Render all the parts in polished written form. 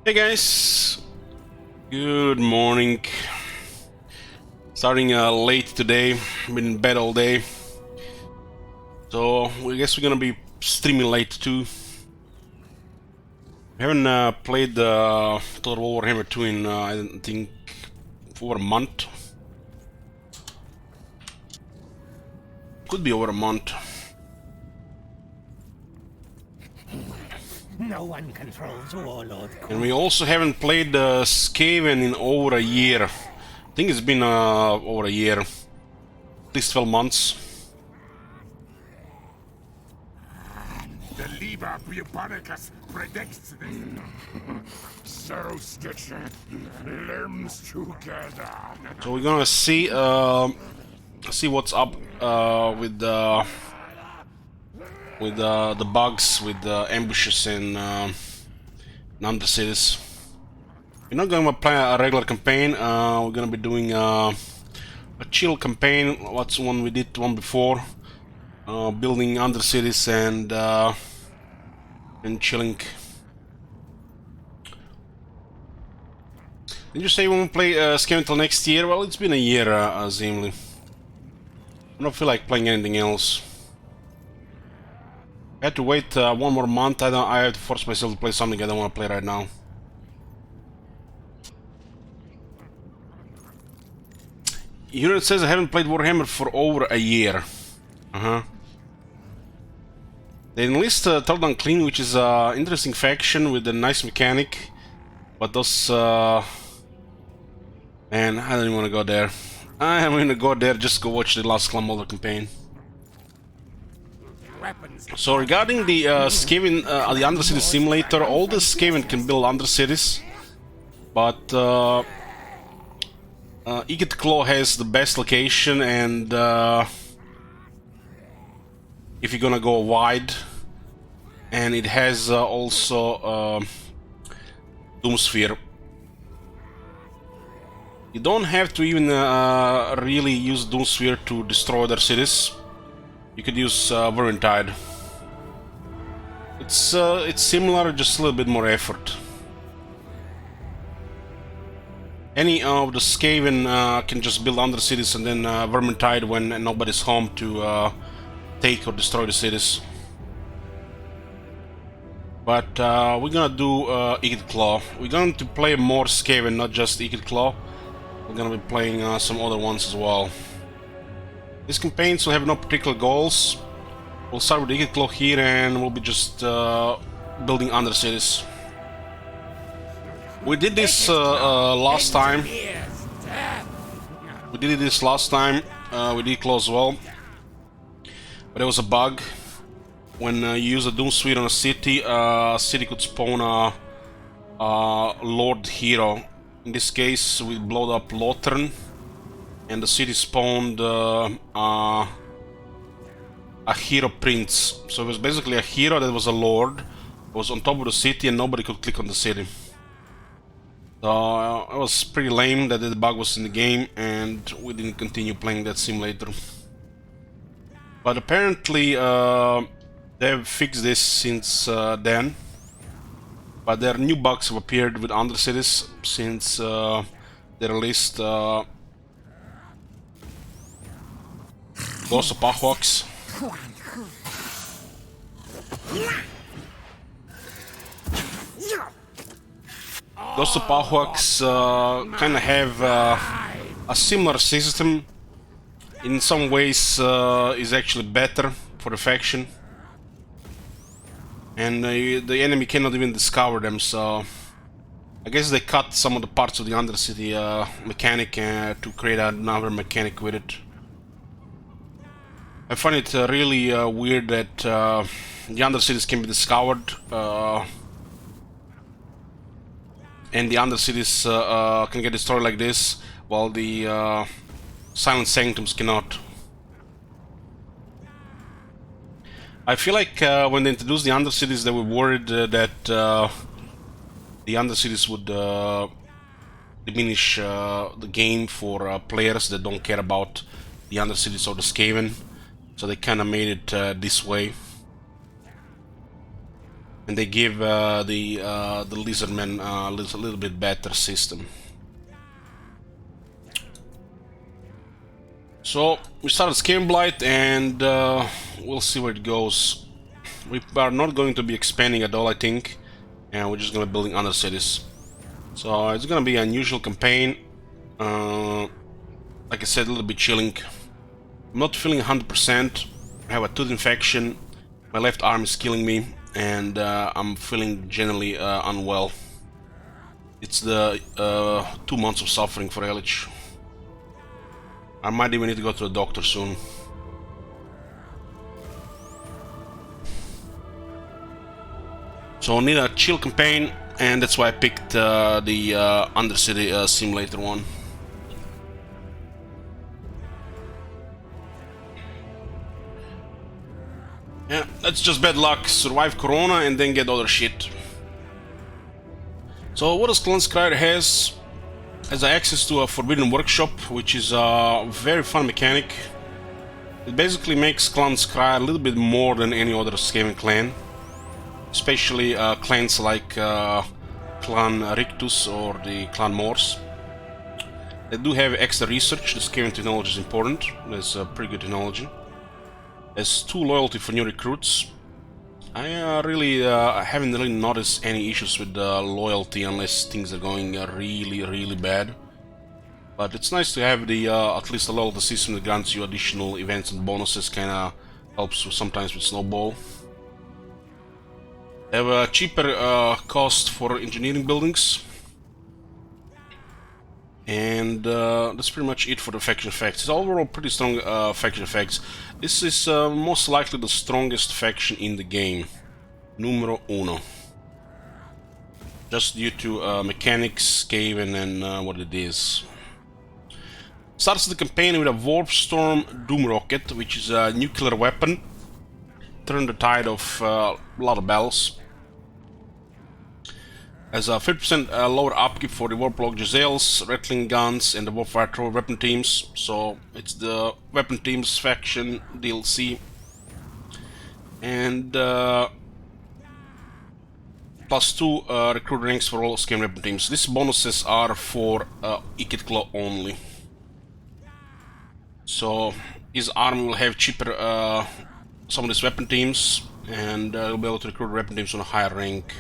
Hey guys, good morning. Starting late today, been in bed all day, so I guess we're gonna be streaming late too. I haven't played Total Warhammer 2 in I think over a month. Could be over a month. No one controls Warlord. And we also haven't played Skaven in over a year. I think it's been over a year, at least 12 months. The Liber Bubonicus predicts this. So stitch limbs together. So we're gonna see what's up with the bugs, with the ambushes and undercities. We're not going to play a regular campaign. We're gonna be doing a chill campaign. What's one we did one before? Building undercities and chilling. Did you say we won't play Skaven until next year? Well, it's been a year, Zimli. I don't feel like playing anything else. I had to wait one more month. I have to force myself to play something I don't want to play right now. Here it says I haven't played Warhammer for over a year. They enlist Third Unclean, which is an interesting faction with a nice mechanic. But those... man, I don't even want to go there. I'm gonna go there, just go watch the last Clamolder campaign. So regarding the Skaven, the Undercity Simulator, all the Skaven can build Undercities, but Eaged Claw has the best location, and if you're gonna go wide, and it has also Doomsphere. You don't have to even really use Doomsphere to destroy their cities. You could use Vermintide. It's similar, just a little bit more effort. Any of the Skaven can just build Undercities and then Vermintide when nobody's home to take or destroy the cities. But we're gonna do Eaged Claw. We're going to play more Skaven, not just Eaged Claw. We're gonna be playing some other ones as well. These campaigns will have no particular goals. We'll start with Eaged Claw here and we'll be just building Undercities. We did this last time. We did this last time with Eaged Claw as well. But there was a bug. When you use a Doomsphere on a city could spawn a Lord Hero. In this case, we blowed up Lothern, and the city spawned a Hero Prince. So it was basically a hero that was a Lord, was on top of the city, and nobody could click on the city. So it was pretty lame that the bug was in the game, and we didn't continue playing that simulator. But apparently, they've fixed this since then. But there are new bugs have appeared with Undercities since they released Ghost of Pahwaks. Ghost of Pahwaks kind of have a similar system. In some ways is actually better for the faction. And the enemy cannot even discover them, so I guess they cut some of the parts of the Undercity mechanic to create another mechanic with it. I find it really weird that the Undercities can be discovered and the Undercities can get destroyed like this, while the Silent Sanctums cannot. I feel like when they introduced the Undercities, they were worried that the Undercities would diminish the game for players that don't care about the Undercities or the Skaven, so they kind of made it this way. and they give the lizardmen a little bit better system. So we started Skin Blight, and we'll see where it goes. We are not going to be expanding at all, I think, and we're just gonna be building other cities. So it's gonna be an unusual campaign. Like I said, a little bit chilling. I'm not feeling 100%. I have a tooth infection. My left arm is killing me, and I'm feeling generally unwell. It's the 2 months of suffering for Elich. I might even need to go to the doctor soon. So I need a chill campaign, and that's why I picked the Undercity Simulator one. Yeah, that's just bad luck. Survive Corona and then get other shit. So what does Clan Skryre has access to a Forbidden Workshop, which is a very fun mechanic. It basically makes Clan Skryre a little bit more than any other Skaven clan. Especially clans like Clan Rictus or the Clan Morse. They do have extra research. The Skaven technology is important. There's pretty good technology. There's 2 loyalty for new recruits. I haven't really noticed any issues with loyalty unless things are going really bad. But it's nice to have the at least a loyalty system that grants you additional events and bonuses. Kinda helps sometimes with Snowball. They have a cheaper cost for engineering buildings. And that's pretty much it for the faction effects. It's overall pretty strong faction effects. This is most likely the strongest faction in the game. Numero uno. Just due to mechanics, Skaven, and what it is. Starts the campaign with a Warpstone Doom Rocket, which is a nuclear weapon. Turn the tide of a lot of battles. Has a 50% lower upkeep for the Warplug Giselles, Rattling Guns, and the Warfire Thrower weapon teams. So it's the weapon teams faction DLC. And +2 recruit ranks for all Skaven weapon teams. These bonuses are for Ikit Claw only. So his army will have cheaper some of these weapon teams, and he'll be able to recruit weapon teams on a higher rank.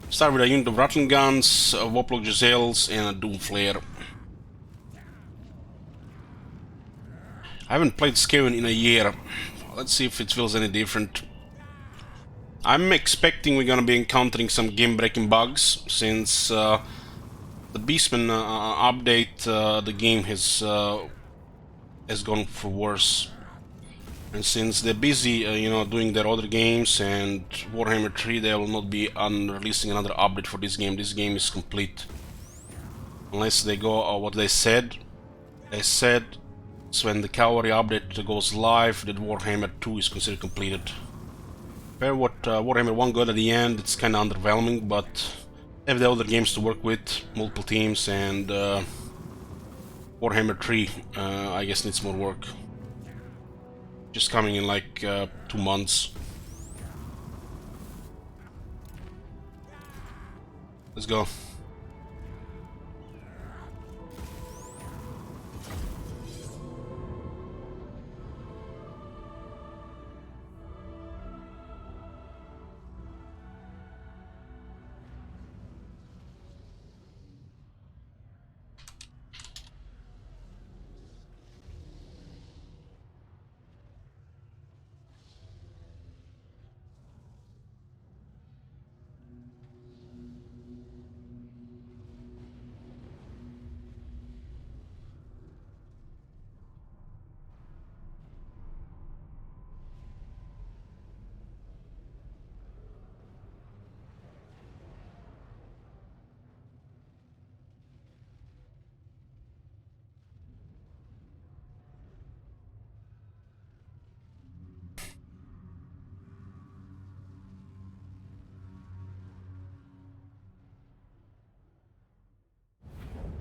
Start with a unit of Rattling Guns, Warplug Giselles, and a Doom Flare. I haven't played Skaven in a year. Let's see if it feels any different. I'm expecting we're gonna be encountering some game-breaking bugs, since the Beastman update, the game has gone for worse. And since they're busy, doing their other games and Warhammer 3, they will not be releasing another update for this game. This game is complete. Unless they go what they said. They said it's when the Cavalry update goes live that Warhammer 2 is considered completed. Compare what Warhammer 1 got at the end, it's kinda underwhelming, but they have the other games to work with, multiple teams, and Warhammer 3 I guess needs more work. Just coming in like 2 months. Let's go.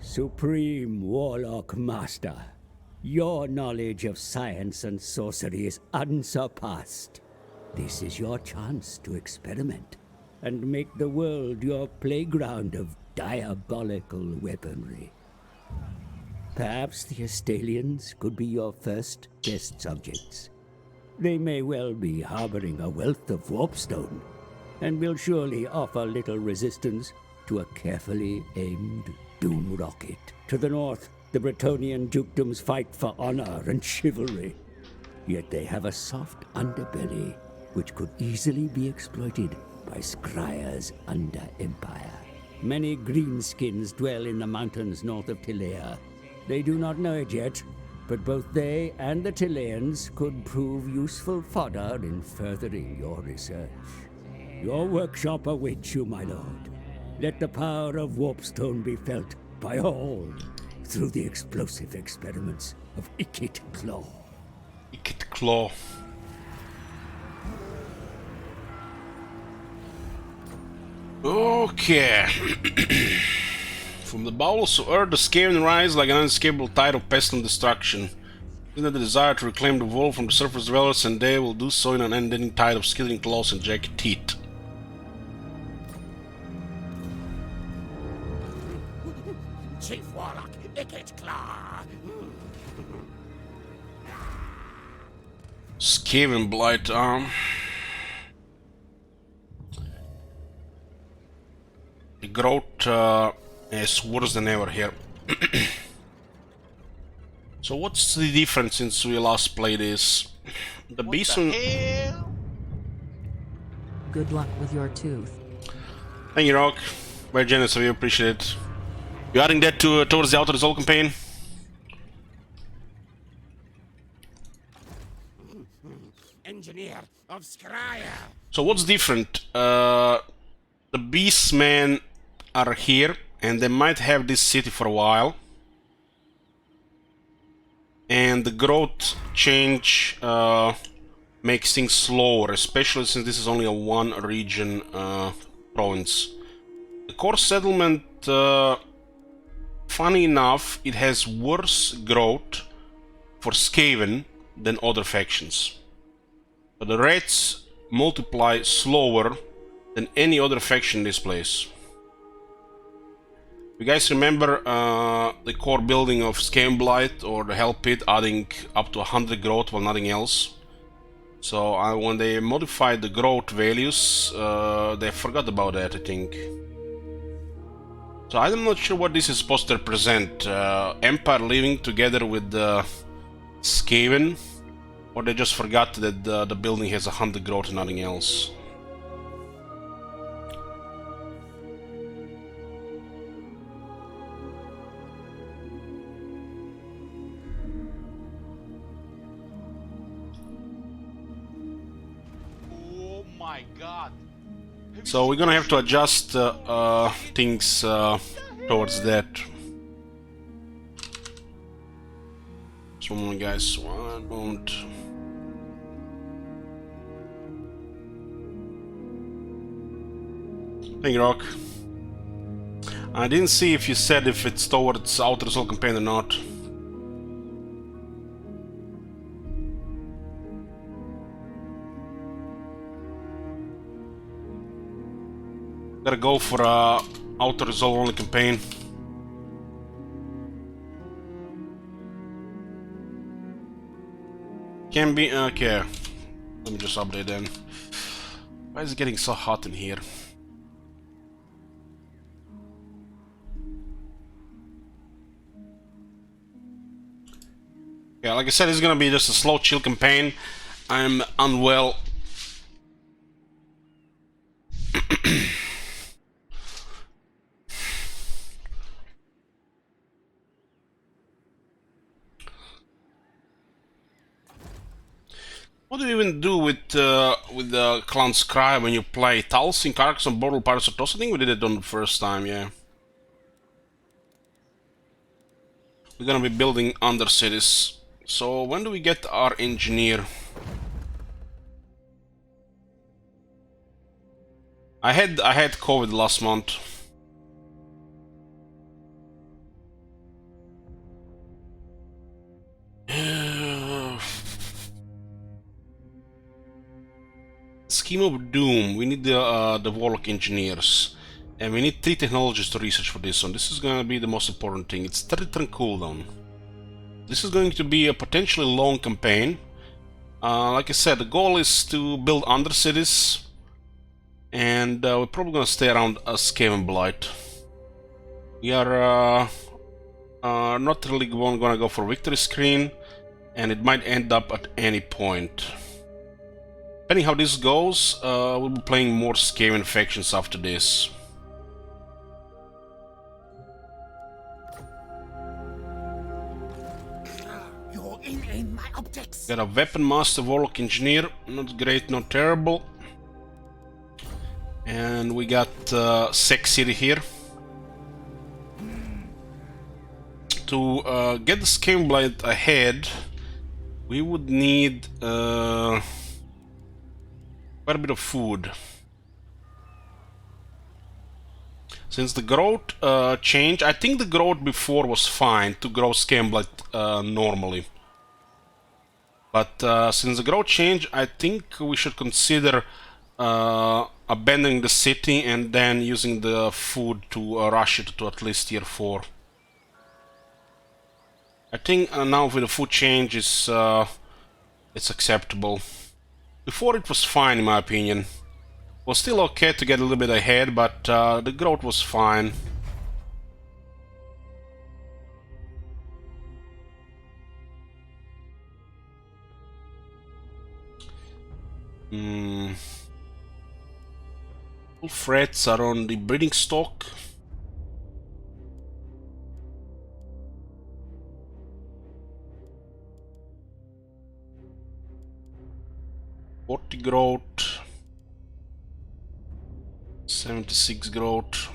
Supreme Warlock Master, Your knowledge of science and sorcery is unsurpassed. This is your chance to experiment and make the world your playground of diabolical weaponry. Perhaps the Estalians could be your first test subjects. They may well be harboring a wealth of warpstone, and will surely offer little resistance to a carefully aimed doom rocket. To the north, the Bretonnian dukedoms fight for honor and chivalry. Yet they have a soft underbelly, which could easily be exploited by Skryre's under-empire. Many greenskins dwell in the mountains north of Tilea. They do not know it yet, but both they and the Tileans could prove useful fodder in furthering your research. Your workshop awaits you, my lord. Let the power of Warpstone be felt by all through the explosive experiments of Ikit Claw. Ikit Claw. Okay. From the bowels of earth, the Skaven rise like an unescapable tide of pestilent destruction. Isn't the desire to reclaim the world from the surface dwellers, and they will do so in an unending tide of skithering claws and jagged teeth. Chief Warlock, Ikit Claw. Skaven Blight. The growth is worse than ever here. So what's the difference since we last played this? The beast. Good luck with your tooth. Thank you, Rock. Very generous of you, appreciate it. You adding that towards the Outer Resolve campaign? Engineer of Skryre. So what's different? The Beastmen are here, and they might have this city for a while. And the growth change makes things slower, especially since this is only a one region province. The core settlement, funny enough, it has worse growth for Skaven than other factions. But the rats multiply slower than any other faction in this place. You guys remember the core building of Skaven Blight or the Hell Pit adding up to 100 growth while nothing else? So when they modified the growth values, they forgot about that, I think. So I'm not sure what this is supposed to represent. Empire living together with the Skaven, or they just forgot that the building has 100 growth and nothing else. So we're gonna have to adjust things towards that. Just one moment, guys. One moment. Thank you, Rock. I didn't see if you said if it's towards Outer Soul campaign or not. Gotta go for Outer Resolve only campaign. Can be okay. Let me just update then. Why is it getting so hot in here? Yeah, like I said, it's gonna be just a slow, chill campaign. I'm unwell. What do you even do with the clan Skryre when you play Talsing, Carcassonne, Bortle, Pirates of Toss? I think we did it on the first time, yeah. We're gonna be building undercities. So when do we get our engineer? I had COVID last month. Scheme of Doom. We need the Warlock Engineers. And we need 3 technologies to research for this one. This is gonna be the most important thing. It's 30 turn cooldown. This is going to be a potentially long campaign. Like I said, the goal is to build undercities. And we're probably gonna stay around Skaven Blight. We are not really gonna go for victory screen. And it might end up at any point. Depending how this goes, we'll be playing more Skaven factions after this. You're in my optics. Got a Weapon Master Warlock Engineer, not great, not terrible. And we got Sex City here. To get the Skaven Blight ahead, we would need quite a bit of food. Since the growth changed, I think the growth before was fine to grow Skaven Blight normally. But since the growth changed, I think we should consider abandoning the city and then using the food to rush it to at least tier 4. I think now with the food change it's acceptable. Before it was fine in my opinion. It was still okay to get a little bit ahead, but the growth was fine. All threats are on the breeding stock. Growth, 76 growth.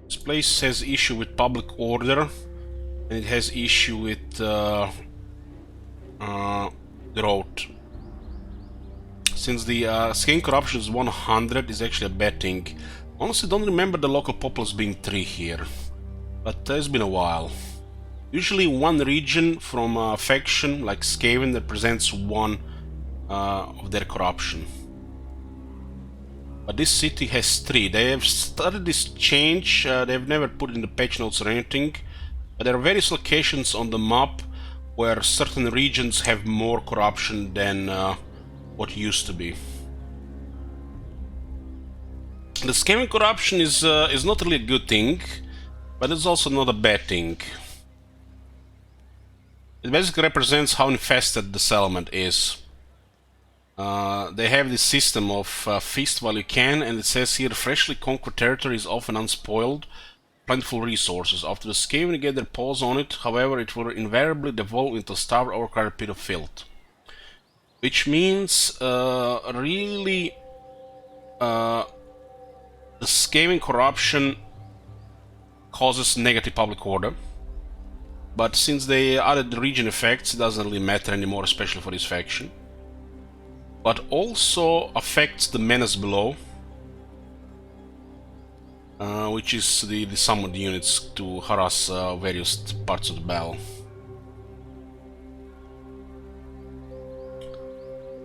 This place has issue with public order, and it has issue with growth. Since the skin corruption is 100, is actually a bad thing. Honestly, don't remember the local populace being 3 here, but it's been a while. Usually, one region from a faction like Skaven represents one of their corruption. But this city has 3. They have started this change, they've never put in the patch notes or anything, but there are various locations on the map where certain regions have more corruption than what used to be. The scamming corruption is not really a good thing, but it's also not a bad thing. It basically represents how infested the settlement is. They have this system of feast while you can, and it says here freshly conquered territory is often unspoiled, plentiful resources. After the Skaven get their paws on it, however, it will invariably devolve into a starved, overcrowded pit of filth. Which means, really, the Skaven corruption causes negative public order. But since they added the region effects, it doesn't really matter anymore, especially for this faction. But also affects the menace below, which is the summoned units to harass various parts of the battle.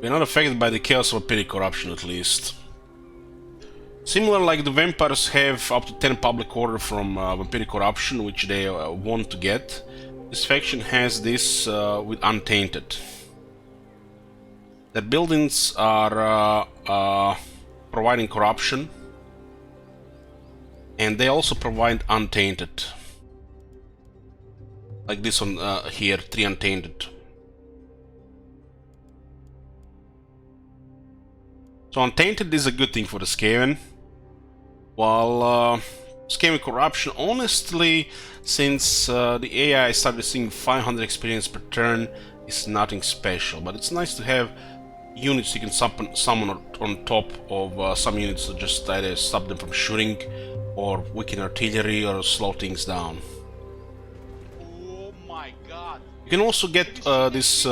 We're not affected by the chaos or petty corruption, at least. Similar, like the vampires have up to 10 public order from vampiric corruption, which they want to get. This faction has this with Untainted. Their buildings are providing corruption, and they also provide Untainted. Like this one here, 3 Untainted. So Untainted is a good thing for the Skaven, while Skaven corruption, honestly, since the AI started seeing 500 experience per turn, is nothing special, but it's nice to have units you can summon on top of some units to just either stop them from shooting, or weaken artillery, or slow things down. Oh my god! You can also get this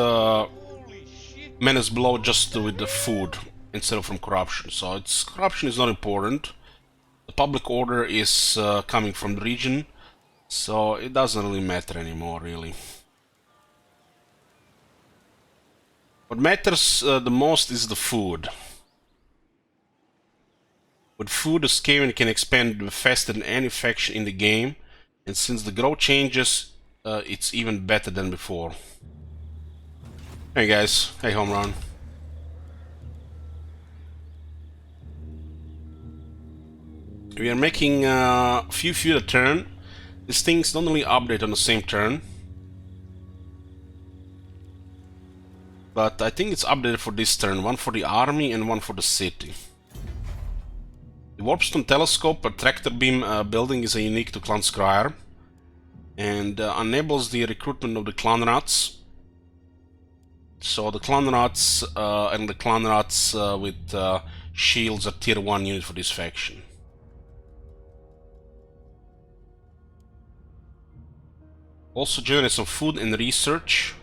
menace below just with the food instead of from corruption, so corruption is not important. The public order is coming from the region, so it doesn't really matter anymore, really. What matters the most is the food. With food, the Skaven can expand faster than any faction in the game, and since the growth changes, it's even better than before. Hey guys, hey home run. We are making a few feud a turn. These things don't only update on the same turn, but I think it's updated for this turn, one for the army and one for the city. The Warpstone Telescope, a tractor beam building, is unique to Clan Skryre and enables the recruitment of the clan rats. So the clan rats and the clan rats with shields are tier 1 unit for this faction. Also generate some food and research.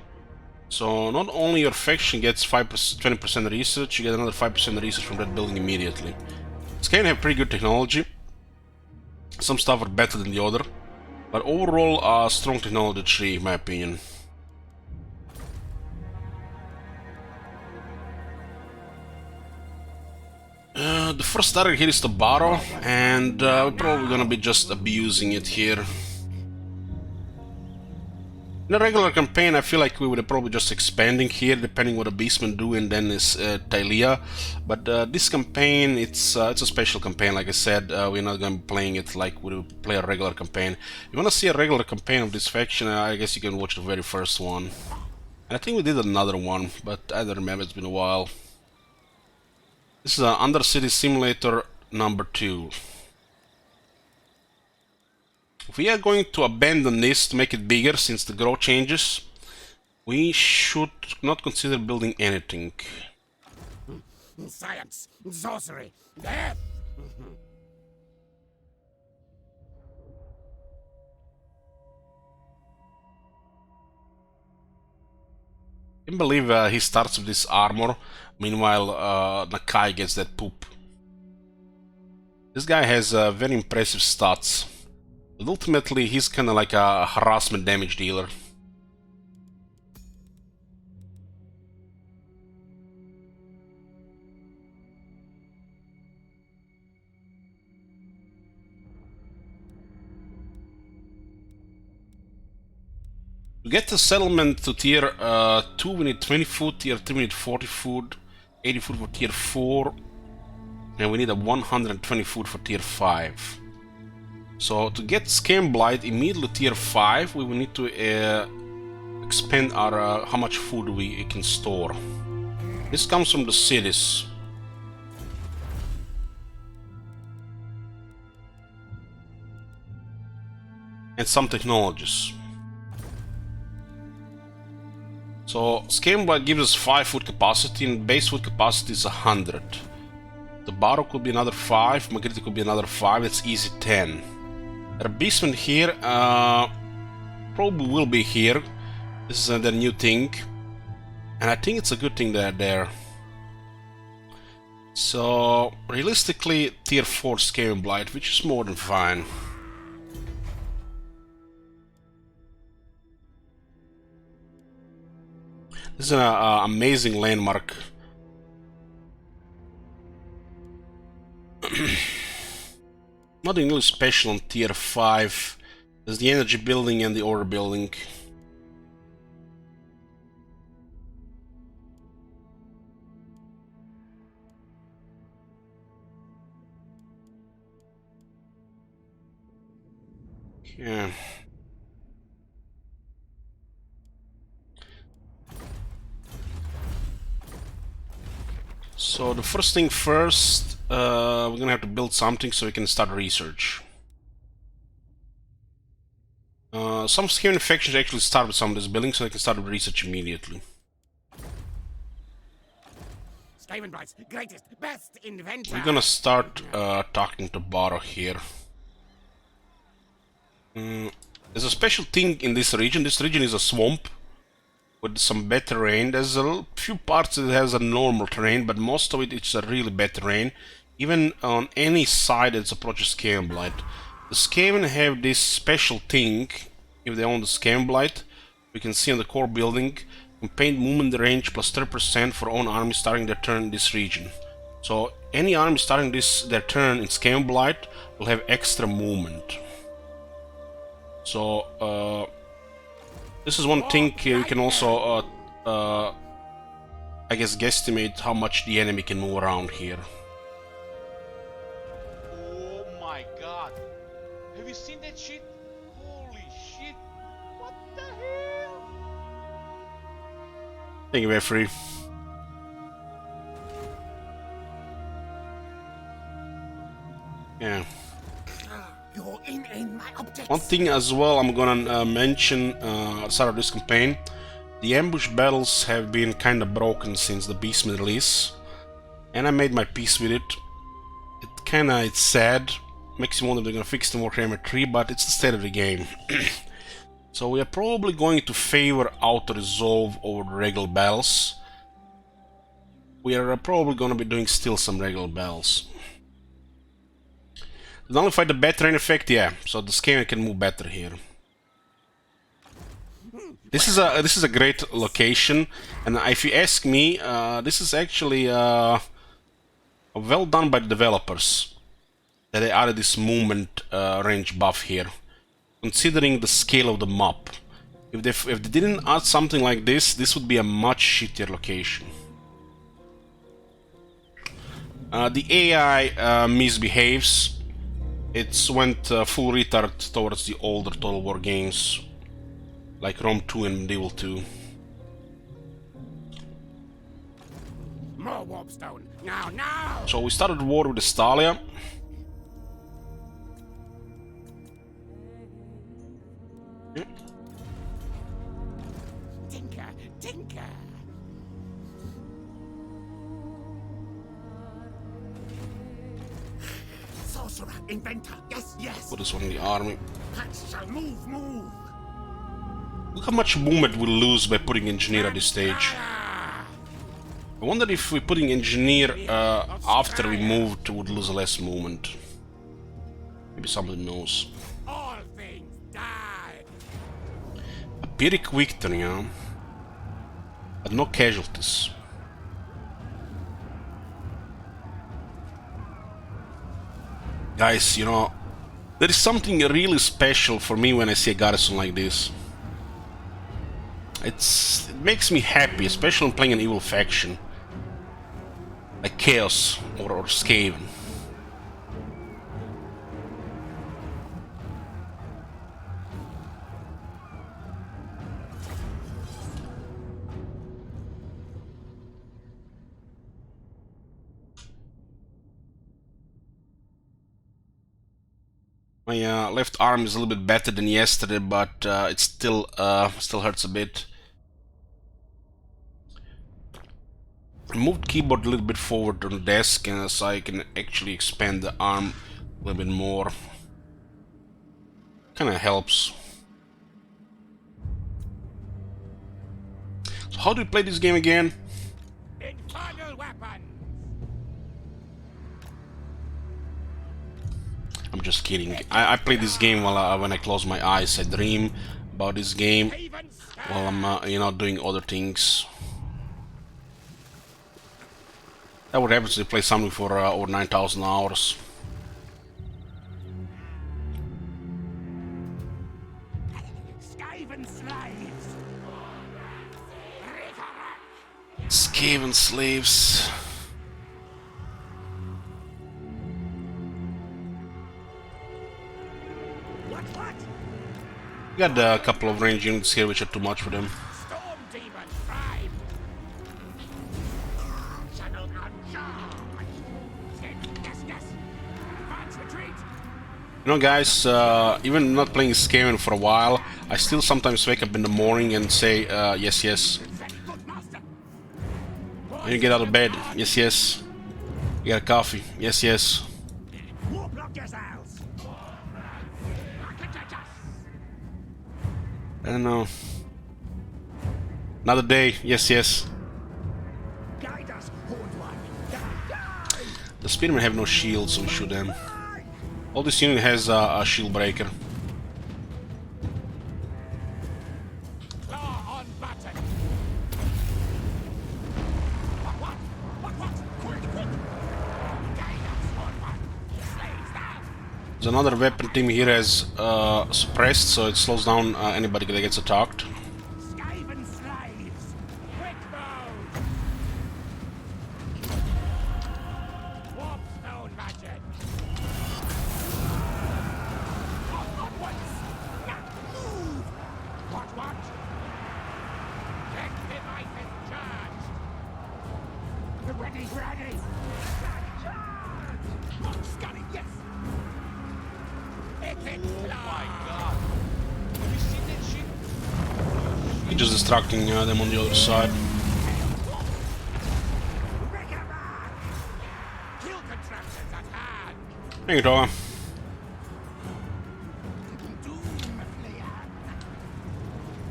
So not only your faction gets 20% research, you get another 5% research from that building immediately. Skaven have pretty good technology. Some stuff are better than the other, but overall strong technology tree in my opinion. The first target here is the Barrow, and we're probably gonna be just abusing it here. In a regular campaign, I feel like we would have probably just expanding here, depending what the Beastmen do, and then is Tylea. But this campaign, it's a special campaign. Like I said, we're not going to be playing it like we would play a regular campaign. If you want to see a regular campaign of this faction, I guess you can watch the very first one. And I think we did another one, but I don't remember. It's been a while. This is Undercity Simulator number 2. If we are going to abandon this to make it bigger, since the growth changes, we should not consider building anything. Science, sorcery, death. I can't believe he starts with this armor, meanwhile Nakai gets that poop. This guy has very impressive stats. But ultimately, he's kind of like a harassment damage dealer. To get the settlement to tier 2, we need 20 food, tier 3 we need 40 food, 80 food for tier 4, and we need a 120 food for tier 5. So to get Scam Blight immediately tier 5, we will need to expand our how much food we can store. This comes from the cities. And some technologies. So Scam Blight gives us 5 food capacity and base food capacity is 100. The Barrow could be another 5, Magritte could be another 5, it's easy 10. There are beastmen here, probably will be here. This is the new thing, and I think it's a good thing they're there. So realistically, tier 4 Scam Blight, which is more than fine. This is an amazing landmark. Nothing really special on tier 5. There's the energy building and the order building. Yeah. So the first thing first, we're gonna have to build something so we can start research. Some Skaven factions actually start with some of this building so they can start with research immediately. Skaven Blight's greatest, best inventor. We're gonna start talking to Barrow here. There's a special thing in this region. This region is a swamp with some bad terrain. There's a few parts that has a normal terrain, but most of it it's a really bad terrain. Even on any side that approaches Scam Blight. The Skaven have this special thing, if they own the Scam Blight, we can see on the core building, Campaign movement range plus 30% for own army starting their turn in this region. So any army starting their turn in Scam Blight will have extra movement. So this is one thing you can also I guess guesstimate how much the enemy can move around here. Oh my god. Have you seen that shit? Holy shit. What the hell? Thank you, referee. Yeah. You're in my objects. One thing as well I'm gonna mention at the start of this campaign, the ambush battles have been kinda broken since the Beastman release, and I made my peace with it. It's sad, makes me wonder if they're gonna fix the Warhammer 3, but it's the state of the game. So we are probably going to favor auto-resolve over the regular battles. We are probably gonna be doing still some regular battles. Nullify the bad terrain effect, yeah. So the Skryre can move better here. This is a great location, and if you ask me, this is actually well done by the developers that they added this movement range buff here, considering the scale of the map. If they didn't add something like this, this would be a much shittier location. The AI misbehaves. It's went full retard towards the older Total War games, like Rome 2 and Medieval 2. More Warpstone. Now. So we started the war with the Stalia. Yeah. Tinker. Sorcerer, inventor. Yes. Put this one in the army. Pax shall move. Look how much movement we'll lose by putting Engineer at this stage. I wonder if we're putting Engineer after we moved would lose less movement. Maybe somebody knows. All things die. A Pyrrhic victory, huh? But no casualties. Guys, you know, there is something really special for me when I see a garrison like this. It makes me happy, especially when playing an evil faction. Like Chaos or Skaven. My left arm is a little bit better than yesterday, but it still hurts a bit. I moved keyboard a little bit forward on the desk, so I can actually expand the arm a little bit more. Kinda helps. So how do we play this game again? Infernal weapon. I'm just kidding. I play this game while when I close my eyes. I dream about this game while I'm you know, doing other things. That would happen if you play something for over 9,000 hours. Skaven slaves. We got a couple of range units here which are too much for them. Storm demon, drive. Channel uncharged. Yes. Advance retreat. You know, guys, even not playing Skaven for a while, I still sometimes wake up in the morning and say, yes. Good master. When you get out of bed, yes. You got a coffee, yes. Warp lock yourselves. I don't know. Another day, yes. Guide us, Horned One. The Spearmen have no shield, so we shoot them. All this unit has a shield breaker. Claw on button. There's another weapon team here as suppressed, so it slows down anybody that gets attacked. Skaven slaves! Quick move! Warpstone magic! Onwards! Move! What? Get devices charged! Ready! Charge! Scotty, yes! Epic Oh my god. Have you seen that shit? He's just distracting them on the other side. Kill contraptions at hand! There you go.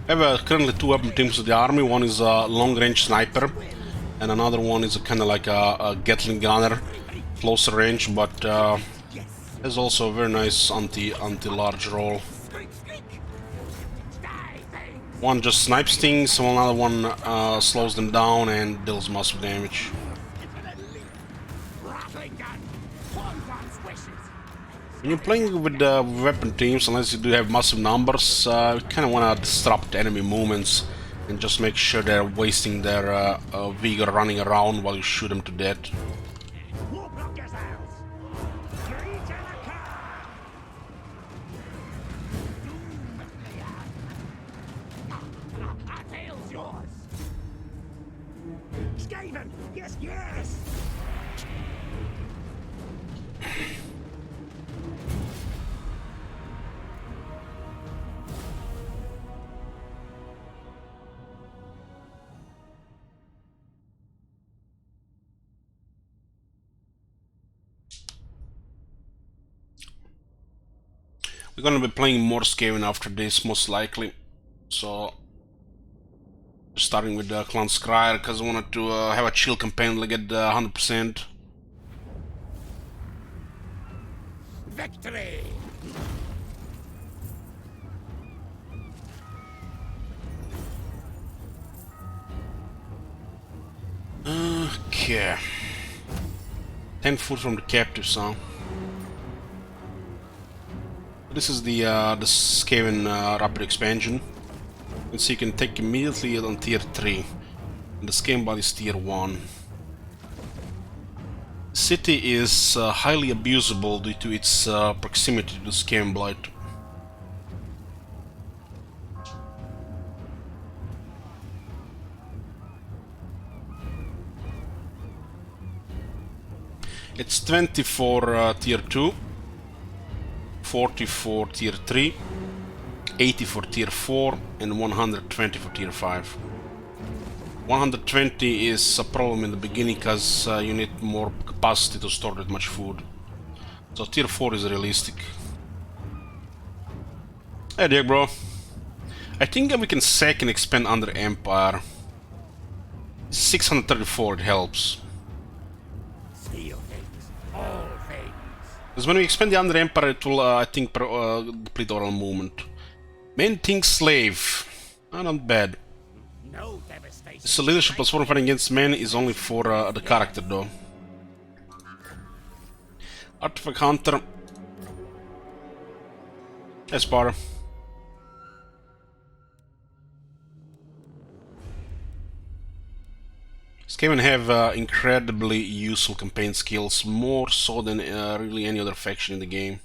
I have currently two weapon teams of the army. One is a long-range sniper, and another one is kind of like a Gatling gunner, closer range, but has also a very nice anti-large roll. One just snipes things, while another one slows them down and deals massive damage. Rattling gun! Bonbon's wishes! When you're playing with weapon teams, unless you do have massive numbers, you kind of want to disrupt enemy movements and just make sure they're wasting their vigor running around while you shoot them to death. Warp up yourselves! Three to the car! That tail's yours! Skaven! Yes! We're gonna be playing more Skaven after this, most likely. So, starting with Clan Skryre, because I wanted to have a chill campaign, like get 100%. Victory! Okay. 10 foot from the captives, huh? This is the Skaven rapid expansion. You can see you can take immediately on tier 3. And the Skaven body is tier 1. City is highly abusable due to its proximity to the Skaven Blight. It's 20 for tier 2, 40 for tier 3, 80 for tier 4, and 120 for tier 5. 120 is a problem in the beginning because you need more capacity to store that much food. So tier 4 is realistic. Hey there, bro. I think we can sack and expand under Empire. 634, it helps. Steal things. All things. Because when we expand the Under Empire, it will, I think, deplete our movement. Main thing, slave. Not bad. No devastation. So leadership plus 4 fighting against men is only for the character, though. Artifact Hunter. Esper. Skaven have incredibly useful campaign skills, more so than really any other faction in the game.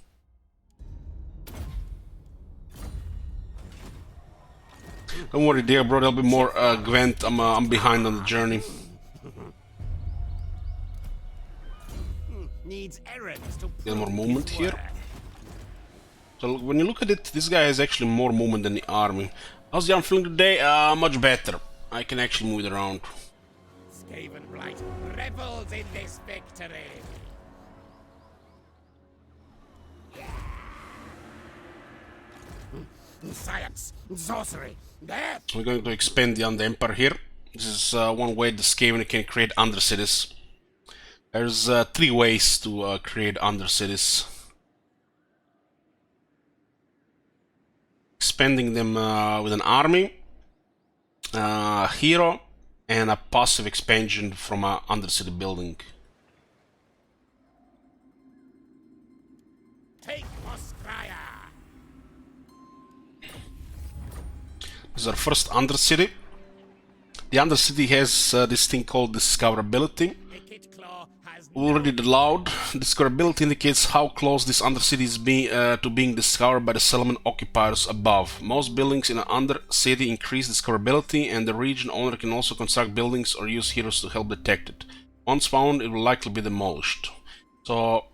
Don't worry, dear bro, there'll be more Gwent. I'm behind on the journey. Needs errands to Get more prove movement his here. worth. So when you look at it, this guy has actually more movement than the army. How's the arm feeling today? Much better. I can actually move it around. Skaven Blight revels in this victory. Science, sorcery, death. We're going to expand the Under Empire here. This is one way the Skaven can create undercities. There's 3 ways to create undercities. Expanding them with an army, a hero, and a passive expansion from an undercity building. Take This is our first Undercity. The Undercity has this thing called discoverability. Already allowed. Discoverability indicates how close this Undercity is to being discovered by the settlement occupiers above. Most buildings in an Undercity increase discoverability, and the region owner can also construct buildings or use heroes to help detect it. Once found, it will likely be demolished. So,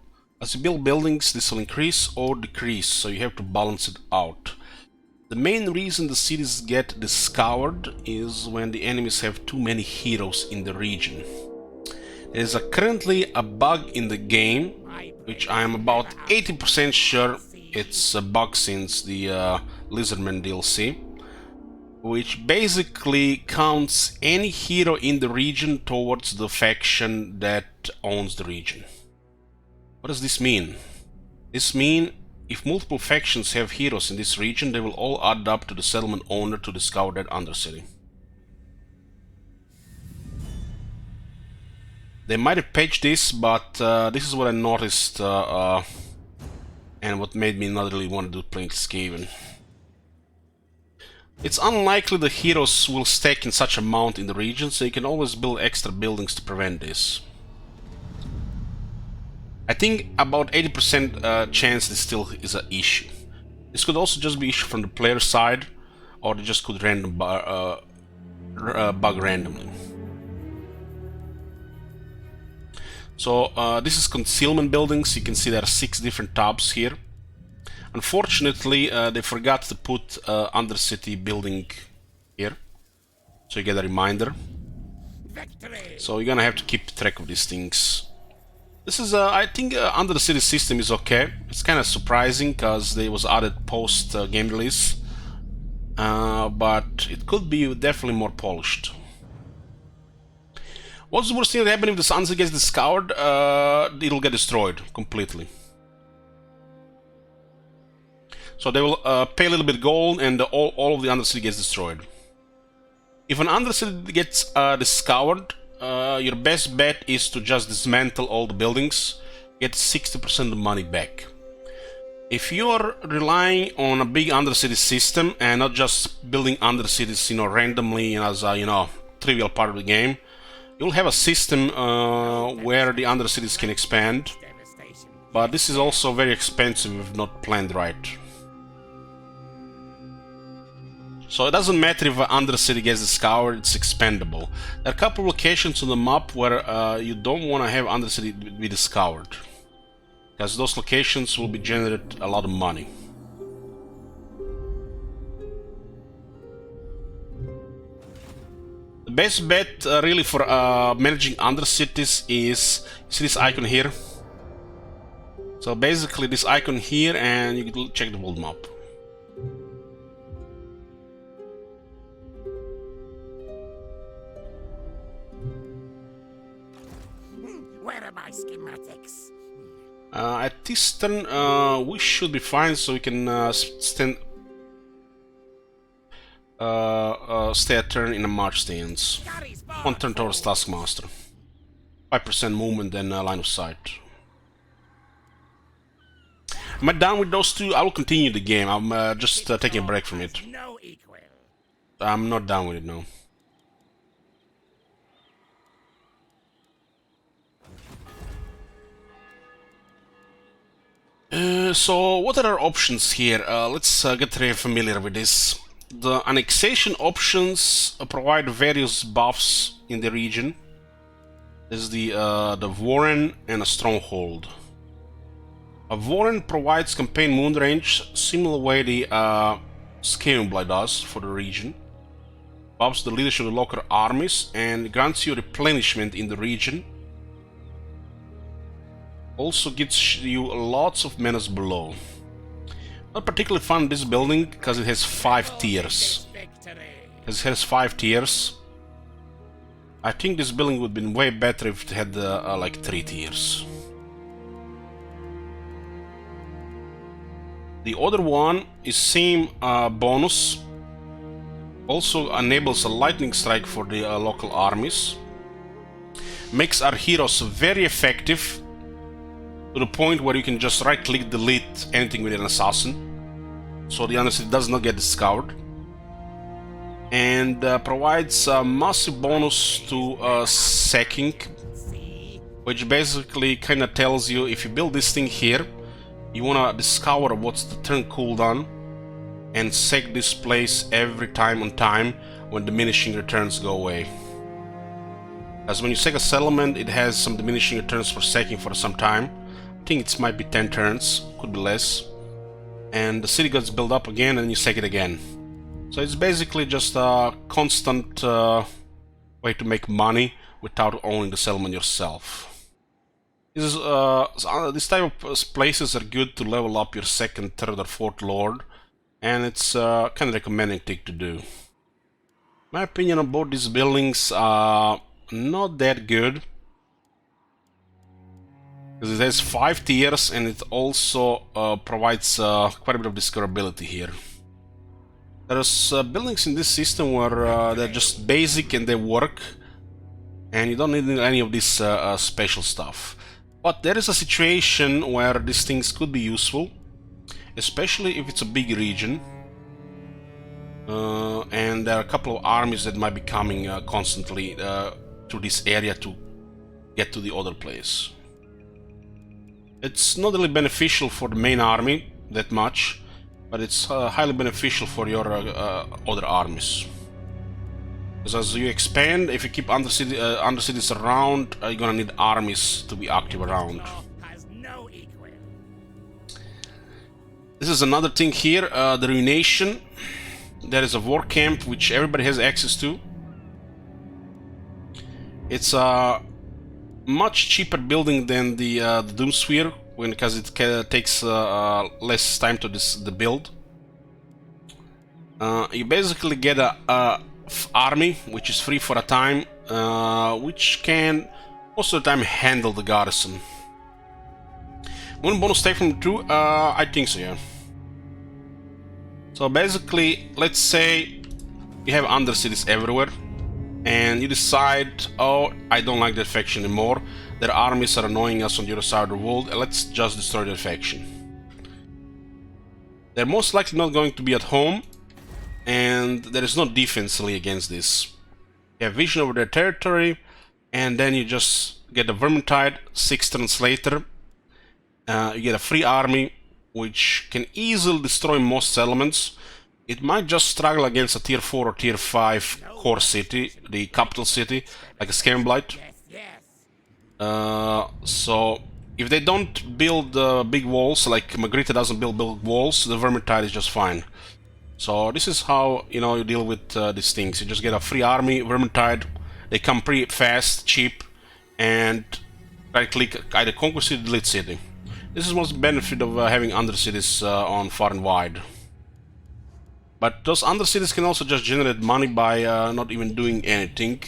as you build buildings, this will increase or decrease, so you have to balance it out. The main reason the cities get discovered is when the enemies have too many heroes in the region. There is currently a bug in the game, which I am about 80% sure it's a bug since the Lizardman DLC, which basically counts any hero in the region towards the faction that owns the region. What does this mean? This means if multiple factions have heroes in this region, they will all add up to the settlement owner to discover that Undercity. They might have patched this, but this is what I noticed and what made me not really want to do playing Skaven. It's unlikely the heroes will stack in such amount in the region, so you can always build extra buildings to prevent this. I think about 80% chance this still is an issue. This could also just be issue from the player side, or they just could random bug randomly. So this is Concealment Buildings. You can see there are 6 different tabs here. Unfortunately, they forgot to put Undercity Building here, so you get a reminder. So you're gonna have to keep track of these things. This is, I think, Undercity system is okay. It's kind of surprising because they was added post game release, but it could be definitely more polished. What's the worst thing that happens if the Undercity gets discovered? It'll get destroyed completely. So they will pay a little bit gold, and all of the Undercity gets destroyed. If an Undercity gets discovered, your best bet is to just dismantle all the buildings, get 60% of the money back. If you're relying on a big Undercity system and not just building Undercities, randomly as a trivial part of the game, you'll have a system where the Undercities can expand, but this is also very expensive if not planned right. So it doesn't matter if an Undercity gets discovered, it's expendable. There are a couple of locations on the map where you don't want to have Undercity be discovered, because those locations will be generate a lot of money. The best bet really for managing Undercities is, you see this icon here? So basically this icon here, and you can check the world map. Where are my schematics? At this turn, we should be fine, so we can stay a turn in a march stance. 1 turn towards Taskmaster. 5% movement and line of sight. Am I done with those two? I will continue the game. I'm just taking a break from it. No equal. I'm not done with it now. So what are our options here? Let's get very familiar with this. The Annexation Options provide various buffs in the region. There's the Warren and a Stronghold. A Warren provides campaign moon range, similar way the Excavation Building does for the region. Buffs the leadership of the local armies and grants you replenishment in the region. Also gives you lots of menace below. Not particularly fun this building because it has 5 tiers. I think this building would have been way better if it had like 3 tiers. The other one is same bonus. Also enables a lightning strike for the local armies. Makes our heroes very effective, to the point where you can just right click delete anything with an assassin, so the Undercity does not get discovered. and provides a massive bonus to sacking, which basically kind of tells you if you build this thing here, you want to discover what's the turn cooldown and sack this place every time on time when diminishing returns go away. As when you sack a settlement, it has some diminishing returns for sacking for some time. I think it might be 10 turns, could be less. And the city gets built up again and you sack it again. So it's basically just a constant way to make money without owning the settlement yourself. This type of places are good to level up your second, third or fourth lord, and it's kind of recommending thing to do. My opinion about these buildings are not that good, because it has 5 tiers and it also provides quite a bit of discoverability here. There's buildings in this system where they're just basic and they work, and you don't need any of this special stuff. But there is a situation where these things could be useful, especially if it's a big region, and there are a couple of armies that might be coming constantly to this area to get to the other place. It's not really beneficial for the main army that much, but it's highly beneficial for your other armies. Because as you expand, if you keep undercities around, you're gonna need armies to be active around. This is another thing here, the Ruination. There is a war camp which everybody has access to. It's a much cheaper building than the Doomsphere, because it takes less time to the build. You basically get a army which is free for a time, which can most of the time handle the garrison. One bonus take from 2? I think so, yeah. So basically, let's say you have undercities everywhere, and you decide, oh, I don't like that faction anymore, their armies are annoying us on the other side of the world, and let's just destroy that faction. They're most likely not going to be at home, and there is no defense really against this. You have vision over their territory, and then you just get a Vermintide 6 turns later. You get a free army, which can easily destroy most settlements. It might just struggle against a tier 4 or tier 5 core city, the capital city, like a Scamblight. So if they don't build big walls, like Magritte doesn't build big walls, the Vermintide is just fine. So this is how you deal with these things. You just get a free army, Vermintide. They come pretty fast, cheap, and right-click either Conquer City, Delete City. This is most benefit of having undercities on far and wide. But those undercities can also just generate money by not even doing anything.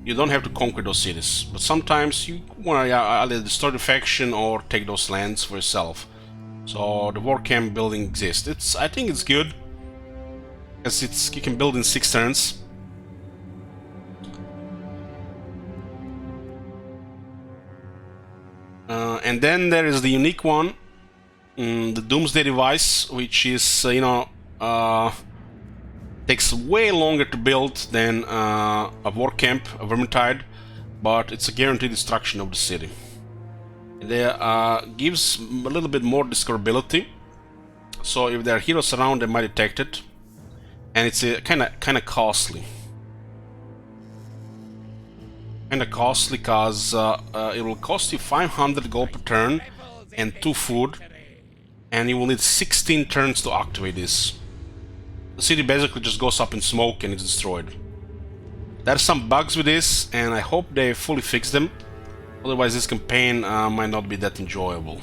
You don't have to conquer those cities, but sometimes you want to either destroy the faction or take those lands for yourself. So the war camp building exists. I think it's good, because you can build in 6 turns. And then there is the unique one, the Doomsday device, which is, takes way longer to build than a war camp, a Vermintide, but it's a guaranteed destruction of the city. It gives a little bit more discoverability, so if there are heroes around, they might detect it, and it's kind of costly. Kinda costly because it will cost you 500 gold per turn and 2 food, and you will need 16 turns to activate this. The city basically just goes up in smoke and it's destroyed. There are some bugs with this, and I hope they fully fix them, otherwise this campaign might not be that enjoyable.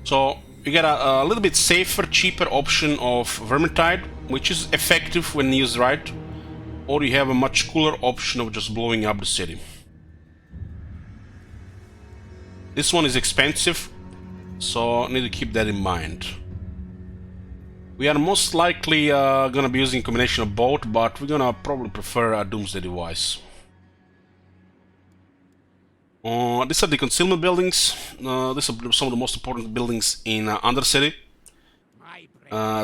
So you get a little bit safer, cheaper option of Vermintide, which is effective when used right. Or you have a much cooler option of just blowing up the city. This one is expensive, so need to keep that in mind. We are most likely gonna be using a combination of both, but we're gonna probably prefer a Doomsday device. These are the Concealment Buildings. These are some of the most important buildings in Undercity.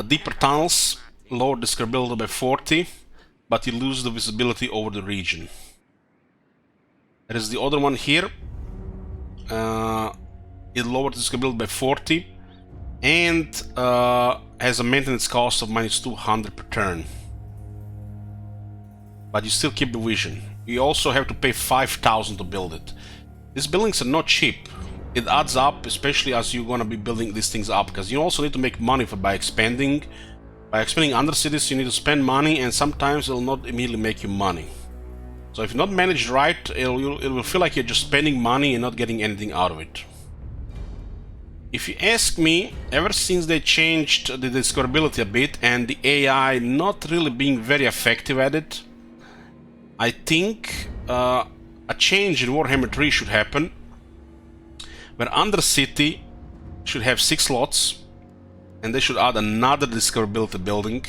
Deeper tunnels. lower discoverability by 40, but you lose the visibility over the region. There is the other one here. It lowered discoverability by 40 and has a maintenance cost of -200 per turn. But you still keep the vision. You also have to pay 5,000 to build it. These buildings are not cheap. It adds up, especially as you're gonna be building these things up, because you also need to make money by expanding. By expanding undercities, you need to spend money, and sometimes it'll not immediately make you money. So if not managed right, it will feel like you're just spending money and not getting anything out of it. If you ask me, ever since they changed the discoverability a bit and the AI not really being very effective at it, I think a change in Warhammer 3 should happen, where Undercity should have 6 slots, and they should add another discoverability building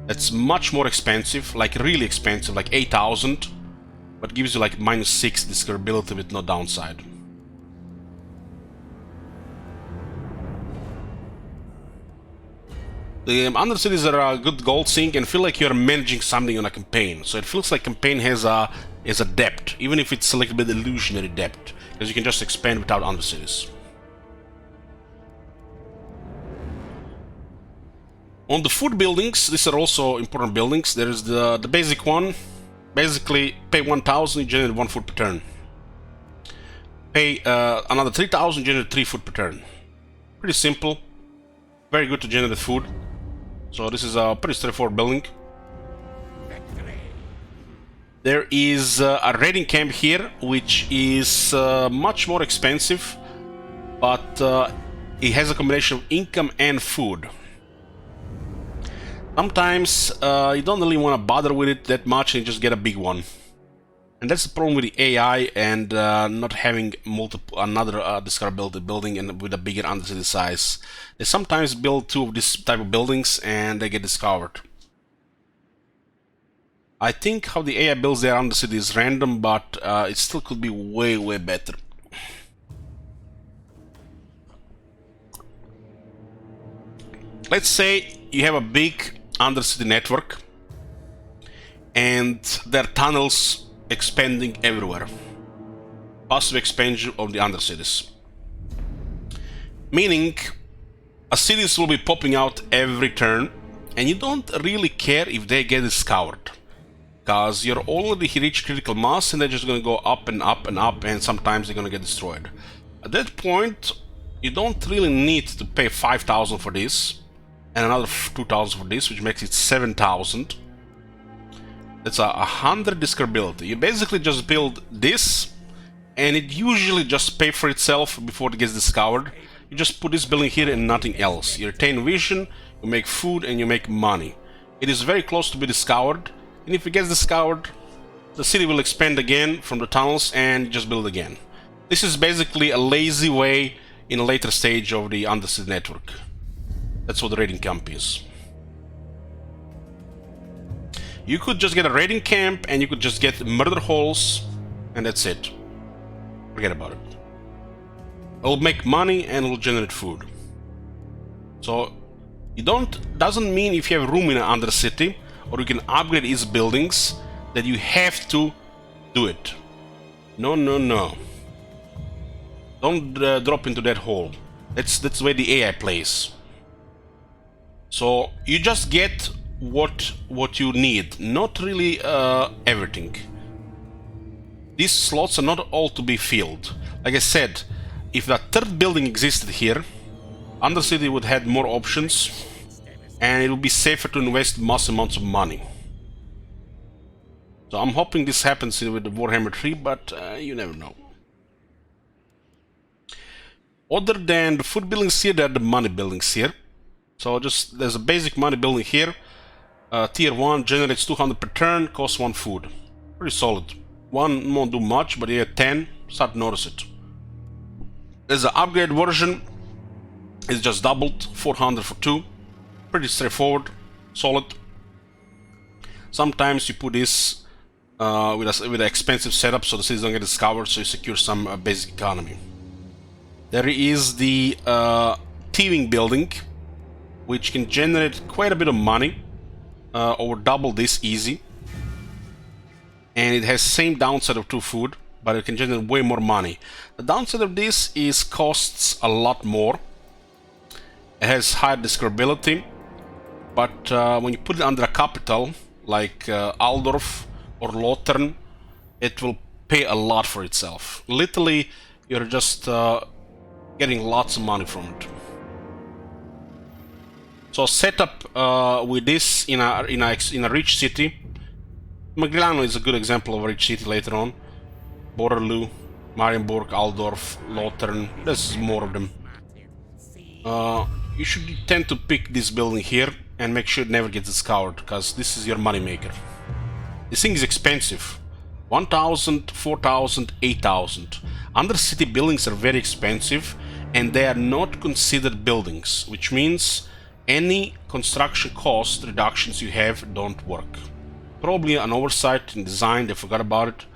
that's much more expensive, like really expensive, like 8,000, but gives you like -6 discoverability with no downside. The Undercities are a good gold sink and feel like you're managing something on a campaign. So it feels like campaign has a depth, even if it's a little bit illusionary depth, because you can just expand without Undercities. On the food buildings, these are also important buildings. There is the basic one. Basically, pay 1,000, you generate 1 food per turn. Pay another 3,000, generate 3 food per turn. Pretty simple. Very good to generate food. So this is a pretty straightforward building. There is a raiding camp here, which is much more expensive, but it has a combination of income and food. Sometimes you don't really want to bother with it that much and just get a big one. And that's the problem with the AI and not having another discoverability building and with a bigger undercity size. They sometimes build 2 of this type of buildings and they get discovered. I think how the AI builds their undercity is random, but it still could be way, way better. Let's say you have a big undercity network and there are tunnels expanding everywhere. Passive expansion of the undercities. Meaning, cities will be popping out every turn, and you don't really care if they get discovered. Because you're already reached critical mass and they're just gonna go up and up and up, and sometimes they're gonna get destroyed. At that point, you don't really need to pay 5,000 for this, and another 2,000 for this, which makes it 7,000. It's 100 discoverability. You basically just build this, and it usually just pays for itself before it gets discovered. You just put this building here and nothing else. You retain vision, you make food, and you make money. It is very close to be discovered, and if it gets discovered, the city will expand again from the tunnels and just build again. This is basically a lazy way in a later stage of the undercity network. That's what the raiding camp is. You could just get a raiding camp and you could just get murder holes, and that's it. Forget about it. It'll make money and it'll generate food. So doesn't mean if you have room in an undercity or you can upgrade its buildings that you have to do it. No, no, no. Don't drop into that hole. That's where the AI plays. So you just get what you need, not really everything. These slots are not all to be filled. Like I said, if that third building existed here, Undercity would have more options and it would be safer to invest mass amounts of money. So I'm hoping this happens with the Warhammer 3, but you never know. Other than the food buildings here, there are the money buildings here. So there's a basic money building here. Tier 1 generates 200 per turn, costs 1 food. Pretty solid. 1 won't do much, but yeah, 10, start to notice it. There's an upgrade version. It's just doubled, 400 for 2. Pretty straightforward, solid. Sometimes you put this with an expensive setup so the cities don't get discovered, so you secure some basic economy. There is the thieving building. which can generate quite a bit of money, or double this easy. And it has same downside of 2 food, but it can generate way more money. The downside of this is costs a lot more. It has higher discoverability, but when you put it under a capital like Aldorf or Lothern, it will pay a lot for itself. Literally, you're just getting lots of money from it. So setup with this in a rich city. Magliano is a good example of a rich city later on. Borderloo, Marienburg, Aldorf, Lothern. There's more of them. You should tend to pick this building here and make sure it never gets discovered, because this is your money maker. This thing is expensive. 1,000, 4,000, 8,000. Undercity buildings are very expensive, and they are not considered buildings, which means any construction cost reductions you have don't work. Probably an oversight in design, they forgot about it.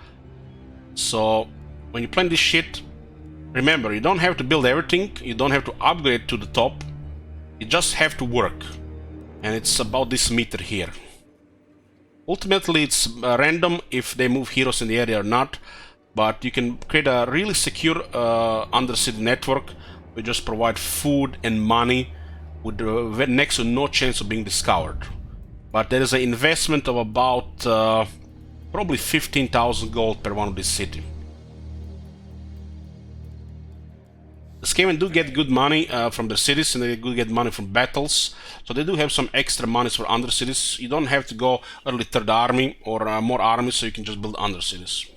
So when you plan this shit, remember, you don't have to build everything, you don't have to upgrade to the top, you just have to work. And it's about this meter here. Ultimately, it's random if they move heroes in the area or not, but you can create a really secure undercity network. We just provide food and money with next to no chance of being discovered. But there is an investment of about probably 15,000 gold per one of this city. The Skaven do get good money from their cities, and they do get money from battles. So they do have some extra monies for undercities. You don't have to go early third army or more armies, so you can just build undercities.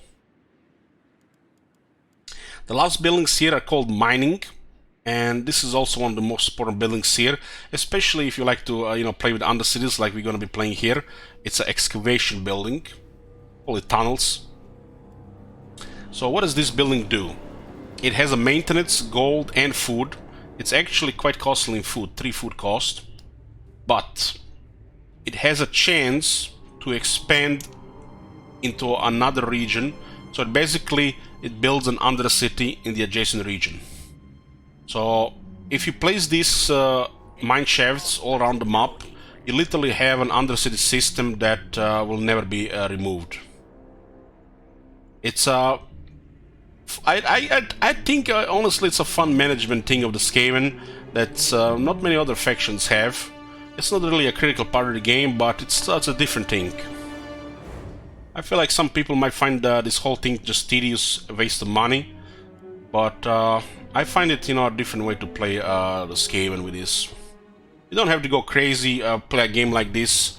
The last buildings here are called mining, and this is also one of the most important buildings here, especially if you like to play with undercities like we're going to be playing here. It's an excavation building, call it tunnels. So what does this building do? It has a maintenance, gold, and food. It's actually quite costly in food, 3 food cost. But it has a chance to expand into another region. So it builds an undercity in the adjacent region. So if you place these mine shafts all around the map, you literally have an undercity system that will never be removed. It's a I think honestly it's a fun management thing of the Skaven that not many other factions have. It's not really a critical part of the game, but it's a different thing. I feel like some people might find this whole thing just tedious, a waste of money, but I find it a different way to play the Skaven with this. You don't have to go crazy play a game like this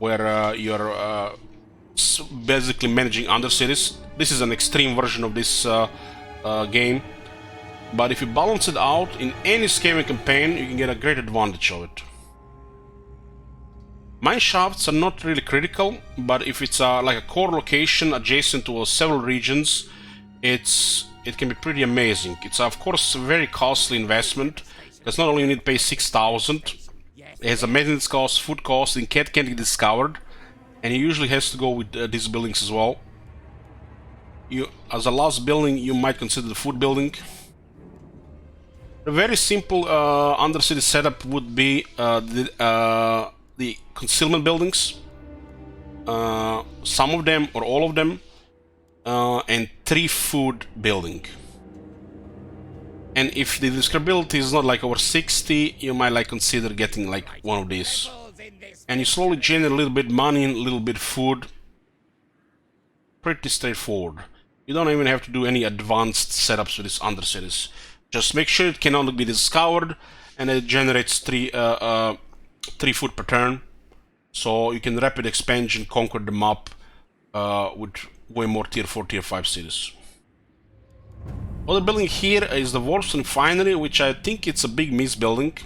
where you're basically managing undercities. This is an extreme version of this game, but if you balance it out in any Skaven campaign, you can get a great advantage of it. Mine shafts are not really critical, but if it's like a core location adjacent to several regions, it can be pretty amazing. It's of course a very costly investment, because not only you need to pay 6,000, it has a maintenance cost, food cost, and can't get discovered, and it usually has to go with these buildings as well. As a last building, you might consider the food building. A very simple undercity setup would be the concealment buildings, some of them or all of them, and 3 food building. And if the discoverability is not like over 60, you might consider getting one of these. And you slowly generate a little bit money and a little bit food. Pretty straightforward. You don't even have to do any advanced setups with these undercities. Just make sure it cannot be discovered, and it generates 3 food per turn. So you can rapid expansion, conquer the map with way more tier 4, tier 5 cities. Other building here is the Warpstone Refinery, which I think it's a big miss building.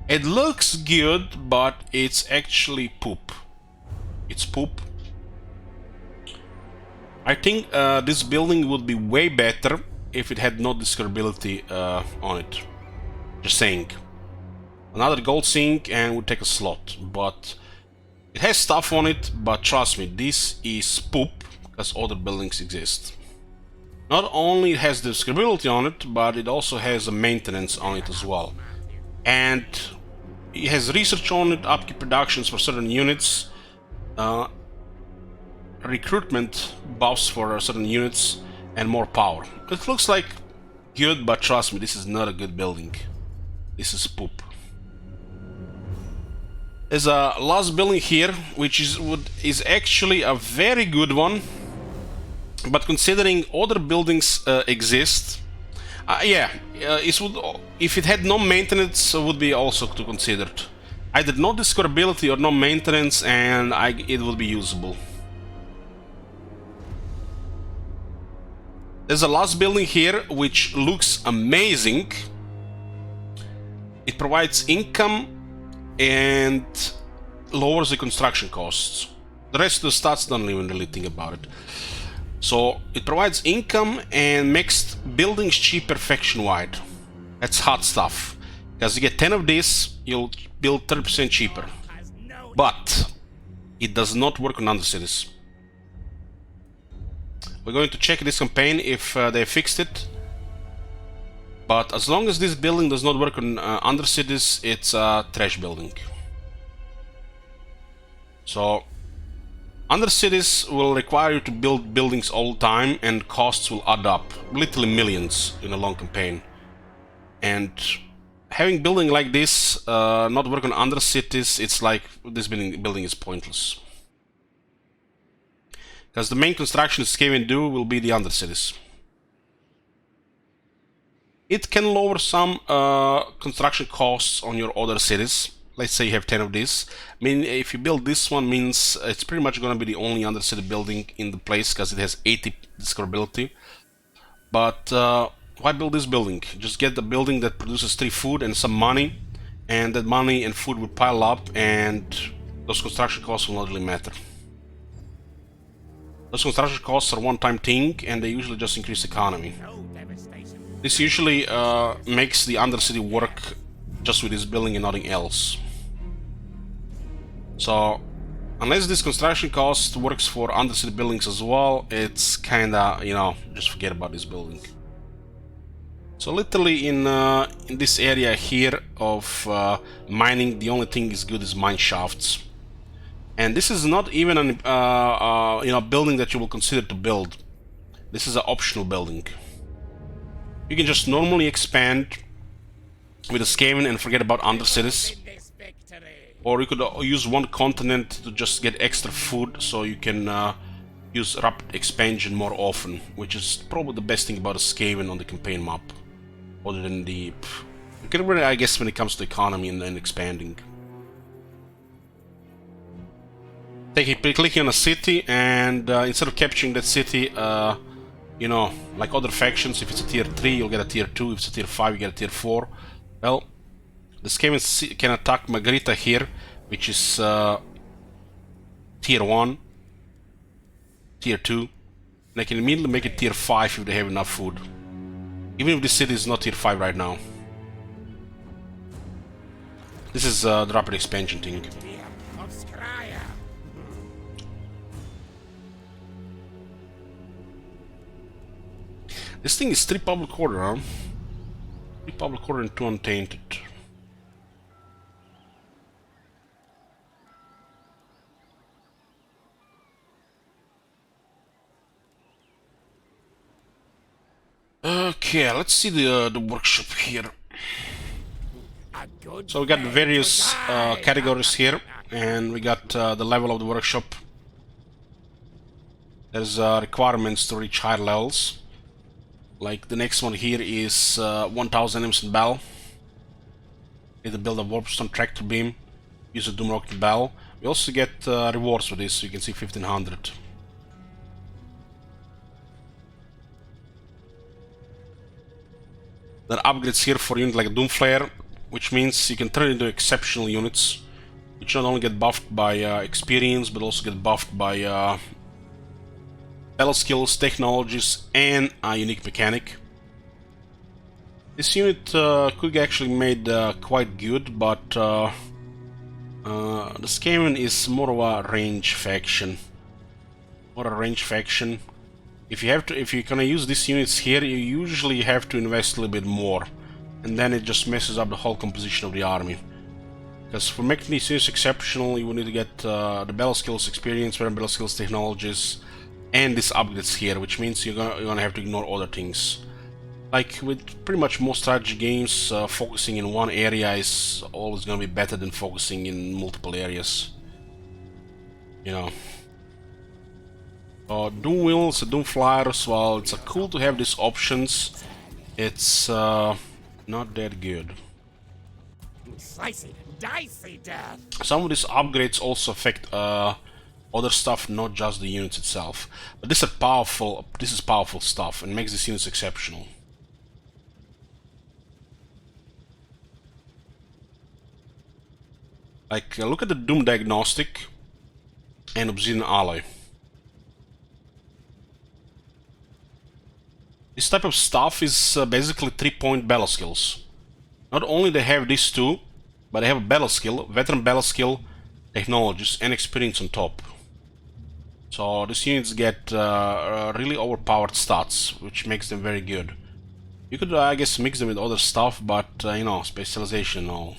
It looks good, but it's actually poop. It's poop. I think this building would be way better if it had no discoverability on it. Just saying. Another gold sink and would take a slot, but it has stuff on it, but trust me, this is poop, because other buildings exist. Not only it has discoverability on it, but it also has a maintenance on it as well. And it has research on it, upkeep productions for certain units, recruitment buffs for certain units, and more power. It looks like good, but trust me, this is not a good building. This is poop. There's a last building here, which is actually a very good one, but considering other buildings exist, if it had no maintenance, it would be also to considered. Either no discoverability or no maintenance, and it will be usable. There's a last building here which looks amazing. It provides income and lowers the construction costs. The rest of the stats don't even really think about it. So it provides income and makes buildings cheaper faction-wide. That's hot stuff. Because you get 10 of this, you'll build 30% cheaper. But it does not work on undercities. We're going to check this campaign if they fixed it. But as long as this building does not work on undercities, it's a trash building. So undercities will require you to build buildings all the time, and costs will add up, literally millions in a long campaign. And having building like this not work on undercities, it's like this building is pointless. Because the main construction Skaven do will be the undercities. It can lower some construction costs on your other cities. Let's say you have 10 of these. I mean, if you build this one, means it's pretty much going to be the only undercity building in the place, because it has 80 discoverability. But why build this building? Just get the building that produces 3 food and some money, and that money and food will pile up, and those construction costs will not really matter. Those construction costs are one-time thing, and they usually just increase the economy. This usually makes the undercity work just with this building and nothing else. So, unless this construction cost works for undercity buildings as well, it's kinda, you know, just forget about this building. So literally in this area here of mining, the only thing is good is mine shafts. And this is not even a building that you will consider to build. This is an optional building. You can just normally expand with a Skaven and forget about undercities. Or you could use one continent to just get extra food, so you can use rapid expansion more often, which is probably the best thing about a Skaven on the campaign map. Other than the... I guess when it comes to economy and expanding. Clicking on a city, and instead of capturing that city, you know, like other factions, if it's a tier 3, you'll get a tier 2, if it's a tier 5, you get a tier 4. Well, the Skaven can attack Margarita here, which is tier 1, tier 2. They can immediately make it tier 5 if they have enough food. Even if this city is not tier 5 right now. This is the rapid expansion thing. Of Skryre. This thing is 3 public order, huh? 3 public order and 2 untainted. Okay, let's see the workshop here. So we got the various categories here, and we got the level of the workshop. There's requirements to reach higher levels. Like the next one here is 1000 items in battle. Need to build a Warpstone tractor beam. Use a Doom Rocket in battle. We also get rewards for this, so you can see 1500. There are upgrades here for units like a Doomflare, which means you can turn into exceptional units, which not only get buffed by experience, but also get buffed by battle skills, technologies, and a unique mechanic. This unit could actually made quite good, but the Skaven is more of a range faction. If you're gonna use these units here, you usually have to invest a little bit more, and then it just messes up the whole composition of the army. Because for making these units exceptional, you will need to get the battle skills experience, veteran battle skills technologies, and these upgrades here, which means you're gonna have to ignore other things. Like with pretty much most strategy games, focusing in one area is always gonna be better than focusing in multiple areas. You know. Doom wheels, Doom flyers, well, it's cool to have these options. It's not that good. Slicey, dicey death. Some of these upgrades also affect other stuff, not just the units itself. But this is powerful stuff and makes these units exceptional. Like, look at the Doom Diagnostic and Obsidian Alloy. This type of stuff is basically 3-point battle skills. Not only they have these two, but they have a battle skill, veteran battle skill, technologies, and experience on top. So these units get really overpowered stats, which makes them very good. You could, I guess, mix them with other stuff, but you know, specialization and all.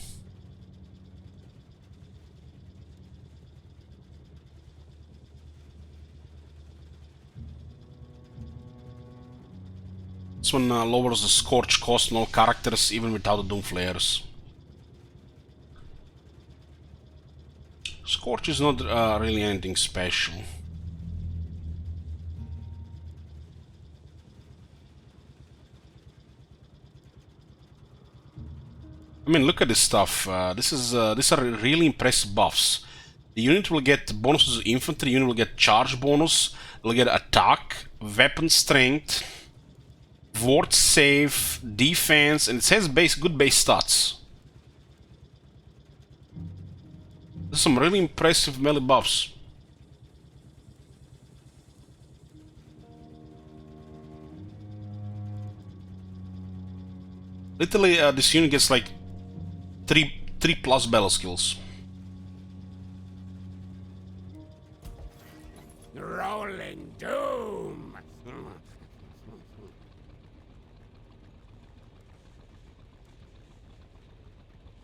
This one lowers the scorch cost on all characters, even without the Doom Flares. Scorch is not really anything special. I mean, look at this stuff. These are really impressive buffs. The unit will get bonuses to infantry, unit will get charge bonus, will get attack, weapon strength, ward save, defense, and it says good base stats. There's some really impressive melee buffs. Literally, this unit gets like 3+ battle skills. Rolling doom.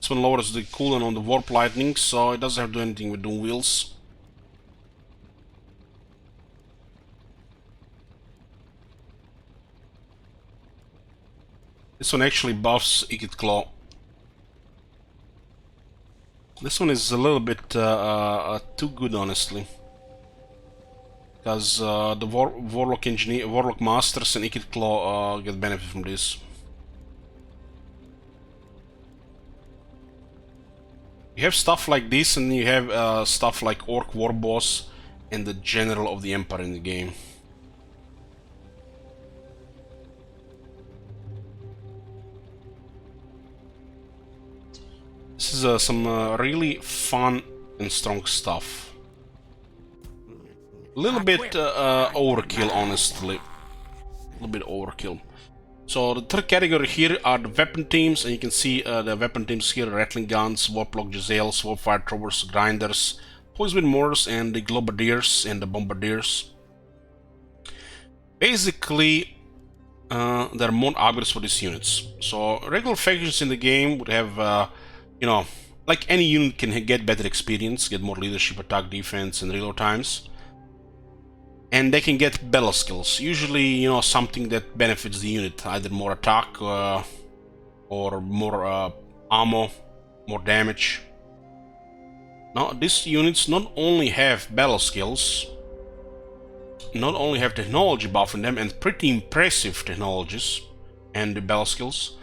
This one lowers the cooldown on the warp lightning, so it doesn't have to do anything with Doom wheels. This one actually buffs Ikit Claw. This one is a little bit too good, honestly, because the Warlock Masters and Ikit Claw get benefit from this. You have stuff like this, and you have stuff like Orc Warboss and the General of the Empire in the game. This is some really fun and strong stuff. A little bit overkill, honestly. A little bit overkill. So the third category here are the weapon teams, and you can see the weapon teams here: Rattling Guns, Warplock Giselles, Warfire Throwers, Grinders, Poison Mortars, and the Globadiers and the Bombardiers. Basically, there are more upgrades for these units. So regular factions in the game would have, you know, like any unit can get better experience, get more leadership, attack, defense, and reload times. And they can get battle skills, usually, you know, something that benefits the unit, either more attack or more ammo, more damage. Now, these units not only have battle skills, not only have technology buff in them, and pretty impressive technologies and the battle skills,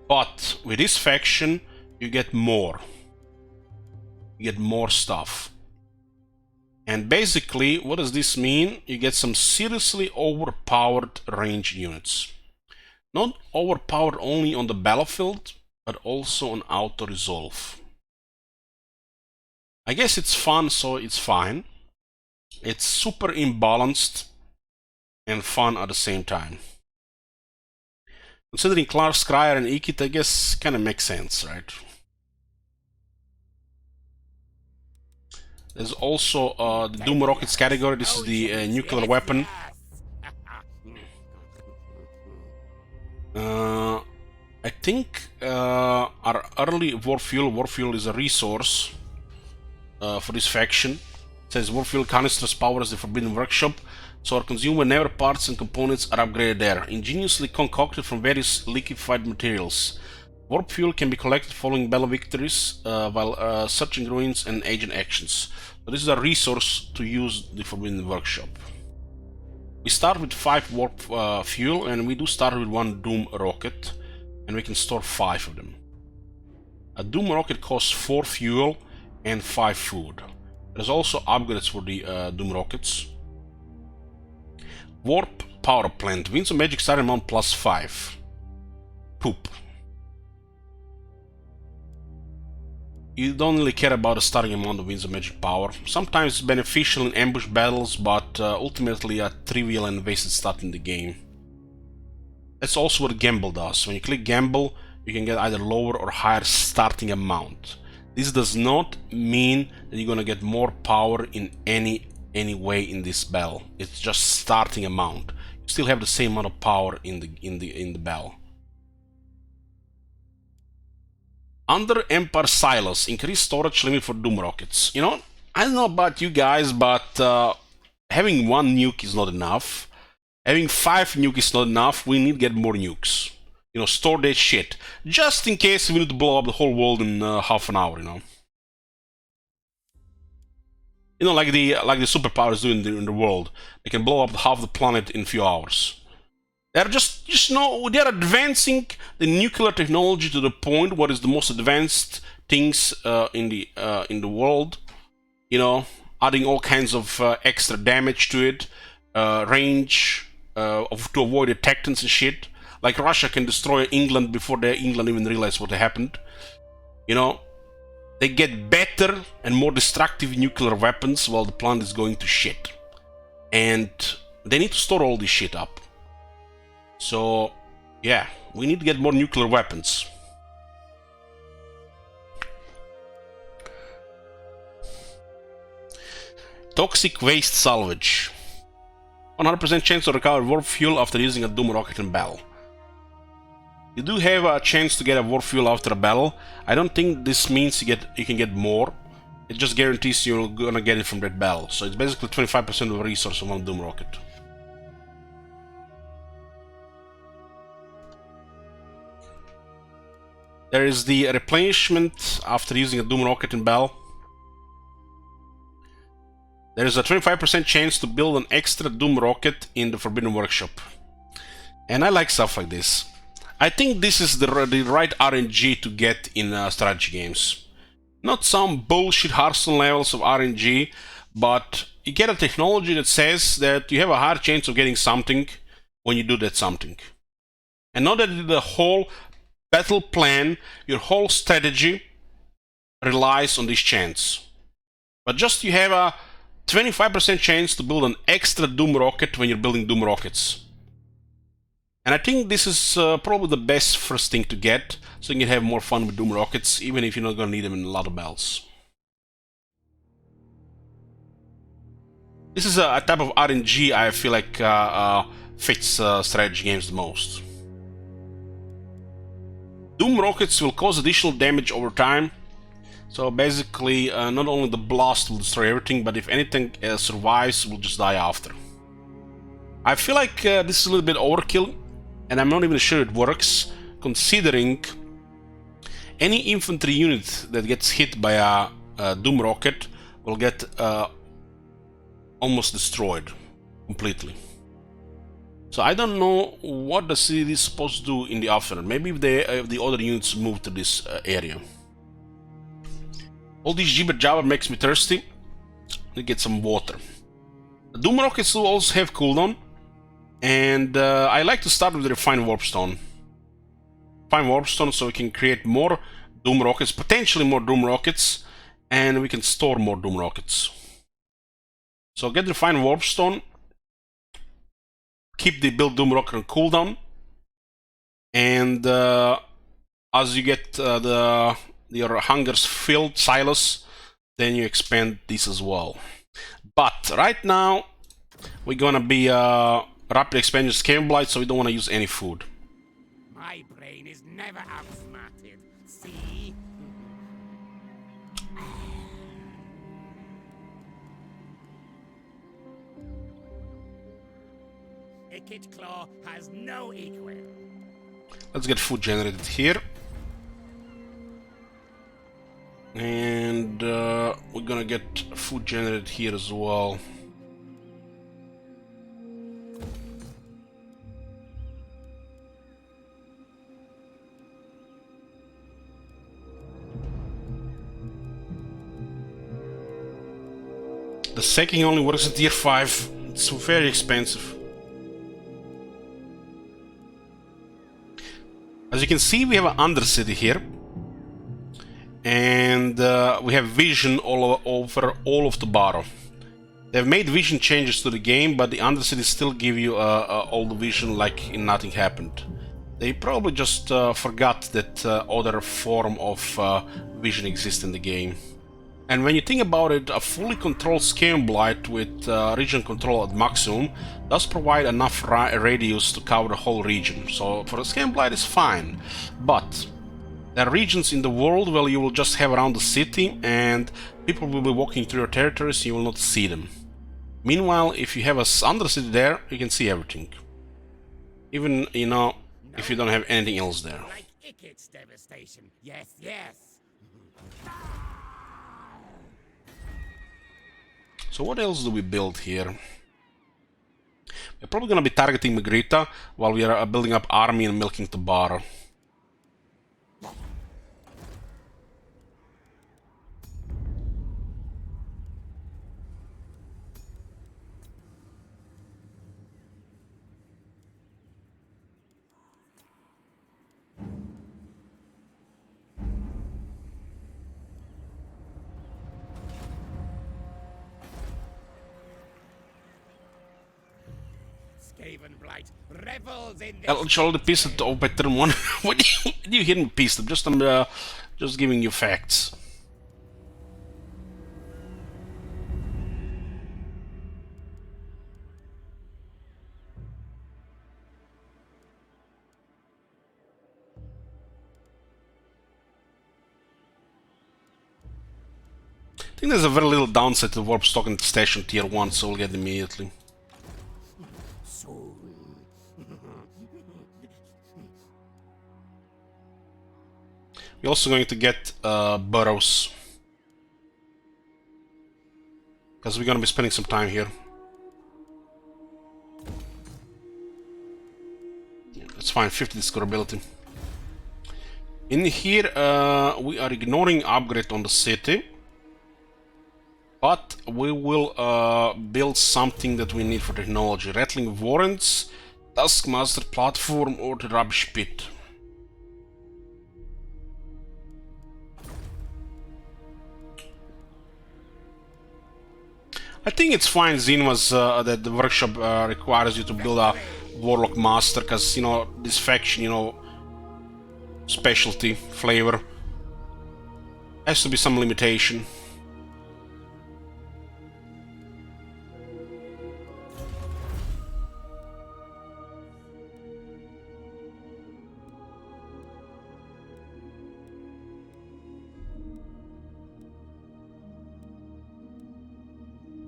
but with this faction, you get more. You get more stuff. And basically, what does this mean? You get some seriously overpowered ranged units. Not overpowered only on the battlefield, but also on auto-resolve. I guess it's fun, so it's fine. It's super imbalanced and fun at the same time. Considering Clark, Skryre, and Ikit, I guess kind of makes sense, right? There's also the Doom Rockets category. This is the nuclear weapon. I think our early warp fuel is a resource for this faction. It says warp fuel canisters powers the Forbidden Workshop, so our consume whenever parts and components are upgraded there. Ingeniously concocted from various liquefied materials. Warp fuel can be collected following battle victories while searching ruins and agent actions. So this is a resource to use the Forbidden Workshop. We start with 5 warp fuel, and we do start with 1 Doom rocket, and we can store 5 of them. A Doom rocket costs 4 fuel and 5 food. There's also upgrades for the Doom rockets. Warp power plant. Winds of Magic starting amount plus 5. Poop. You don't really care about the starting amount of Winds of Magic power. Sometimes it's beneficial in ambush battles, but ultimately a trivial and wasted stat in the game. That's also what Gamble does. When you click Gamble, you can get either lower or higher starting amount. This does not mean that you're gonna get more power in any way in this battle. It's just starting amount. You still have the same amount of power in the battle. Under Empire Silos, increase storage limit for Doom rockets. You know, I don't know about you guys, but having 1 nuke is not enough. Having 5 nukes is not enough. We need to get more nukes. You know, store that shit. Just in case we need to blow up the whole world in half an hour, you know. You know, like the superpowers do in the world. They can blow up half the planet in a few hours. They're just know they're advancing the nuclear technology to the point what is the most advanced things in the world. You know, adding all kinds of extra damage to it, range to avoid detectants and shit. Like Russia can destroy England before England even realized what happened. You know, they get better and more destructive nuclear weapons while the planet is going to shit, and they need to store all this shit up. So, yeah, we need to get more nuclear weapons. Toxic waste salvage. 100% chance to recover warp fuel after using a Doom rocket in battle. You do have a chance to get a warp fuel after a battle. I don't think this means you can get more. It just guarantees you're gonna get it from that battle. So it's basically 25% of a resource of one Doom rocket. There is the replenishment after using a Doom rocket in battle. There is a 25% chance to build an extra Doom rocket in the Forbidden Workshop. And I like stuff like this. I think this is the right RNG to get in strategy games. Not some bullshit Hearthstone levels of RNG, but you get a technology that says that you have a higher chance of getting something when you do that something. And not that the whole battle plan, your whole strategy relies on this chance. But just you have a 25% chance to build an extra Doom rocket when you're building Doom rockets. And I think this is probably the best first thing to get, so you can have more fun with Doom rockets, even if you're not going to need them in a lot of battles. This is a type of RNG I feel like fits strategy games the most. Doom rockets will cause additional damage over time. So basically, not only the blast will destroy everything, but if anything survives, will just die after. I feel like this is a little bit overkill, and I'm not even sure it works, considering any infantry unit that gets hit by a Doom rocket will get almost destroyed completely. So I don't know what the city is supposed to do in the afternoon. Maybe if the other units move to this area. All this jibber jabber makes me thirsty. Let me get some water. The Doom rockets will also have cooldown, and I like to start with the refined warpstone. Refine warpstone so we can create more Doom rockets, potentially more Doom rockets, and we can store more Doom rockets. So get refined warpstone. Keep the build Doom rocket on cooldown, and as you get your hungers filled, silos, then you expand this as well. But right now we're gonna be rapid expansion scale blight, so we don't want to use any food. My My brain is never outsmarted. See? Ikit Claw has no equal. Let's get food generated here. And we're gonna get food generated here as well. The sacking only works at tier 5. It's very expensive. As you can see, we have an undercity here. And we have vision all over all of the bottom. They've made vision changes to the game, but the undercities still give you all the vision like nothing happened. They probably just forgot that other form of vision exists in the game. And when you think about it, a fully controlled Scam Blight with region control at maximum does provide enough radius to cover the whole region. So for a Scam Blight it's fine, but there are regions in the world where you will just have around the city and people will be walking through your territories and you will not see them. Meanwhile, if you have a undercity there, you can see everything. Even, you know, if you don't have anything else there. Like Ikit's devastation. Yes, yes. So what else do we build here? We're probably gonna be targeting Magrita while we are building up army and milking the bar. Skaven Blight revels in this. I'll show the piece of better one. What do you hear me piece? I'm just giving you facts. I think there's a very little downside to Warpstone Station tier 1, so we'll get it immediately. We're also going to get burrows, because we're going to be spending some time here. That's fine, 50 discoverability. In here, we are ignoring upgrade on the city, but we will build something that we need for technology. Rattling warrants, Taskmaster platform, or the rubbish pit. I think it's fine, Zinwas, that the workshop requires you to build a Warlock Master, because, you know, this faction, you know, specialty, flavor, has to be some limitation.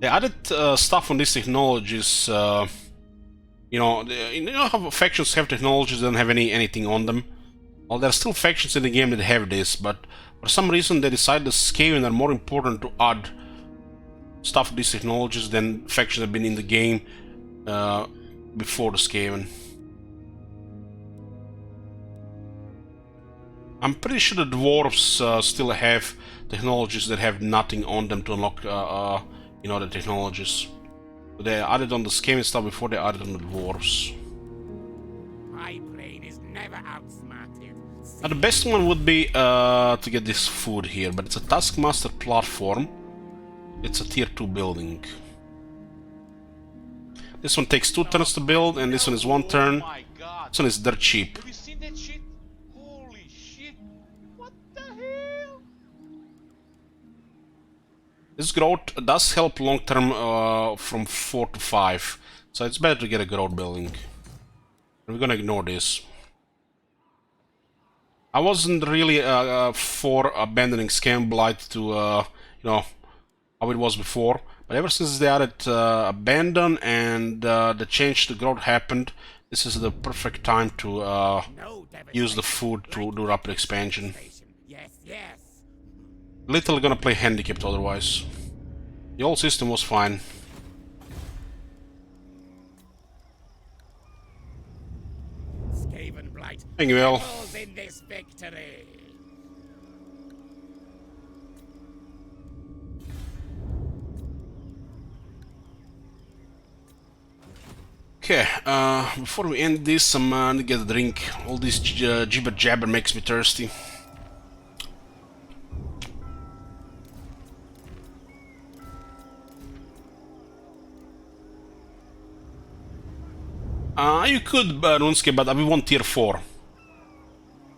They added stuff on these technologies, you know how factions have technologies that don't have anything on them? Well, there are still factions in the game that have this, but for some reason they decided the Skaven are more important to add stuff to these technologies than factions that have been in the game before the Skaven. I'm pretty sure the dwarves still have technologies that have nothing on them to unlock you know, the technologies. They added on the Skaven stuff before they added on the dwarves. My brain is never outsmarted. Now, the best one would be to get this food here, but it's a Taskmaster platform. It's a tier 2 building. This one takes 2 turns to build, and this one is 1 turn. Oh my god. This one is dirt cheap. Have you seen that shit? Holy shit. What the hell? This growth does help long term from 4 to 5, so it's better to get a growth building. And we're gonna ignore this. I wasn't really for abandoning Scam Blight to, you know, how it was before. But ever since they added Abandon and the change to growth happened, this is the perfect time to use the food to do rapid expansion. Yes, yes. Little gonna play handicapped otherwise. The old system was fine. Skaven Blight Thank you, Will. revels in this victory. Okay, before we end this, I'm gonna get a drink. All this jibber jabber makes me thirsty. You could RuneScape, but we want tier 4.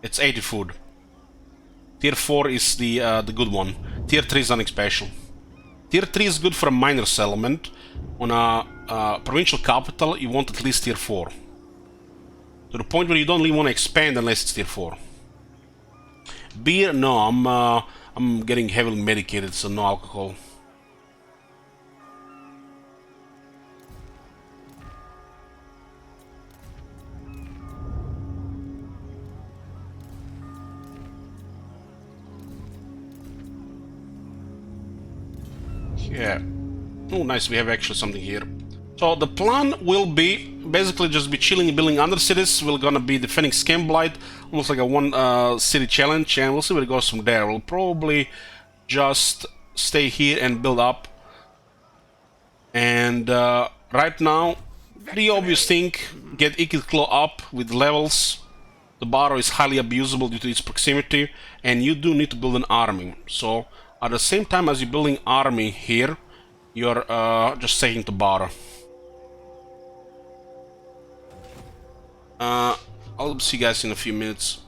It's 80 food. Tier 4 is the good one. Tier 3 is nothing special. Tier 3 is good for a minor settlement. On a provincial capital, you want at least tier 4. To the point where you don't really want to expand unless it's tier 4. Beer? No, I'm getting heavily medicated, so no alcohol. Yeah. Oh, nice, we have actually something here. So the plan will be basically just be chilling and building under cities. We're gonna be defending Scam Blight, almost like a one city challenge, and we'll see where it goes from there. We'll probably just stay here and build up. And right now, the obvious thing, get Ikit Claw up with levels. The Barrow is highly abusable due to its proximity, and you do need to build an army. So at the same time as you're building army here, you're just taking the Barrow. I'll see you guys in a few minutes.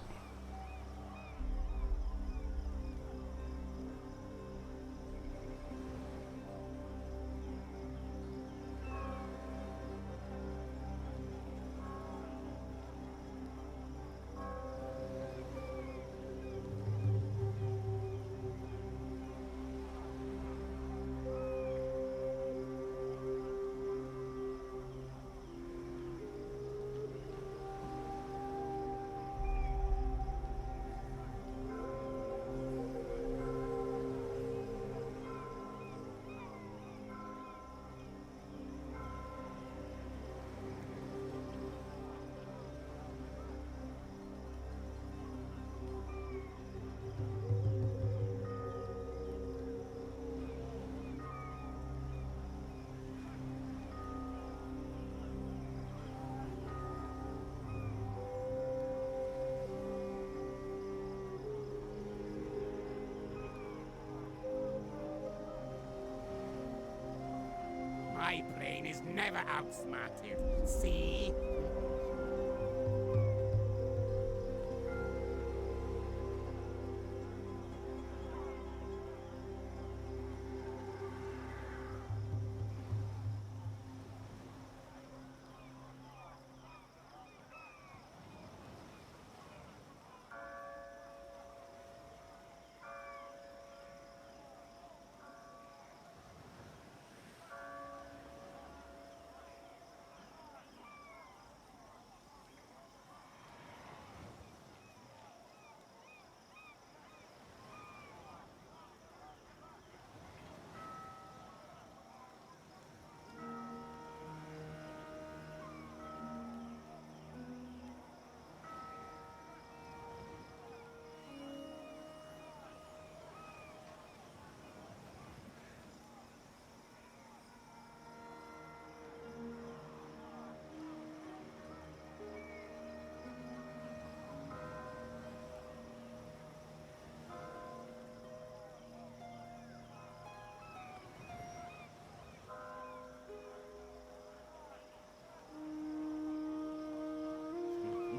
My brain is never outsmarted. See?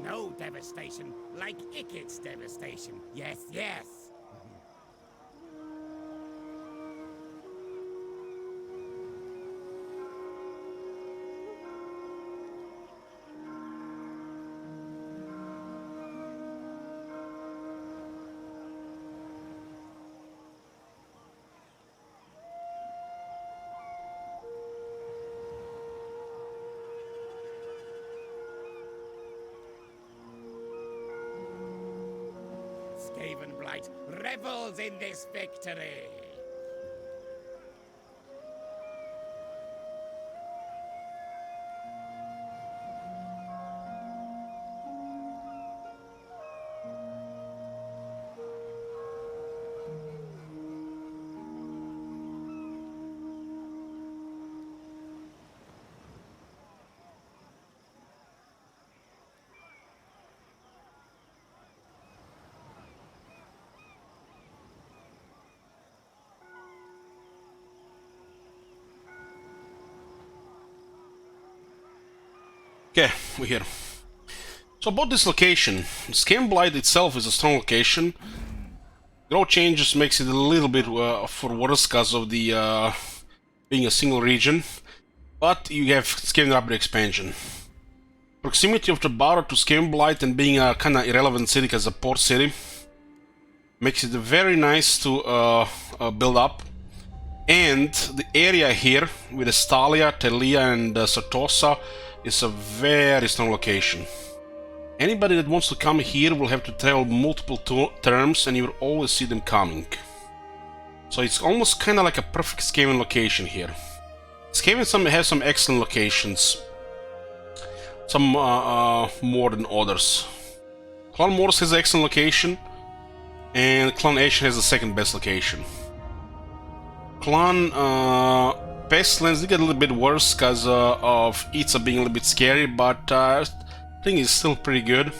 No devastation like Ikit's devastation. Yes, yes. Havenblight revels in this victory. Okay, we're here. So about this location, Scamblight itself is a strong location. Growth changes makes it a little bit for worse because of the being a single region, but you have Scam Rapid expansion. Proximity of the border to Scamblight and being a kind of irrelevant city as a port city makes it very nice to build up. And the area here with Estalia, Telia and Sartosa is a very strong location. Anybody that wants to come here will have to travel multiple terms and you will always see them coming. So it's almost kind of like a perfect Skaven location here. Skaven has some excellent locations. Some more than others. Clan Morse has an excellent location and Clan Ashen has the second best location. Clan Pestilence did get a little bit worse because of Itza being a little bit scary, but I think it's still pretty good.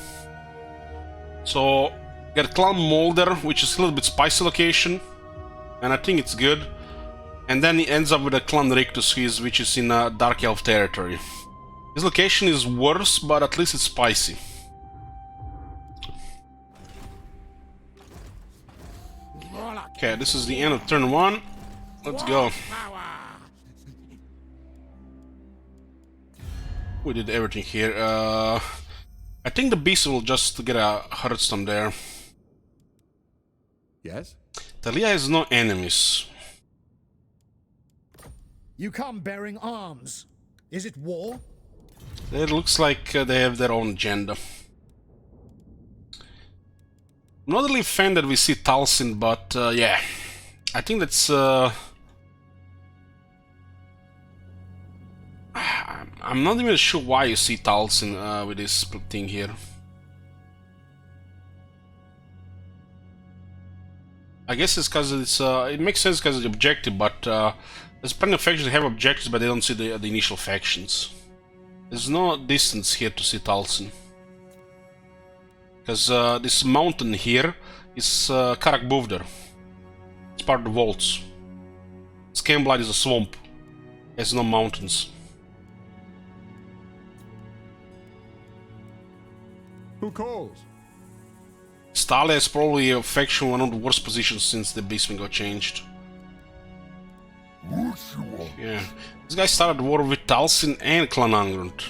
So, got Clan Molder, which is a little bit spicy location, and I think it's good. And then he ends up with a Clan Rictus, which is in Dark Elf territory. This location is worse, but at least it's spicy. Okay, this is the end of turn 1. Let's go. We did everything here. I think the beast will just get a Hearthstone there. Yes? Talia has no enemies. You come bearing arms. Is it war? It looks like they have their own agenda. I'm not really a fan that we see Talsin, but yeah. I think that's... I'm not even sure why you see Talsin with this thing here. I guess it's because it's it makes sense because of the objective, but there's plenty of factions that have objectives, but they don't see the initial factions. There's no distance here to see Talsin. Because this mountain here is Karak Buvder. It's part of the vaults. Scamblight is a swamp. There's no mountains. Who calls? Stalia is probably a faction one of the worst positions since the Beastman got changed. Yeah. This guy started war with Talsin and Clan Angrund.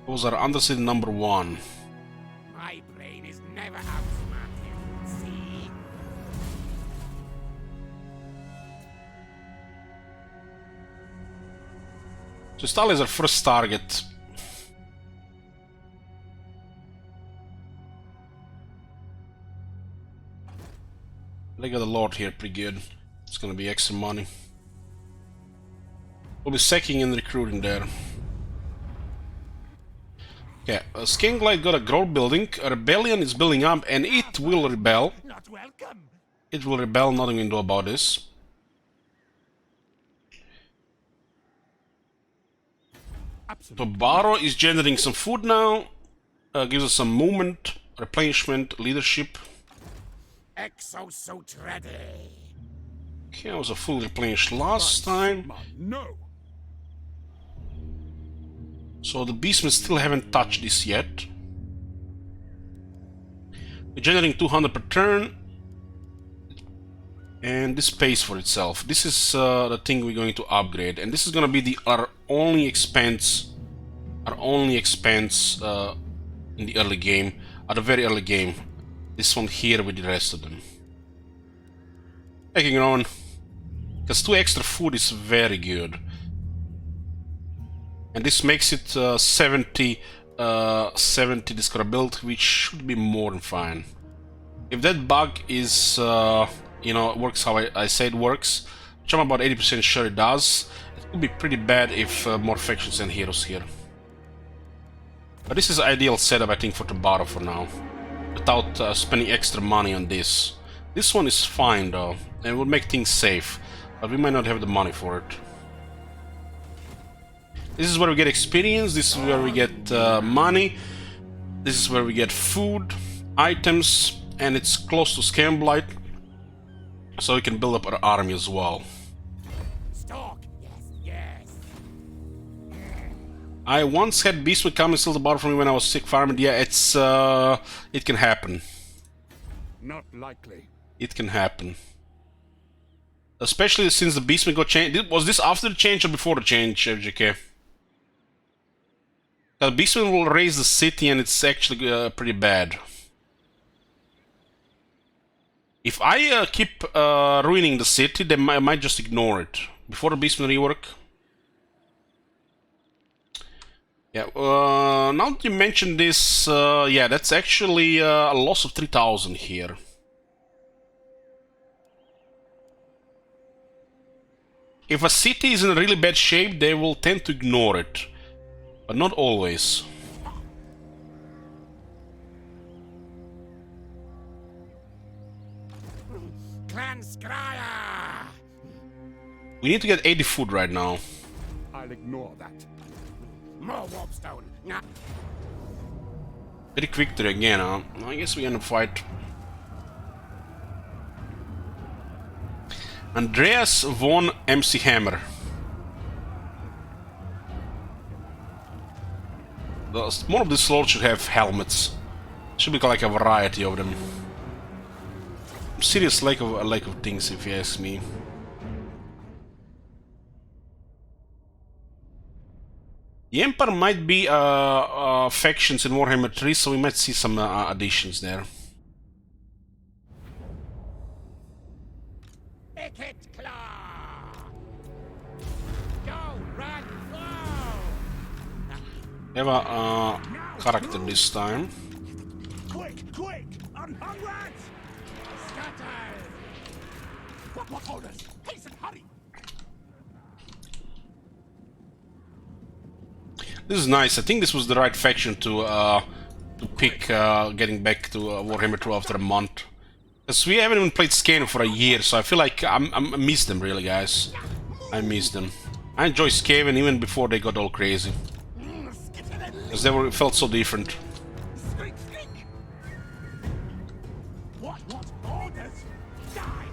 Those are Undercity number 1. My brain is never outsmarted. See? So Stalia is our first target. Leg of the Lord here, pretty good. It's gonna be extra money. We'll be sacking and recruiting there. Okay, Skinglight got a growth building. A rebellion is building up, and it will rebel. Not welcome. It will rebel, nothing we can do about this. So Baro is generating some food now. Gives us some movement, replenishment, leadership. Exosuit ready. Okay, I was a full replenished last time. No! So the beastmen still haven't touched this yet. We're generating 200 per turn. And this pays for itself. This is the thing we're going to upgrade. And this is going to be our only expense. Our only expense in the early game. At the very early game. This one here with the rest of them. Taking it on. Because 2 extra food is very good. And this makes it 70 70 discoverability, which should be more than fine. If that bug is, you know, works how I say it works, which I'm about 80% sure it does, it would be pretty bad if more factions and heroes here. But this is ideal setup, I think, for the battle for now, without spending extra money on this. This one is fine though, and will make things safe, but we might not have the money for it. This is where we get experience, this is where we get money, this is where we get food, items, and it's close to Scamblight, so we can build up our army as well. Stalk. Yes. I once had Beastmen come and steal the battle from me when I was sick farming. Yeah, it's it can happen. Not likely. It can happen. Especially since the Beastmen got changed. Was this after the change or before the change, FJK? The Beastmen will raise the city and it's actually pretty bad. If I keep ruining the city, they might just ignore it. Before the Beastmen rework. Yeah, now that you mentioned this, yeah, that's actually a loss of 3,000 here. If a city is in a really bad shape, they will tend to ignore it. But not always. Clan Skryre. We need to get 80 food right now. I'll ignore that. More Warpstone. Pretty quick victory again, huh? I guess we end the fight. Andreas von MC Hammer. More of these lords should have helmets. Should be like a variety of them. Serious lack of things, if you ask me. The Empire might be factions in Warhammer 3, so we might see some additions there. Wicked Claw. Go, run, go. Have a character this time. Quick, unhung rats. Scatter. What orders? Hasten, hurry. This is nice. I think this was the right faction to pick getting back to Warhammer 2 after a month. Because we haven't even played Skaven for a year, so I feel like I miss them really, guys. I miss them. I enjoy Skaven even before they got all crazy. Because they felt so different. Skrik. What orders? Die.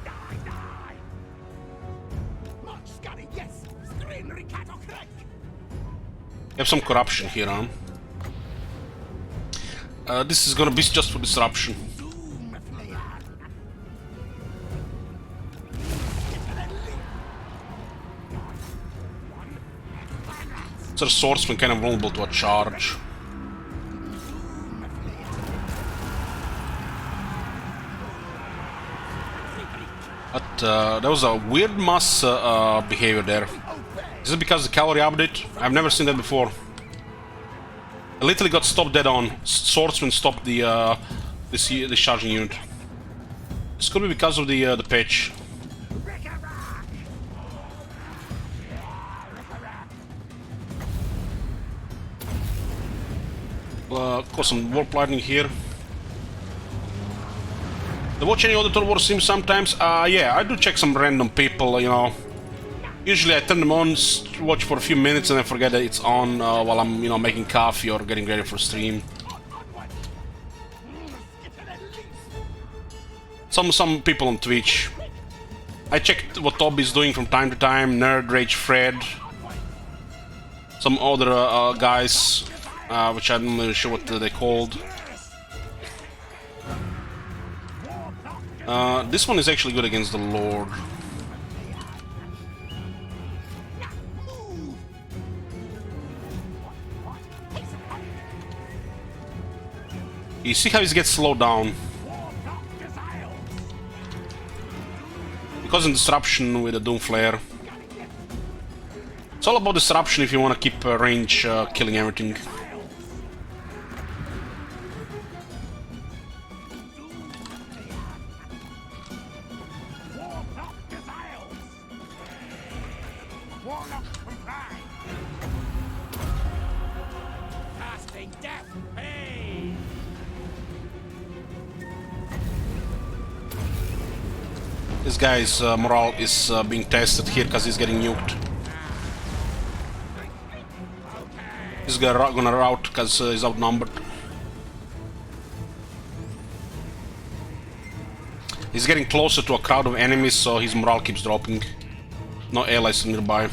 March, Scuddy, yes. Skrin, Ricato, Craig. Have some corruption here, huh? This is gonna be just for disruption. So the swordsman kind of vulnerable to a charge. But there was a weird mass behavior there. Is it because of the cavalry update? I've never seen that before. I literally got stopped dead on. Swordsman stopped the this charging unit. This could be because of the patch. Got some warp lightning here. Do you watch any other Total War sims sometimes? Yeah, I do check some random people, you know. Usually I turn them on, watch for a few minutes, and I forget that it's on while I'm, you know, making coffee or getting ready for stream. Some people on Twitch. I checked what Toby's doing from time to time. Nerd Rage Fred. Some other guys, which I'm not really sure what they're called. This one is actually good against the Lord. You see how he gets slowed down? Because of disruption with the Doom Flare. It's all about disruption if you want to keep range killing everything. comply. Casting death. Hey! This guy's morale is being tested here because he's getting nuked. He's gonna rout because he's outnumbered. He's getting closer to a crowd of enemies, so his morale keeps dropping. No allies nearby.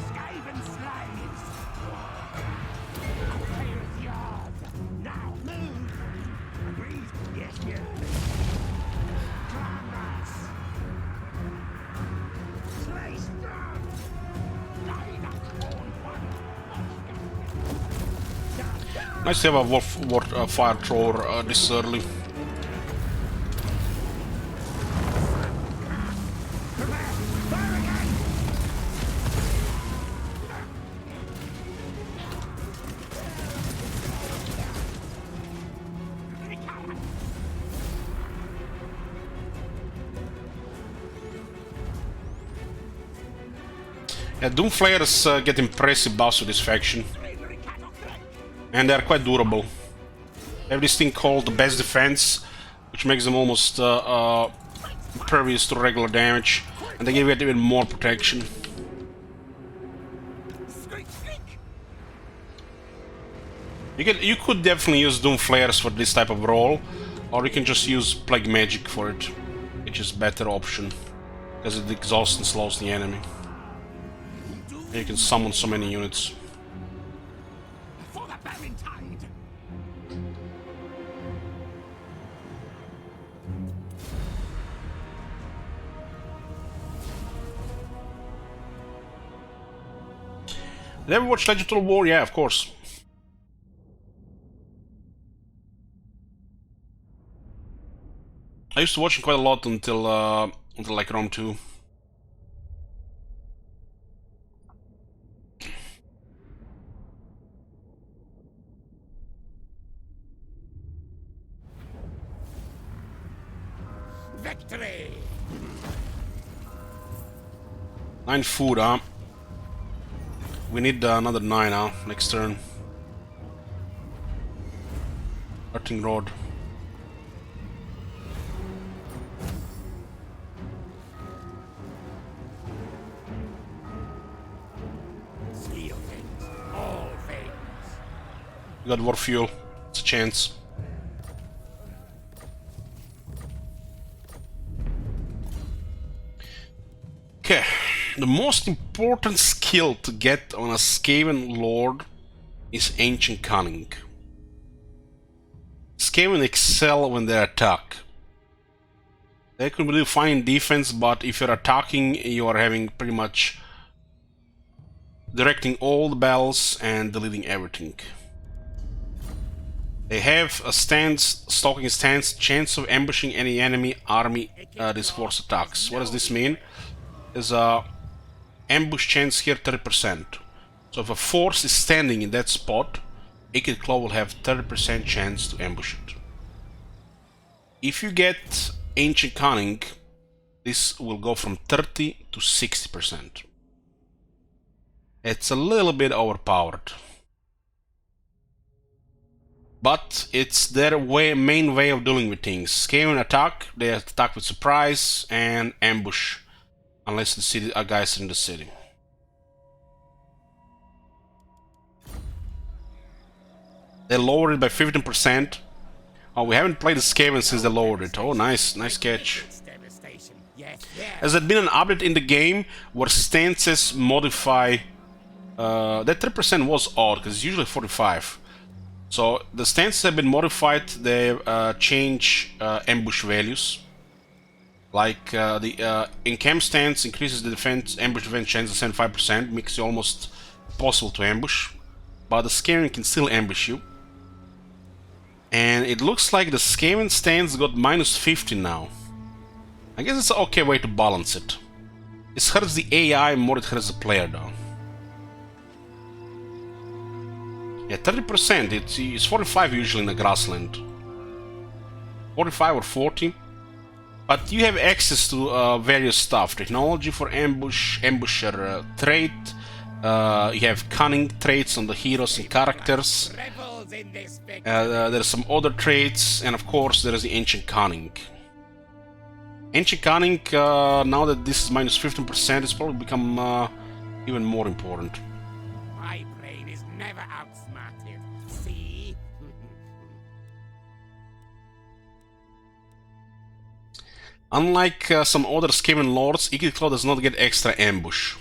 Skaven slaves. Fire is yours. Now move. Agreed? Yes, yes. Clan mass. Slay strong. Die that corn one. Nice to have a fire thrower this early. Fire again. Yeah, Doomflayers get impressive buffs with this faction. And they're quite durable. They have this thing called the best defense, which makes them almost impervious to regular damage, and they give it even more protection. You could definitely use Doomflayers for this type of role, or you can just use Plague Magic for it, which is a better option, because it exhausts and slows the enemy. And you can summon so many units. For the Barrentide. Did you ever watch Legend of War? Yeah, of course. I used to watch it quite a lot until like Rome 2. Victory. 9 food, huh? We need another 9 now, next turn. Cutting Rod. Steal things. All things. We got war fuel. It's a chance. Okay, the most important skill to get on a Skaven Lord is Ancient Cunning. Skaven excel when they attack. They can do fine in defense, but if you're attacking, you are having pretty much directing all the battles and deleting everything. They have a stance, stalking stance, chance of ambushing any enemy army this force attacks. What does this mean? There's a ambush chance here 30%. So if a force is standing in that spot, Naked Claw will have 30% chance to ambush it. If you get Ancient Cunning, this will go from 30 to 60%. It's a little bit overpowered. But it's their main way of dealing with things. Skaven attack, they attack with surprise and ambush. Unless the city guys are in the city. They lowered it by 15%. Oh, we haven't played the Skaven since they lowered it. Oh, nice catch. Has there been an update in the game where stances modify? That 3% was odd because it's usually 45. So the stances have been modified. They change ambush values. Like the encamp stance increases the ambush defense chance to 75%, makes it almost impossible to ambush. But the Skaven can still ambush you. And it looks like the Skaven stance got minus 50 now. I guess it's an okay way to balance it. It hurts the AI more than it hurts the player though. Yeah, 30%, it's 45 usually in the grassland. 45 or 40. But you have access to various stuff. Technology for ambusher trait. You have cunning traits on the heroes and characters. There's some other traits, and of course there is the Ancient Cunning. Ancient Cunning, now that this is minus 15%, it's probably become even more important. My brain is never outsmarted. See? Unlike some other Skaven lords, Claw does not get extra ambush.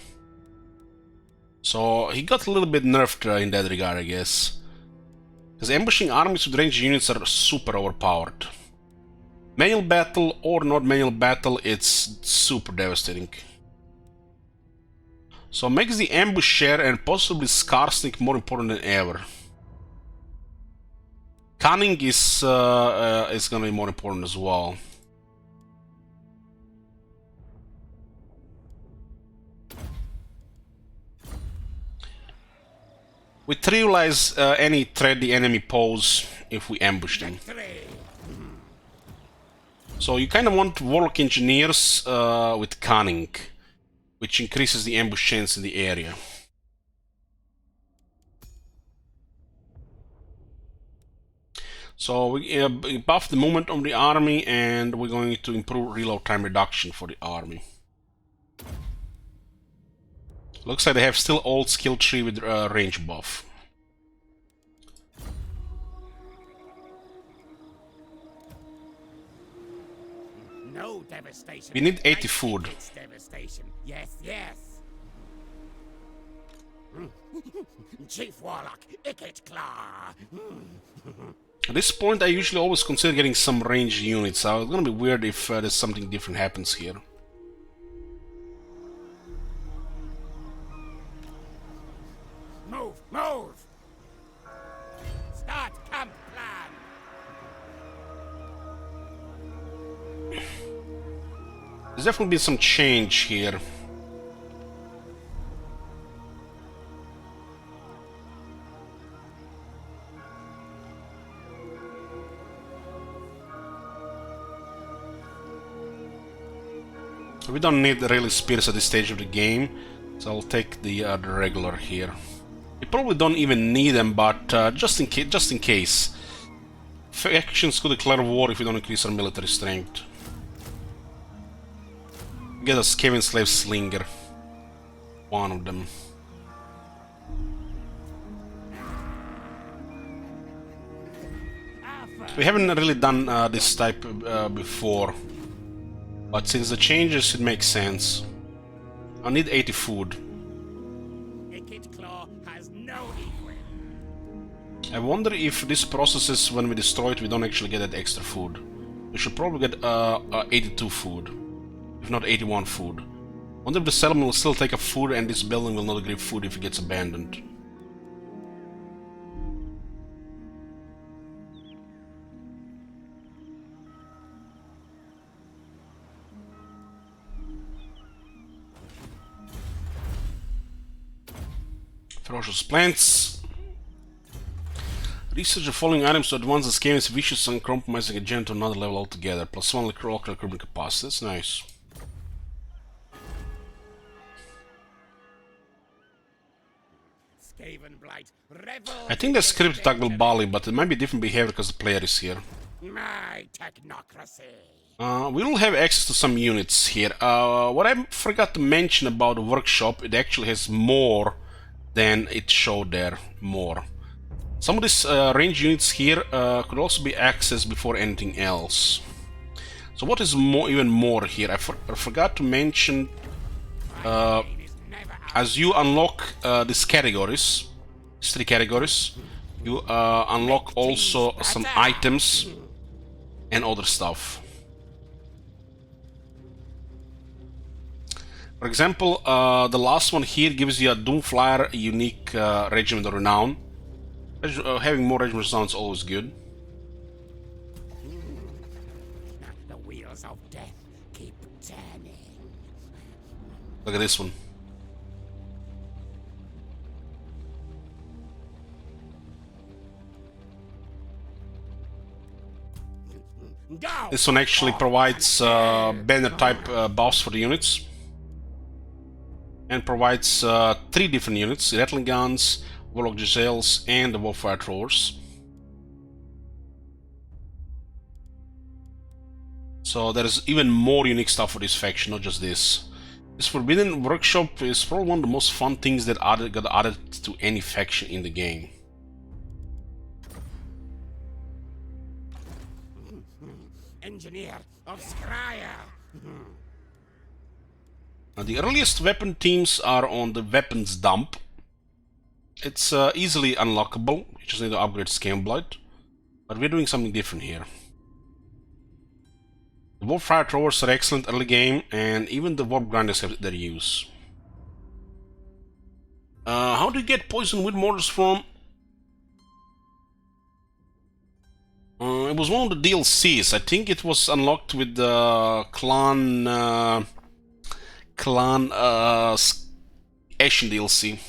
So he got a little bit nerfed in that regard, I guess. Because ambushing armies with ranged units are super overpowered. Manual battle or not manual battle, it's super devastating. So makes the ambush share and possibly Scarsnick more important than ever. Cunning is gonna be more important as well. We trivialize any threat the enemy pose if we ambush them. So you kind of want Warlock Engineers with Cunning, which increases the ambush chance in the area. So we buff the movement of the army, and we're going to improve reload time reduction for the army. Looks like they have still old skill tree with range buff. No devastation. We need 80 I food. think it's devastation. Yes, yes. Chief Warlock, Icket Claw. At this point, I usually always consider getting some ranged units, so it's gonna be weird if there's something different happens here. Move, move. Start camp plan. There's definitely been some change here. We don't need really spears at this stage of the game, so I'll take the regular here. We probably don't even need them, but just in case. Factions could declare war if we don't increase our military strength. Get a Skaven Slave Slinger. One of them. We haven't really done this type before. But since the changes, it makes sense. I need 80 food. Icket Claw has no equal. I wonder if this processes when we destroy it, we don't actually get that extra food. We should probably get 82 food, if not 81 food. I wonder if the settlement will still take a food and this building will not give food if it gets abandoned. Ferocious plants. Research the following items to advance this game is vicious and compromising a gen to another level altogether. +1 local recruitment capacity. That's nice. Skaven Blight, revel. I think that's scripted Tagbal Bali, but it might be different behavior because the player is here. My technocracy. We will have access to some units here. What I forgot to mention about the workshop, it actually has more than it showed there. More. Some of these range units here could also be accessed before anything else. So what is even more here? I forgot to mention, as you unlock these categories, these 3 categories, you unlock also some items and other stuff. For example, the last one here gives you a Doomflyer unique Regiment of Renown. Having more Regiment of Renown is always good. The wheels of death keep turning. Look at this one. Go! This one actually provides banner type buffs for the units. And provides 3 different units: Rattling Guns, Warlock Giselles, and the Warfire Throwers. So there's even more unique stuff for this faction, not just this. This Forbidden Workshop is probably one of the most fun things that got added to any faction in the game. Engineer of Skryre. Now, the earliest weapon teams are on the weapons dump. It's easily unlockable. You just need to upgrade Scaleblight. But we're doing something different here. The Warfire Throwers are excellent early game, and even the Warp Grinders have their use. How do you get Poison Wind Mortars from? It was one of the DLCs. I think it was unlocked with the Clan Ashen DLC.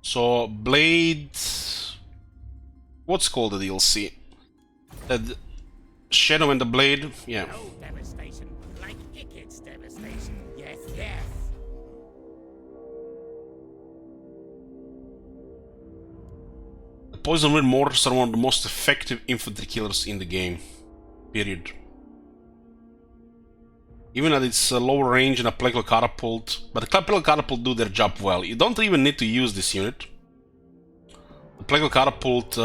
So Blade, what's called the DLC? Shadow and the Blade, yeah. No devastation, like Icked's devastation. Yes, yes. The Poison Wind Mortars are one of the most effective infantry killers in the game. Period. Even at its lower range and a Plagal Catapult, but the Plagal Catapult do their job well. You don't even need to use this unit. The Plagal Catapult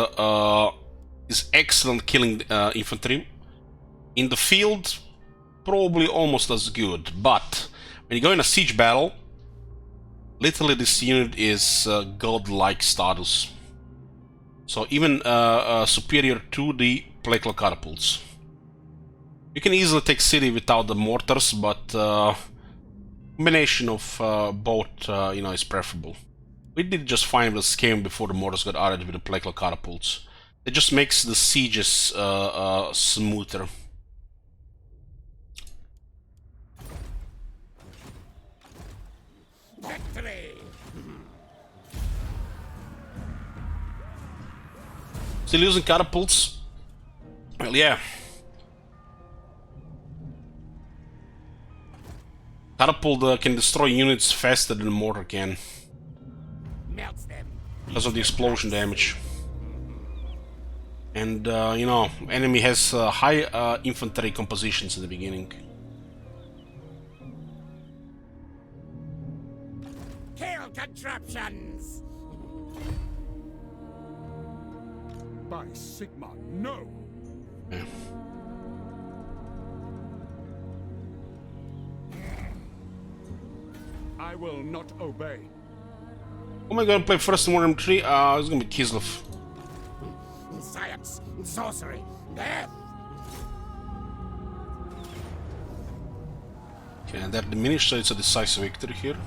is excellent killing infantry. In the field, probably almost as good, but when you go in a siege battle, literally this unit is godlike status. So even superior to the Plagal Catapults. You can easily take city without the mortars, but combination of both, you know, is preferable. We did just fine with the scheme before the mortars got added with the Plagal Catapults. It just makes the sieges smoother. Victory! Still using catapults? Well, yeah. Catapult can destroy units faster than a mortar can. Melts them. Because of the explosion damage. And, you know, enemy has high infantry compositions in the beginning. Kill contraptions! By Sigma, no! Yeah. I will not obey. Who am I gonna play first in Warhammer 3? It's gonna be Kislev. Science, sorcery, death! Okay, and they're diminished, so it's a decisive victory here.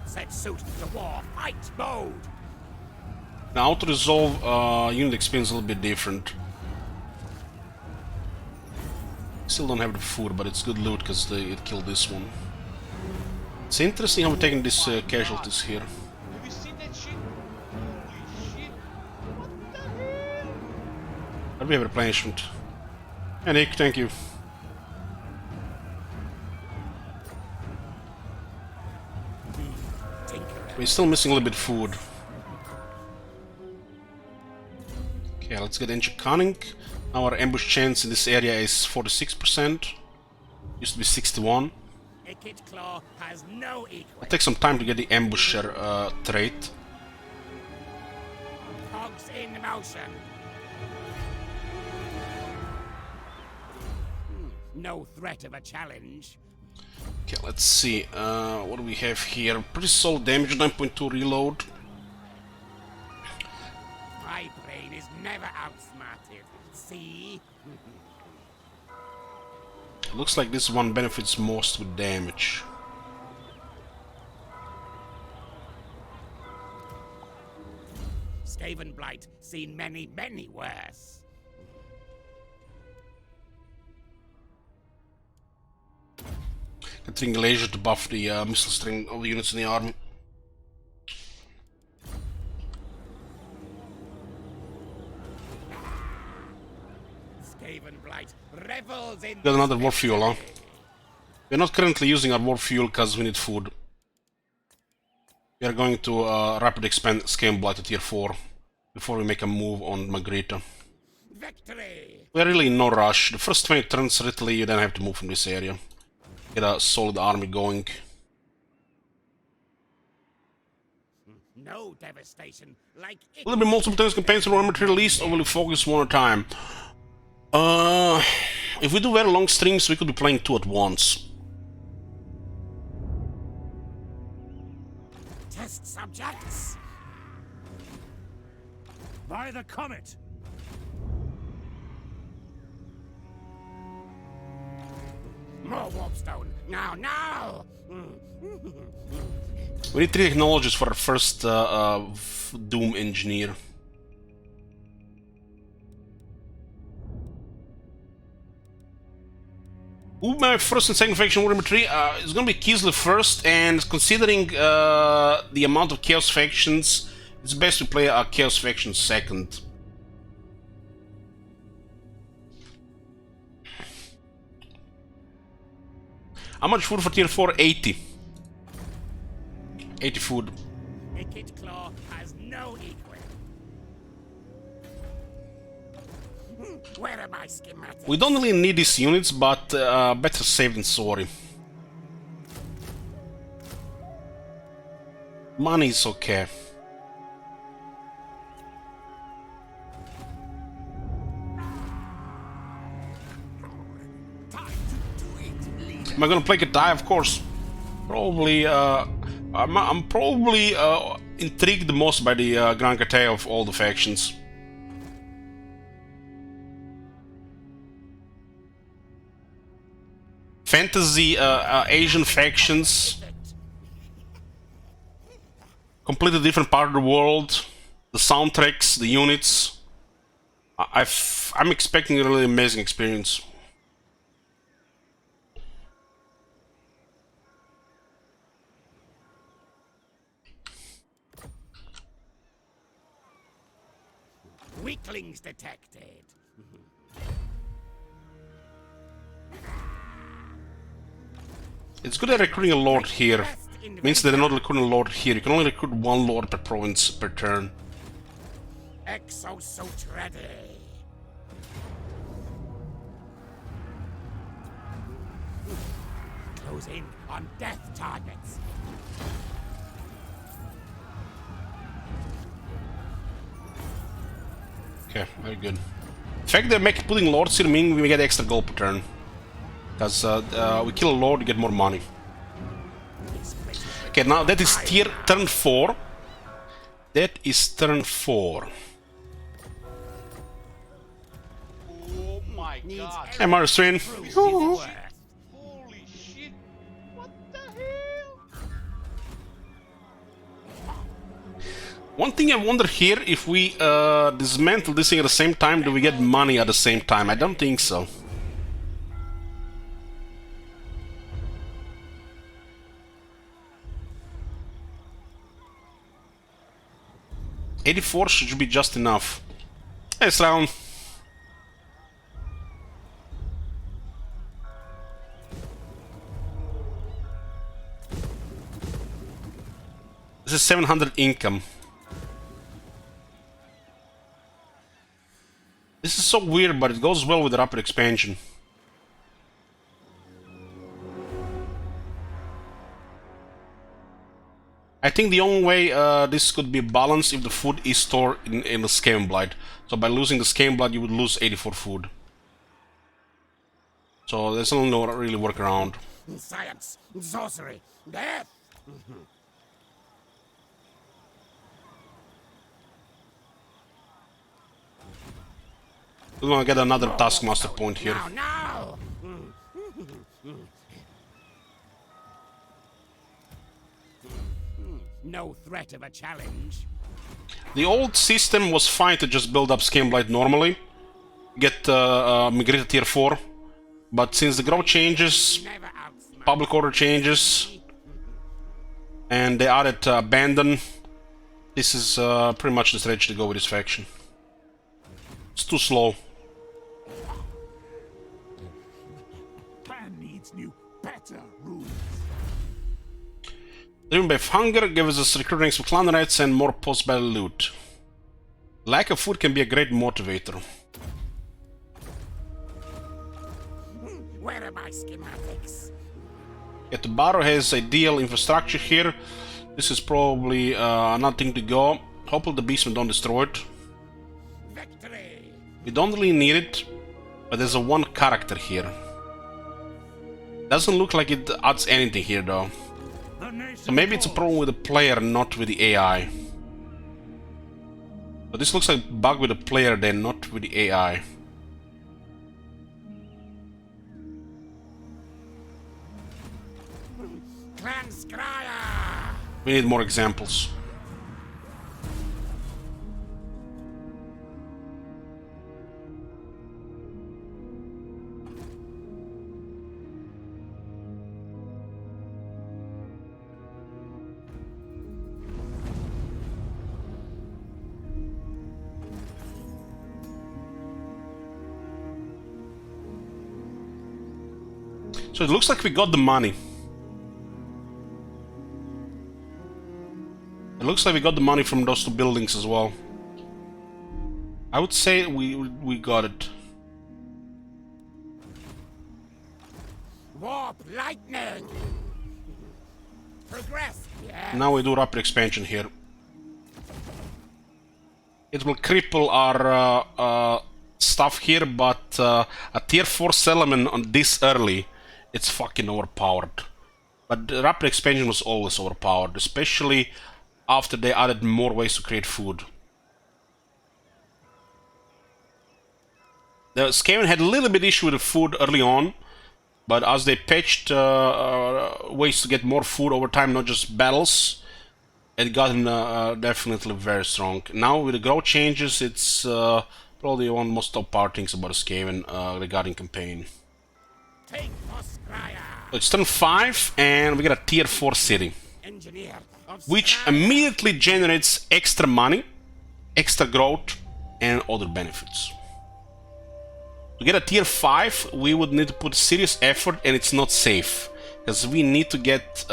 Set suit to war, fight mode! Now, auto-resolve unit experience is a little bit different. Still don't have the food, but it's good loot because it killed this one. It's interesting how we're taking these casualties here. Have you seen that shit? Holy shit! What the hell? But we have replenishment. Hey Nick, thank you. We're still missing a little bit of food. Okay, let's get Ancient Cunning. Now our ambush chance in this area is 46%. Used to be 61. Icked Claw has no equal. It'll take some time to get the Ambusher trait. Cogs in motion. No threat of a challenge. Okay, let's see. What do we have here? Pretty solid damage, 9.2 reload. My brain is never outsmarted. See? Looks like this one benefits most with damage. Skaven Blight, seen many, many worse. Getting laser to buff the missile string of the units in the army. Got another warp fuel, huh? We're not currently using our warp fuel because we need food. We are going to rapidly expand Scambleblight to tier 4 before we make a move on Magritte. Victory! We're really in no rush. The first 20 turns, literally, you then have to move from this area. Get a solid army going. No devastation like it. Will there be multiple turns campaigns or material released, or will you focus one at a time? If we do very long streams, we could be playing 2 at once. Test subjects. By the comet. More warpstone. Now. We need 3 technologies for our first Doom Engineer. Who my first and second faction Warhammer 3? It's gonna be Kislev first, and considering the amount of Chaos factions, it's best to play a Chaos faction second. How much food for tier 4? 80. 80 food. Wicked Claw has no equal. Where are my schematics? We don't really need these units, but better safe than sorry. Money is okay. Am I gonna play Katai? Of course. Probably, I'm probably intrigued the most by the Grand Katai of all the factions. Fantasy Asian factions. Completely different part of the world. The soundtracks, the units. I'm expecting a really amazing experience. Weaklings detected. It's good at recruiting a lord here. Means that they're not recruiting a lord here. You can only recruit 1 lord per province per turn. Exosuit ready. Close in on death targets. Okay, very good. The fact they're putting lords here means we get extra gold per turn. Because we kill a lord, you get more money. Okay, now that is turn 4. That is turn 4. Oh my god. Hey, Mario Strain. Holy shit. What the hell? One thing I wonder here, if we dismantle this thing at the same time, do we get money at the same time? I don't think so. $84 should be just enough. Nice round. This is 700 income. This is so weird, but it goes well with the rapid expansion. I think the only way this could be balanced if the food is stored in the Scambleblight. So by losing the Scambleblight, you would lose 84 food. So there's no really workaround. Science, sorcery, death. We're gonna get another Taskmaster point here. Now. No threat of a challenge. The old system was fine to just build up Scambleblight normally, get Magritte tier 4, but since the growth changes, Never outsmart. public order changes, and they added Abandon, this is pretty much the strategy to go with this faction. It's too slow. land needs new, better rules. Driven by hunger gives us recruiting for clan raids and more post-battle loot. Lack of food can be a great motivator. Where are my schematics? Yet the Barrow has ideal infrastructure here. This is probably nothing to go. Hopefully the beastmen don't destroy it. Victory! We don't really need it, but there's a one character here. Doesn't look like it adds anything here though. So maybe it's a problem with the player, not with the AI. But this looks like a bug with the player then, not with the AI. Clan Skryre! We need more examples. So it looks like we got the money. It looks like we got the money from those two buildings as well. I would say we got it. Warp lightning! Progress, yeah. Now we do rapid expansion here. It will cripple our stuff here, but a tier 4 settlement on this early, it's fucking overpowered. But the rapid expansion was always overpowered, especially after they added more ways to create food. The Skaven had a little bit issue with the food early on, but as they patched ways to get more food over time, not just battles, it got them definitely very strong. Now with the growth changes, it's probably one of the most top power things about the Skaven regarding campaign. Take for Skryre! It's turn 5 and we got a tier 4 city, Engineer of which Skryre. immediately generates extra money, extra growth, and other benefits. To get a tier 5, we would need to put serious effort, and it's not safe, because we need to get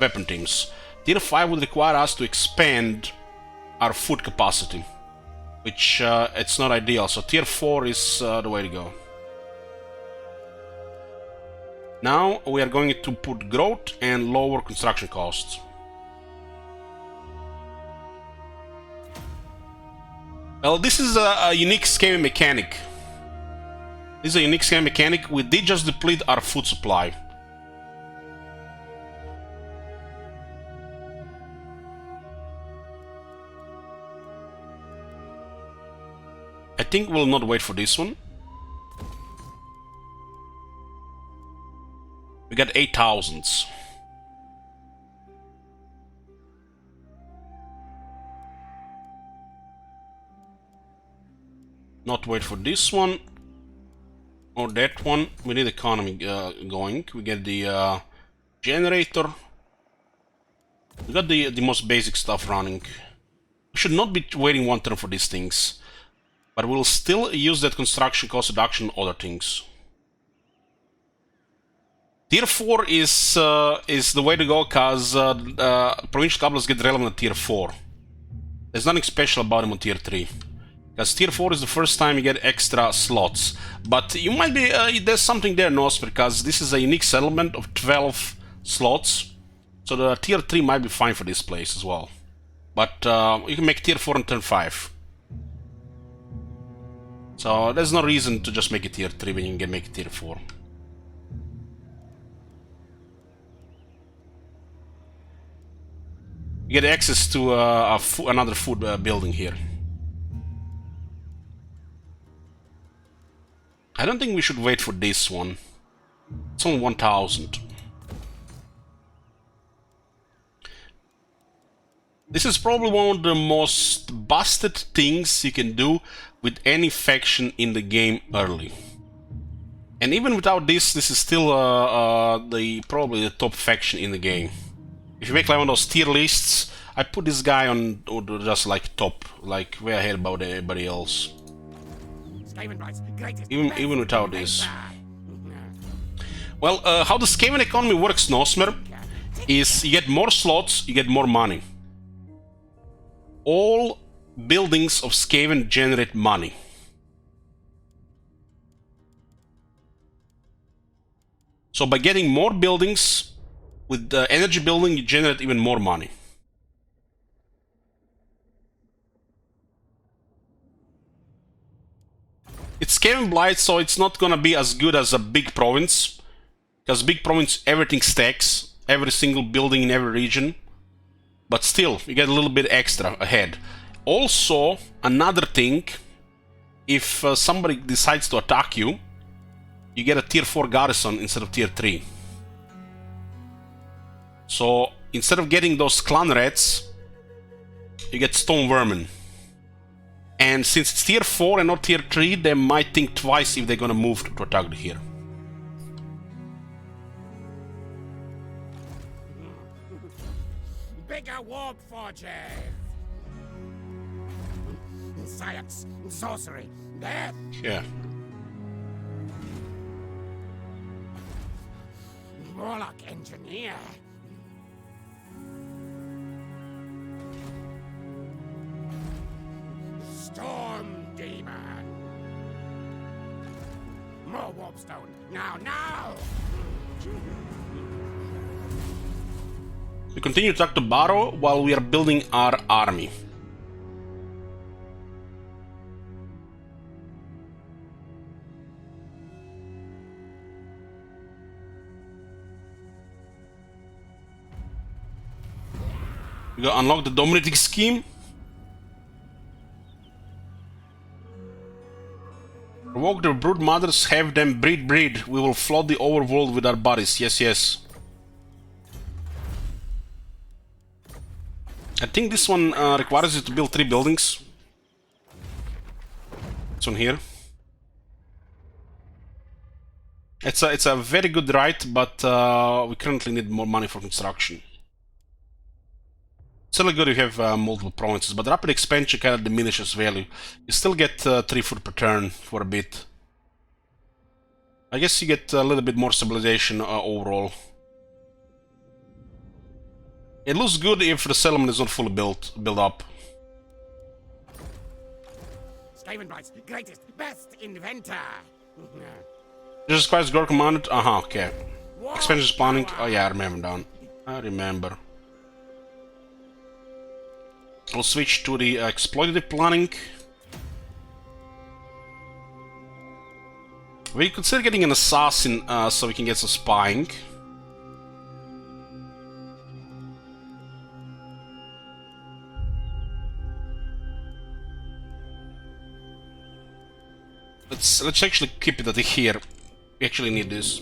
weapon teams. Tier 5 would require us to expand our food capacity, which it's not ideal, so tier 4 is the way to go. Now we are going to put growth and lower construction costs. Well, this is a unique scaling mechanic. This is a unique scaling mechanic. We did just deplete our food supply. I think we'll not wait for this one. We got 8,000s. Not wait for this one or that one. We need economy going. We get the generator. We got the most basic stuff running. We should not be waiting one turn for these things, but we'll still use that construction cost reduction on other things. Tier 4 is the way to go, because provincial capitals get relevant at Tier 4. There's nothing special about them on Tier 3. Because Tier 4 is the first time you get extra slots. But you might be, there's something there, Nosper, because this is a unique settlement of 12 slots. So the Tier 3 might be fine for this place as well. But you can make Tier 4 on turn 5. So there's no reason to just make it Tier 3 when you can make it Tier 4. You get access to another food building here. I don't think we should wait for this one. It's on 1,000. This is probably one of the most busted things you can do with any faction in the game early. And even without this, this is still probably the top faction in the game. If you make like one of those tier lists, I put this guy on just like top, like way ahead about everybody else. Even without this. Well, how the Skaven economy works, Nosmer, is you get more slots, you get more money. All buildings of Skaven generate money. So by getting more buildings, with the energy building, you generate even more money. It's Skaven Blight, so it's not gonna be as good as a big province. Because big province, everything stacks. Every single building in every region. But still, you get a little bit extra ahead. Also, another thing, if somebody decides to attack you, you get a tier 4 garrison instead of tier 3. So, instead of getting those clan rats, you get stone vermin. And since it's tier 4 and not tier 3, they might think twice if they're gonna move to attack here. Bigger warp forges! Science, sorcery, death! Yeah. Warlock engineer! Storm demon! More warpstone! Now! We continue to attack the Barrow while we are building our army. We gotta unlock the dominating scheme. Provoke the brood mothers, have them breed. We will flood the overworld with our bodies. Yes. I think this one requires you to build 3 buildings. This one here. It's a very good right, but we currently need more money for construction. It's still good if you have multiple provinces, but rapid expansion kind of diminishes value. You still get 3 food per turn for a bit. I guess you get a little bit more civilization overall. It looks good if the settlement is not fully built up. Skaven Blight's greatest, best inventor! Jesus Christ, Gore commanded. Okay. Expansion planning. Oh yeah, I remember down. I remember. We'll switch to the exploitative planning. We consider getting an assassin so we can get some spying. Let's actually keep it at here. We actually need this.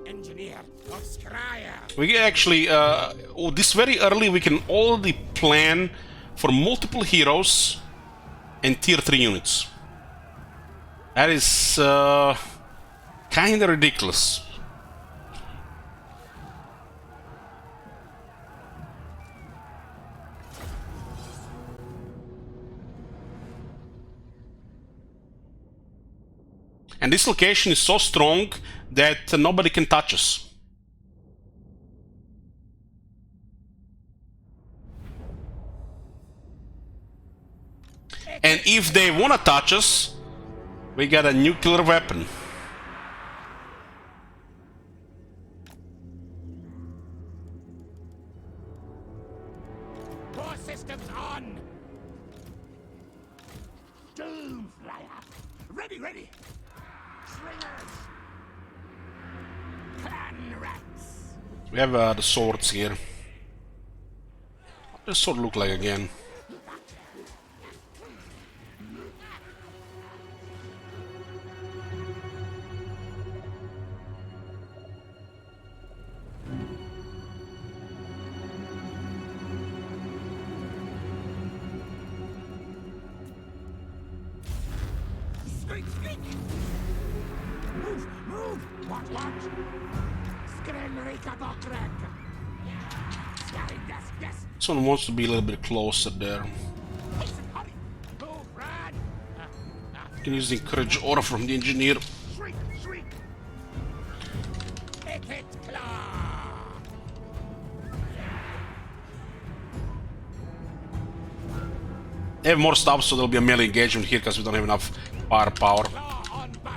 Engineer of Skryre. We actually, this very early, we can already plan for multiple heroes and tier 3 units. That is kinda ridiculous. And this location is so strong that nobody can touch us. And if they wanna touch us, we got a nuclear weapon. Core systems on! Doomflayer! Ready! Slingers! Clan rats! We have the swords here. What does sword look like again? Squeak! Move! What? Skryre bokrek! Yes! This one wants to be a little bit closer there. Hurry! Move, Brad! You can use the encourage aura from the engineer. Shriek! They have more stuff, so there'll be a melee engagement here because we don't have enough firepower.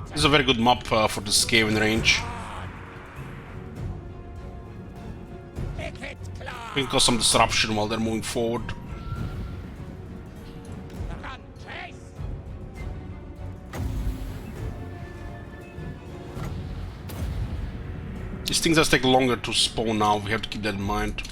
This is a very good map for the Skaven range. We can cause some disruption while they're moving forward. These things just take longer to spawn now, we have to keep that in mind.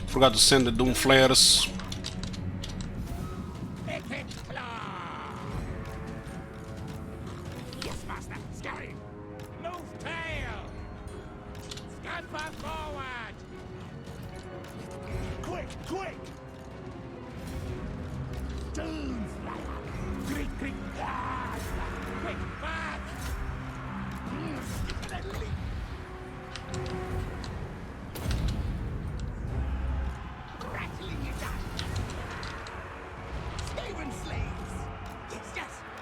Forgot to send the Doom Flares. Yes, master. Skryre. Move tail. Scamper forward. Quick, quick. Doomslayer. Quick, quick. Quick, back.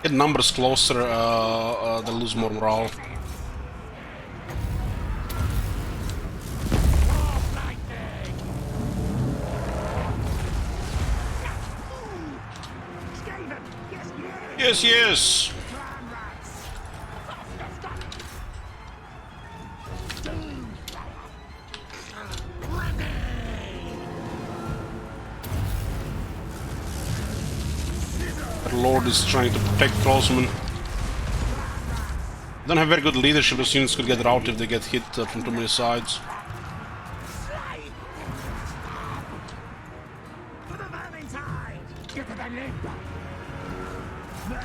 Get numbers closer, they'll lose more morale. Yes, yes! The Lord is trying to protect Crossman. Don't have very good leadership, the units could get routed if they get hit from too many sides.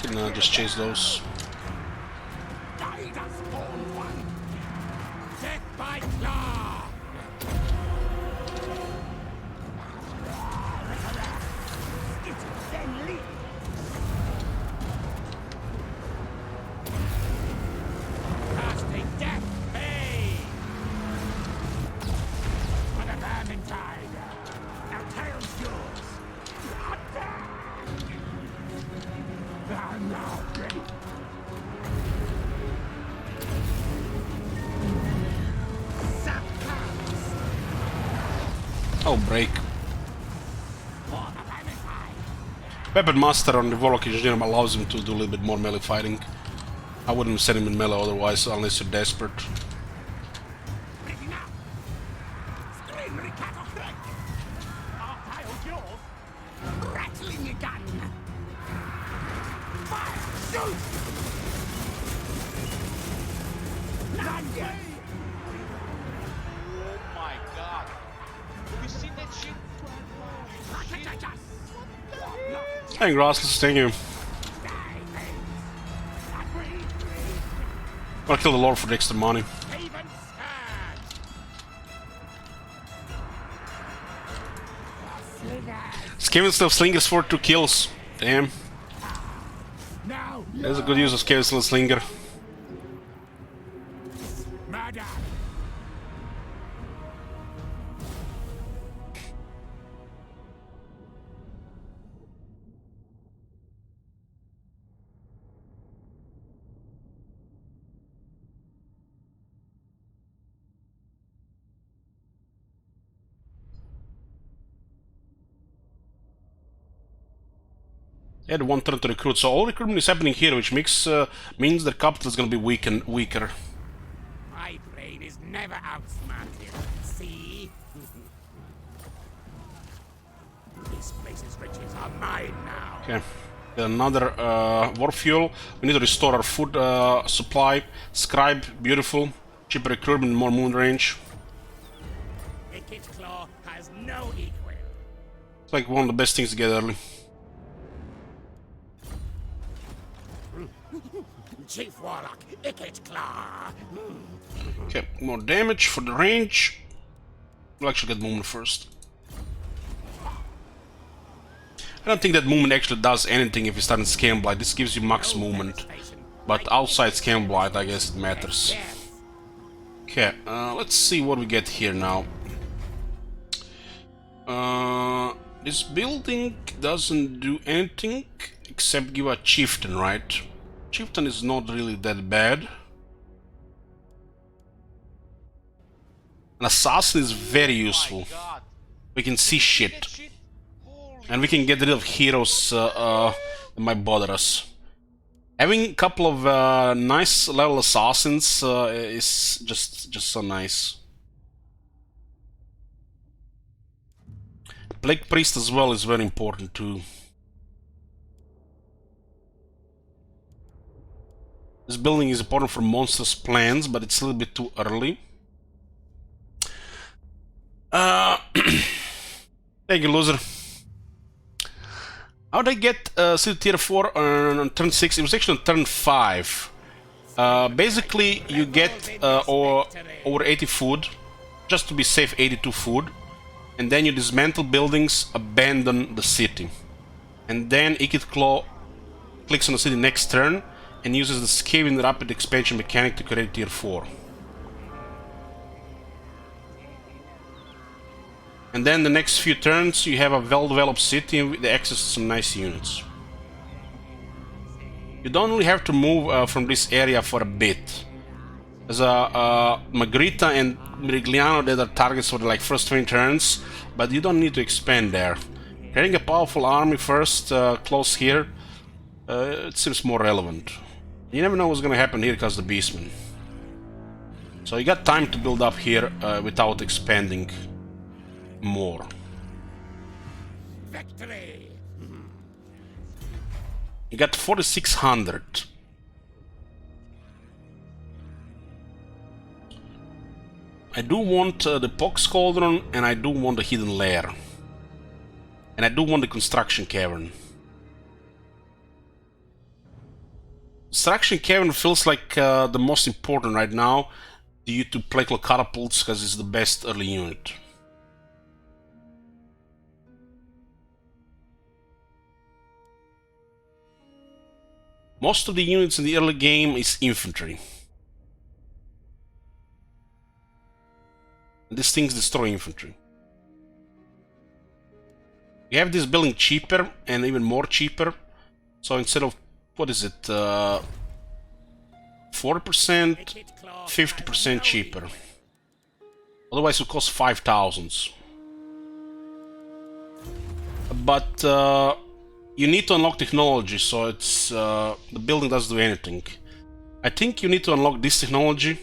Can just chase those. Oh, break. Weapon Master on the Warlock Engineer allows him to do a little bit more melee fighting. I wouldn't send him in melee otherwise, unless you're desperate. Hey, Grossless, thank you. I'll kill the Lord for the extra money. Skaven still Slingers for 2 kills. Damn. That's a good use of Skaven still Slinger. Add 1 turn to recruit, so all recruitment is happening here, which means their capital is going to be weaker. My brain is never outsmarted. See? This place's riches are mine now. Okay. Another warp fuel. We need to restore our food supply. Skryre, beautiful. Cheaper recruitment, more moon range. Wicked Claw has no equal. It's like one of the best things to get early. Chief Warlock, Icket Claw. Okay, more damage for the range. We'll actually get movement first. I don't think that movement actually does anything if you start in Scale Blight. This gives you max movement. But outside Scale Blight, I guess it matters. Okay, let's see what we get here now. This building doesn't do anything except give a chieftain, right? Chieftain is not really that bad. An assassin is very useful. God. We can see shit. That shit? Holy And we can get rid of heroes that might bother us. Having a couple of nice level assassins is just so nice. Plague Priest as well is very important too. This building is important for monsters' plans, but it's a little bit too early. Thank you, loser. How did I get City Tier 4 on turn 6? It was actually on turn 5. Basically, you get over 80 food, just to be safe, 82 food. And then you dismantle buildings, abandon the city. And then Icket Claw clicks on the city next turn and uses the Scaling Rapid Expansion mechanic to create Tier 4. And then the next few turns you have a well-developed city with the access to some nice units. You don't really have to move from this area for a bit. There's Magritta and Mirigliano that are targets for the first 20 turns, but you don't need to expand there. Creating a powerful army first, close here, it seems more relevant. You never know what's gonna happen here because of the Beastmen. So you got time to build up here without expanding more. Victory! You got 4,600. I do want the Pox Cauldron, and I do want the Hidden Lair. And I do want the Construction Cavern. Construction Cavern feels like the most important right now due to Plague Catapults, because it's the best early unit. Most of the units in the early game is infantry. These things destroy infantry. We have this building cheaper and even more cheaper. So instead of, what is it, 40%, 50% cheaper. Otherwise it would cost 5,000. But you need to unlock technology, so it's the building doesn't do anything. I think you need to unlock this technology.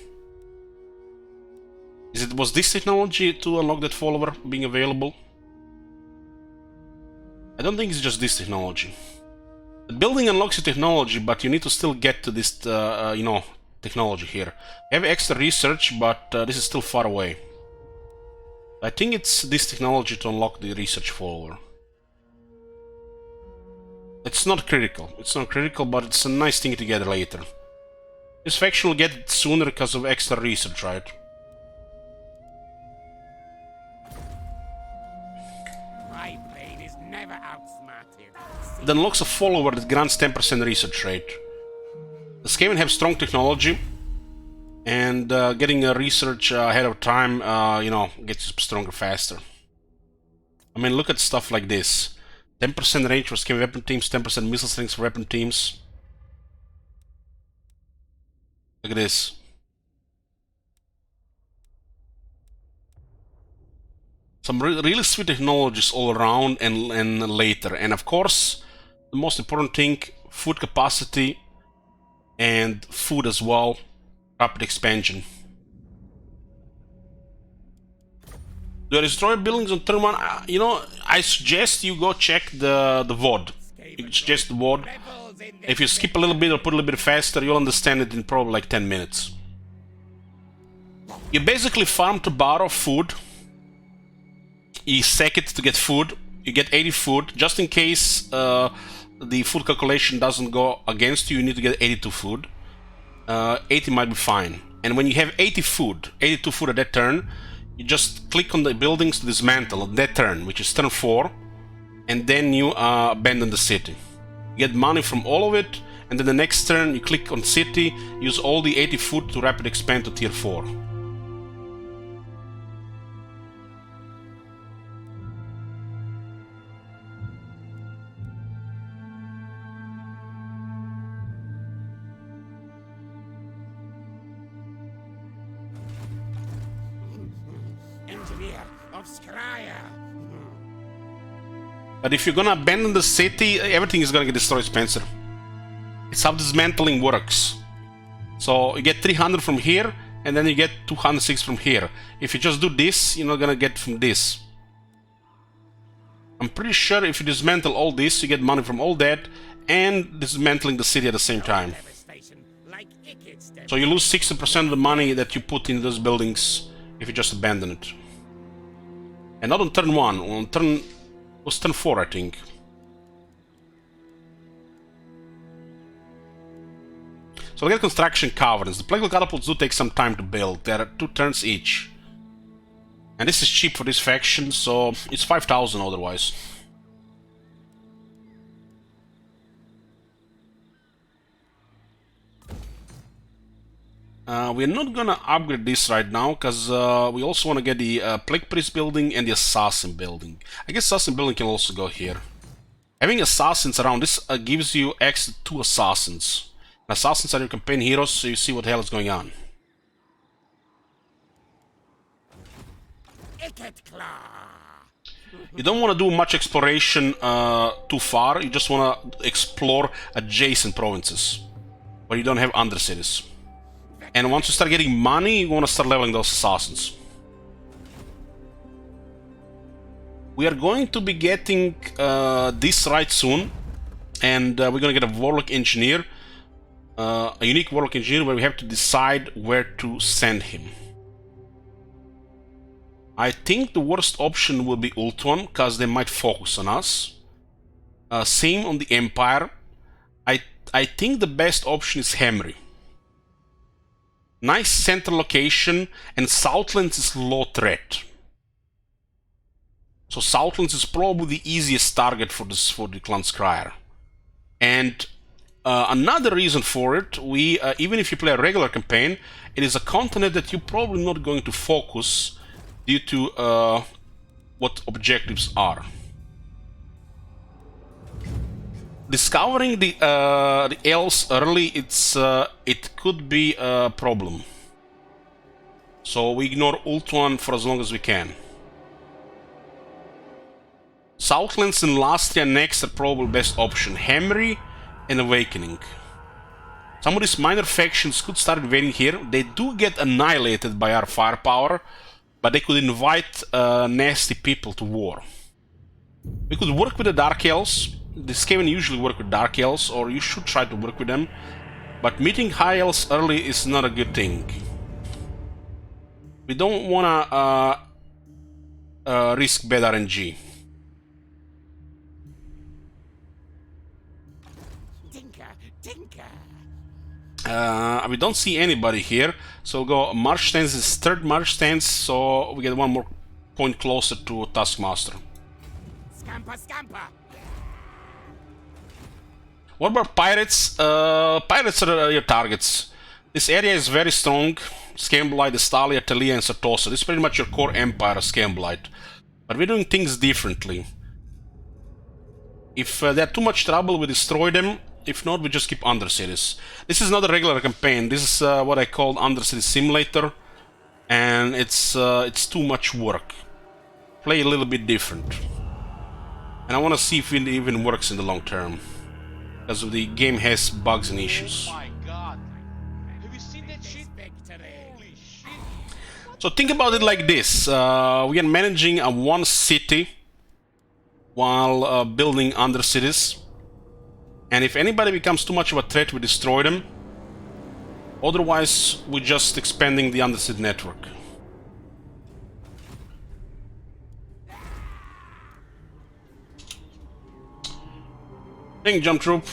Was this technology to unlock that follower being available? I don't think it's just this technology. The building unlocks your technology, but you need to still get to this, you know, technology here. I have extra research, but this is still far away. I think it's this technology to unlock the research follower. It's not critical. It's not critical, but it's a nice thing to get later. This faction will get it sooner because of extra research, right? My blade is never outsmarted. It unlocks a follower that grants 10% research rate. The Skaven have strong technology, and getting a research ahead of time, you know, gets you stronger faster. I mean, look at stuff like this. 10% range for Skaven weapon teams, 10% missile strength for weapon teams. Look at this. Some really sweet technologies all around and later. And of course, the most important thing, food capacity and food as well. Rapid expansion. Do I destroy buildings on turn 1? You know, I suggest you go check the VOD. You suggest the VOD. If you skip a little bit or put a little bit faster, you'll understand it in probably like 10 minutes. You basically farm to borrow food. You sack it to get food. You get 80 food, just in case the food calculation doesn't go against you, you need to get 82 food. 80 might be fine. And when you have 82 food at that turn, you just click on the buildings to dismantle on that turn, which is turn 4, and then you abandon the city. You get money from all of it, and then the next turn you click on city, use all the 80 food to rapid expand to tier 4. Engineer of Skryre. But if you're gonna abandon the city, everything is gonna get destroyed, Spencer. It's how dismantling works. So you get 300 from here, and then you get 206 from here. If you just do this, you're not gonna get from this. I'm pretty sure if you dismantle all this, you get money from all that, and dismantling the city at the same time. So you lose 60% of the money that you put in those buildings if you just abandon it. And not on turn 1, on turn... was turn 4, I think. So we get construction caverns. The plague catapults do take some time to build. There are 2 turns each. And this is cheap for this faction, so it's 5,000 otherwise. We're not gonna upgrade this right now, because we also want to get the Plague Priest building and the Assassin building. I guess Assassin building can also go here. Having Assassins around, this gives you access to 2 Assassins. Assassins are your campaign heroes, so you see what the hell is going on. You don't want to do much exploration too far, you just want to explore adjacent provinces, where you don't have undercities. And once you start getting money, you want to start leveling those assassins. We are going to be getting this right soon, and we're going to get a Warlock Engineer, a unique Warlock Engineer where we have to decide where to send him. I think the worst option will be Ultron, because they might focus on us. Same on the Empire. I think the best option is Hamry. Nice center location, and Southlands is low threat. So Southlands is probably the easiest target for the clan Skryre. And another reason for it, even if you play a regular campaign, it is a continent that you're probably not going to focus due to what objectives are. Discovering the elves early, it could be a problem. So we ignore Ultron for as long as we can. Southlands and Lastria next are probably best option. Hamry and Awakening. Some of these minor factions could start invading here. They do get annihilated by our firepower, but they could invite nasty people to war. We could work with the Dark Elves. The Skaven usually work with Dark Elves, or you should try to work with them. But meeting High Elves early is not a good thing. We don't wanna risk bad RNG. We don't see anybody here, so we'll go March stance is 3rd March stance, so we get 1 more point closer to Taskmaster. Scamper, scamper. What about pirates? Pirates are your targets. This area is very strong. Scamblight, Estalia, Talia, and Satosa. This is pretty much your core empire, Scamblight. But we're doing things differently. If they're too much trouble, we destroy them. If not, we just keep Undercities. This is not a regular campaign. This is what I call Undercity Simulator. And it's too much work. Play a little bit different. And I want to see if it even works in the long term. Because the game has bugs and issues. Oh my god. Have you seen that shit? Holy shit. So think about it like this. We are managing a 1 city while building Undercities. And if anybody becomes too much of a threat, we destroy them. Otherwise, we're just expanding the Undercity network. Thank Jump Troop.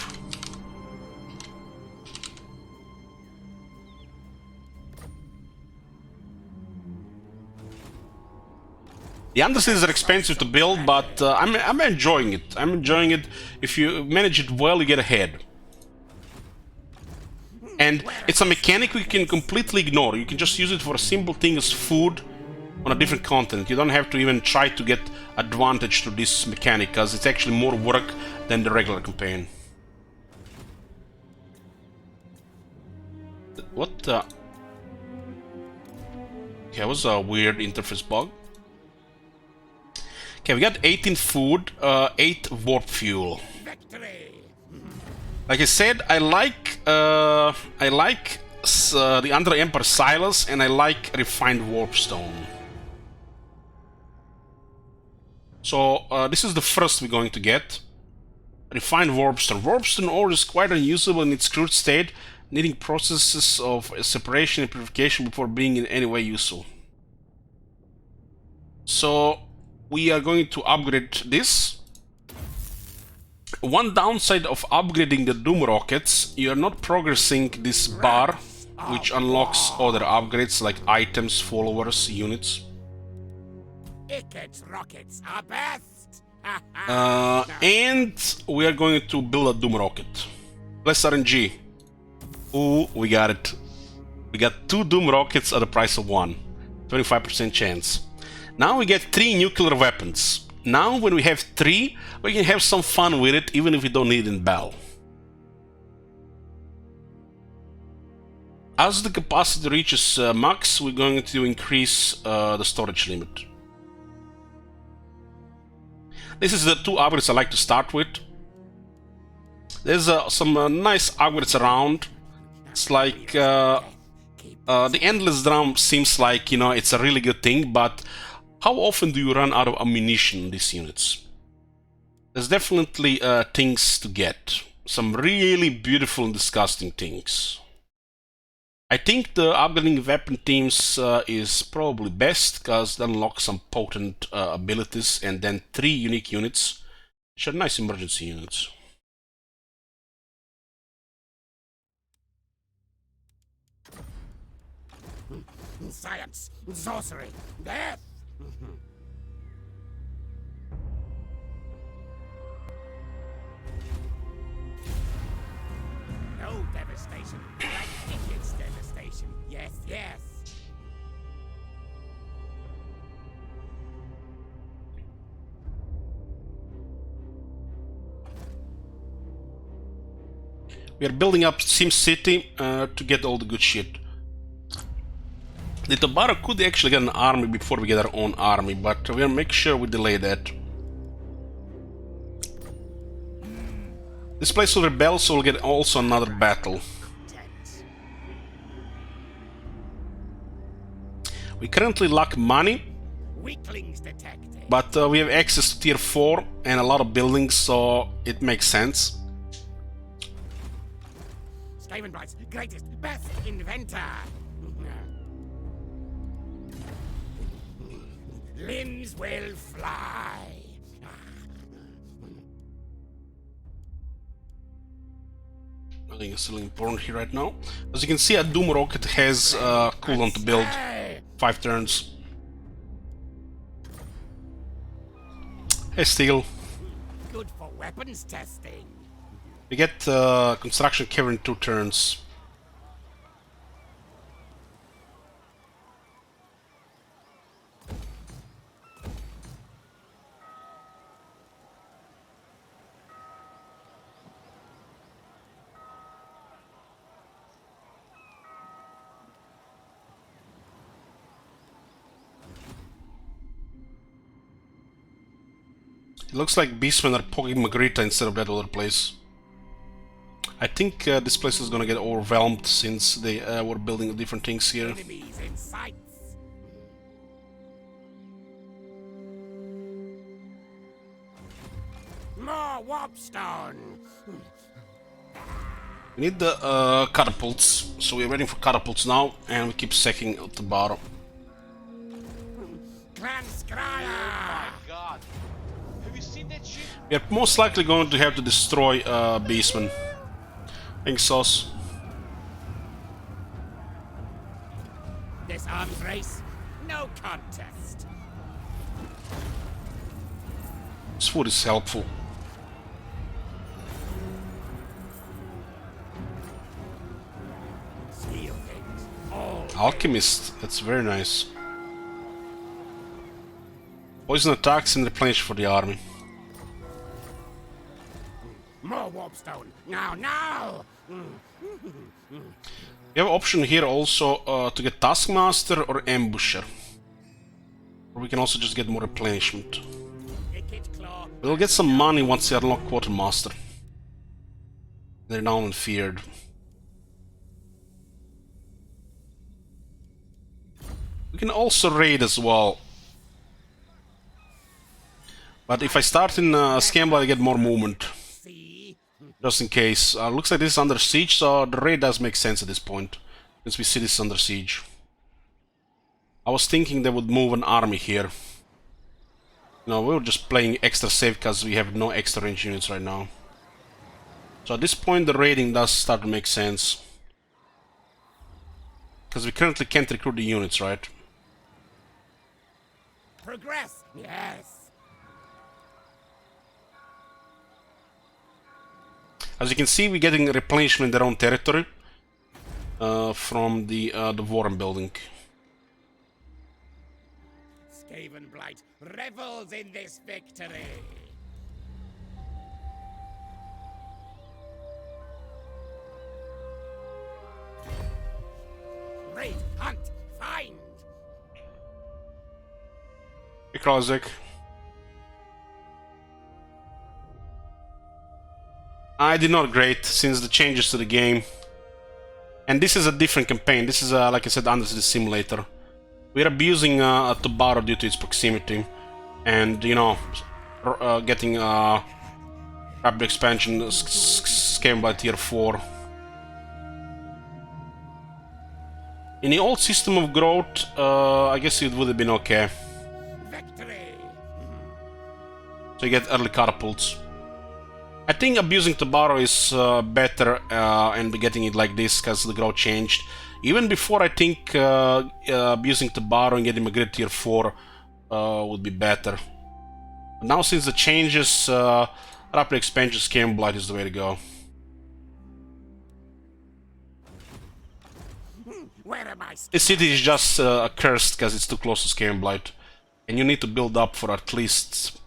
The undercities are expensive to build, but I'm enjoying it. I'm enjoying it. If you manage it well, you get ahead. And it's a mechanic we can completely ignore. You can just use it for a simple thing as food on a different continent. You don't have to even try to get advantage to this mechanic, because it's actually more work than the regular campaign. What the... Okay, that was a weird interface bug. Okay, we got 18 food, 8 warp fuel. Like I said, I like the Under Emperor Silas, and I like refined warpstone. So this is the first we're going to get. Refined warpstone. Warpstone ore is quite unusable in its crude state, needing processes of separation and purification before being in any way useful. So we are going to upgrade this. One downside of upgrading the Doom rockets, you are not progressing this bar, which unlocks other upgrades like items, followers, units. Ickett's rockets are best. And we are going to build a Doom rocket. Less RNG. Ooh, we got it. We got 2 Doom rockets at the price of 1. 25% chance. Now we get 3 nuclear weapons. Now when we have 3, we can have some fun with it, even if we don't need it in battle. As the capacity reaches max, we're going to increase the storage limit. This is the 2 upgrades I like to start with. There's some nice upgrades around. It's like the Endless Drum seems like, you know, it's a really good thing, but how often do you run out of ammunition in these units? There's definitely things to get. Some really beautiful and disgusting things. I think the upgrading weapon teams is probably best, because they unlock some potent abilities, and then 3 unique units, which are nice emergency units. Science, sorcery, death. No devastation, like Ickett's devastation. Yes, yes. We are building up Sim City to get all the good shit. The Tabara could actually get an army before we get our own army, but we'll make sure we delay that. This place will rebel, so we'll get also another battle. We currently lack money, Weaklings detected. but we have access to tier 4 and a lot of buildings, so it makes sense. Skavenbright's greatest, best inventor. Limbs will fly. Nothing is still important here right now. As you can see, a Doom rocket has cooldown to build. 5 turns. Hey, Steel. Good for weapons testing. We get construction cover in 2 turns. It looks like beastmen are poking Magritta instead of that other place. I think this place is gonna get overwhelmed since they were building different things here. Enemies in sight. More warpstone. We need the catapults, so we're waiting for catapults now, and we keep sacking at the bottom. Clan Skryre. God. Have you seen that that shit? We are most likely going to have to destroy Beastman. Thanks, Sauce. This arms race, no contest. This food is helpful. Steal things. All Alchemist, that's very nice. Poison attacks and replenish for the army. more warpstone. Now, now. We have an option here also to get Taskmaster or Ambusher. Or we can also just get more replenishment. We'll get some money once we unlock Quartermaster. They're now unfeared. We can also raid as well. But if I start in Scambler, I get more movement. Just in case. Looks like this is under siege, so the raid does make sense at this point. Since we see this under siege. I was thinking they would move an army here. No, we were just playing extra safe because we have no extra range units right now. So at this point the raiding does start to make sense. Because we currently can't recruit the units, right? Progress. Yes. As you can see, we're getting replenishment in their own territory from the Warren building. Skaven Blight revels in this victory. Raid, hunt, find. Krozek. I did not great since the changes to the game. And this is a different campaign. This is, like I said, under the simulator. We're abusing Tobaro due to its proximity. And, you know, getting rapid expansion scaled by tier 4. In the old system of growth, I guess it would have been okay. Victory. So you get early catapults. I think abusing Tobaro is better and getting it like this because the growth changed. Even before, I think abusing Tobaro and getting a grid tier 4 would be better. But now since the changes, rapid expansion Scam Blight is the way to go. Where am I? This city is just cursed because it's too close to Scam Blight. And you need to build up for at least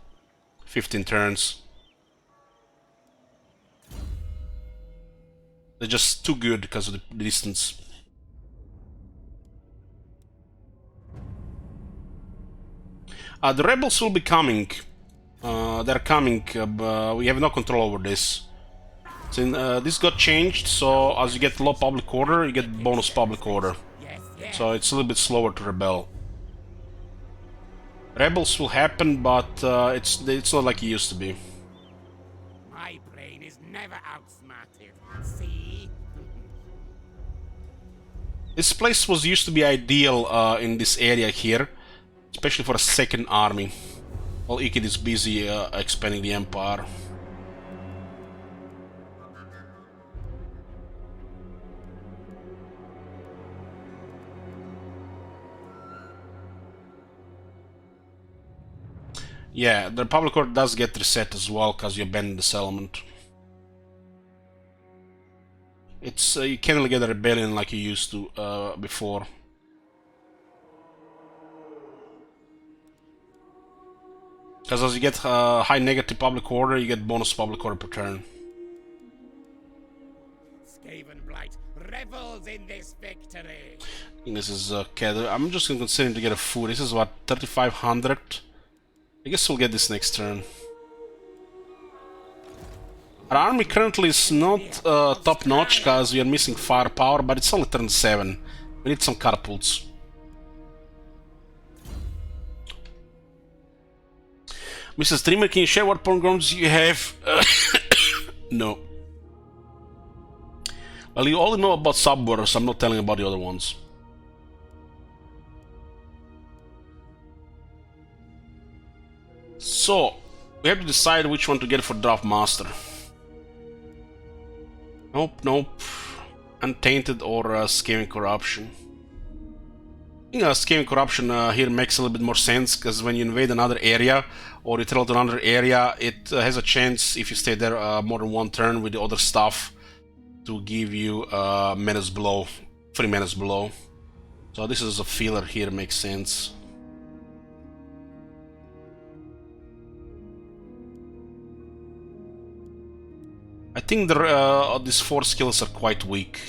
15 turns. They're just too good because of the distance. The rebels will be coming. They're coming, but we have no control over this. So this got changed, so as you get low public order, you get bonus public order. So it's a little bit slower to rebel. Rebels will happen, but it's not like it used to be. My brain is never outsmarted. See? This place was used to be ideal in this area here, especially for a second army, while Ikid is busy expanding the empire. Yeah, the Republic Order does get reset as well because you abandoned the settlement. It's you can't really get a rebellion like you used to before. Because as you get high negative public order, you get bonus public order per turn. Skaven Blight revels in this victory. I think this is okay. I'm just considering to get a food. This is what, 3,500. I guess we'll get this next turn. Our army currently is not top-notch because we are missing firepower, but it's only turn 7. We need some catapults. Mr. Streamer, can you share what pogroms you have? No. Well, you only know about Subwars, I'm not telling about the other ones. So, We have to decide which one to get for Draft Master. Nope, nope. Untainted or Scaling Corruption. I think Scaling Corruption here makes a little bit more sense, because when you invade another area or you travel to another area, it has a chance, if you stay there more than one turn with the other stuff, to give you Menace Blow, 3 Menace Blow. So this is a filler here, makes sense. I think these 4 skills are quite weak.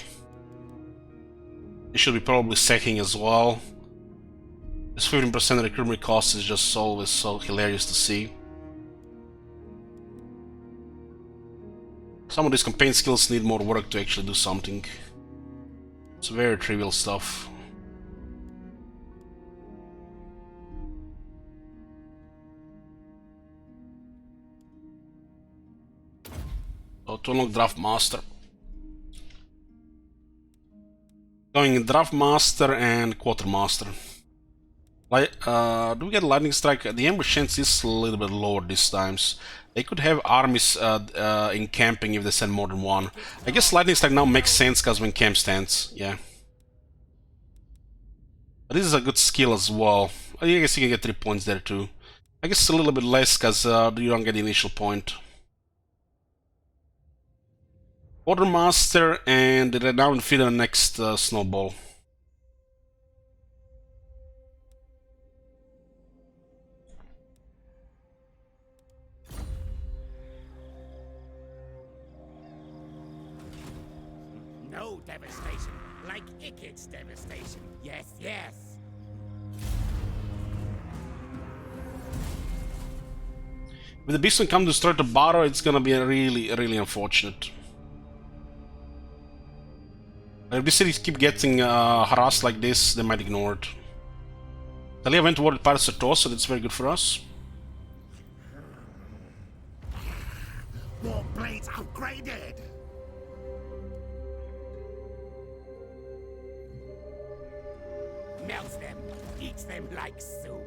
They should be probably sacking as well. This 15% recruitment cost is just always so hilarious to see. Some of these campaign skills need more work to actually do something. It's very trivial stuff. So to unlock Draft Master. Going in Draft Master and Quartermaster. Do we get Lightning Strike? The ambush chance is a little bit lower these times. They could have armies encamping if they send more than one. I guess Lightning Strike now makes sense because when camp stands, yeah. But this is a good skill as well. I guess you can get 3 points there too. I guess a little bit less because you don't get the initial point. Quartermaster, and they now defeat the next snowball. No devastation like Ikit's devastation. Yes, yes. If the beastmen come to destroy the barrow, it's gonna be really unfortunate. If these cities keep getting harassed like this, they might ignore it. Talia went toward Pirates of Tos, so that's very good for us. War blades upgraded. Melts them, eats them like soup.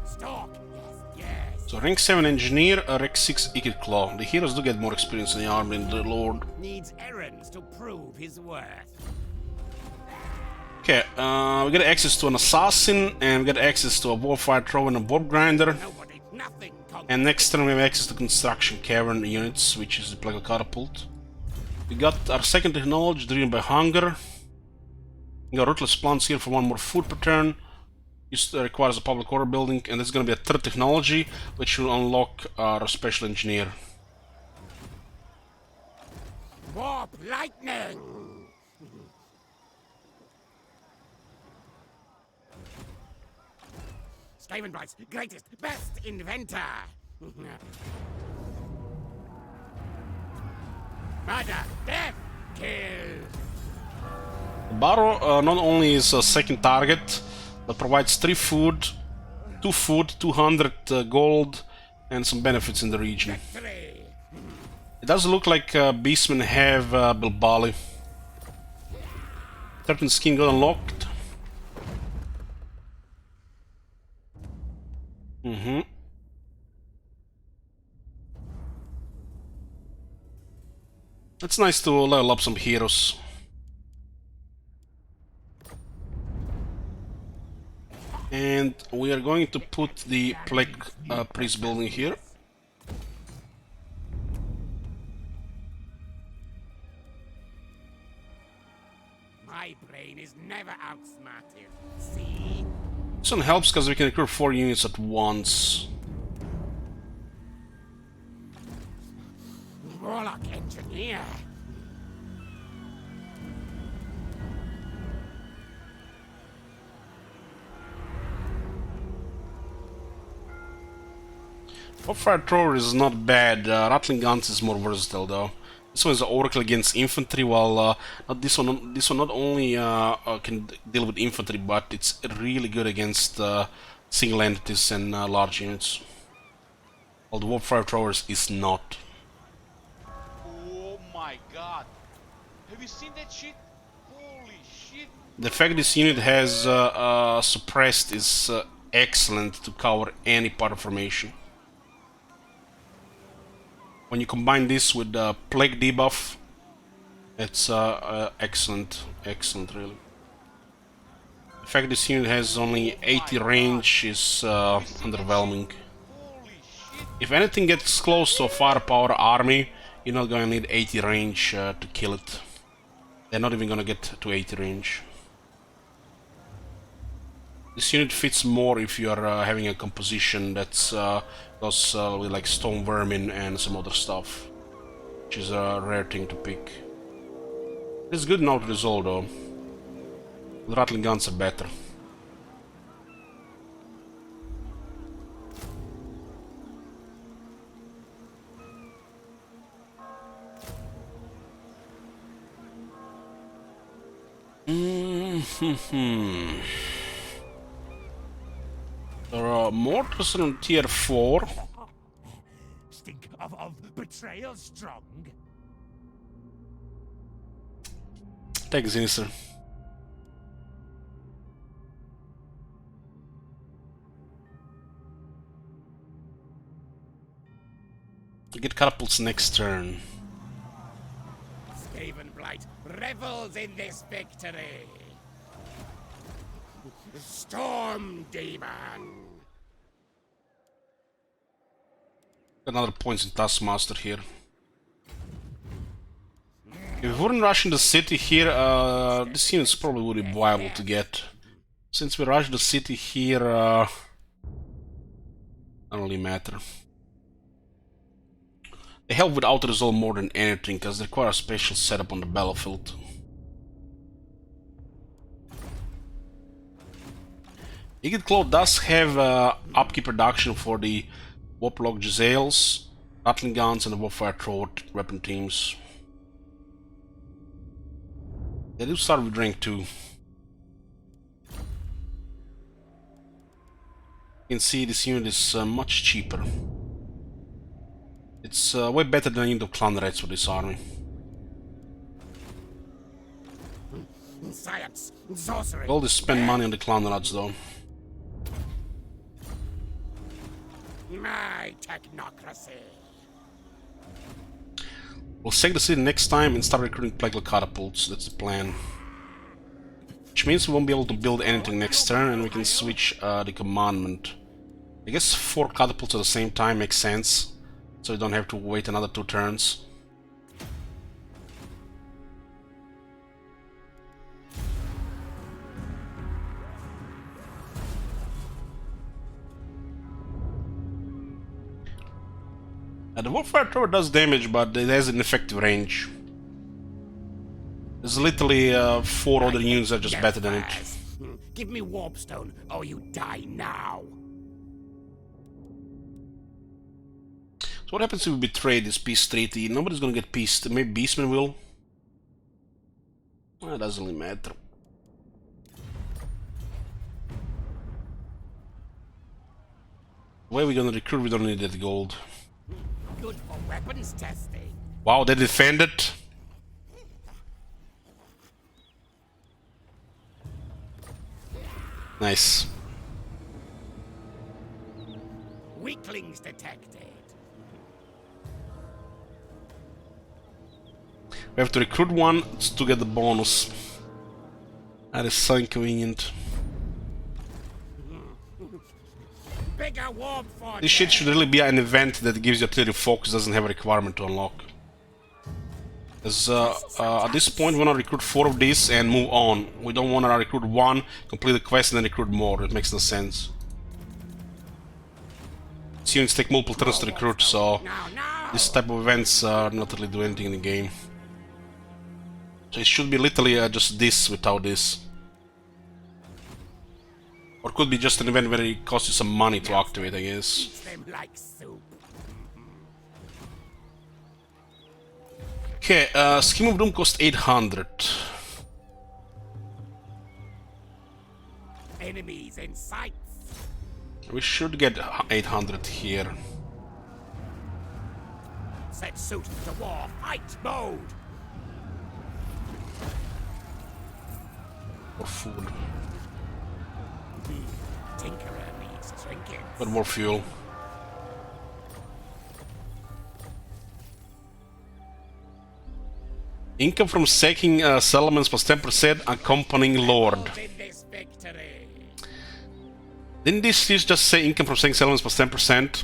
Stalk, yes, yes. So rank 7 Engineer, rank 6 Ikit Claw. The heroes do get more experience in the army than the Lord. Needs errands to prove his worth. Okay, we get access to an Assassin, and we get access to a Warfire Thrower and a Warp Grinder. Nobody, nothing. And next turn we have access to Construction Cavern units, which is the Plague Catapult. We got our second technology driven by hunger. We got Ruthless Plants here for 1 more food per turn. This requires a public order building, and this is going to be a third technology, which will unlock our special engineer. Warp lightning. Skavenbright's greatest, best inventor. Murder, death, kill. The Barrow not only is a second target, but provides 3 food, 2 food, 200 gold, and some benefits in the region. Victory. It does look like beastmen have Bilbali. 13 skin got unlocked. It's nice to level up some heroes. And we are going to put the Plague Priest building here. My brain is never outsmarted. See? This one helps because we can recruit 4 units at once. Warlock engineer. Warfire Thrower is not bad. Rattling Guns is more versatile though. This one is an Oracle against infantry, while this one not only can deal with infantry, but it's really good against single entities and large units. While the Warfire Throwers is not. Oh my god. Have you seen that shit? Holy shit! The fact this unit has suppressed is excellent to cover any part of formation. When you combine this with the plague debuff, it's excellent, excellent really. The fact this unit has only 80 range is underwhelming. Holy shit! If anything gets close to a firepower army, you're not gonna need 80 range to kill it. They're not even gonna get to 80 range. This unit fits more if you are having a composition that's goes with like stone vermin and some other stuff, which is a rare thing to pick. It's good now to resolve though. The rattling guns are better. There are mortars on tier 4. Stink of betrayal strong. Take Sinister. You get catapults next turn. Skaven Blight revels in this victory. Storm Demon. Another points in Taskmaster here. If we wouldn't rush in the city here, this unit probably would be viable to get. Since we rushed the city here, doesn't really matter. They help with auto-resolve more than anything, because they require a special setup on the battlefield. Eagle Claw does have upkeep reduction for the Warplock Giselles, Rattling Guns, and the Warfire Throat weapon teams. They do start with rank 2. You can see this unit is much cheaper. It's way better than a unit of Clan Rats for this army. Science, sorcery. All this spend money on the Clan Rats though. My technocracy. We'll sack the city next time and start recruiting Plague Catapults, that's the plan. Which means we won't be able to build anything next turn and we can switch the commandment. I guess 4 catapults at the same time makes sense, so you don't have to wait another 2 turns. The Warfire Tower does damage, but it has an effective range. There's literally 4 other units that are just better than it. Give me Warpstone, or you die now. So what happens if we betray this peace treaty? Nobody's gonna get peace. Maybe Beastmen will. Well, it doesn't really matter. Where are we gonna recruit? We don't need that gold. Good for weapons testing. Wow, they defended. Nice. Weaklings detected. We have to recruit one to get the bonus. That is so inconvenient. Bigger warp for This shit should really be an event that gives you artillery focus, doesn't have a requirement to unlock. Because at this point we want to recruit 4 of these and move on. We don't want to recruit 1, complete the quest and then recruit more. It makes no sense. These units take multiple turns to recruit, so this type of events not really do anything in the game. So it should be literally just this without this. Or could be just an event where it costs you some money to activate, I guess. Eat them like soup. Okay, Scheme of Doom cost 800. Enemies in sight. We should get 800 here. Set suit to war fight mode. for food. Tinkerer needs trinkets. But more fuel. Income from sacking settlements plus 10% accompanying lord. In this victory. Didn't this just say income from sacking settlements plus 10%?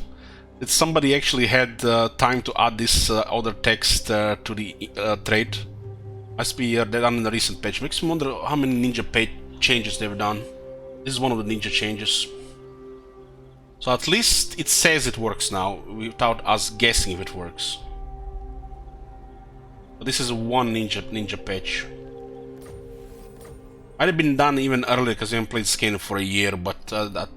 Did somebody actually had time to add this other text to the trade? Must be done in the recent patch. Makes me wonder how many ninja page changes they've done. This is one of the ninja changes. So at least it says it works now, without us guessing if it works. But this is one ninja patch. Might have been done even earlier because I haven't played Skryre for a year, but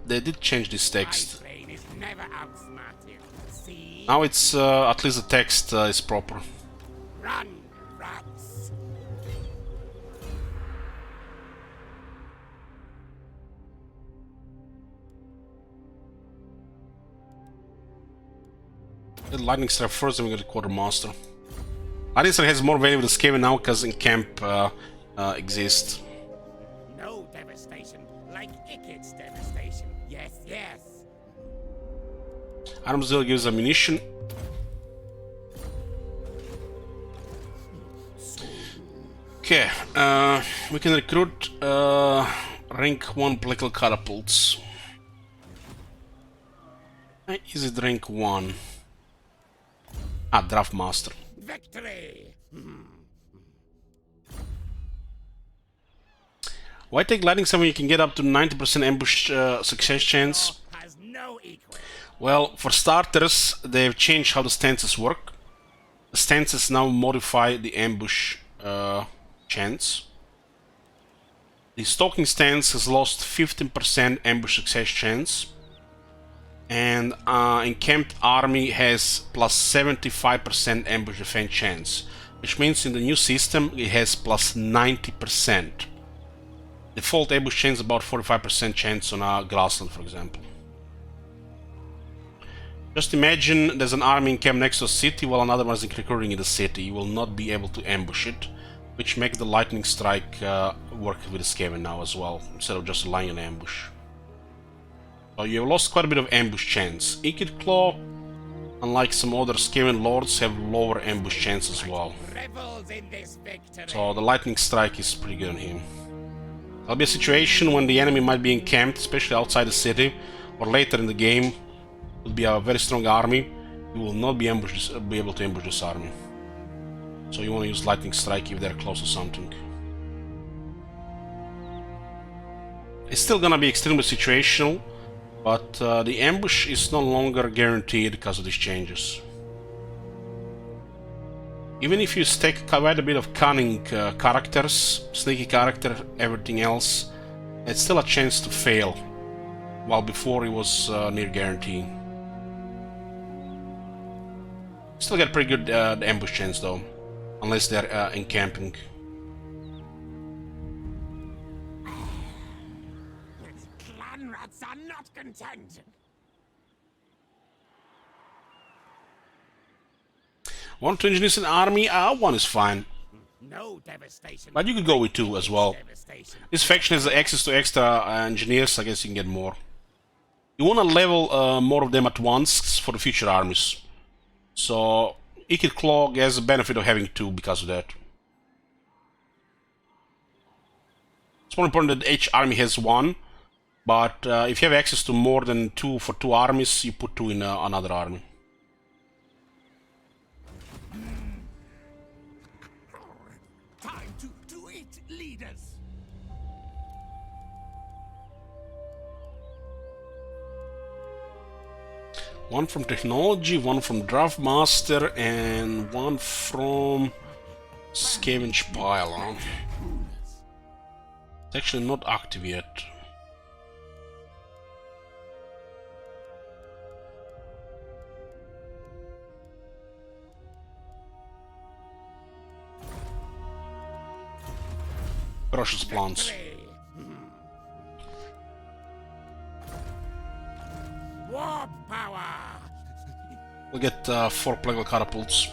they did change this text. Is never outsmarted. See? Now it's at least the text is proper. Run, rats. The lightning strike first, then we get the quartermaster. Lightning strike has more value with the Skryre now because in camp exists. No devastation like Ikit's devastation. Yes, yes. Arms deal gives ammunition. Okay, we can recruit rank 1 political catapults. Is it rank 1? Ah, draft master. Victory. Why take lightning strike when you can get up to 90% ambush success chance? Has no equal. Well, for starters, they've changed how the stances work. The stances now modify the ambush chance. The stalking stance has lost 15% ambush success chance. And encamped army has plus 75% ambush defense chance. Which means in the new system it has plus 90%. Default ambush chance is about 45% chance on a grassland, for example. Just imagine there's an army encamped next to a city while another one is recruiting in the city. You will not be able to ambush it, which makes the lightning strike work with the Skaven now as well, instead of just relying on ambush. So you have lost quite a bit of ambush chance. Ikit Claw, unlike some other Skaven lords, have lower ambush chance as well. Revels in this victory. So the lightning strike is pretty good on him. There'll be a situation when the enemy might be encamped, especially outside the city, or later in the game. Will be a very strong army. You will not be able to ambush this army. So you want to use lightning strike if they're close to something. It's still gonna be extremely situational, but the ambush is no longer guaranteed because of these changes. Even if you stack quite a bit of cunning characters, sneaky character, everything else, it's still a chance to fail, while before it was near guarantee. Still get pretty good ambush chance though, unless they're encamping. Clan rats are not content. Want to introduce an army? One is fine. No devastation. But you could go with 2 as well. Devastation. This faction has access to extra engineers, I guess you can get more. You want to level more of them at once for the future armies. So, Ikit Claw has the benefit of having 2 because of that. It's more important that each army has 1, but if you have access to more than 2 for 2 armies, you put 2 in another army. Time to eat, leaders. One from technology, one from draft master, and one from scavenge pile. Huh? It's actually not active yet. Precious plants. Warp power. We'll get 4 plagal catapults.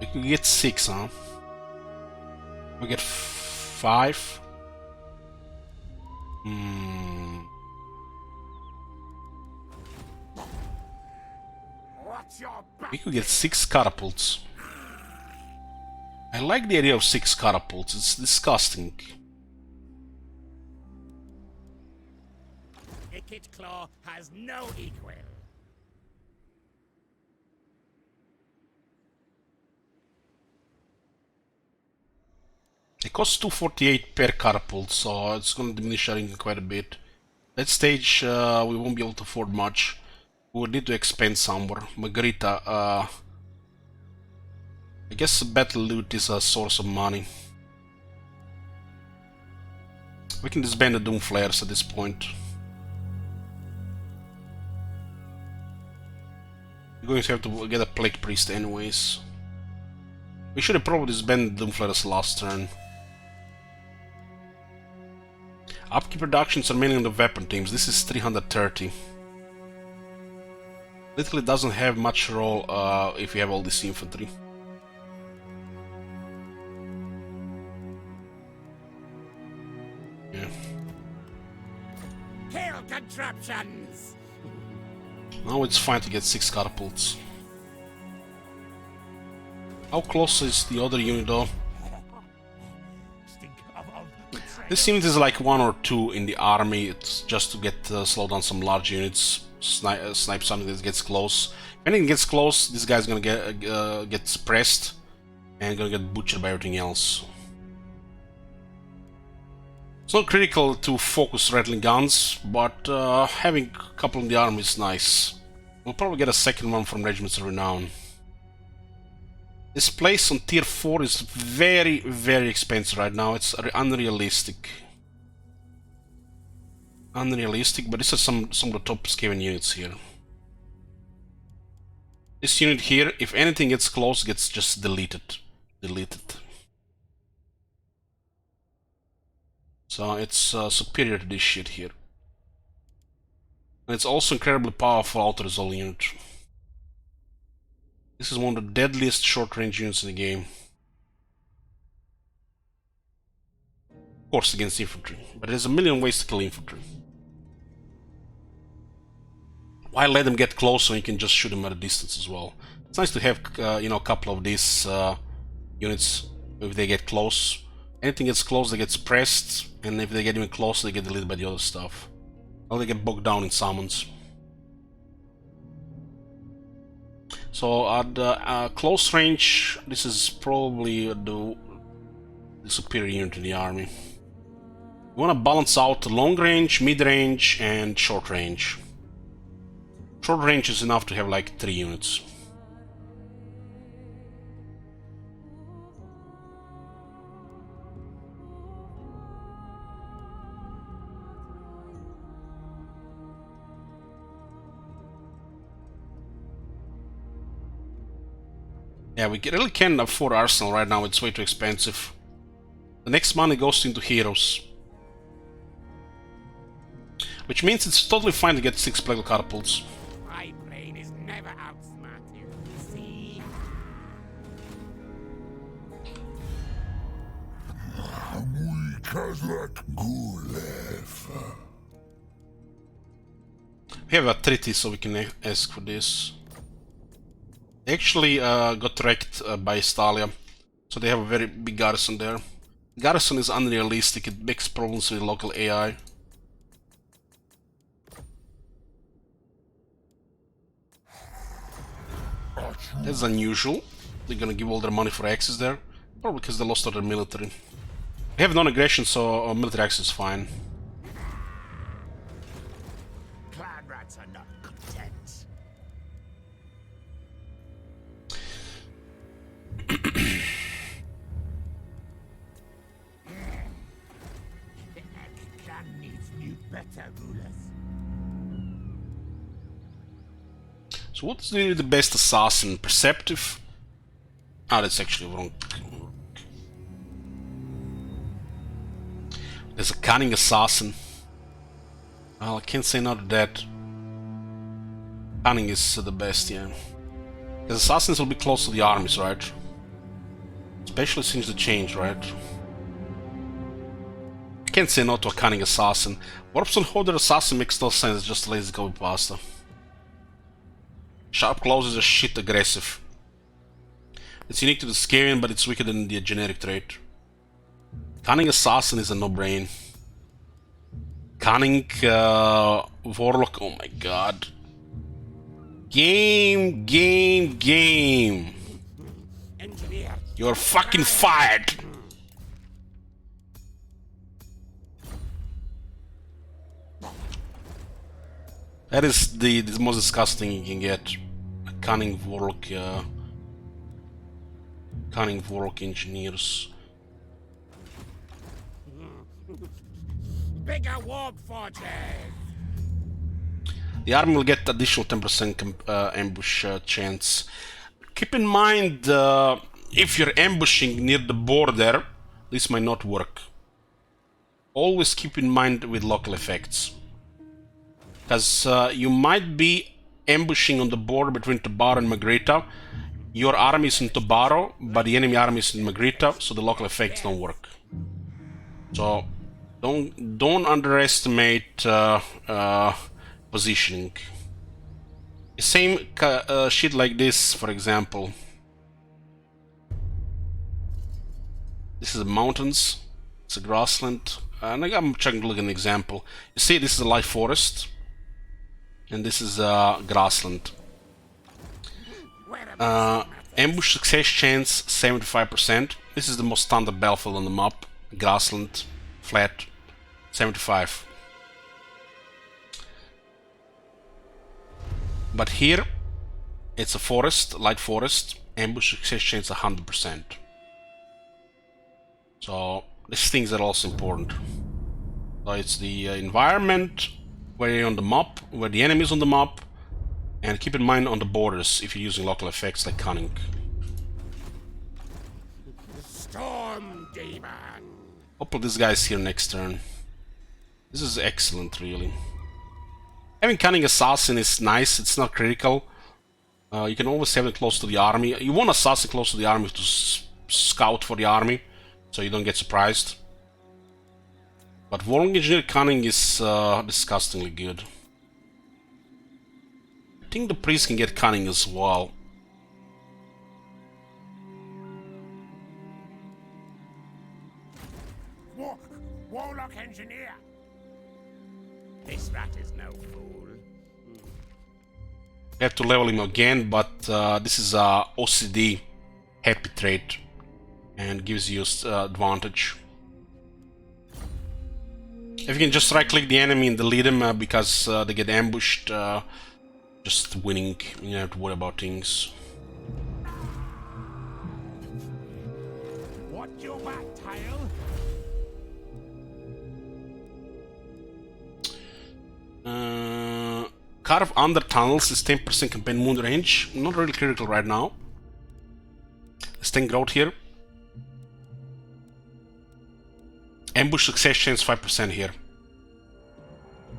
We can get 6, huh? We get 5. What's your back? We could get 6 catapults. I like the idea of 6 catapults. It's disgusting. Wicked Claw has no equal. It costs 248 per catapult, so it's going to diminish our income quite a bit. That stage, we won't be able to afford much. We would need to expand somewhere. Margarita, I guess battle loot is a source of money. We can disband the Doom Flares at this point. We're going to have to get a Plague Priest anyways. We should have probably disbanded the Doom Flares last turn. Upkeep reductions are mainly on the weapon teams. This is 330. Literally doesn't have much role if you have all this infantry. Yeah. Kill contraptions! Now it's fine to get 6 catapults. How close is the other unit though? Stink of betrayal. This unit is like 1 or 2 in the army. It's just to get slow down some large units. Snipe something that gets close. If anything gets close, this guy's gonna get pressed and gonna get butchered by everything else. It's not critical to focus rattling guns, but having a couple in the army is nice. We'll probably get a second one from Regiments of Renown. This place on tier 4 is very, very expensive right now. It's unrealistic. Unrealistic, but these are some of the top scaling units here. This unit here, if anything gets close, gets just deleted. So it's superior to this shit here. And it's also incredibly powerful auto-resolve unit. This is one of the deadliest short-range units in the game. Of course against infantry, but there's a million ways to kill infantry. Why let them get close when you can just shoot them at a distance as well? It's nice to have, you know, a couple of these units if they get close. Anything gets close, they get pressed, and if they get even closer, they get deleted by the other stuff. Or they get bogged down in summons. So at close range, this is probably the superior unit in the army. You want to balance out long range, mid range, and short range. Short range is enough to have like 3 units. Yeah, we really can't afford Arsenal right now, it's way too expensive. The next money goes into heroes. Which means it's totally fine to get 6 Plague Catapults. My brain is never outsmarted. See? We have a treaty, so we can ask for this. They actually got wrecked by Stalia, so they have a very big garrison there. Garrison is unrealistic, it makes problems with local AI. That's unusual. They're gonna give all their money for access there. Probably because they lost all their military. They have non-aggression, so military access is fine. Clan rats are not content. The Egg Clan needs new, better rulers. So what's really the best assassin? Perceptive? Ah, that's actually wrong. There's a cunning assassin. Well, I can't say no to that. Cunning is the best, yeah. Because assassins will be close to the armies, right? Especially since the change, right? can't say no to a cunning assassin. Warpstone Holder assassin makes no sense, just lazy copy pasta. Sharp claws is a shit aggressive. It's unique to the Skryre, but it's weaker than the generic trait. Cunning assassin is a no-brain. Cunning warlock, oh my god. Game. You're fucking fired. That is the most disgusting you can get. A cunning warlock engineers. Bigger warp forges! The army will get additional 10% ambush chance. Keep in mind, if you're ambushing near the border, this might not work. Always keep in mind with local effects. Because you might be ambushing on the border between Tobaro and Magritta. Your army is in Tobaro, but the enemy army is in Magritta, so the local effects don't work. So don't underestimate positioning. Same shit like this, for example. This is the mountains. It's a grassland. And I'm trying to look at an example. You see, this is a light forest. And this is grassland. Ambush success chance 75%. This is the most standard battlefield on the map. Grassland, flat, 75. But here, it's a forest, light forest. Ambush success chance 100%. So these things are also important. So it's the environment, where you're on the map, where the enemy is on the map, and keep in mind on the borders if you're using local effects like cunning. Storm demon! Hopefully this guy is here next turn. This is excellent, really. Having cunning assassin is nice. It's not critical. You can always have it close to the army. You want assassin close to the army to scout for the army, so you don't get surprised. But Warlock Engineer Cunning is disgustingly good. I think the priest can get Cunning as well. Warlock Engineer! This rat is no fool. You have to level him again, but this is a OCD happy trait and gives you advantage. If you can just right click the enemy and delete them because they get ambushed, just winning, you don't have to worry about things. What you back, Tile? Carve under tunnels is 10% campaign moon range. Not really critical right now. Let's think growth here. Ambush success chance 5% here.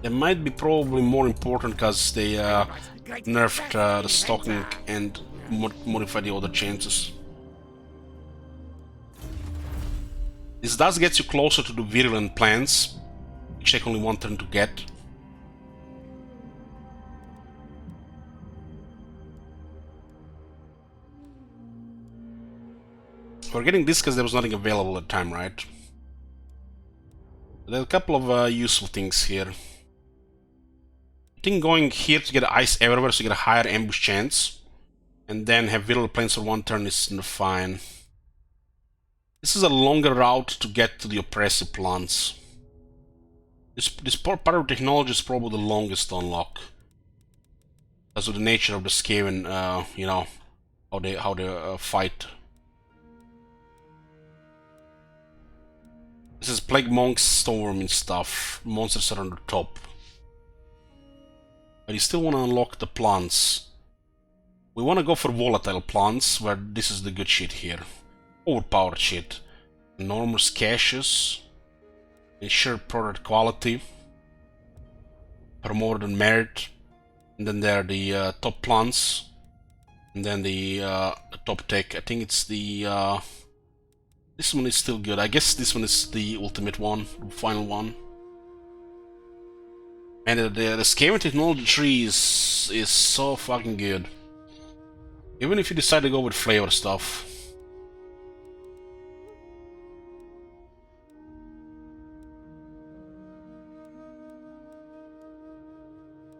They might be probably more important because they nerfed the stalking and modified the other chances. This does get you closer to the virulent plants, which take only one turn to get. We're getting this because there was nothing available at the time, right? There are a couple of useful things here. I think going here to get ice everywhere so you get a higher ambush chance, and then have virulent plants for one turn is fine. This is a longer route to get to the oppressive plants. This part of the technology is probably the longest to unlock, because of the nature of the Skryre, you know, how they fight. This is Plague Monk's Storm and stuff. Monsters are on the top. But you still want to unlock the plants. We want to go for volatile plants, where this is the good shit here. Overpowered shit. Enormous caches. Ensure product quality. Promoted on merit. And then there are the top plants. And then the top tech. I think it's the This one is still good. I guess this one is the ultimate one, the final one. And the Excavation Technology tree is so fucking good. Even if you decide to go with flavor stuff.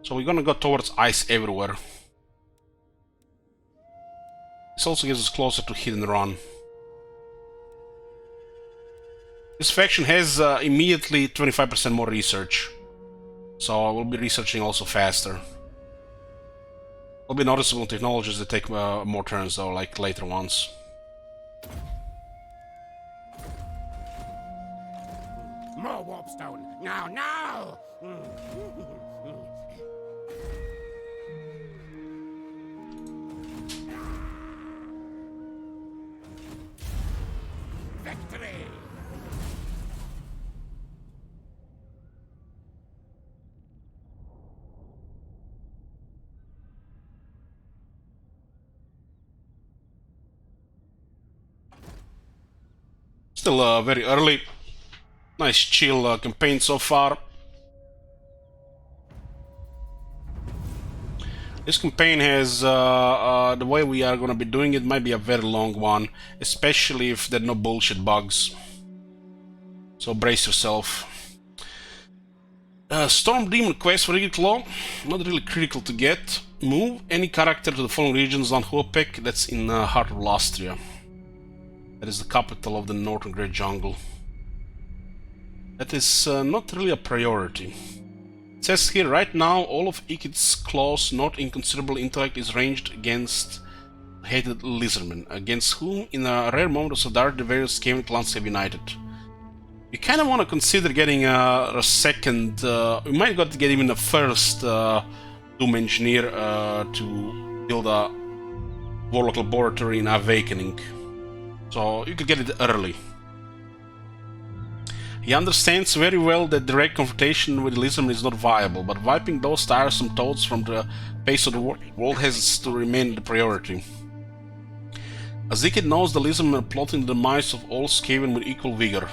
So we're gonna go towards ice everywhere. This also gives us closer to hit and run. This faction has immediately 25% more research. So I will be researching also faster. Will be noticeable technologies that take more turns though, like later ones. More warpstone! Now, now! Victory! Still very early. Nice chill campaign so far. This campaign has, the way we are gonna be doing it might be a very long one, especially if there are no bullshit bugs. So brace yourself. Storm Demon quest for Claw, not really critical to get. Move any character to the following regions on Hopek, that's in heart of Lastria. That is the capital of the Northern Great Jungle. That is not really a priority. It says here, right now, all of Ikit's claws, not inconsiderable intellect, is ranged against hated lizardmen, against whom, in a rare moment of solidarity, the various Skaven clans have united. You kind of want to consider getting a second, we might got to get even the first Doom Engineer to build a Warlock Laboratory in Awakening. So you could get it early. He understands very well that direct confrontation with the Lizardmen is not viable, but wiping those tiresome toads from the face of the world has to remain the priority. Azikid knows the Lizardmen are plotting the demise of all Skaven with equal vigor.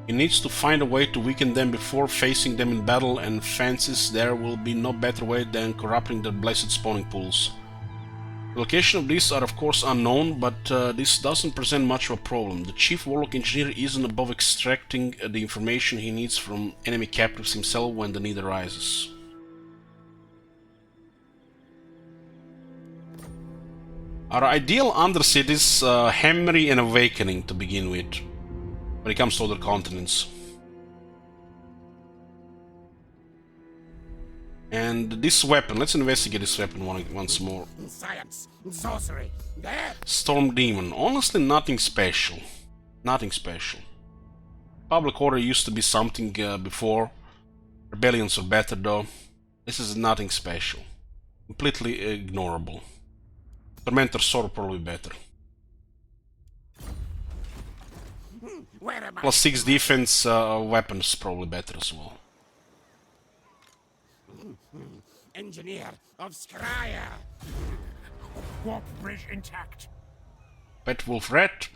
He needs to find a way to weaken them before facing them in battle, and fancies there will be no better way than corrupting the blessed spawning pools. The location of these are of course unknown, but this doesn't present much of a problem. The Chief Warlock Engineer isn't above extracting the information he needs from enemy captives himself when the need arises. Our ideal Undercity is Hammery and Awakening to begin with, when it comes to other continents. And this weapon, let's investigate this weapon once more. Science, sorcery, there! Storm Demon, honestly nothing special. Nothing special. Public Order used to be something before. Rebellions are better though. This is nothing special. Completely ignorable. Tormentor Sword probably better. Plus 6 defense weapons probably better as well. Engineer of Skryre! Warp bridge intact. Pet Wolf Rat.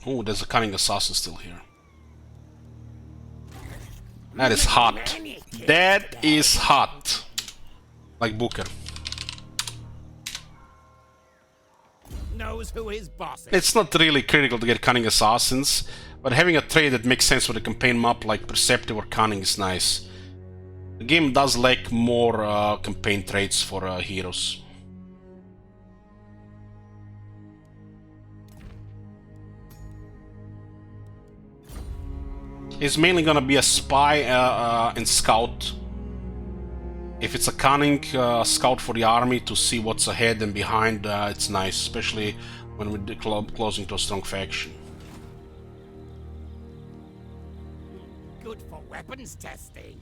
Oh, there's a cunning assassin still here. That is hot. That is hot. Like Booker. Knows who his boss is. It's not really critical to get cunning assassins, but having a trait that makes sense with a campaign map like Perceptive or Cunning is nice. The game does lack more campaign traits for heroes. It's mainly gonna be a spy and scout. If it's a cunning scout for the army to see what's ahead and behind, it's nice, especially when we're closing to a strong faction. Good for weapons testing.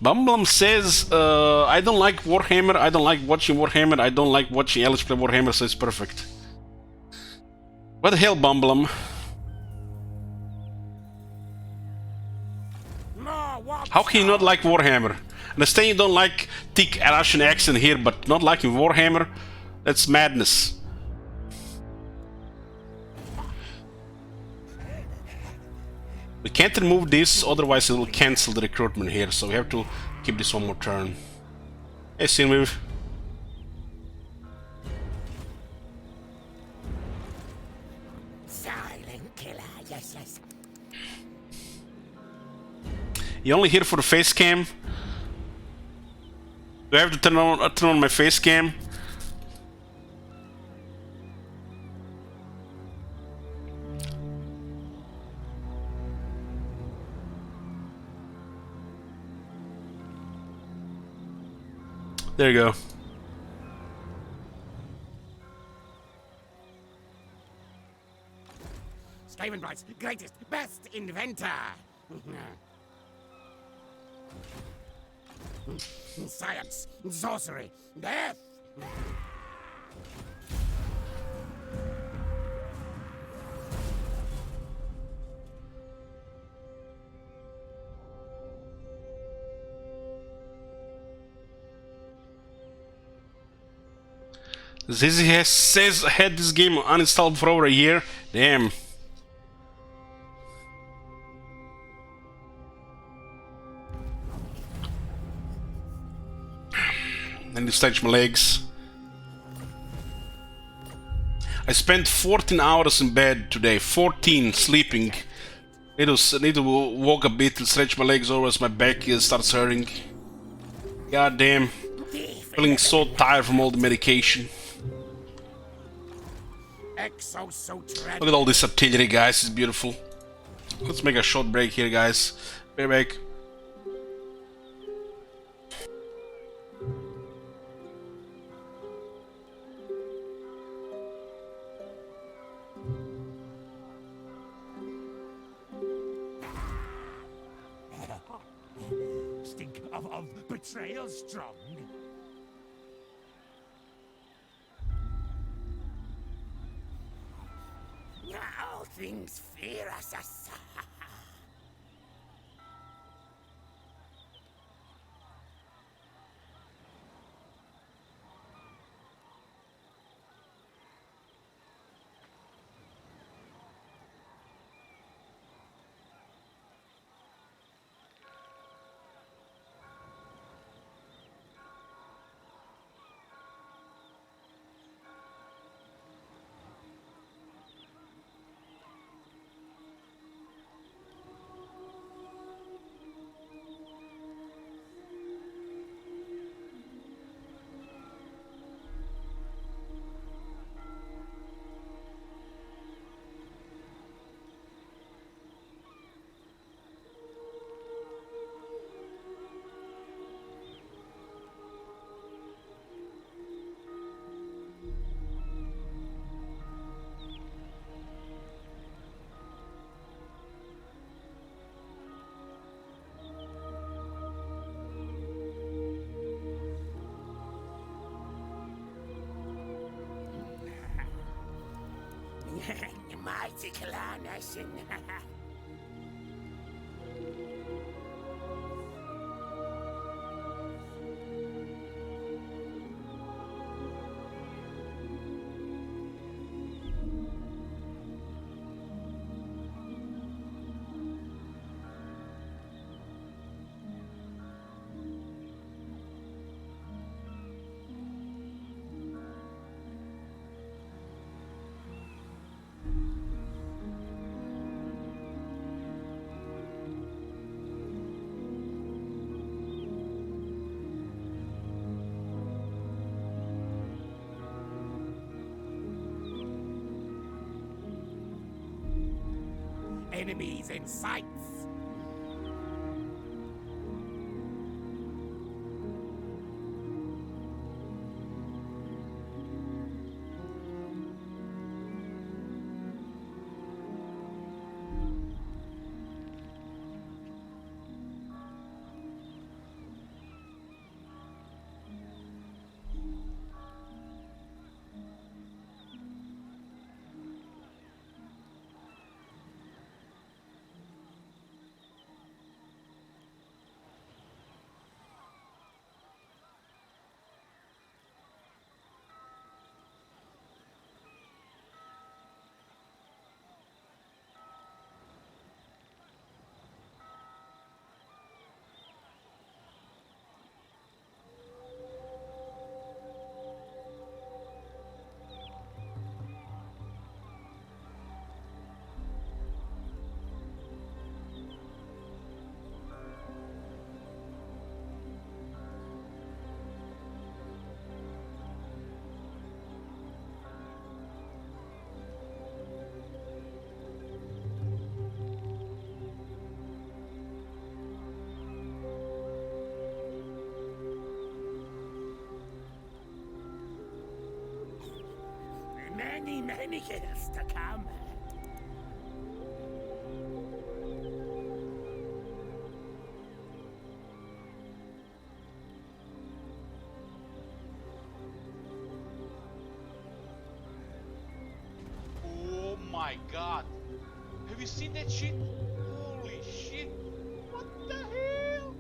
Bumblum says, I don't like Warhammer, I don't like watching Warhammer, I don't like watching Alice play Warhammer, so it's perfect. What the hell, Bumblum? How can you not like Warhammer? Understand you don't like thick Russian accent here, but not like in Warhammer? That's madness. We can't remove this, otherwise it will cancel the recruitment here, so we have to keep this one more turn. Hey, Sinwiv. Silent killer, yes, yes. You only here for the face cam? Do I have to turn on my face cam? There you go. Skavenbright's greatest, best inventor. Science, sorcery, death. Zizzy says had this game uninstalled for over a year. Damn. I need to stretch my legs. I spent 14 hours in bed today. 14 sleeping. Need to walk a bit and stretch my legs, otherwise my back starts hurting. God damn. Feeling so tired from all the medication. Look at all this artillery, guys. It's beautiful. Let's make a short break here, guys. Be right back. Stink of betrayal strong. All things fear us. Mighty clan nation. Enemies in sight. Many, many kills to come. Oh my god. Have you seen that shit? Holy shit. What the hell?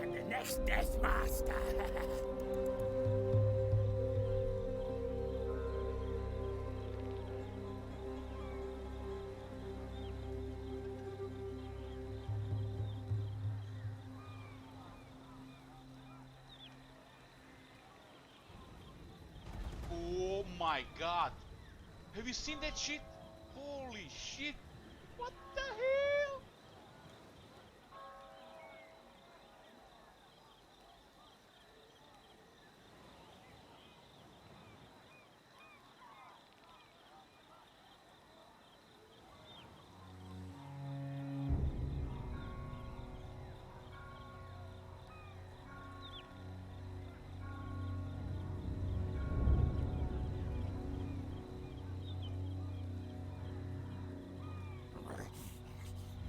And the next Death Master. Oh my god. Have you seen that shit? Holy shit. What the hell?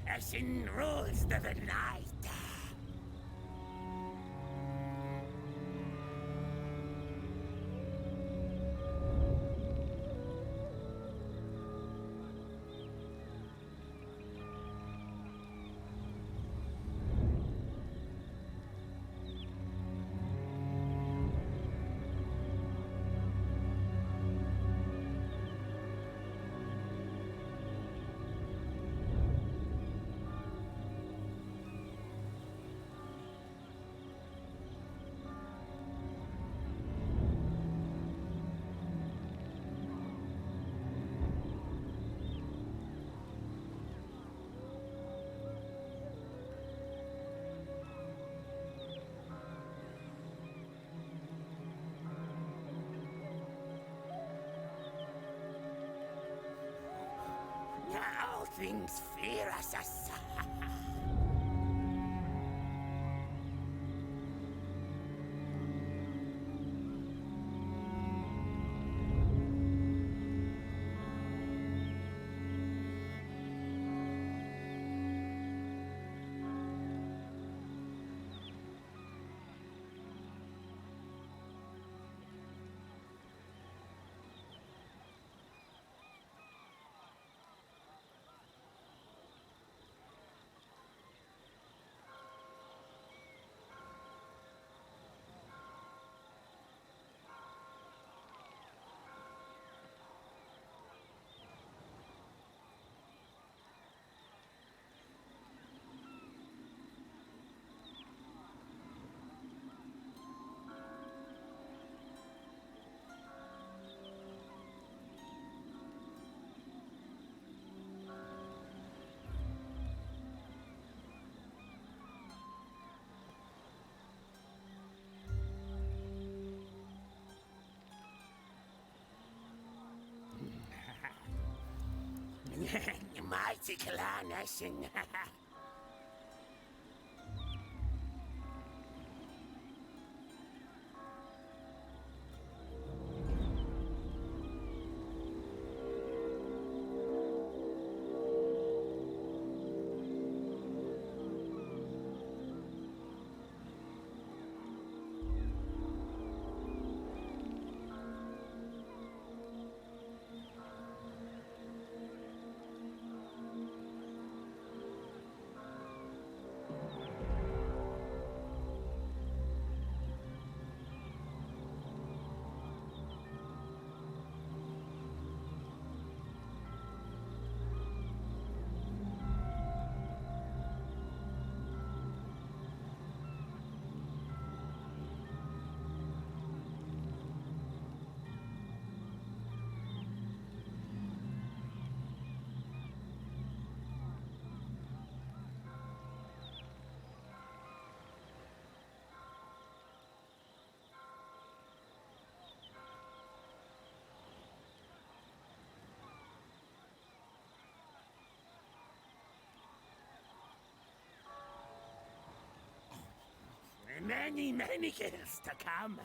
Ashen rules the night. All things fear us. Mighty clan nation. Many, many kills to come.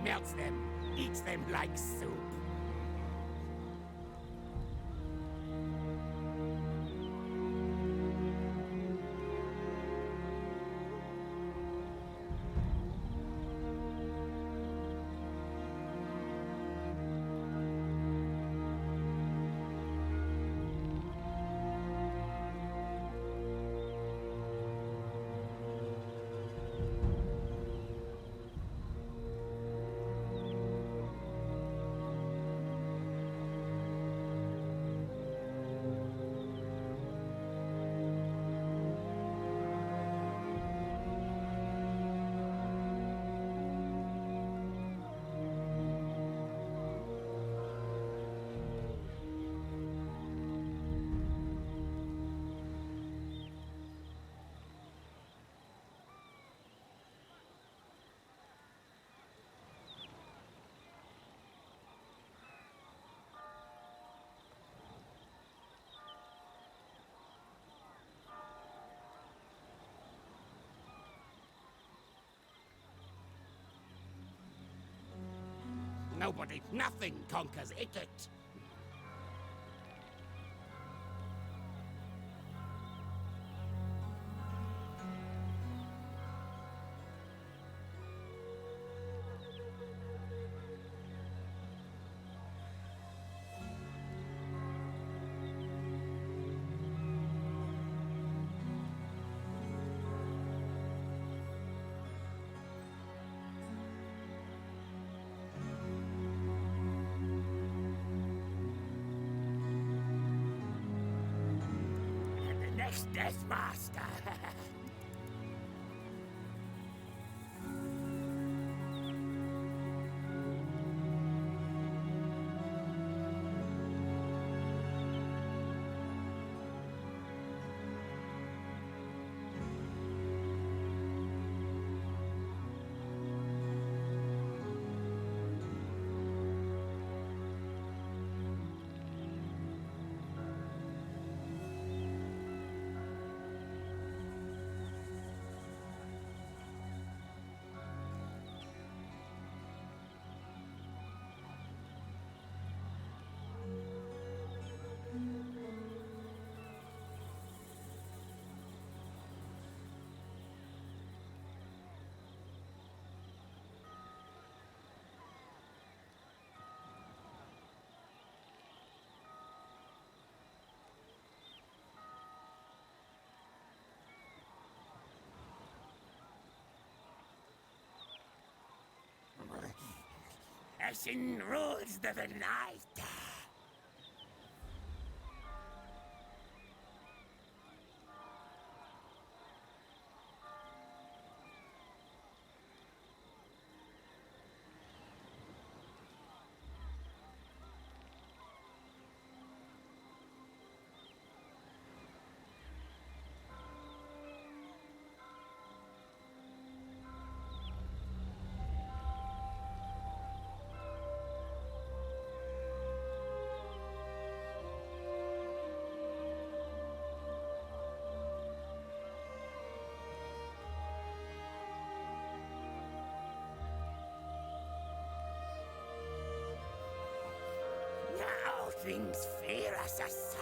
Melts them, eats them like soup. Nobody, nothing conquers it. The next Death Master. Ashen rules the night. Now things fear us.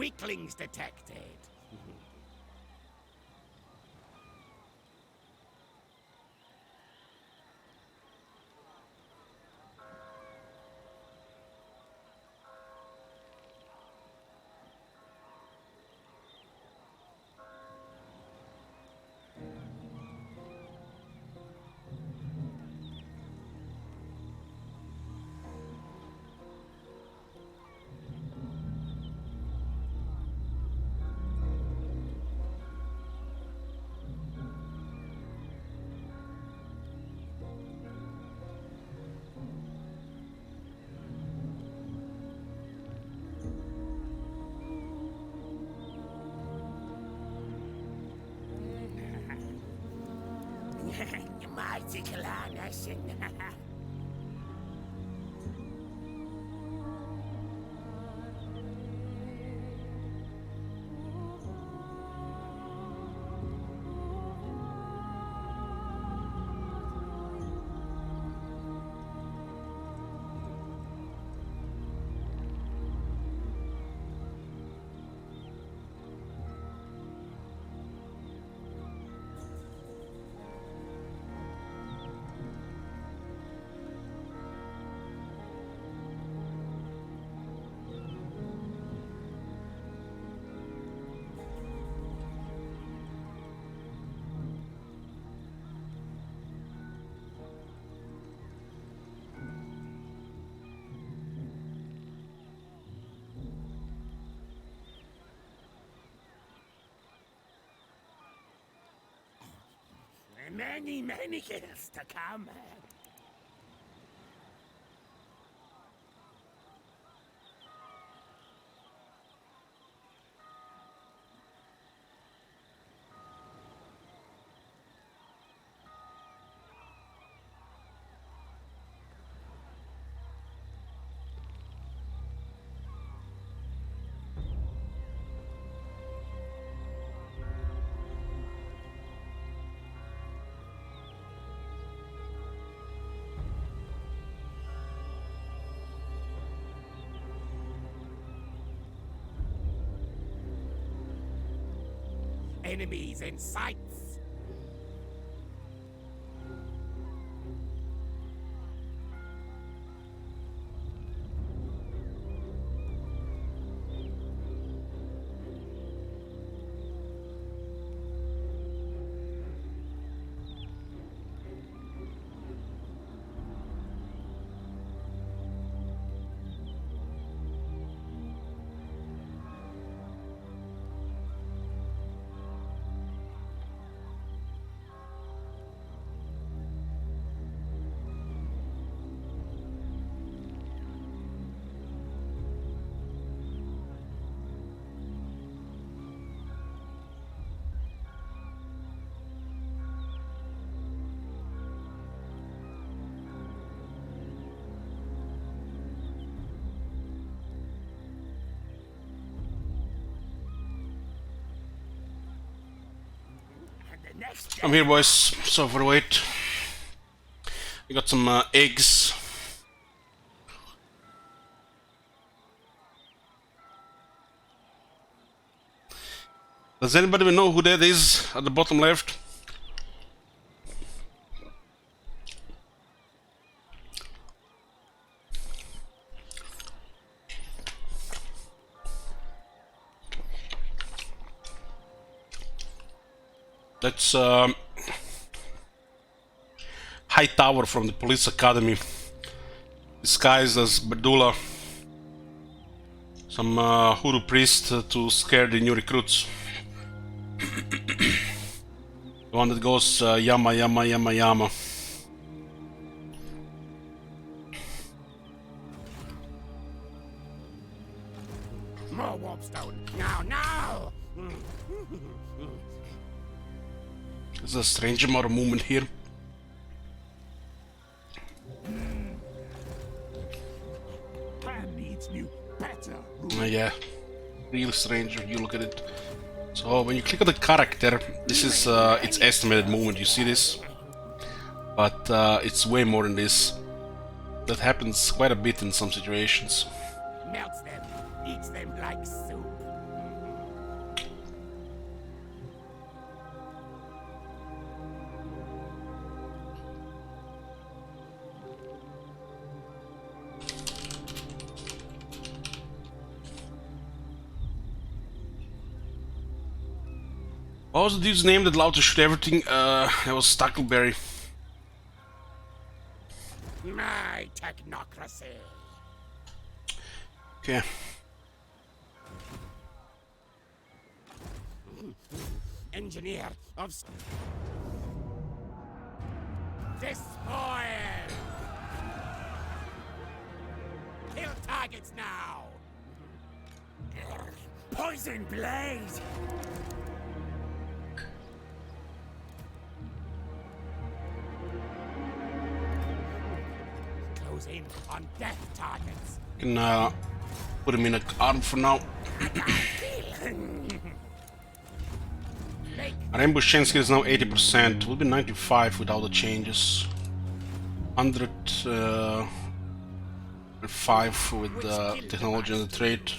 weaklings detected. Mighty Clanation. Many kills to come. Enemies in sights. I'm here, boys. So for the wait. We got some eggs. Does anybody know who that is at the bottom left? That's High Tower from the police academy, disguised as Bedula, some hoodoo priest to scare the new recruits. The one that goes yama yama yama yama. More Warpstone. Now! There's a strange amount of movement here. Plan needs new, better. Yeah, real strange if you look at it. So when you click on the character, this is its estimated movement. You see this? But it's way more than this. That happens quite a bit in some situations. Melts them, eats them like soup. What was the dude's name that allowed to shoot everything? It was Stuckleberry. My technocracy. Okay. Engineer of despoil. Kill targets now. Poison blade. Close in on death targets. Can put him in a arm for now. Rainbow Chain skill is now 80%. Will be 95 without the changes. 105 with the technology and the trait.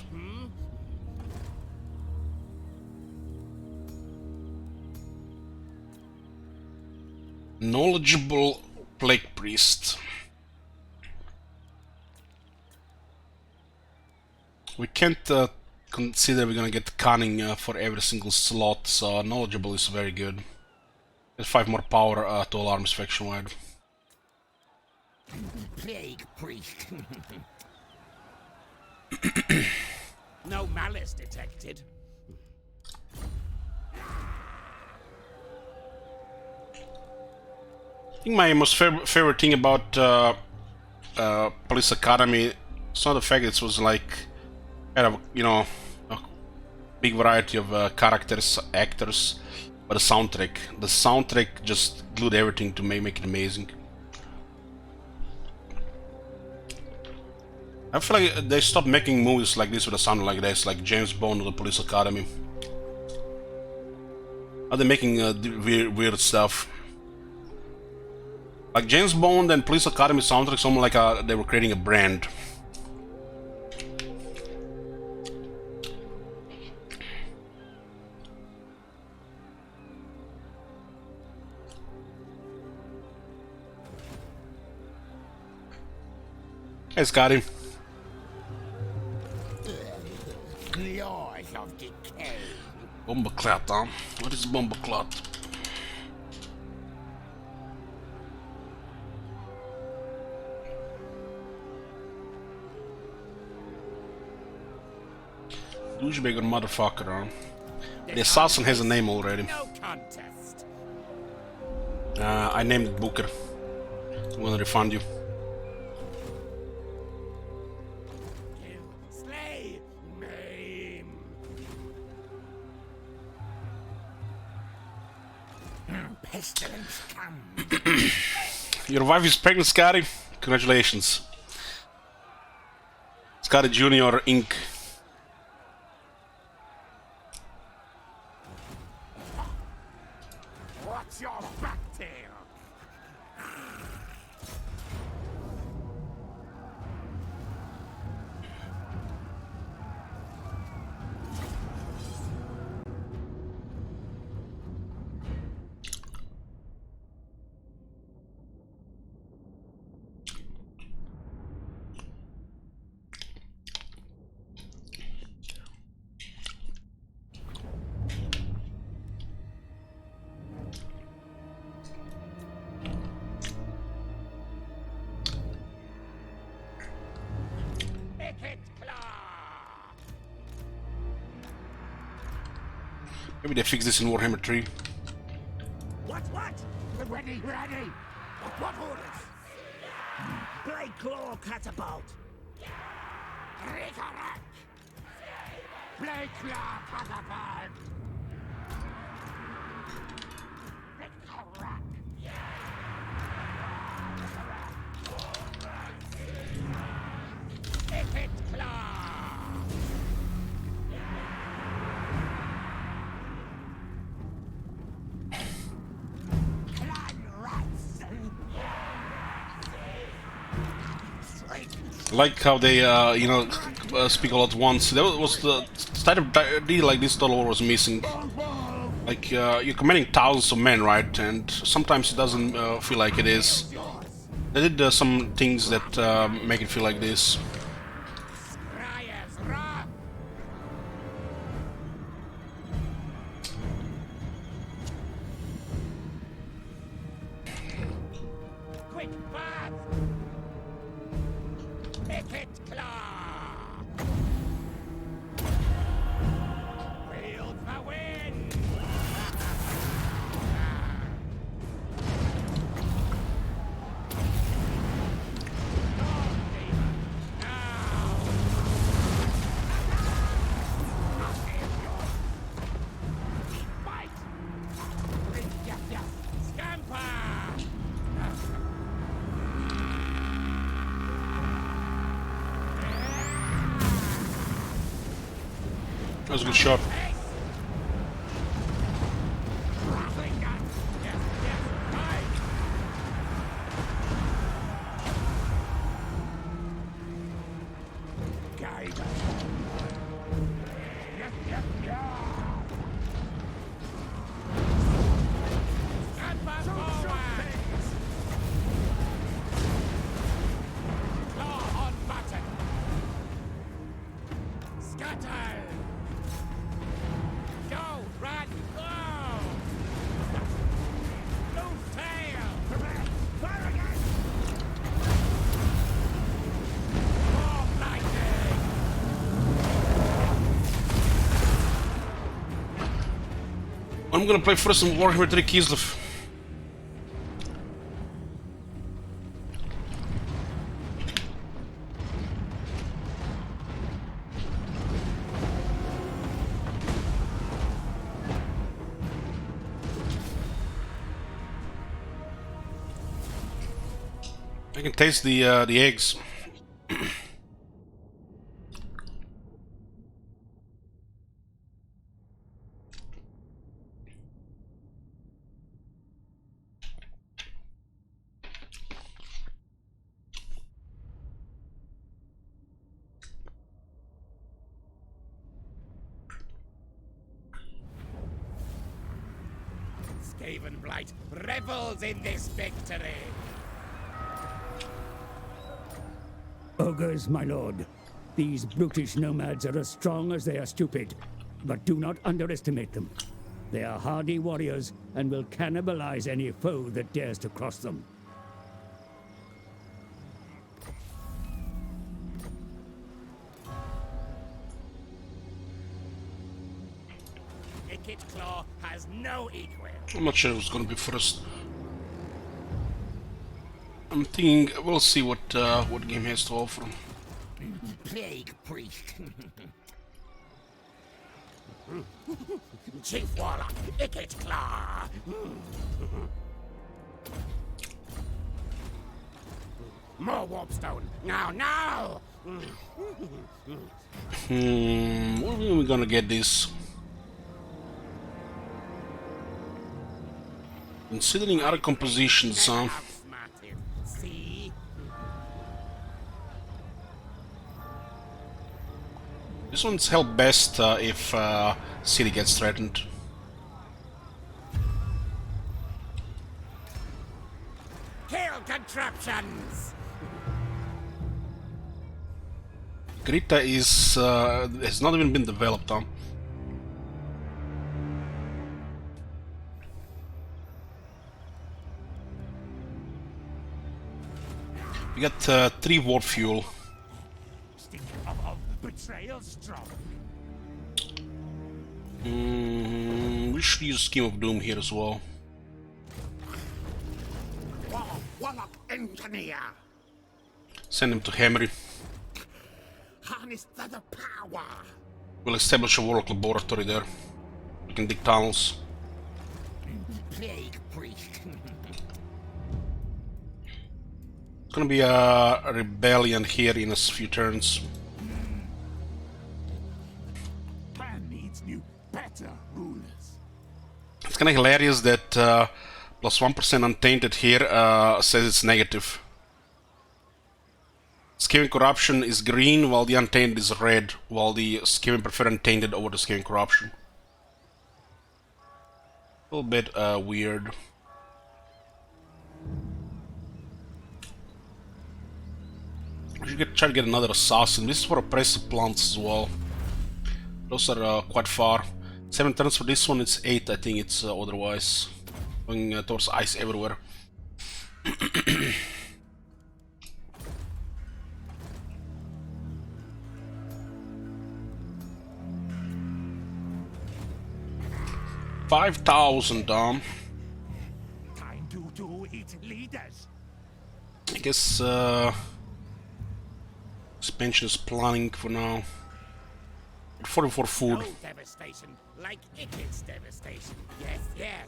Knowledgeable Plague Priest. We can't consider we're gonna get cunning for every single slot, so knowledgeable is very good. Get 5 more power to all arms faction wide. Plague priest. No malice detected. I think my most favorite thing about Police Academy, it's not the fact it was like kind of, you know, a big variety of characters, actors, but the soundtrack. The soundtrack just glued everything to make it amazing. I feel like they stopped making movies like this with a sound like this, like James Bond or the Police Academy. Are they making weird stuff? Like James Bond and Police Academy soundtracks, almost like they were creating a brand. Hey, Scotty. Claws of decay. Bomberclat, huh? What is Bomberclat? Douchebag or motherfucker, huh? The assassin has a name already. No contest. I named it Booker. I'm gonna refund you. Slay. Maim. Pestilence come. Your wife is pregnant, Scotty? Congratulations. Scotty Jr. Inc. What's your back tail? Maybe they fix this in Warhammer 3. What? Ready. What orders? Blade claw catapult. Recollect. Blade claw catapult. Recollect. Epic claw. I like how they, you know, speak all at once. That was the type of deal like this Total War was missing. Like, you're commanding thousands of men, right? And sometimes it doesn't feel like it is. They did some things that make it feel like this. Skryre's wrath. That was a good shot. Rattling gun. Yes, yes, aye. Guide. Yes, yes, yeah. Stand back forward. Claw on button. Scatter. Go, run, go. Loose tail. Prepare. Fire again. More lightning. I'm gonna play first some Warhammer 3 Kislev. I can taste the eggs. Skaven Blight revels in this victory. Ogres, my lord. These brutish nomads are as strong as they are stupid. But do not underestimate them. They are hardy warriors and will cannibalize any foe that dares to cross them. Ikit Claw has no equal. I'm not sure who's gonna be first. I'm thinking we'll see what game has to offer. Plague Priest. Chief Warlock, Ikit Claw. More Warpstone. Now, now! Where are we gonna get this? Considering other compositions, Outsmarted. See? this one's held best if city gets threatened. Kill contraptions! Grita is has not even been developed, huh? We got 3 warp fuel. Stink of betrayal strong. We should use Scheme of Doom here as well. Warlock Engineer! Send him to Hammery. Harness the power! We'll establish a Warlock laboratory there. We can dig tunnels. Plague Priest. It's gonna be a rebellion here in a few turns. Pan needs new, better rulers. It's kinda hilarious that plus 1% untainted here says it's negative. Scaling Corruption is green while the untainted is red, while the Scaling prefer untainted over the Scaling Corruption. A little bit weird. We should try to get another assassin. This is for oppressive plants as well. Those are quite far. 7 turns for this one, it's 8 I think it's otherwise. Going towards ice everywhere. $5,000, Time to eat leaders. I guess expansion is planning for now. 44 food. No devastation like Ikit's devastation. Yes, yes.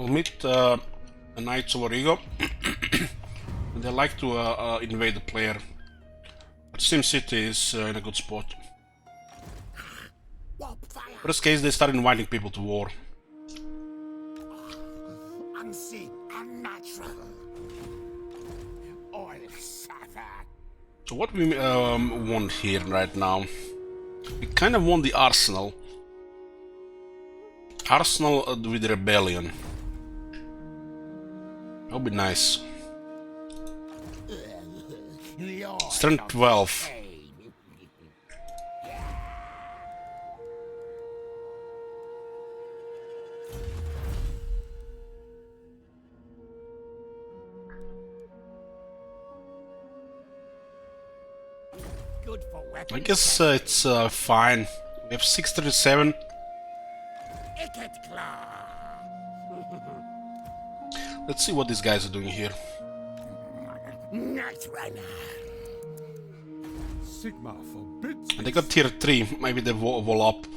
We'll meet the Knights of Origo. They like to invade the player. But Sim City is in a good spot. For this case, they start inviting people to war. Unseen, unnatural. All suffer. So what we want here right now? We kind of want the Arsenal. Arsenal with Rebellion. That would be nice. Strength 12. Good for weapons. I guess it's fine. We have 637. Icket claw. Let's see what these guys are doing here. Night runner. Sigma forbids. And they got tier 3. Maybe they wall up.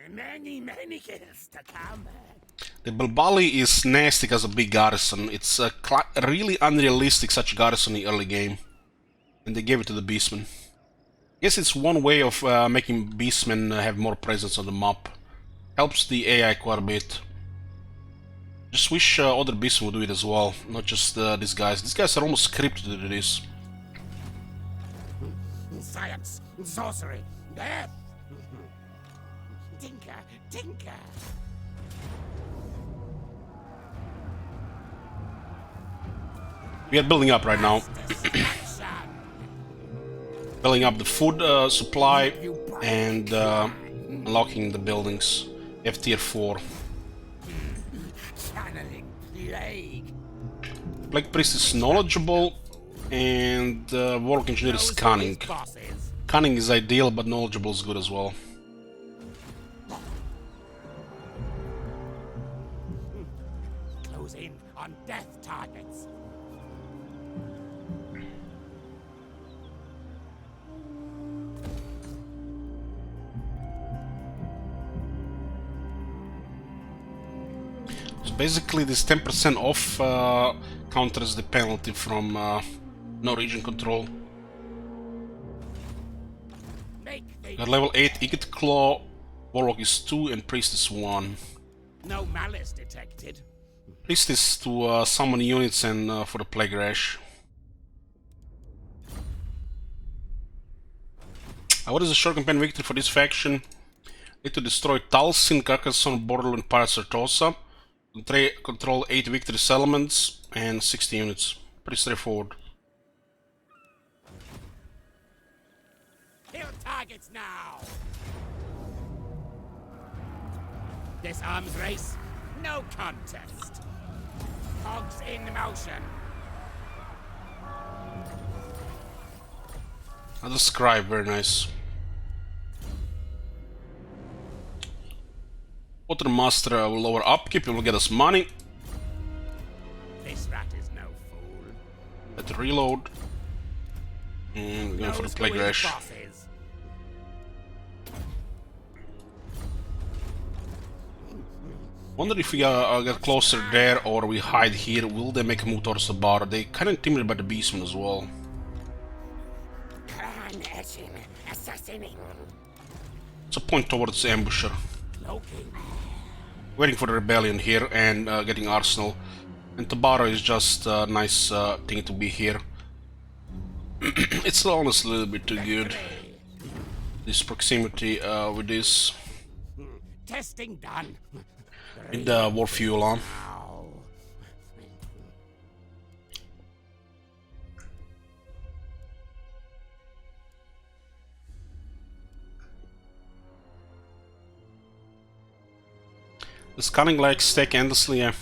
Many kills to come. The Bilbali is nasty as a big garrison. It's really unrealistic such a garrison in the early game. And they gave it to the Beastmen. Guess it's one way of making Beastmen have more presence on the map. Helps the AI quite a bit. Just wish other Beastmen would do it as well, not just these guys. These guys are almost scripted to do this. Science, sorcery, death. Tinker. We are building up right now. Building up the food supply and unlocking the buildings. F tier 4. Channeling plague. Plague Priest is knowledgeable and Warlock Engineer is cunning. Cunning is ideal, but knowledgeable is good as well. Close in on death targets. So basically this 10% off counters the penalty from no region control. Got level 8 Icket Claw, Warlock is 2 and Priest is 1. No malice detected. Priest is to summon units and for the Plague Rash. What is the short campaign victory for this faction? Need to destroy Talsin, Carcassonne, Borderland, and Pirate Sartosa. Control 8 victory settlements and 60 units. Pretty straightforward. Kill targets now. This arms race, no contest. Cogs in motion. Another Skryre, very nice. Watermaster will lower upkeep, it will get us money. This rat is no fool. Let's reload. And we're going for the Plague Rash. Wonder if we get closer there or we hide here, will they make a move towards the bar? They kind of intimidated by the Beastmen as well. It's a point towards the ambusher. Waiting for the rebellion here and getting Arsenal. And Tabara is just a nice thing to be here. It's honestly a little bit too good. This proximity with this. Testing done. With the war fuel on. This cunning like stack endlessly, yeah.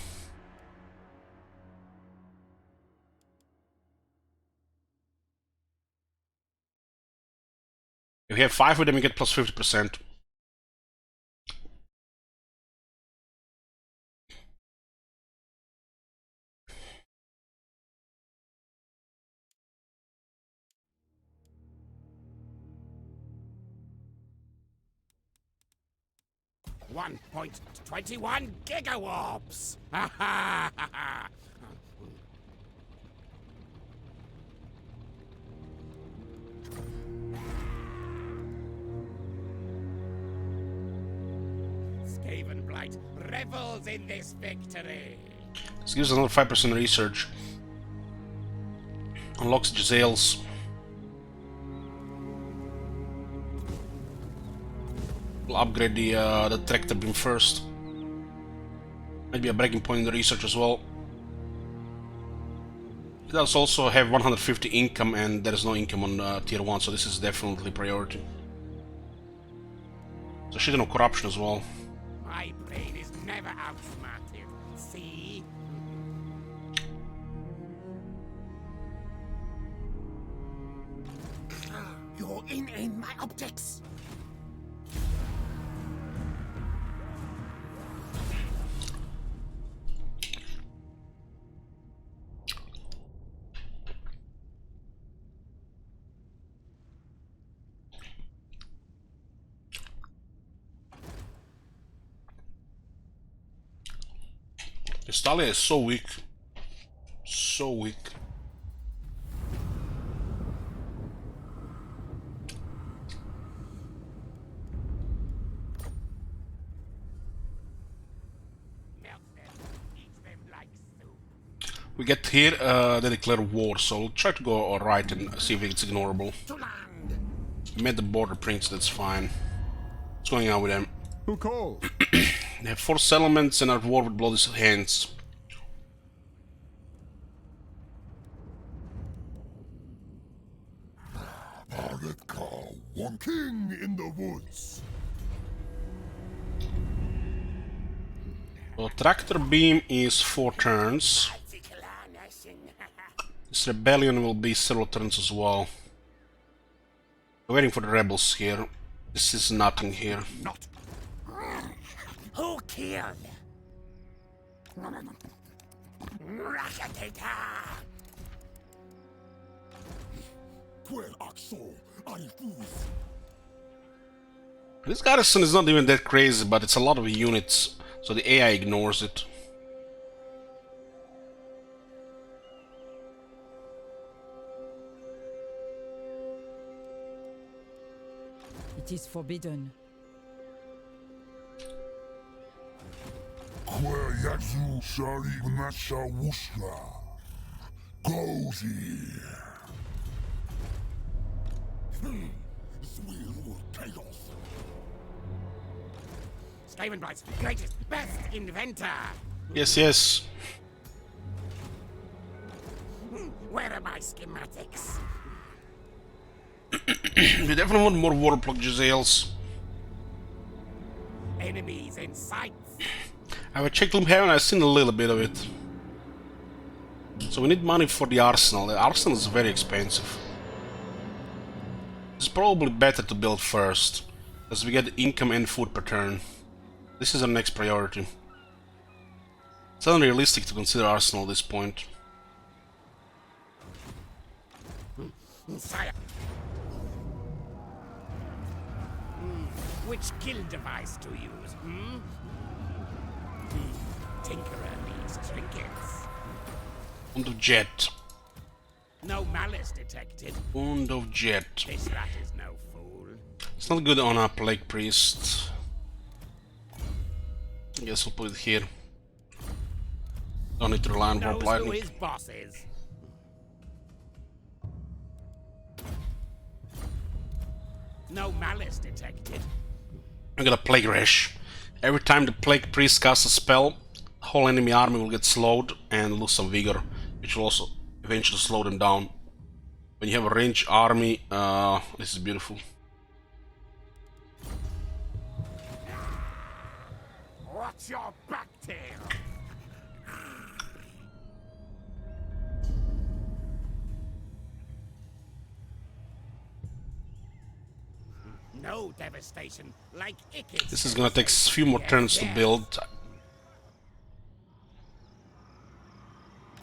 If you have 5 of them, you get plus 50%. 1.21 gigawarps! Skaven Blight revels in this victory! This gives us another 5% research. Unlocks Giselles. We'll upgrade the tractor beam first. Maybe a breaking point in the research as well. It does also have 150 income, and there is no income on tier 1, so this is definitely priority. So shit on corruption as well. My brain is never outsmarted. See? You're in my optics. Stalia is so weak. So weak. Melt them. Eat them like soup. We get here, they declare war, so we'll try to go alright and see if it's ignorable. To land. We met the border prince, that's fine. What's going on with them? Who called? They have 4 settlements and are at war with bloody hands. Aretka, one king in the woods. So tractor beam is 4 turns. This rebellion will be several turns as well. We're waiting for the rebels here. This is nothing here. Not. Who killed? Rakatata! Well, Axel, I refuse. This garrison is not even that crazy, but it's a lot of units, so the AI ignores it. It is forbidden. Kwe Yazu Shari Nasha Wushla. Cozy. Sweet chaos. Skaven Blight's greatest, best inventor! Yes, yes. Where are my schematics? We definitely want more Warplock Giselles. Enemies in sight. I have checked Heaven, I've seen a little bit of it. So we need money for the arsenal. The arsenal is very expensive. It's probably better to build first, as we get income and food per turn. This is our next priority. It's unrealistic to consider arsenal at this point. Sire. Which kill device to use, hmm? Tinkerer needs trinkets. Wound of Jet. No malice detected. Wound of Jet. This rat is no fool. It's not good on a Plague Priest. I guess we'll put it here. Don't need to rely on Warp Knows who Lightning. his boss is. No malice detected. I'm gonna Plague Rash. Every time the Plague Priest casts a spell, the whole enemy army will get slowed and lose some vigor, which will also eventually slow them down. When you have a ranged army, this is beautiful. What's your back tail? No devastation like Ickes. This is gonna take a few more turns to build.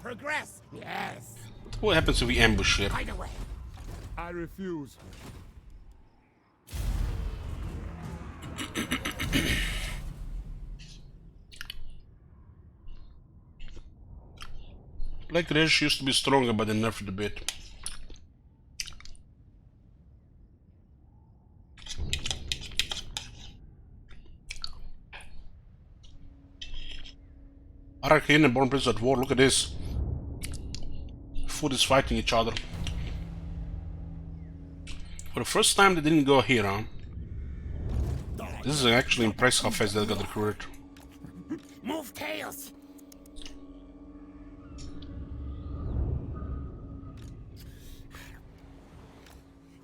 Progress. Yes. What happens if we ambush here? Hide away. I refuse. Black Rage used to be stronger, but they nerfed it a bit. Arcane and Born Prince at war, look at this. Food is fighting each other. For the first time they didn't go here, huh? This is actually impressive how fast they got recruited. Move tails.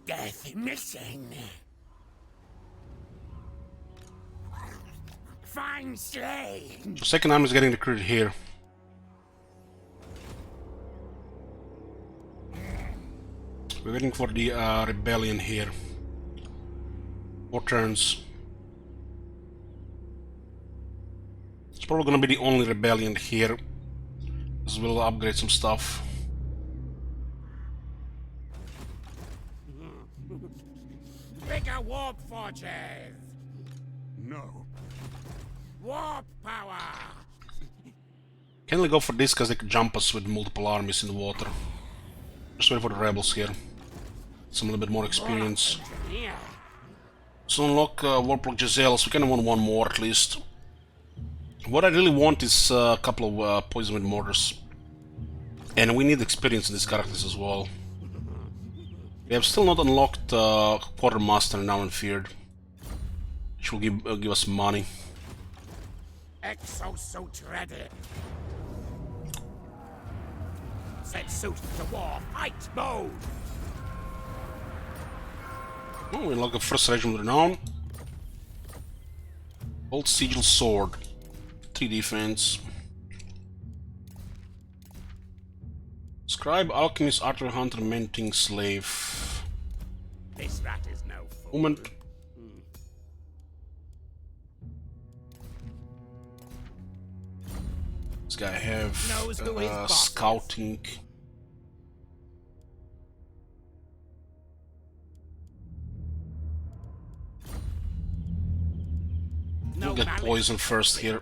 Death missing. Fine slain. So second army is getting recruited here. We're waiting for the rebellion here. 4 turns. It's probably gonna be the only rebellion here, as we'll upgrade some stuff. Bigger warp forges. No. Warp power. Can't really go for this because they could jump us with multiple armies in the water. Just wait for the rebels here. Some little bit more experience. Yeah. So unlock Warplock Giselles. We kind of want one more at least. What I really want is a couple of poison with mortars. And we need experience in these characters as well. We have still not unlocked Quartermaster now and Feared, which will give us money. Exosuit ready. Set suit to war fight mode. Oh, we unlock a first regiment renown. Old Sigil Sword. 3 defense. Scribe, Alchemist, Archer, Hunter, Menting, Slave. This rat is no fool. Movement. This guy Knows who his have boss is. scouting. No We'll get malice. poison first here.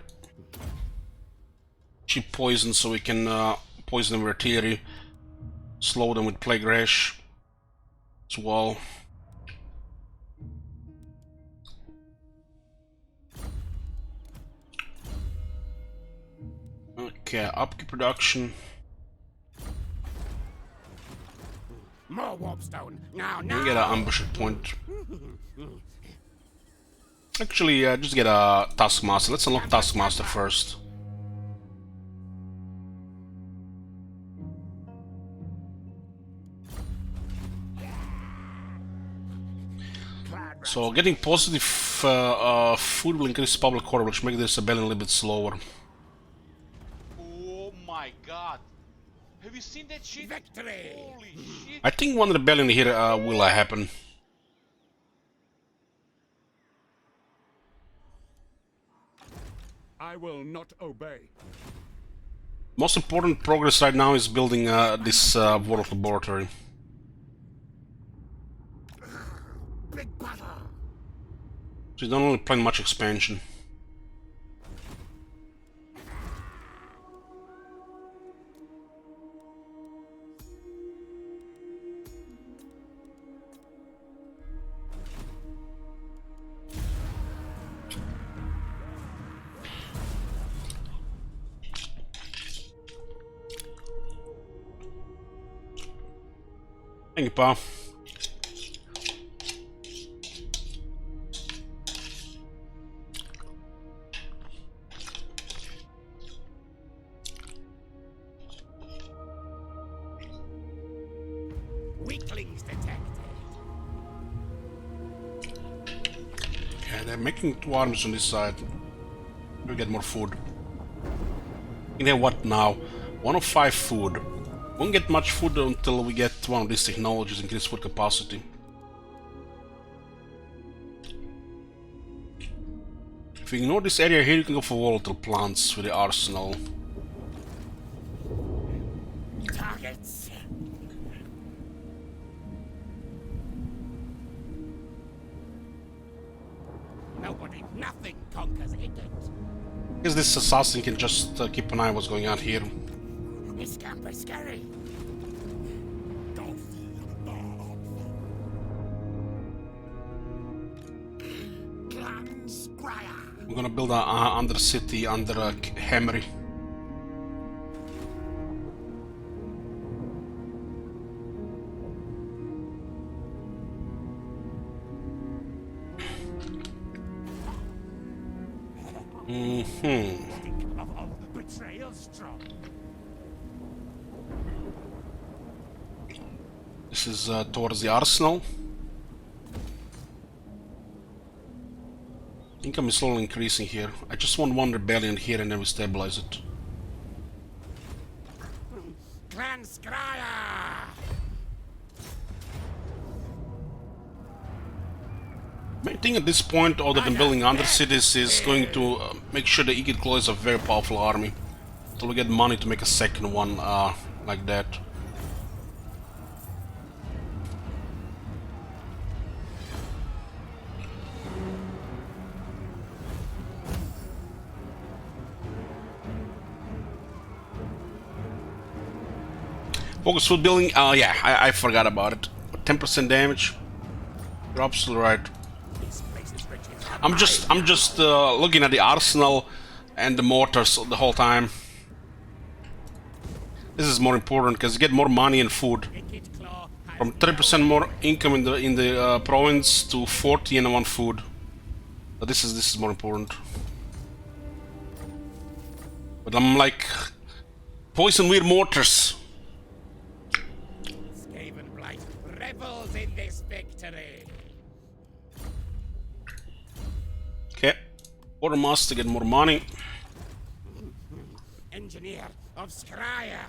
Cheap poison so we can poison them with artillery. Slow them with Plague Rash as well. Okay, upkeep production. More warpstone. Now, We now. get an ambush at point. Actually, just get a Taskmaster. Let's unlock Taskmaster first. So getting positive food will increase public order, which makes this rebellion a little bit slower. Oh my god. Have you seen that shit? Victory. Holy shit. I think one rebellion here will happen. I will not obey. Most important progress right now is building this World Laboratory. Big battle. So you don't really plan much expansion. Thank you, Pa. Weaklings detected. Okay, they're making 2 armies on this side. We get more food. And then what now? 1 of 5 food. Won't get much food until we get one of these technologies, increase food capacity. If you ignore this area here, you can go for volatile plants with the arsenal. Targets. Nobody, nothing conquers it. I guess this assassin can just keep an eye on what's going on here. Scamper scurry. Clan Skryre. We're gonna build a under city under Hammery. Betrayal strong. This is towards the arsenal. Income is slowly increasing here. I just want one rebellion here and then we stabilize it. Clan Skryre. Main thing at this point, other than building under cities, is going to make sure the Igit Claw is a very powerful army. So we get money to make a second one like that. Focus food building, yeah, I forgot about it. 10% damage. You're absolutely right. I'm just looking at the arsenal and the mortars the whole time. This is more important because you get more money and food. From 30% more income in the province to 40 and one food. But this is more important. But I'm like poison weird mortars. Skaven Blight revels in this victory. Okay, Quartermaster to get more money. Engineer of Skryre.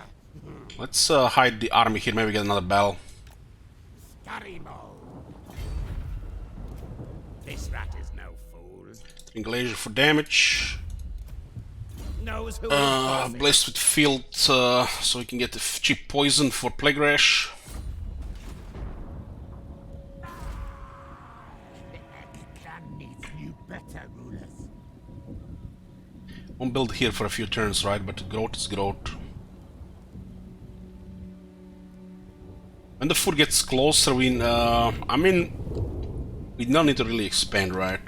Let's hide the army here, maybe get another battle. Scarimo. This rat is no fool. Glacier for damage. Knows who Blessed with field, so we can get the cheap poison for Plague Rash. The Egg Clan needs new, better rulers. Won't build here for a few turns, right? But growth is growth. When the food gets closer, we I mean, we don't need to really expand, right?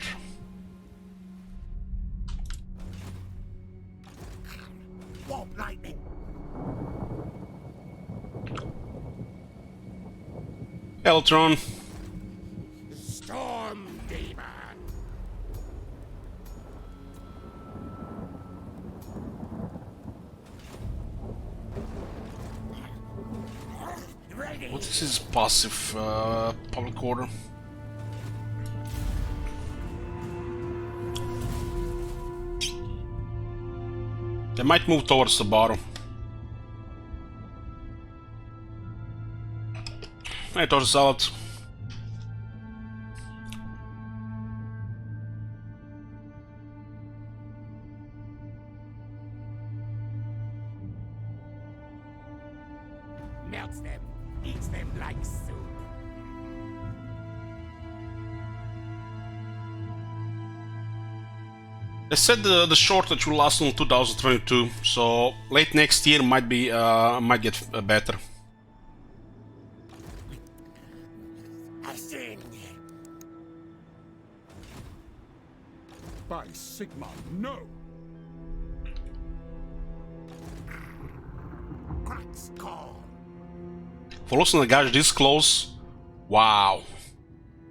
Warp lightning. Eltron. Storm demon. Ready. What is his passive public order? They might move towards the bottom. Hey, towards the salad. Melts them, eats them like soup. They said the shortage will last until 2022, so late next year might be might get better. Ascend. By Sigma, no! Cracks call. For losing the guys this close, wow!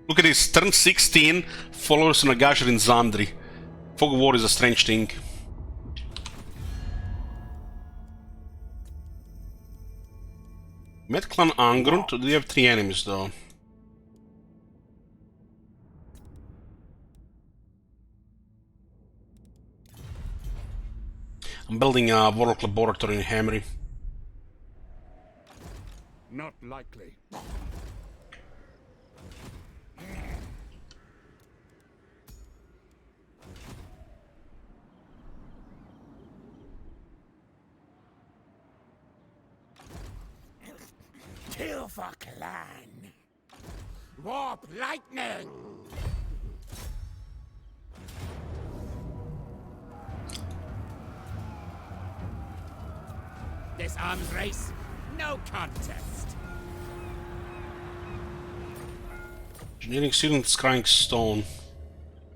Look at this, turn 16, followers on a Gajer in Zandri. Fog of War is a strange thing. Met Clan Angrund, do they have 3 enemies though? I'm building a Warlock Laboratory in Hammery. Not likely. Kill for clan. Warp lightning. This arms race, no contest. Engineering ceiling scrying stone.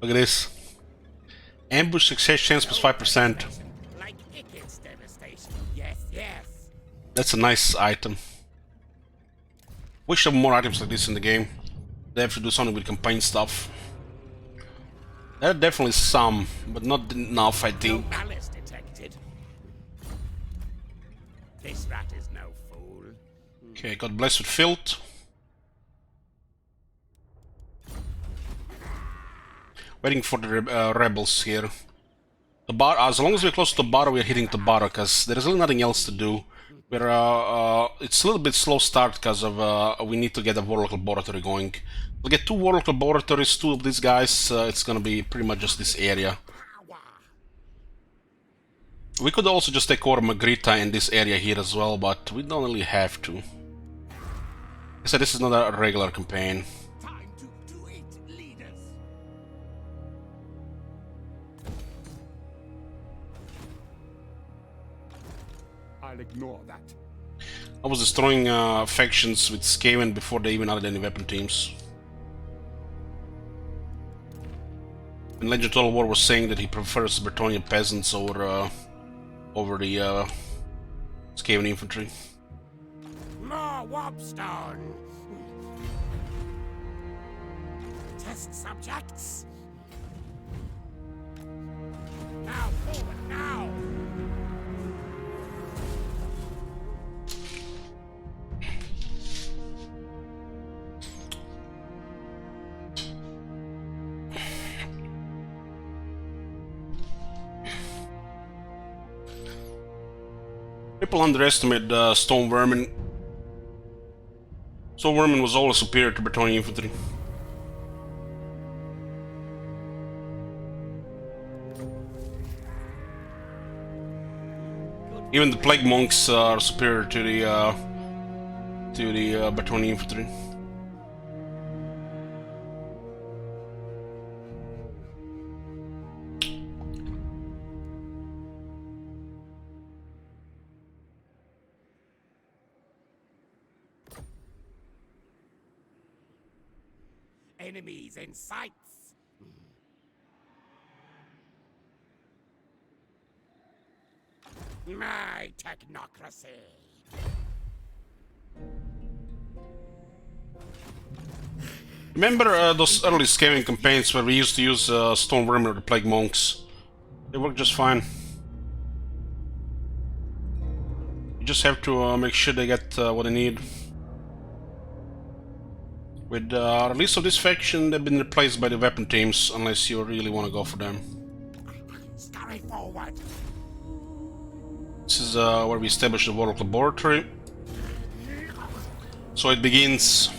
Look at this. Ambush success chance plus 5%. Like Icked's devastation. Yes, yes. That's a nice item. Wish there were more items like this in the game. They have to do something with campaign stuff. There are definitely some, but not enough, I No think. malice detected. This rat is no fool. Okay, got blessed with filth. Waiting for the rebels here. The bar, as long as we're close to the bar, we're hitting the bar, because there is really nothing else to do. We're it's a little bit slow start because of we need to get a Warlock Laboratory going. We'll get 2 Warlock Laboratories, 2 of these guys. It's gonna be pretty much just this area. We could also just take over Magritta in this area here as well, but we don't really have to. So this is not a regular campaign. Time to eat leaders. I'll ignore that. I was destroying factions with Skaven before they even added any weapon teams. And Legend Total War was saying that he prefers Bretonnian peasants over the Skaven infantry. More Warpstone. Test subjects. Now forward, now. People underestimate Stone Vermin. Stone Vermin was always superior to Bretonnian infantry. Even the Plague Monks are superior to the Bretonnian infantry. Enemies in sights. My technocracy. Remember those early scaling campaigns where we used to use Stone Vermin or the Plague Monks? They work just fine. You just have to make sure they get what they need. With the release of this faction, they've been replaced by the weapon teams, unless you really want to go for them. Scurry forward. This is where we establish the Warlock Laboratory. So it begins.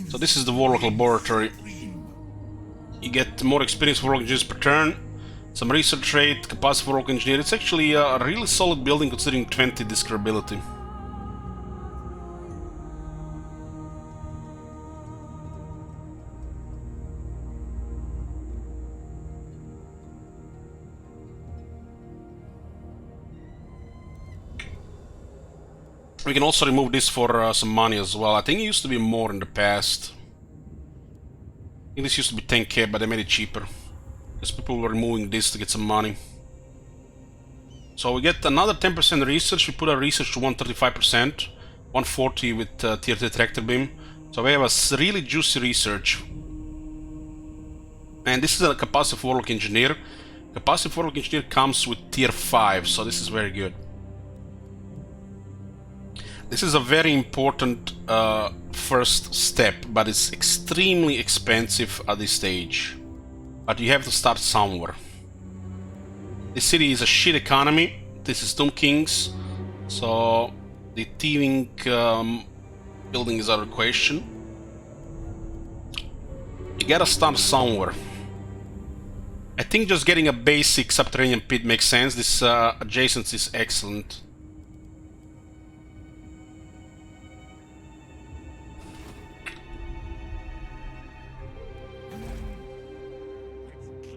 So this is the Warlock Laboratory. You get more experienced Warlock Engineers per turn, some research rate, capacity Warlock Engineer. It's actually a really solid building considering 20 discoverability. We can also remove this for some money as well. I think it used to be more in the past. I think this used to be 10k, but they made it cheaper. Because people were removing this to get some money. So we get another 10% research. We put our research to 135%. 140 with tier 3 tractor beam. So we have a really juicy research. And this is a capacity Warlock Engineer. Capacity Warlock Engineer comes with tier 5, so this is very good. This is a very important first step, but it's extremely expensive at this stage. But you have to start somewhere. This city is a shit economy. This is Tomb Kings, so the thieving building is out of question. You gotta start somewhere. I think just getting a basic subterranean pit makes sense. This adjacency is excellent.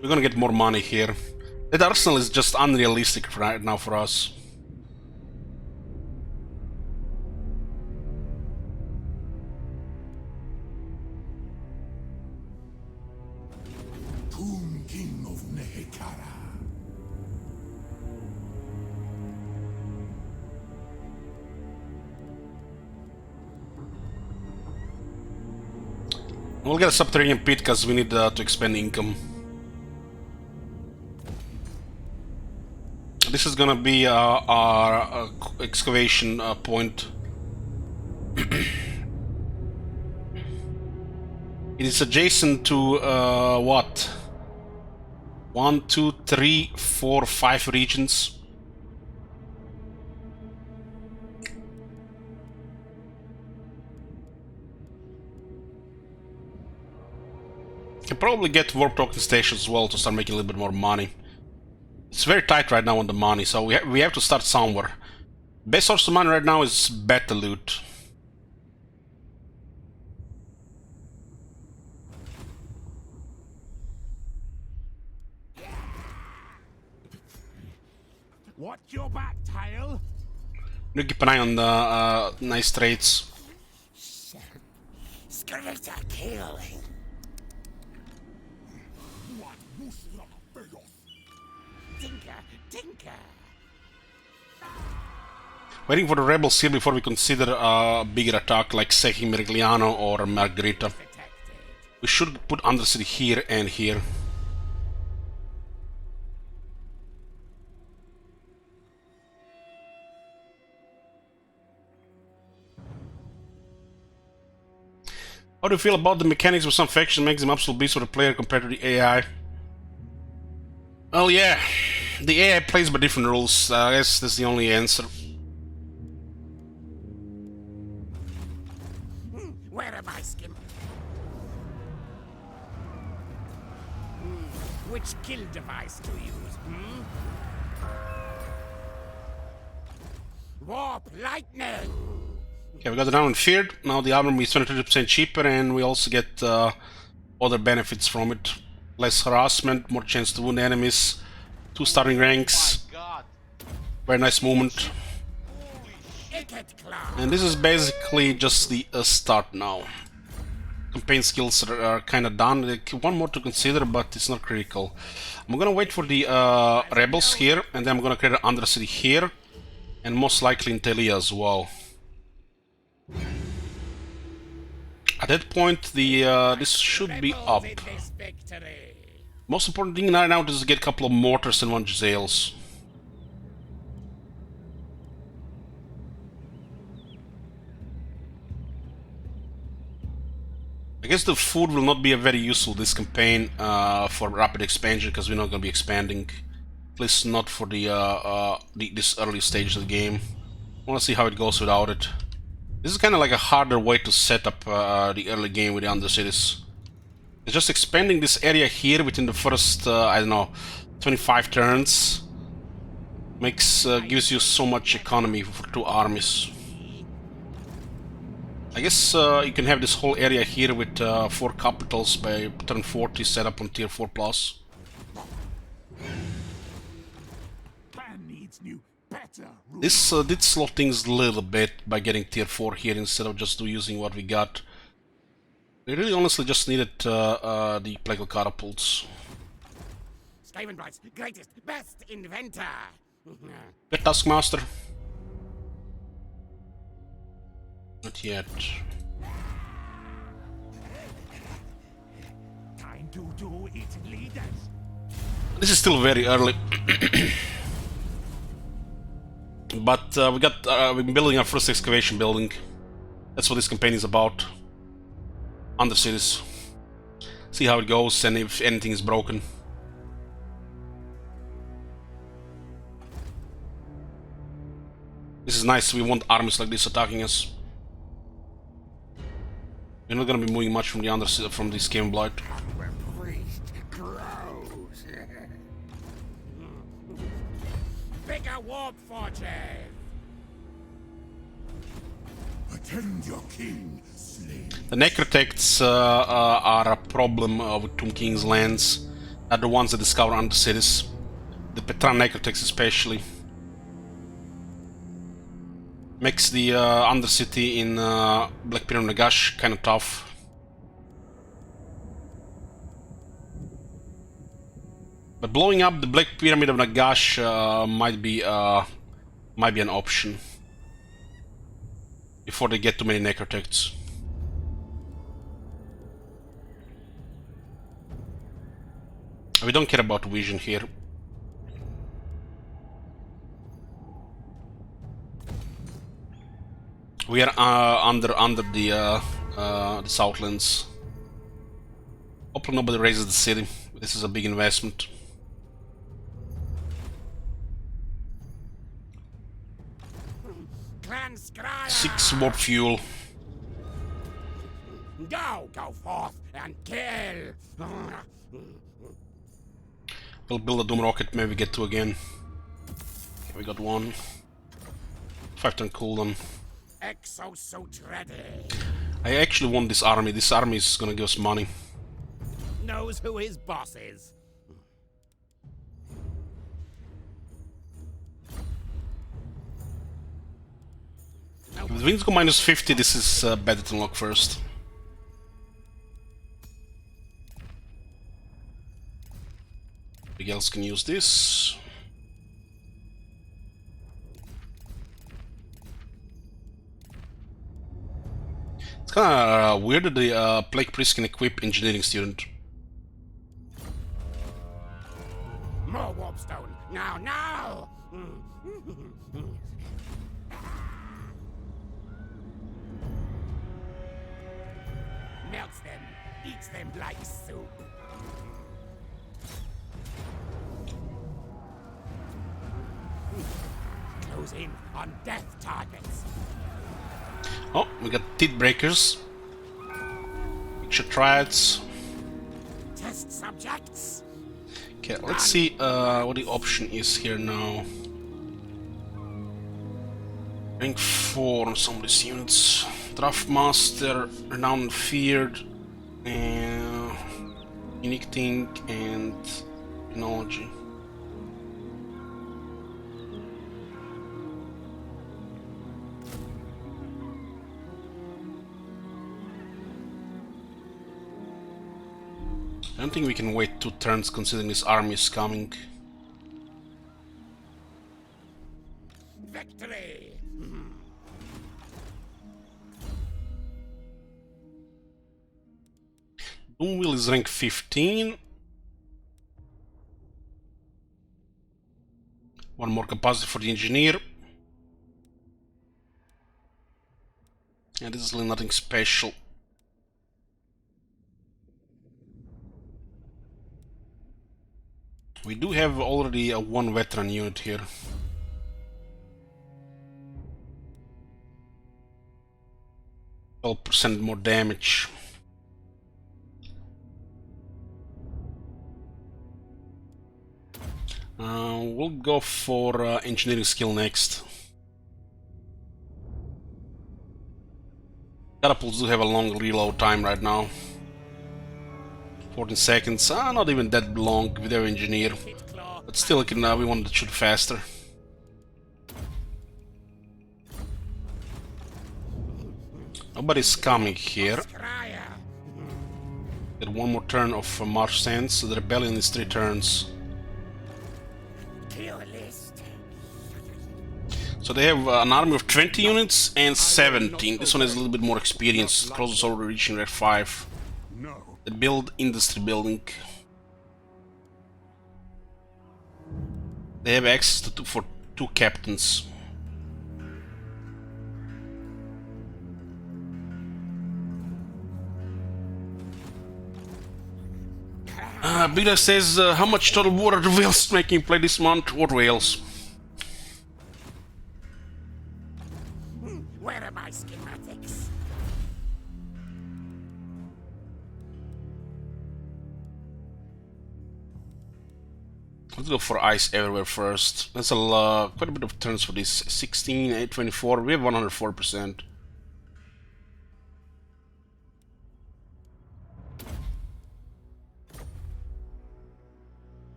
We're gonna get more money here. That arsenal is just unrealistic right now for us. Tomb King of Nehekara. We'll get a subterranean pit because we need to expand income. This is gonna be our excavation point. It is adjacent to what? 1, 2, 3, 4, 5 regions. Can probably get warp token stations as well to start making a little bit more money. It's very tight right now on the money, so we have to start somewhere. Best source of money right now is beta loot. Watch your back, tail. You keep an eye on the nice trades. Skryre killing. Tinker. Waiting for the rebels here before we consider a bigger attack like Sehi, Merigliano or Margherita. We should put Undercity here and here. How do you feel about the mechanics of some factions makes them absolute beasts for the player compared to the AI? Well, yeah, the AI plays by different rules. I guess that's the only answer. Where am I, Skim? Which kill device to use, Warp lightning! Okay, we got it down and feared. Now the armor is 23% cheaper, and we also get other benefits from it. Less harassment, more chance to wound enemies, 2 starting ranks, God. very nice movement. And this is basically just the start now. Campaign skills are kind of done. One more to consider, but it's not critical. I'm gonna wait for the rebels here, and then I'm gonna create an Undercity here, and most likely in Telia as well. At that point, the this should be up. Most important thing right now is to get a couple of mortars and 1 Giselles. I guess the food will not be a very useful this campaign for rapid expansion because we're not going to be expanding. At least not for this early stage of the game. I want to see how it goes without it. This is kind of like a harder way to set up the early game with the Undercities. It's just expanding this area here within the first, I don't know, 25 turns gives you so much economy for 2 armies. I guess you can have this whole area here with 4 capitals by turn 40 set up on tier 4+. Plan needs new, better rules. This did slow things a little bit by getting tier 4 here instead of just using what we got. We really honestly just needed the Plagal Catapults. Skavenbright's greatest, best inventor. Get Taskmaster. Not yet. Time to do it, leaders. This is still very early. But we've been building our first excavation building. That's what this campaign is about. Undercities. See how it goes and if anything is broken. This is nice. We want armies like this attacking us. We're not gonna be moving much from the from this game blight. Bigger warp forges. Attend your king, slave. The Necrotects are a problem with Tomb King's lands. Are the ones that discover Undercities. The Petran Necrotex especially. Makes the Undercity in Black Pyramid Nagash kinda tough. But blowing up the Black Pyramid of Nagash might be an option. Before they get too many Necrotects. We don't care about vision here. We are under the Southlands. Hopefully nobody raises the city. This is a big investment. Clan Skryre! 6 warp fuel. Go forth and kill! We'll build a Doom Rocket, maybe get 2 again. Okay, we got 1. 5-turn cooldown. Exosuit ready! I actually want this army. This army is gonna give us money. Knows who his boss is. With wings go minus 50, this is better to unlock first. Big else can use this. It's kinda weird that the Plague Priest can equip Engineering Student. More Warpstone! Now! Melts them, eats them like soup. Close in on death targets. Oh, we got Teeth Breakers. Picture Triads. Test subjects. Okay, let's see what the option is here now. Rank 4 on some of these units. Draft Master, Renowned and Feared, Unique Thing, and Technology. I don't think we can wait 2 turns considering this army is coming. Victory! Doomwheel is rank 15. 1 more capacity for the engineer. And this is really nothing special. We do have already a 1 veteran unit here. %12 more damage. We'll go for engineering skill next. Catapults do have a long reload time right now. 14 seconds, not even that long with our engineer. But still, we want to shoot faster. Nobody's coming here. Skryre! Get 1 more turn of March Sands, so the rebellion is 3 turns. Kill list. So they have an army of 20 units and 17. This one has a little bit more experience. Closest already reaching Red 5. No. They build industry building. They have access to for 2 captains. Bida says, how much total war are the whales making play this month? What whales? Where are my schematics? Let's go for ice everywhere first. That's quite a bit of turns for this. 16, 824. We have 104%.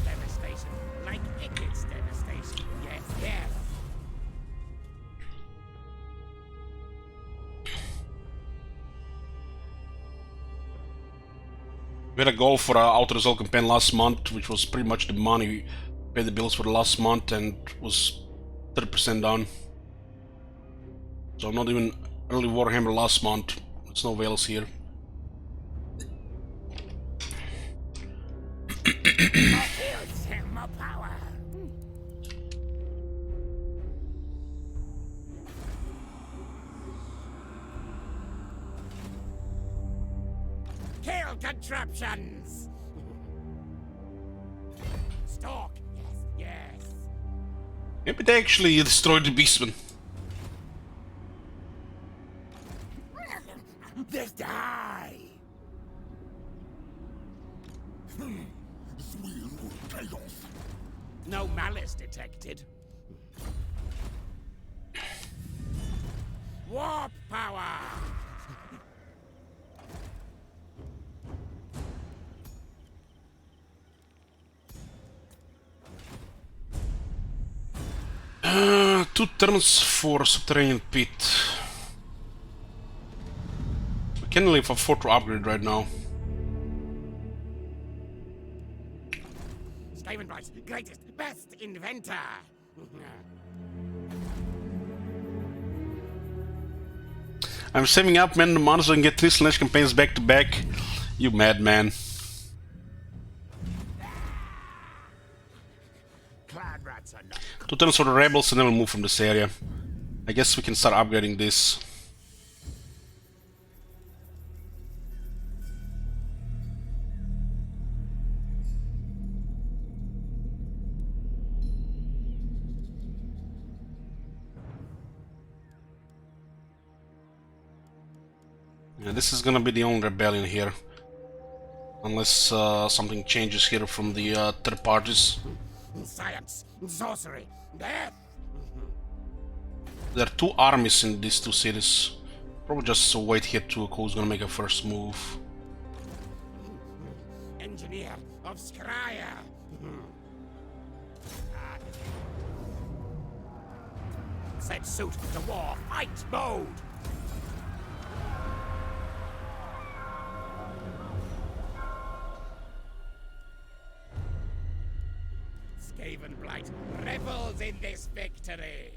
devastation, like Ickett's devastation. Yes, yes. We had a goal for our Outer Result campaign last month, which was pretty much the money we paid the bills for the last month, and was 30% done. So not even early Warhammer last month. There's no Wales here. More kills, more power. Kill contraptions. Stalk. Yes, yes. Maybe they actually destroyed the Beastman. This die. Chaos. No malice detected. Warp power. Two turns for Subterranean Pit. We can't really afford to upgrade right now. Skavenbright's greatest, best inventor. I'm saving up, man, the money so I can get 3 Slash campaigns back to back. You madman. Clan rats are not. 2 turns for the Rebels and then we'll move from this area. I guess we can start upgrading this. Yeah, this is gonna be the only rebellion here. Unless something changes here from the third parties. Science, sorcery, death. There are 2 armies in these 2 cities. Probably just wait here to who's gonna make a first move. Engineer of Skryre. Set suit to war, fight mode. Skavenblight revels in this victory.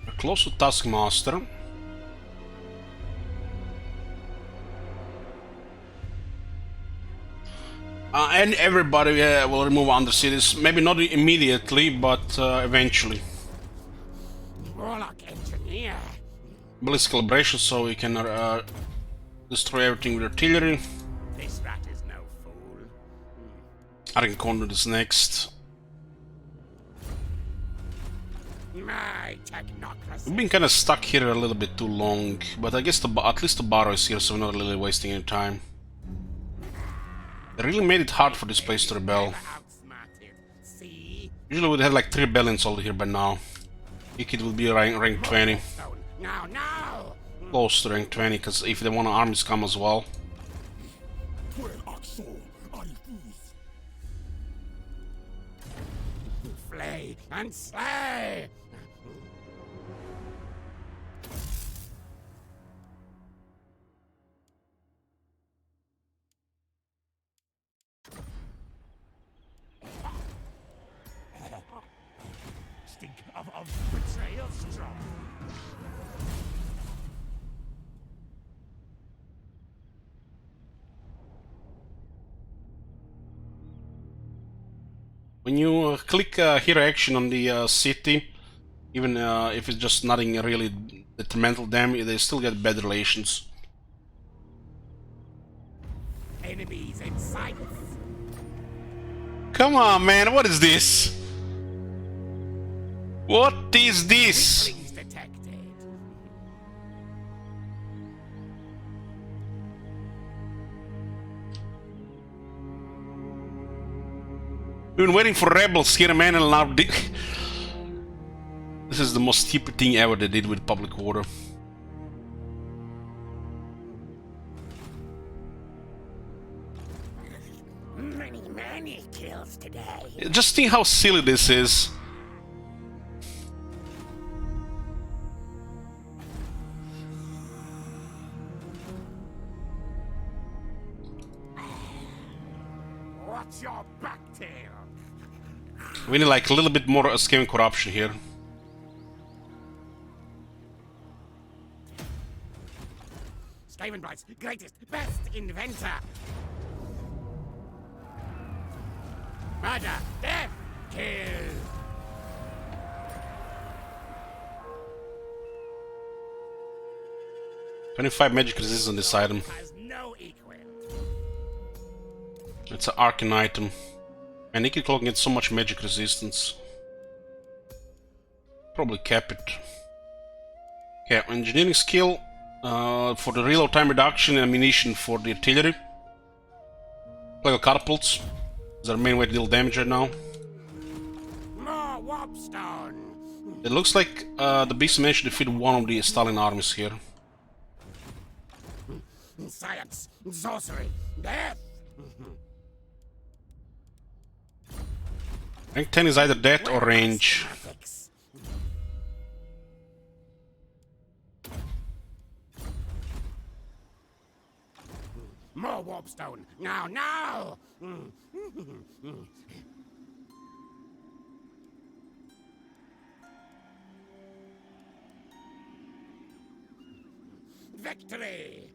We're close to Taskmaster. And everybody will remove Undercities. Maybe not immediately, but eventually. Warlock engineer. Ballistic calibration, so we can destroy everything with artillery. This rat is no fool. Argenconduit is next. My technocracy. We've been kind of stuck here a little bit too long, but I guess at least the Barrow is here, so we're not really wasting any time. They really made it hard for this place to rebel. Outsmarted. See? Usually we'd have like 3 rebellions all here by now. Ikid will be rank 20. Stone. Now, now! Close to rank 20, because if they want armies come as well. Well, Axel, I refuse. Flay and slay! Stink of betrayal strong. When you click hero action on the city, even if it's just nothing really detrimental damage, they still get bad relations. Enemies in sight. Come on, man, what is this? What is this? Please detected. We've been waiting for rebels here, man, and now this is the most stupid thing ever they did with public order. Many kills today. Just think how silly this is. What's your back tail? We need like a little bit more escaping corruption here. Skavenbright's greatest, best inventor. Murder, death, kill. $25 magic resistance on this item. Has no equal. It's an arcane item. And Nikki Cloak gets so much magic resistance. Probably cap it. Okay, engineering skill for the reload time reduction and ammunition for the artillery. Plague catapults. Is our main way to deal damage right now. More Warpstone. It looks like the beast managed to defeat one of the Stalin armies here. Science, sorcery, death. Rank 10 is either death or range. Ethics. More Warpstone. Now, now. Victory.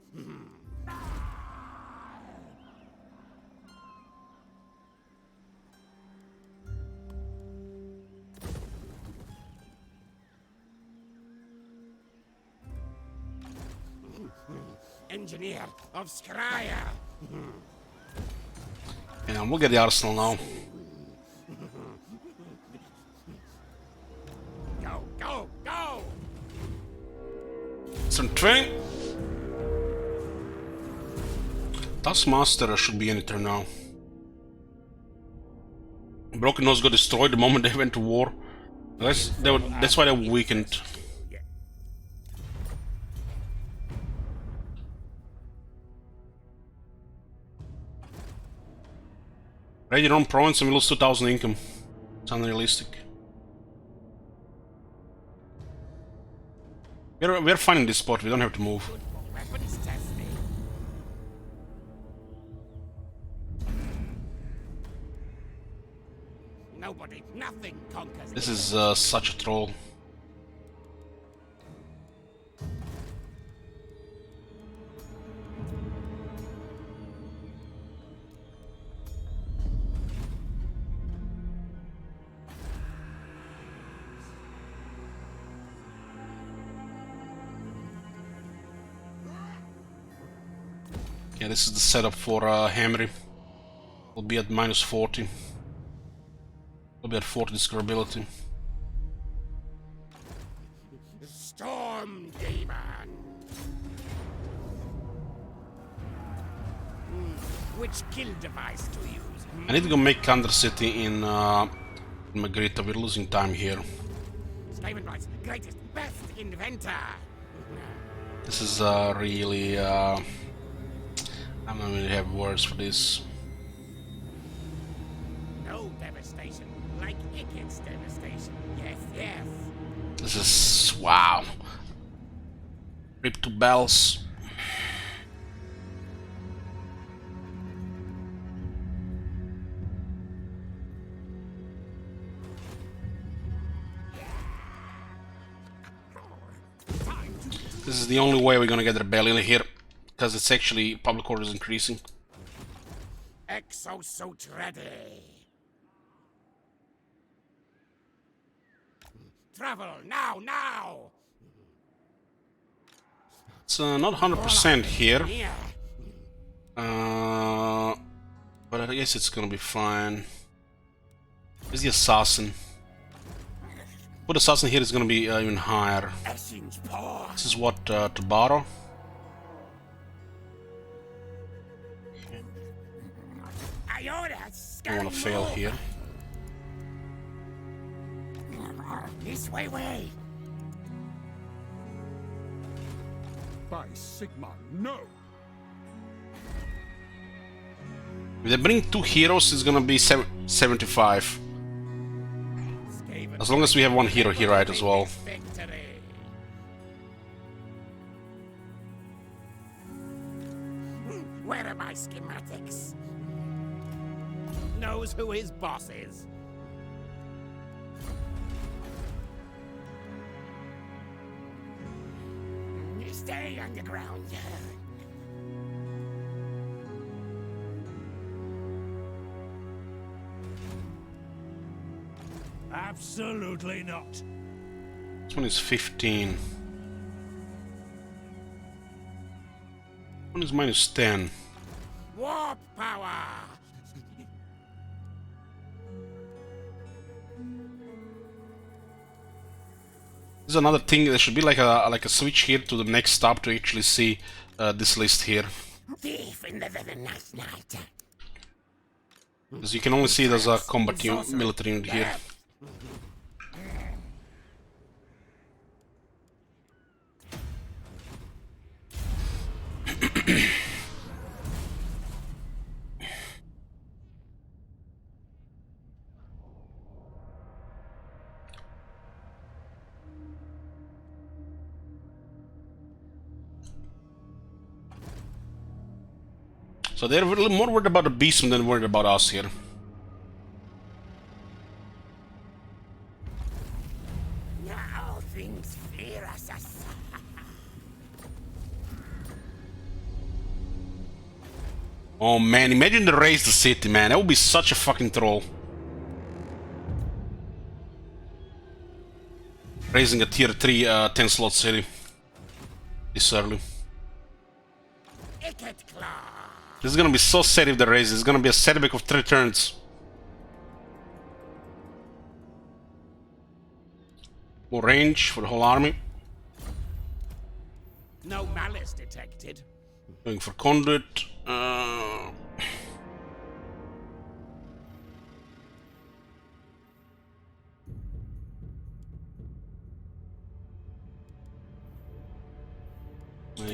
Engineer of Skryre. And we'll get the arsenal now. Go, go, go! Some training. Taskmaster should be in it now. Broken Nose got destroyed the moment they went to war. That's why they were weakened. Raid your own province and we lose 2,000 income. It's unrealistic. We're fine in this spot, we don't have to move. Weapons testing. Nobody, nothing conquers. This is such a troll. Yeah, this is the setup for Hamry. We'll be at minus 40. We'll be at 40 discoverability. Storm Demon. Which kill device to use? I need to go make Undercity in Magritta. We're losing time here. Skavenbright's greatest, best inventor. This is really... I don't really have words for this. No devastation like Icked's devastation. Yes, yes. This is... wow. Rip to bells. This is the only way we're gonna get Rebellion here, because it's actually public order is increasing. Exosuit ready. Travel now, now. It's not 100% here, Here. but I guess it's gonna be fine. Where's the assassin? Put assassin here is gonna be even higher. Essence paw. This is what to borrow. Iota. I don't want to fail here. This way. By Sigma, no! If they bring 2 heroes, it's gonna be 75. As long as we have 1 hero here, right, as well. Where are my schematics? Knows who his boss is. Stay underground. Absolutely not. This one is 15. One is minus 10. Warp power. This is another thing. There should be like a switch here to the next stop to actually see this list here. Thief in the night. As you can only see, there's a combat military unit here. So they're a little more worried about the beastmen than worried about us here. Now things fear us. Oh man, imagine they raise the city, man. That would be such a fucking troll. Raising a tier 3 10 slot city this early. This is gonna be so sad if they raise it. It's gonna be a setback of 3 turns. More range for the whole army. No malice detected. Going for conduit. I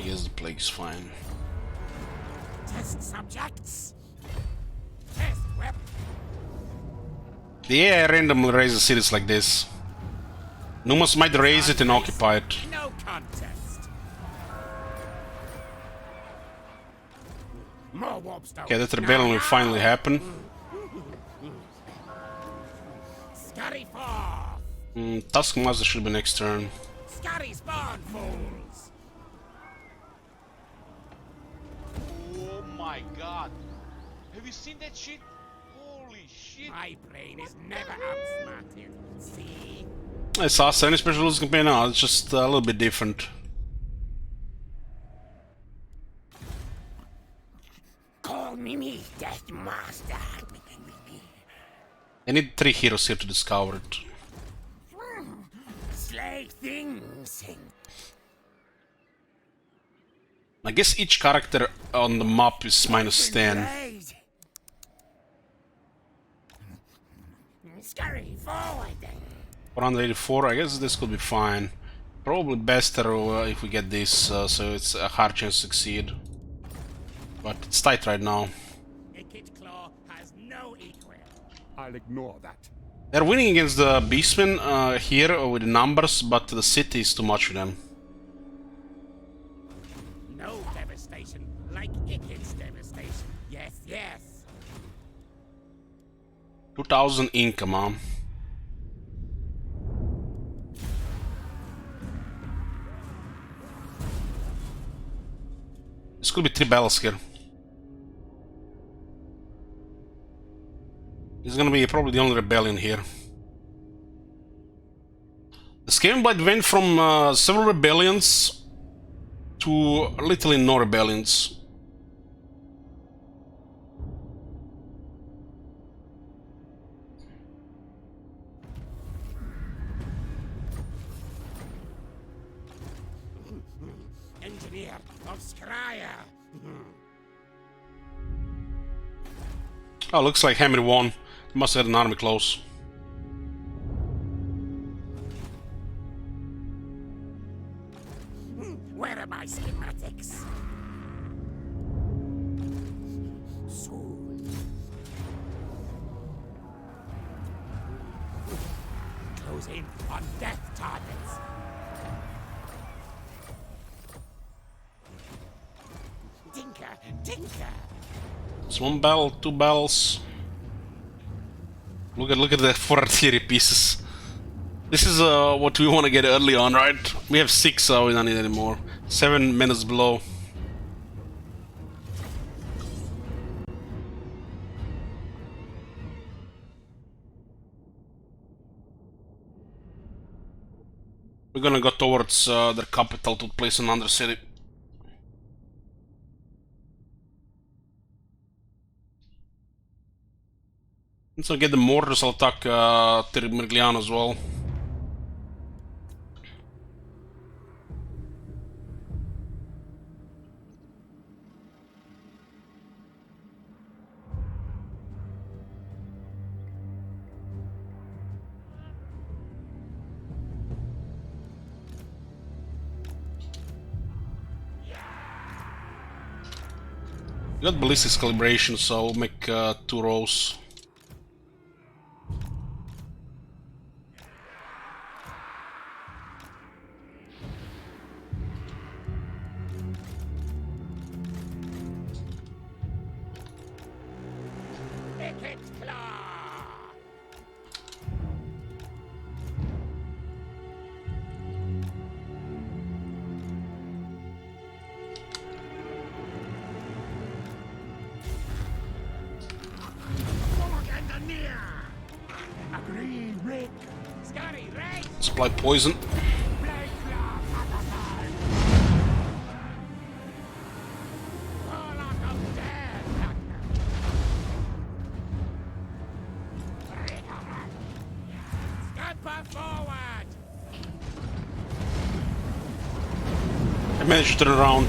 guess the plague's fine. Test subjects. Test weapon. The AI randomly raises cities like this. Numas might raise it and occupy it. No contest. More warpstone. Okay, that rebellion will finally happen. Skryre forth. Taskmaster should be next turn. Skryre spawn fools. Oh my god. Have you seen that shit? Holy shit. My brain is never outsmarted. See? It's us, any special rules campaign now, it's just a little bit different. Call me Death Master. I need 3 heroes here to discover it. Slay things. I guess each character on the map is minus 10. Skryre forward. 484, I guess this could be fine. Probably better if we get this, so it's a hard chance to succeed. But it's tight right now. Claw has no equal. I'll ignore that. They're winning against the beastmen here with the numbers, but the city is too much for them. No devastation like Icket's devastation. Yes, yes. 2000 income, huh? This could be 3 battles here. This is gonna be probably the only rebellion here. The Excavation Building went from several rebellions to literally no rebellions. Engineer of Skryre. Oh, looks like Hammer won. He must have had an army close. Where are my schematics? Soon. close in on death targets. Tinker, tinker. It's 1 bell, 2 bells. Look at the 4 artillery pieces. This is what we want to get early on, right? We have 6, so we don't need any more. 7 minutes below. We're gonna go towards their capital to place another city. And so get the mortars, I'll attack Tirmigliano as well. We got ballistics calibration, so we'll make 2 rows. Picket claw. Engineer. Agree, Rick. Skryre. Supply poison. Blade claw. Warlock of death. Scamper forward. I managed to turn around.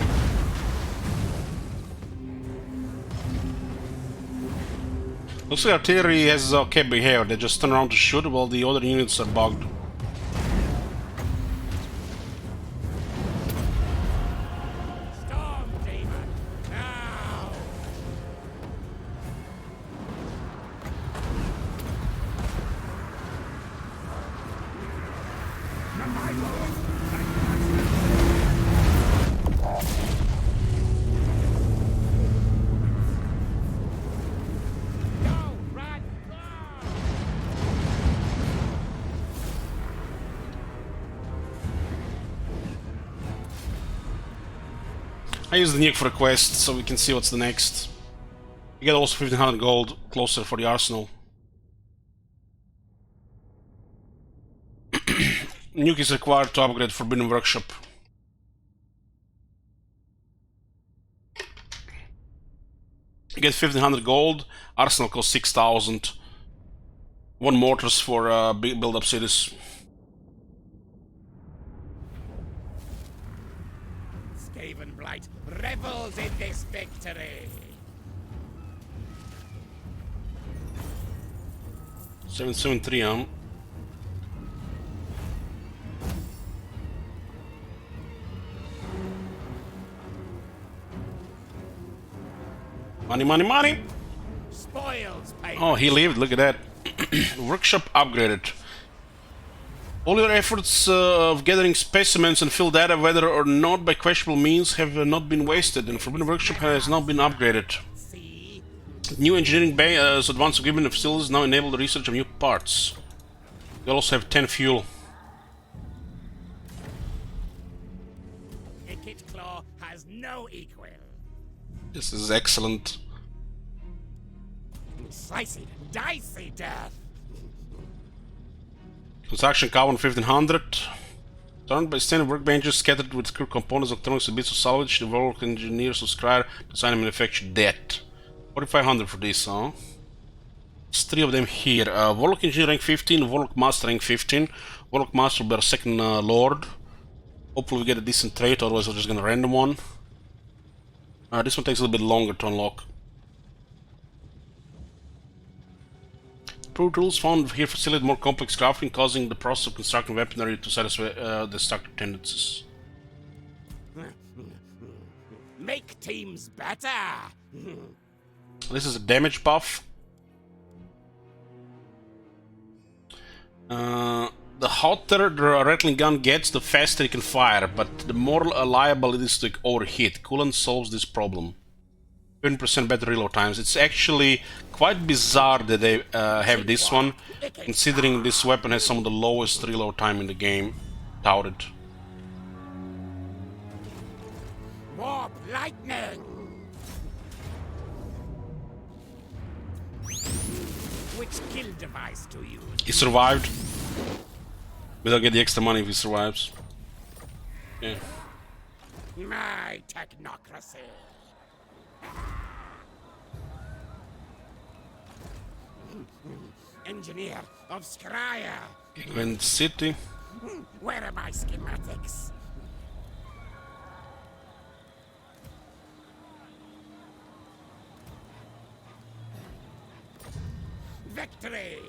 Looks like artillery has okay behavior. They just turn around to shoot while the other units are bugged. Storm demon. Now. Go, run, go. I use the nuke for a quest so we can see what's the next. You get also 1500 gold closer for the arsenal. Nuke is required to upgrade Forbidden Workshop. You get 1500 gold, arsenal costs 6000. 1 mortars for build up cities. Skaven Blight revels in this victory. 773, huh? Money, money, money! Spoils pay. Oh, he lived, look at that. Workshop upgraded. All your efforts of gathering specimens and fill data, whether or not by questionable means, have not been wasted, and Forbidden Workshop has now been upgraded. See? New engineering bay as advanced equipment and facilities now enable the research of new parts. You also have 10 fuel. Picket claw has no equal. This is excellent. Slicey, dicey death. Construction carbon 1500. Turned by standard workbenches scattered with screw components, electronics, and bits of salvage. The Warlock engineers of Skryre design and manufacture that. 4500 for this, huh? There's 3 of them here. Warlock engineer rank 15, Warlock master rank 15. Warlock master will be our second lord. Hopefully we get a decent trait, otherwise we're just gonna random one. This one takes a little bit longer to unlock. Pro tools found here facilitate more complex crafting, causing the process of constructing weaponry to satisfy destructive tendencies. Make teams better. This is a damage buff. The hotter the rattling gun gets, the faster it can fire, but the more liable it is to overheat. Coolant solves this problem. 20% better reload times. It's actually quite bizarre that they have this one, considering this weapon has some of the lowest reload time in the game. Touted. Warp lightning! Which kill device to use? He survived. But I'll get the extra money if he survives. Yeah. My technocracy. Engineer of Skryre. Gwent City. Where are my schematics? Victory!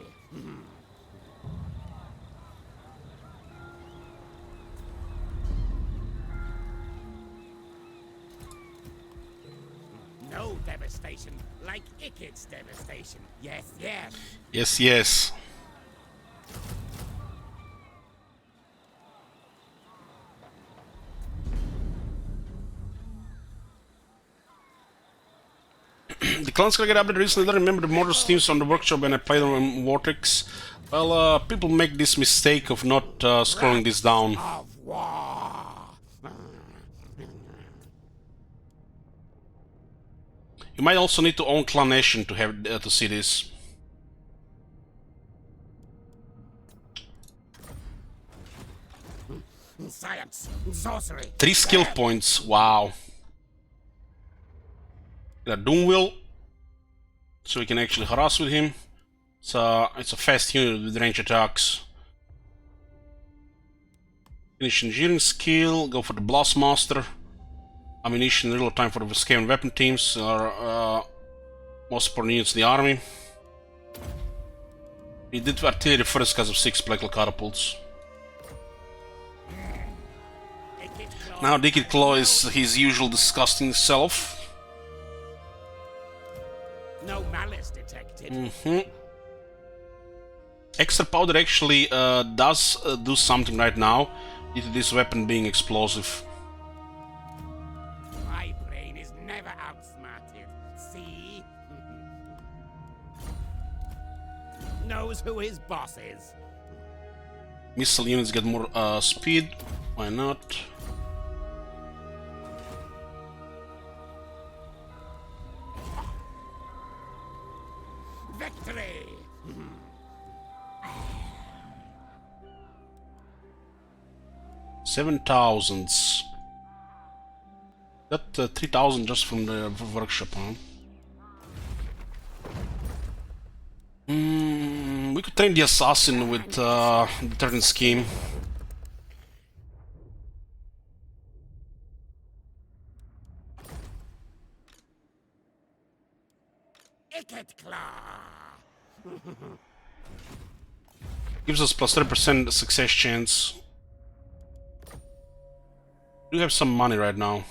No devastation like Ikit's devastation. Yes, yes. Yes, yes. The clan's gonna get updated recently. I remember the mortar teams on the workshop when I played on Vortex. Well, people make this mistake of not scrolling this down. Of war. You might also need to own Clan Nation to have to see this. Science, sorcery. 3 skill points. Wow. Get a Doom Wheel, so we can actually harass with him. So it's a fast unit with range attacks. Finish engineering skill. Go for the Blast Master. Ammunition, reload time for the Excavation weapon teams are most important units in the army. He did artillery first because of 6 Blackle catapults. Now Dickit Claw is his usual disgusting self. No malice detected. Extra powder actually does do something right now due to this weapon being explosive. My brain is never outsmarted. See? Knows who his boss is. Missile units get more speed. Why not? Victory! 7,000. Got 3,000 just from the workshop, huh? We could train the assassin with the turn scheme. Ikit Claw! Gives us plus 30% success chance. We do have some money right now.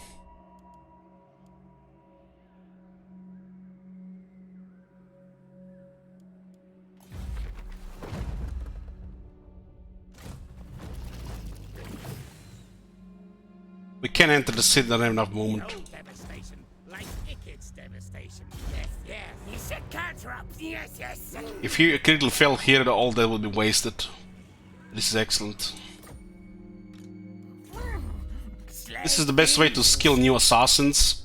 We can enter the city, don't have enough movement. No devastation like Ikit's devastation. Yes, yes. You said counter-ups. Yes, yes. If you critically fail here, all that will be wasted. This is excellent. This is the best way to skill new assassins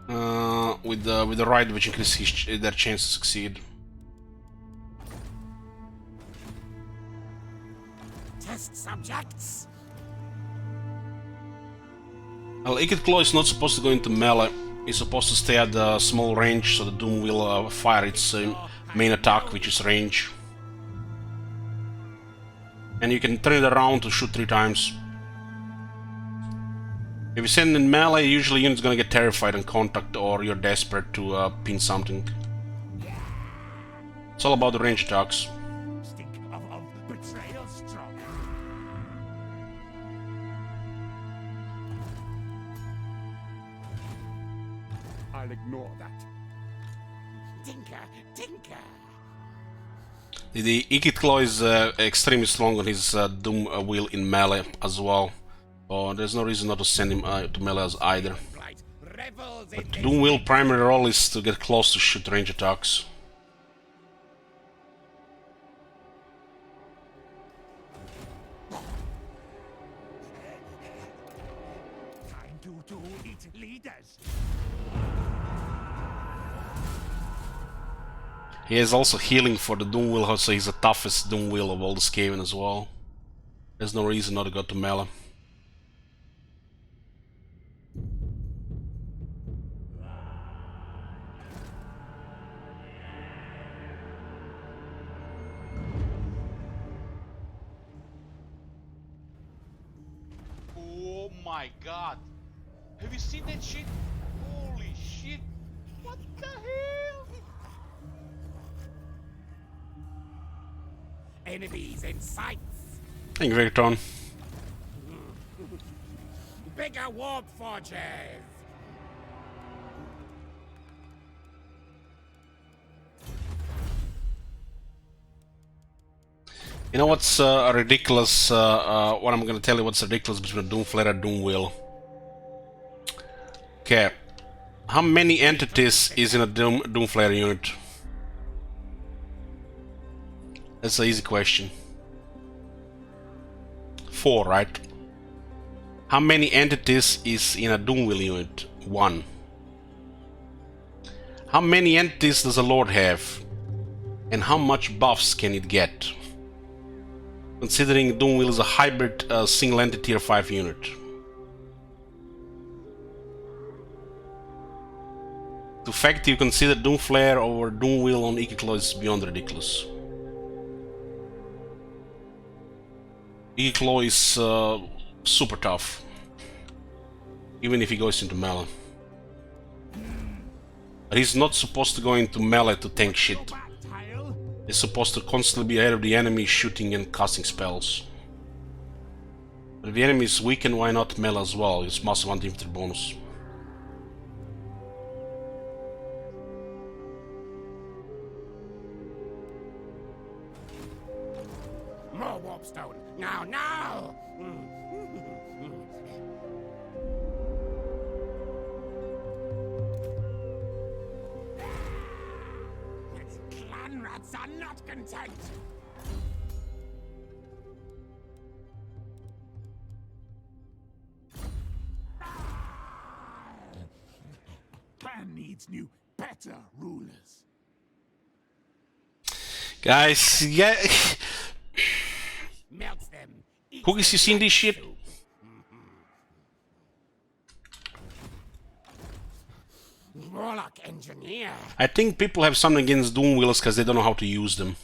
with the right, which increases their chance to succeed. Test subjects. Well, Ikit Claw is not supposed to go into melee. It's supposed to stay at the small range, so the Doom will fire its main attack, which is range. And you can turn it around to shoot 3 times. If you send in melee, usually unit's gonna get terrified on contact, or you're desperate to pin something. It's all about the range attacks. Stink of betrayal strong. I'll ignore that. Tinker, tinker. The Ikit Claw is extremely strong on his Doom Wheel in melee as well. So there's no reason not to send him to melee either. But Doom Wheel primary role is to get close to shoot range attacks. Time to eat leaders. He has also healing for the Doom Wheel, so he's the toughest Doom Wheel of all the Skaven as well. There's no reason not to go to melee. Oh my god. Have you seen that shit? Holy shit. What the hell? Enemies in sight. Thank you, Victon. Bigger warp forges. You know what's ridiculous? What I'm gonna tell you what's ridiculous between Doom Flare and Doom Wheel. Okay, how many entities is in a Doom Flare unit? That's an easy question. 4, right? How many entities is in a Doom Wheel unit? 1. How many entities does a Lord have? And how much buffs can it get? Considering Doom Wheel is a hybrid single entity tier 5 unit. The fact you consider Doom Flare over Doom Wheel on Ikit Claw is beyond ridiculous. Ikit Claw is super tough, even if he goes into melee. But he's not supposed to go into melee to tank shit. He's supposed to constantly be ahead of the enemy, shooting and casting spells. But if the enemy is weakened, why not melee as well? It's massive anti-infantry bonus. More warpstone. Now, now! Clan rats are not content. Clan needs new, better rulers. Guys, yeah. Melts them. Cookies, you seen this shit? Warlock engineer. I think people have something against Doom Wheels because they don't know how to use them.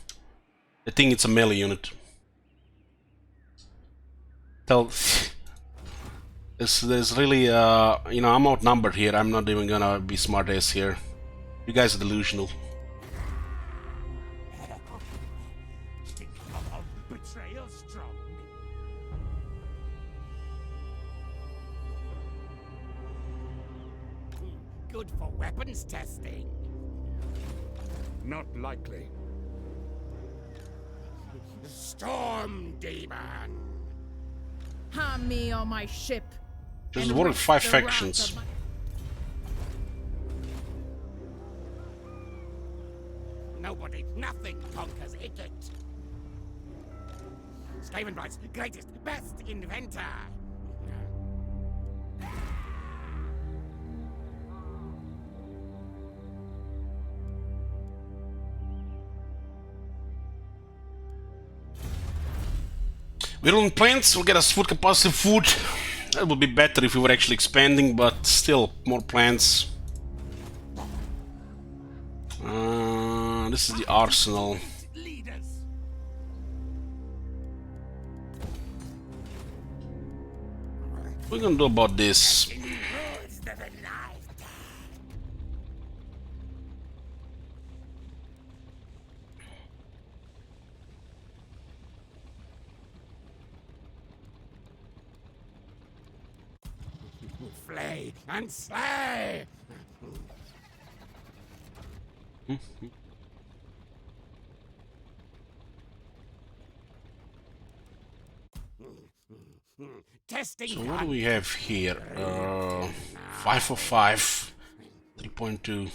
They think it's a melee unit. There's really, you know, I'm outnumbered here. I'm not even gonna be smart ass here. You guys are delusional. Betrayal strong. Good for weapons testing. Not likely. Storm demon. Harm me on my ship. There's and more than wreak 5 the wrath factions. of my- Nobody, nothing conquers Ikit. Skavenbright's greatest, best inventor. Virulent plants will get us food capacity food. That would be better if we were actually expanding, but still, more plants. This is the arsenal. Leaders. What are we gonna do about this? Rules the life. Flay and slay. Testing. So what do we have here? 5 for 5, 3.2.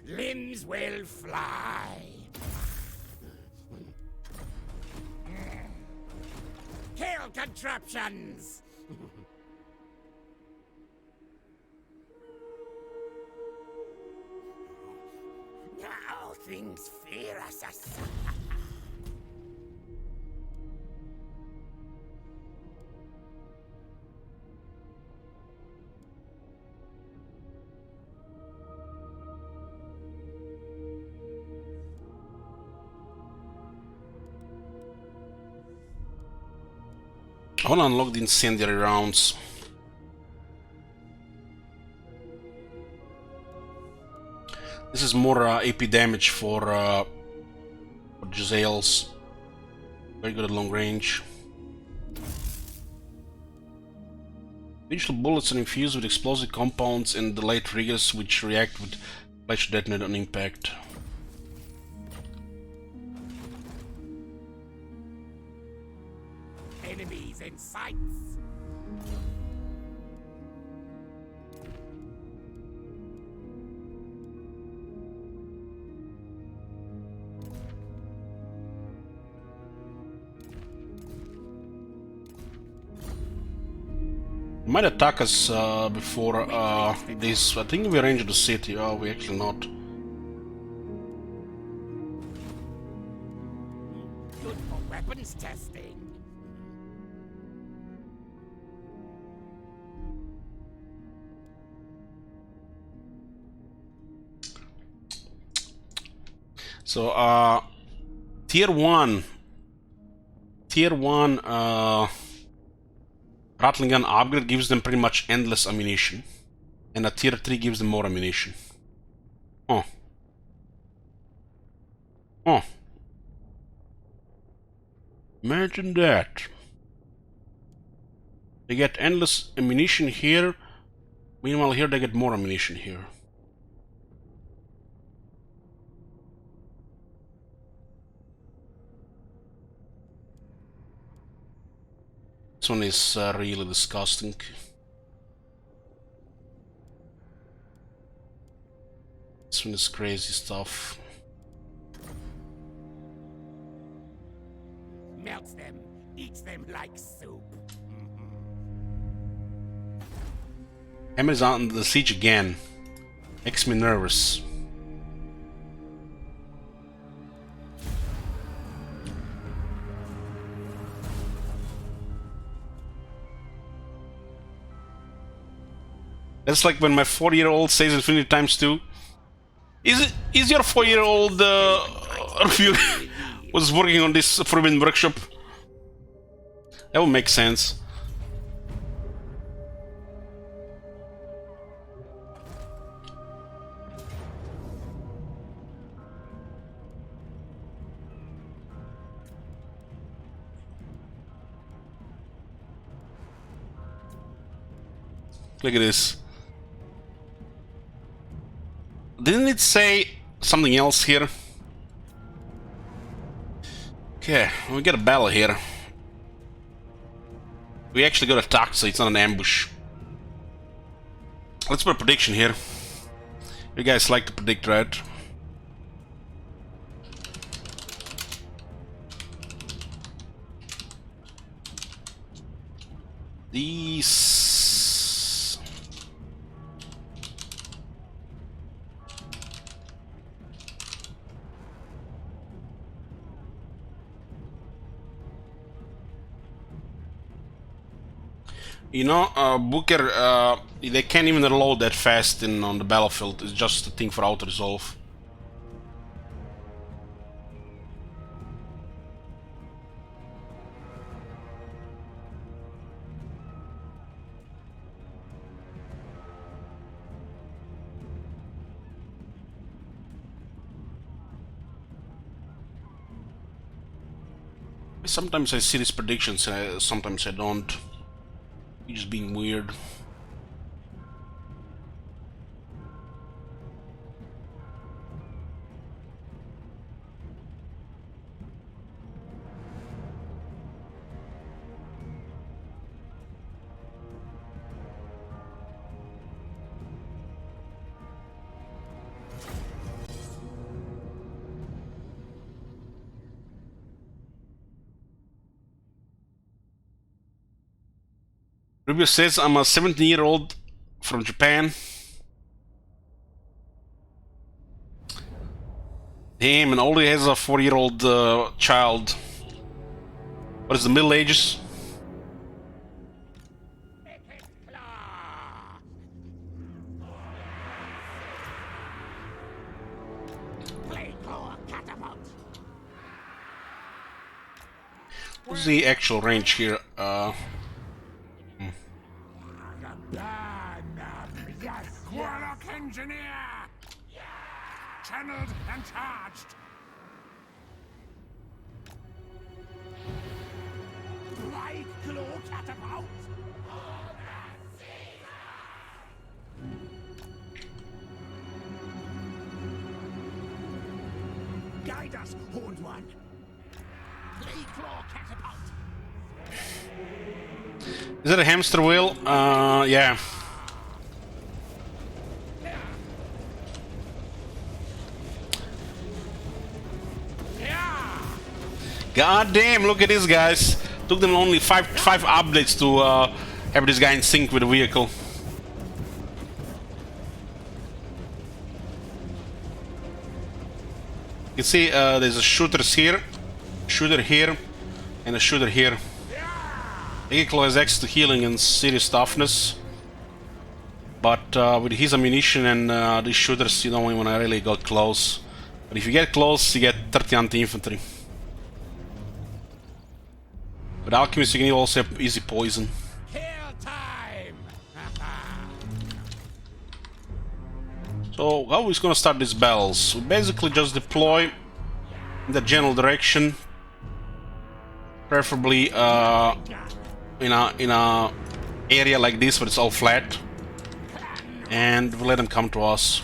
Limbs will fly. Kill contraptions. Now things fear us. I want to unlock the incendiary rounds. This is more AP damage for Giselles. Very good at long range. Digital bullets are infused with explosive compounds and delayed triggers which react with flash detonate on impact. Enemies in sight. Might attack us before this. I think we range the city. Oh, we actually not. Good for weapons testing. So, tier 1 Rattling gun upgrade gives them pretty much endless ammunition, and a tier 3 gives them more ammunition. Oh. Oh. Imagine that. They get endless ammunition here, meanwhile here they get more ammunition here. This one is really disgusting. This one is crazy stuff. Melts them, eats them like soup. Hammer is on the siege again. Makes me nervous. That's like when my 4-year-old says Infinity times 2. Is your 4-year-old review was working on this Forbidden Workshop? That would make sense. Look at this. Didn't it say something else here? Okay, we got a battle here. We actually got attacked, so it's not an ambush. Let's put a prediction here. You guys like to predict, right? These... You know, Booker, they can't even reload that fast on the battlefield. It's just a thing for auto-resolve. Sometimes I see these predictions and sometimes I don't. It's just being weird. Rubio says I'm a 17-year-old from Japan. Damn, and only has a 4-year-old child. What is the Middle Ages? What's the actual range here? Warlock engineer! Channeled and charged! Light glow catapult! Guide us, Horned One! Clay claw catapult! Is that a hamster wheel? Yeah. God damn, look at this, guys. Took them only five updates to have this guy in sync with the vehicle. You can see there's a shooter here, and a shooter here. Vehicle has access to healing and serious toughness. But with his ammunition and these shooters, you don't want to really go close. But if you get close, you get 30 anti-infantry. With Alchemist, you can also have easy poison. Kill time! So, how are we gonna start these battles? We basically just deploy in the general direction, preferably in a area like this where it's all flat, and we let them come to us.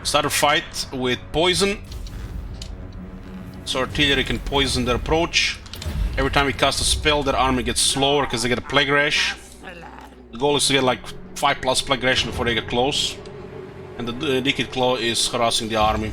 Start a fight with poison. So artillery can poison their approach. Every time we cast a spell, their army gets slower because they get a plague rash. The goal is to get like 5+ plague rash before they get close. And the Wicked Claw is harassing the army.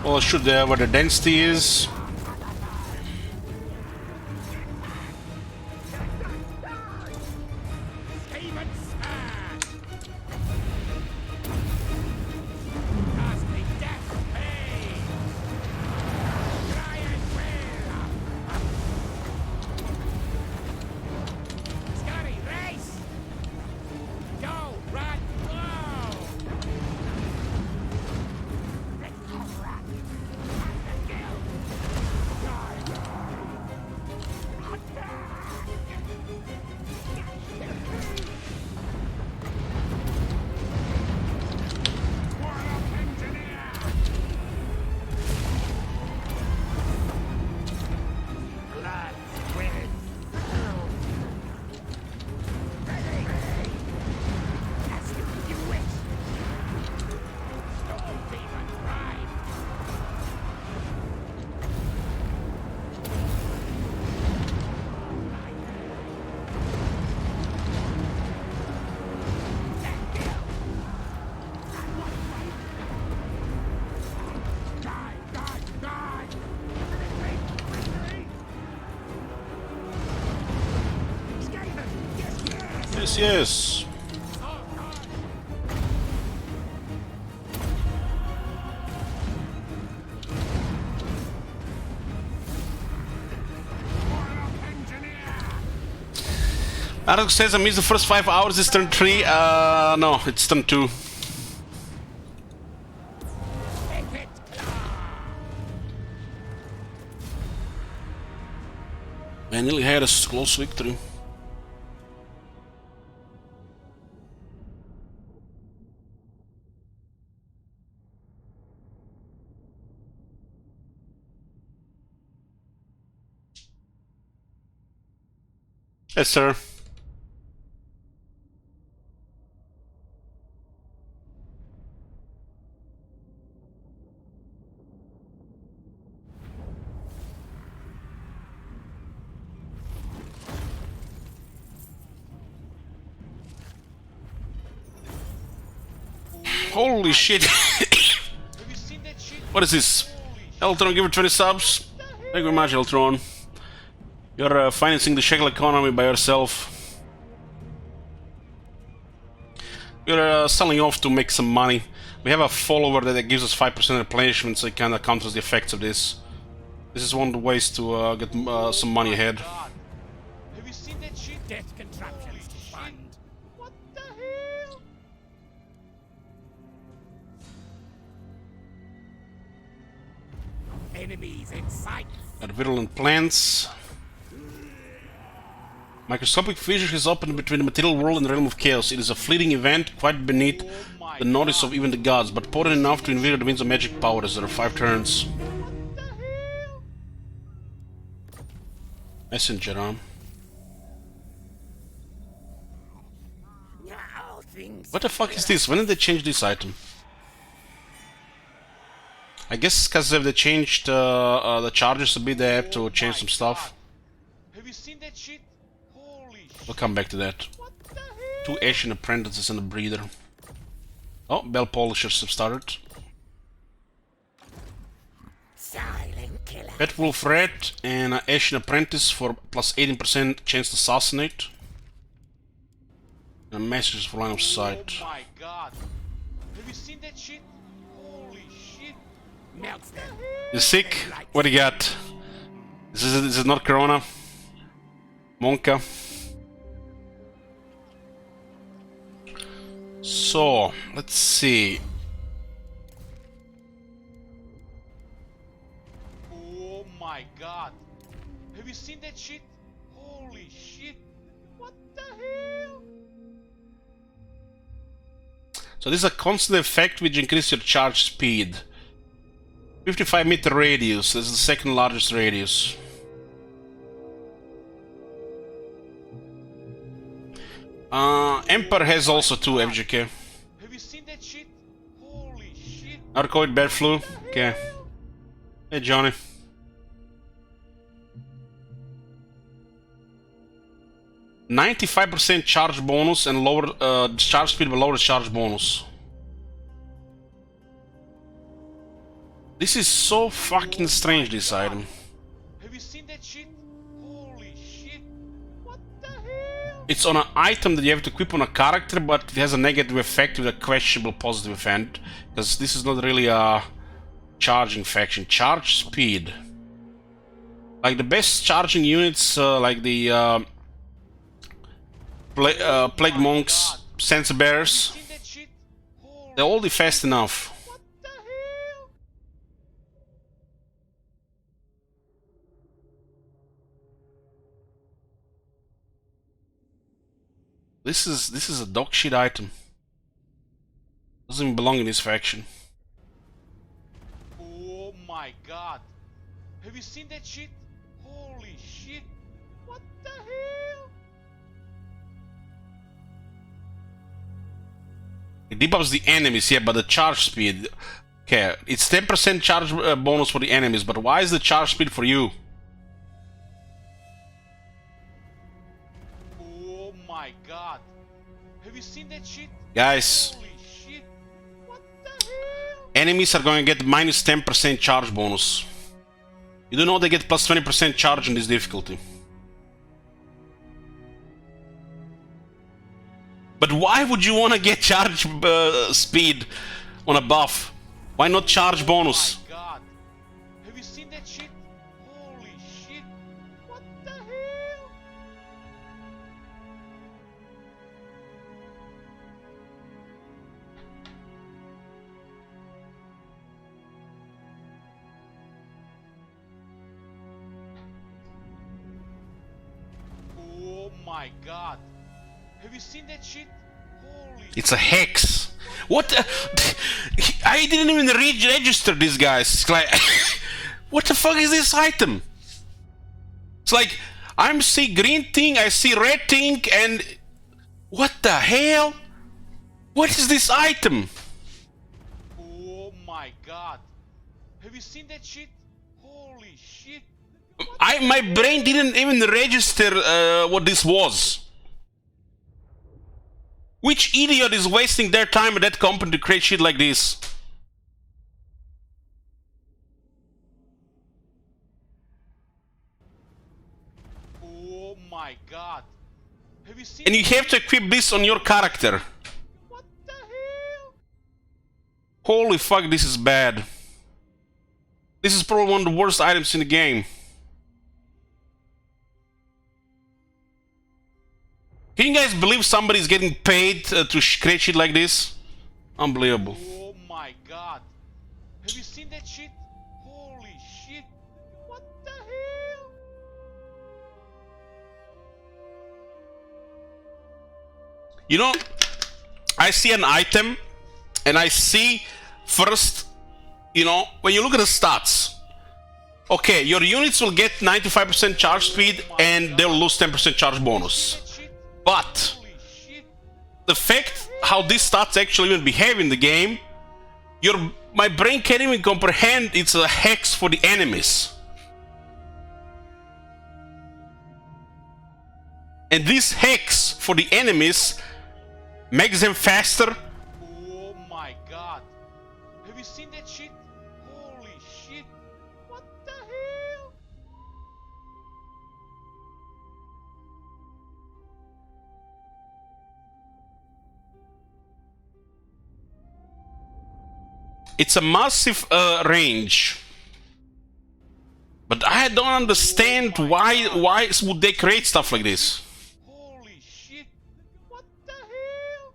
Well, shoot there where the density is. Yes. Alex says I missed the first 5 hours. It's turn 3. No, it's turn 2. I nearly had a close victory. Yes, sir. Holy shit! Have you seen that shit? What is this? Holy Eltron, give it 20 subs. Thank you very much, Eltron. You're financing the shekel economy by yourself. You're selling off to make some money. We have a follower that gives us 5% replenishment, so it kind of counters the effects of this. This is one of the ways to get some money ahead. God. Have you seen that shit? Death contraptions to fund. What the hell? Enemies in sight. Got virulent plants. Microscopic fissure has opened between the material world and the realm of chaos. It is a fleeting event, quite beneath the notice of even the gods, but potent enough to invigorate the winds of magic power as there are 5 turns. What the hell? Messenger, huh? All things. What the fuck is this? When did they change this item? I guess because they changed the charges a bit, they have to change some stuff. Have you seen that shit? Holy shit. We'll come back to that. What the hell? 2 Ashen Apprentices and a Breeder. Oh, Bell Polishers have started. Silent killer. Pet Wolf Red and Ashen Apprentice for plus 18% chance to assassinate. And messages for line of sight. Oh my god. Have you seen that shit? Holy shit. Melts them. You sick? What do you got? This is not Corona. Monka. So, let's see. Oh my god. Have you seen that shit? Holy shit. What the hell? So this is a constant effect which increases your charge speed. 55-meter radius, this is the second largest radius. Emperor has also 2 FGK. Have you seen that shit? Holy shit. Narcoid Bear Flu, okay. Hey Johnny. %95% charge bonus and lower charge speed but lower charge bonus. This is so fucking strange, this item. Have you seen that shit? Holy shit. What the hell? It's on an item that you have to equip on a character, but it has a negative effect with a questionable positive effect. Because this is not really a charging faction. Charge speed. Like the best charging units, like the Plague Monks, Sense Bears, Seen that shit? Holy they're all fast enough. what the hell? This is a dog shit item. Doesn't even belong in this faction. Oh my god. Have you seen that shit? Holy shit. What the hell? It debuffs the enemies, yeah, but the charge speed. Okay, it's 10% charge bonus for the enemies, but why is the charge speed for you? Oh my god. Have you seen that shit? Guys, Holy shit. What the hell? enemies are going to get minus 10% charge bonus. You do know they get plus 20% charge in this difficulty. But why would you want to get charge speed on a buff? Why not charge bonus? Oh my god. Have you seen that shit? Holy shit. What the hell? my god. Have you seen that shit? Holy It's a hex. What? I didn't even register these guys. It's like, what the fuck is this item? It's like, I'm see green thing, I see red thing, and what the hell? What is this item? Oh my god. Have you seen that shit? Holy shit. My brain didn't even register what this was. Which idiot is wasting their time at that company to create shit like this? Oh my god. Have you seen And you have to equip this on your character. what the hell? Holy fuck, this is bad. This is probably one of the worst items in the game. Can you guys believe somebody's getting paid to create shit like this? Unbelievable. Oh my god. Have you seen that shit? Holy shit. What the hell? You know, I see an item and I see first, you know, when you look at the stats, okay, your units will get 95% charge speed and they'll lose 10% charge bonus. That shit? But Holy shit. the fact how these stats actually even behave in the game, my brain can't even comprehend it's a hex for the enemies. And this hex for the enemies makes them faster. Oh my god. Have you seen that shit? Holy shit. What the hell? It's a massive range. But I don't understand why would they create stuff like this? Holy shit. What the hell?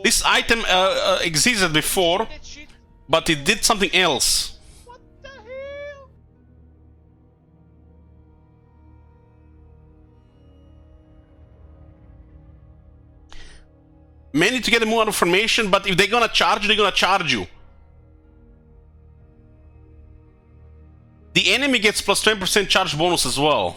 This item existed before, That shit? but it did something else. What the hell? Many to get more information, but if they're gonna charge you, they're gonna charge you. The enemy gets plus 20% charge bonus as well.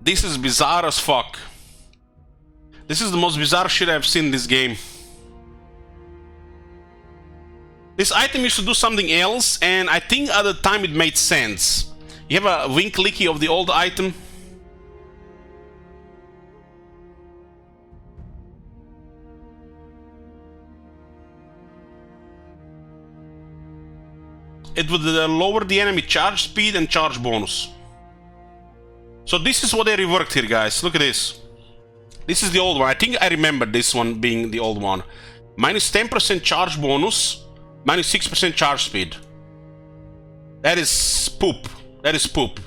This is bizarre as fuck. This is the most bizarre shit I've seen in this game. This item used to do something else, and I think at the time it made sense. You have a wing clicky of the old item. It would lower the enemy charge speed and charge bonus. So this is what they reworked here, guys. Look at this. This is the old one. I think I remember this one being the old one. Minus 10% charge bonus, minus 6% charge speed. That is poop. That is poop.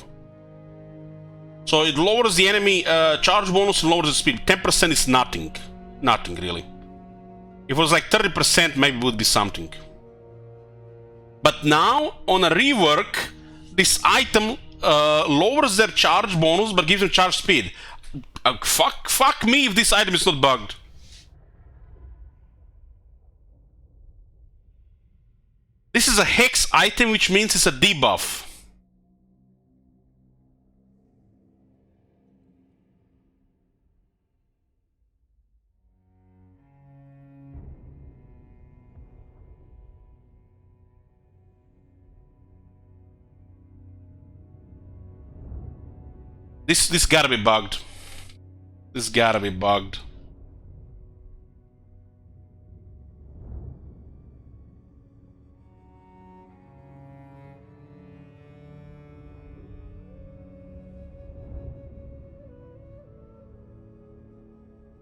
So it lowers the enemy charge bonus and lowers the speed. 10% is nothing. Nothing, really. If it was like 30%, maybe it would be something. But now, on a rework, this item lowers their charge bonus but gives them charge speed. Fuck me if this item is not bugged. This is a hex item, which means it's a debuff. This gotta be bugged. This gotta be bugged.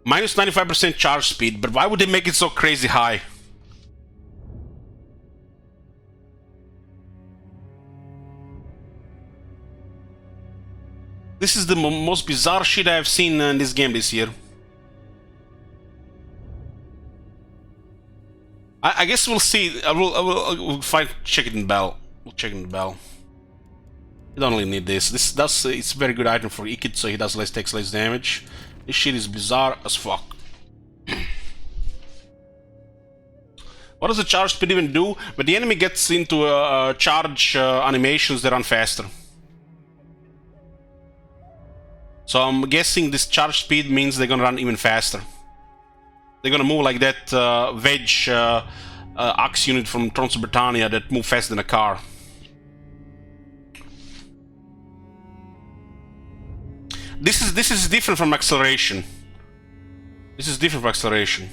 Minus 95% charge speed, but why would they make it so crazy high? This is the most bizarre shit I've seen in this game this year. I guess we'll see. We'll check it in Bell. We'll check it in Bell. You don't really need this. It's a very good item for Ikit, so he takes less damage. This shit is bizarre as fuck. What does the charge speed even do? When the enemy gets into charge animations, they run faster. So I'm guessing this charge speed means they're gonna run even faster. They're gonna move like that wedge axe unit from Thrones of Britannia that move faster than a car. This is different from acceleration. This is different from acceleration.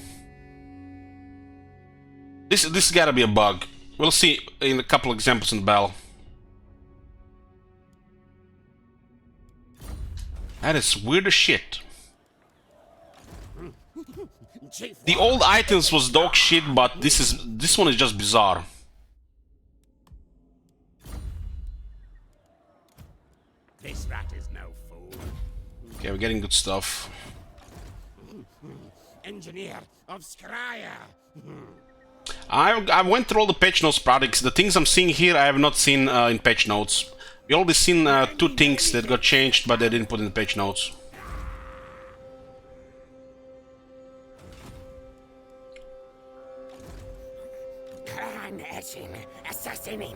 This gotta be a bug. We'll see in a couple examples in the battle. That is weird as shit. The old items was dog shit, but this one is just bizarre. This rat is no fool. Okay, we're getting good stuff. Engineer of Skryre. I went through all the patch notes products. The things I'm seeing here I have not seen in patch notes. We already seen 2 things that got changed, but they didn't put in the patch notes. Assassinating.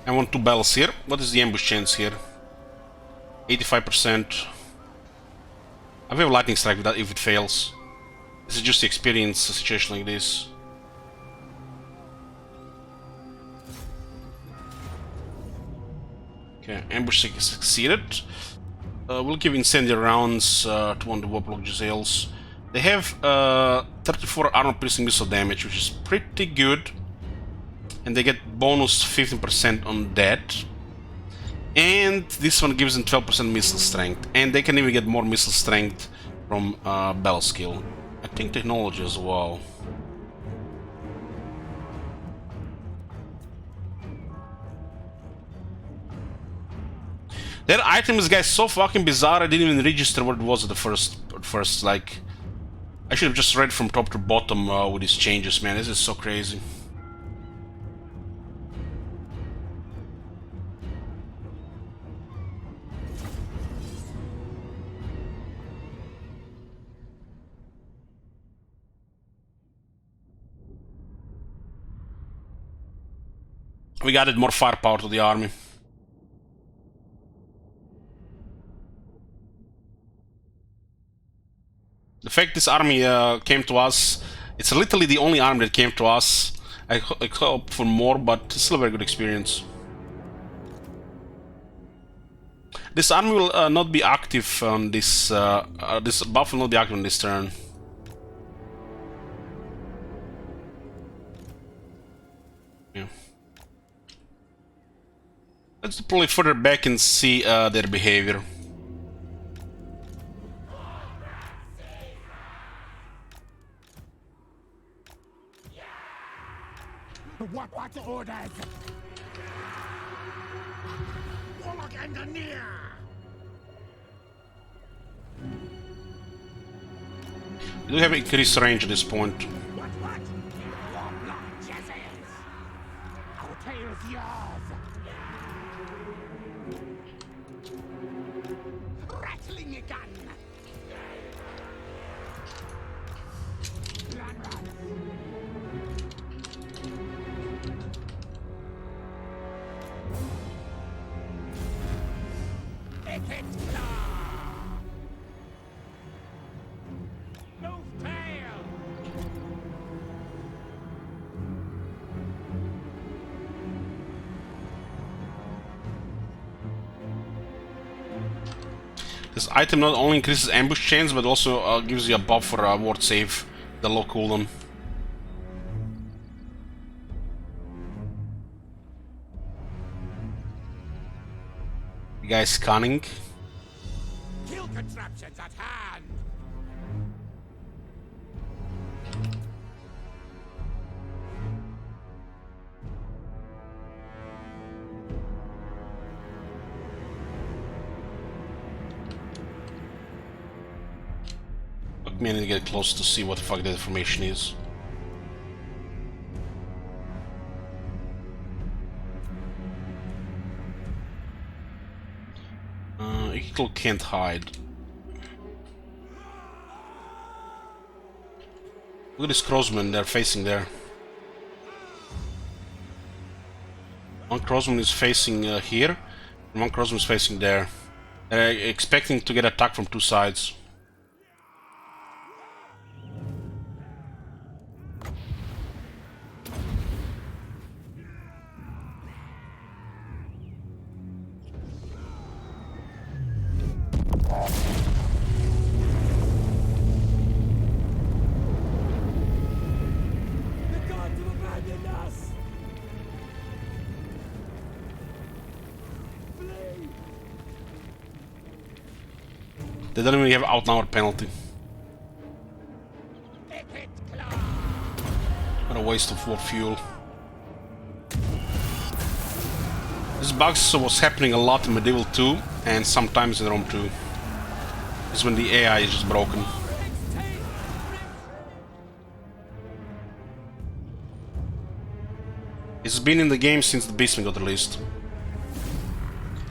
I want 2 bells here. What is the ambush chance here? 85%. I have lightning strike with that if it fails. This is just the experience a situation like this. Okay, ambush succeeded. We'll give incendiary rounds to one of the warplock Giselles. They have 34 armor piercing missile damage, which is pretty good. And they get bonus 15% on that. And this one gives them 12% missile strength. And they can even get more missile strength from battle skill. I think technology as well. That item is, guys, so fucking bizarre. I didn't even register what it was at the first. Like, I should have just read from top to bottom with these changes, man. This is so crazy. We added more firepower to the army. The fact this army came to us, it's literally the only army that came to us. I hope for more, but it's still a very good experience. This army will not be active on this. This buff will not be active on this turn. Yeah. Let's deploy further back and see their behavior. What orders? Warlock engineer. We do have increased range at this point. What? Warlock Jezels. Our tale's yours. Rattling a gun. This item not only increases ambush chance, but also gives you a buff for a ward save, the low cooldown. The guy's cunning. Kill contraptions at hand. I need to get close to see what the fuck that information is. Eagle can't hide. Look at this crossman, they're facing there. One crossman is facing here, and one crossman is facing there. They're expecting to get attacked from two sides. They don't even have outnumber penalty. What a waste of war fuel. This bug was happening a lot in Medieval 2 and sometimes in Rome 2. This is when the AI is just broken. It's been in the game since the Beastman got released.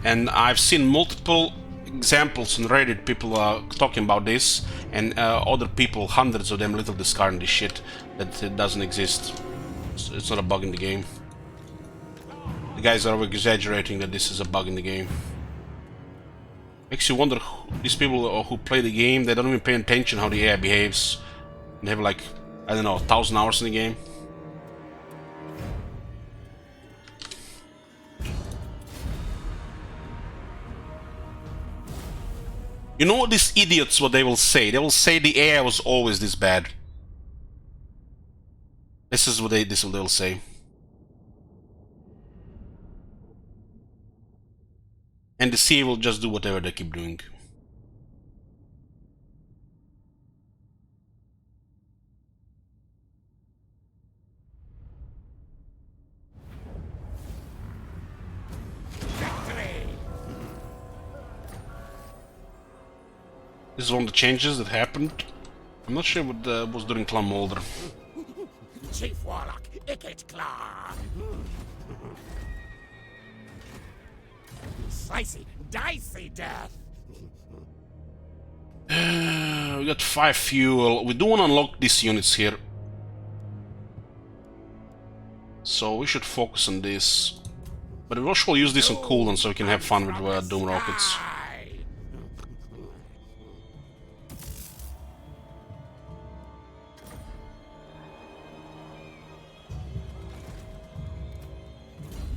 And I've seen multiple examples on Reddit, people talking about this, and other people, hundreds of them, literally discarding this shit, that it doesn't exist. So it's not a bug in the game. The guys are over-exaggerating that this is a bug in the game. Makes you wonder, these people who play the game, they don't even pay attention how the AI behaves. They have like, I don't know, 1,000 hours in the game. You know what these idiots, what they will say? They will say the AI was always this bad. This is what they will say. And the CA will just do whatever they keep doing. This is one of the changes that happened. I'm not sure what was during Clan Mulder. Chief Warlock, Icket Claw. Slicey, dicey death. We got 5 fuel. We do want to unlock these units here. So we should focus on this. But we also use this on cooldown so we can have fun with Doom rockets.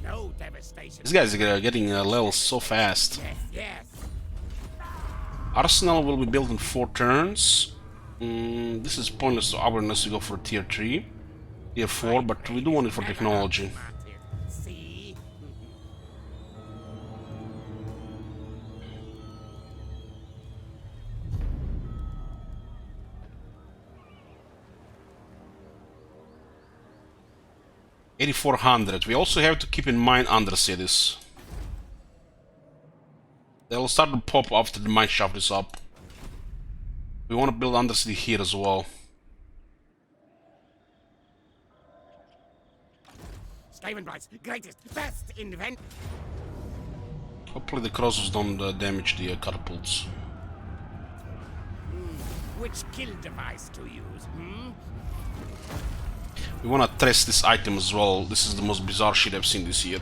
'No devastation. These guys are getting levels so fast. Yes. Arsenal will be built in 4 turns. This is pointless to upgrade unless we go for tier 3. Tier 4, but we do want it for technology. See? 8400. We also have to keep in mind undercities. They'll start to pop after the mine shaft is up. We want to build undercity here as well. Skavenbright's greatest, best invent. Hopefully the crossbows don't damage the catapults. Which kill device to use, hmm? We want to test this item as well. This is the most bizarre shit I've seen this year.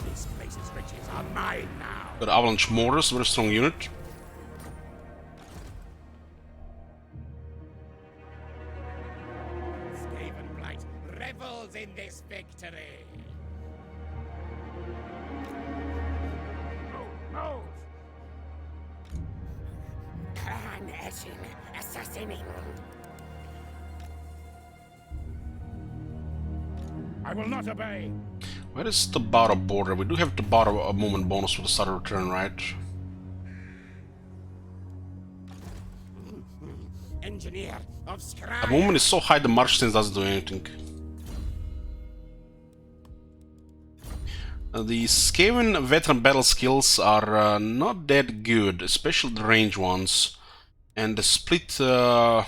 This place's riches are mine now. Got avalanche mortars, very strong unit. Skavenblight revels in this victory. Move! Clan etching, assassinating. I will not obey. Where is the Tabara border? We do have to borrow a movement bonus for the start of return, right? Engineer of Skryre. The movement is so high the march stance doesn't do anything. The Skaven veteran battle skills are not that good, especially the range ones. And they split 2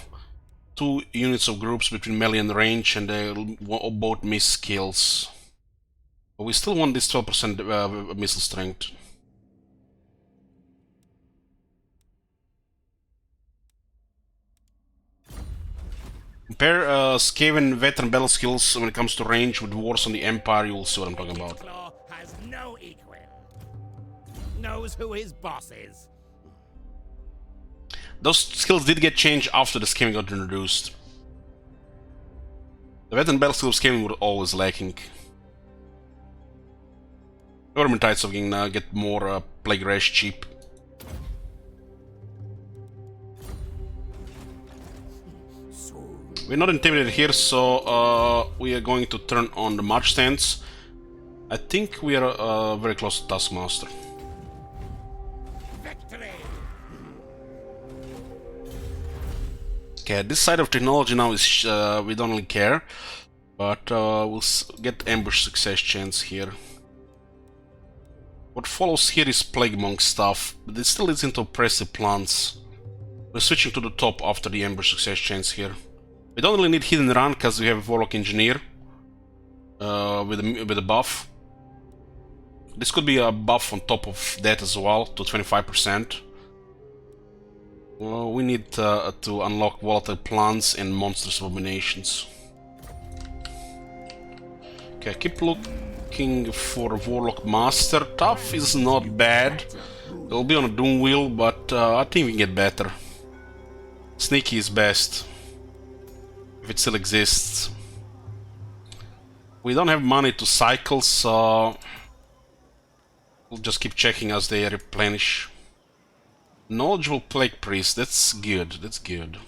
units of groups between melee and range, and they both miss skills. But we still want this 12% missile strength. Compare Skaven veteran battle skills when it comes to range with Wars on the Empire, you'll see what I'm talking about. Claw has no equal. Knows who his boss is. Those skills did get changed after the Skaven got introduced. The veteran battle skills of Skaven were always lacking. Government Tides of can get more Plague Rash cheap. We're not intimidated here, so we are going to turn on the march stance. I think we are very close to Taskmaster. Victory! Okay, this side of technology now is we don't really care, but we'll get ambush success chance here. What follows here is Plague Monk stuff, but it still leads into oppressive plants. We're switching to the top after the ambush success chance here. We don't really need Hidden Run because we have Warlock Engineer with a buff. This could be a buff on top of that as well, to 25%. Well, we need to unlock Volatile Plants and Monstrous Abominations. Okay, keep looking for Warlock Master. Tough is not bad. It'll be on a Doom Wheel, but I think we can get better. Sneaky is best. If it still exists. We don't have money to cycle, so we'll just keep checking as they replenish. Knowledgeable Plague Priest, that's good, that's good.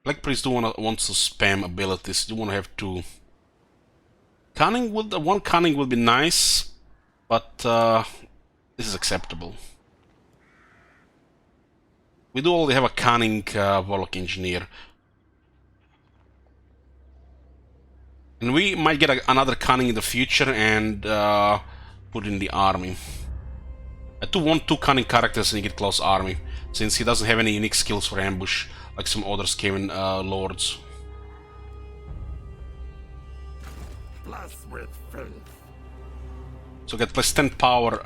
Plague Priest do wants to spam abilities, you want to have 2. Cunning would, 1 Cunning would be nice, but this is acceptable. We do already have a Cunning Warlock Engineer. And we might get another Cunning in the future and put in the army. I do want 2 Cunning characters in the Get Close army, since he doesn't have any unique skills for ambush, like some other Skaven lords. Bless with faith. So get plus 10 power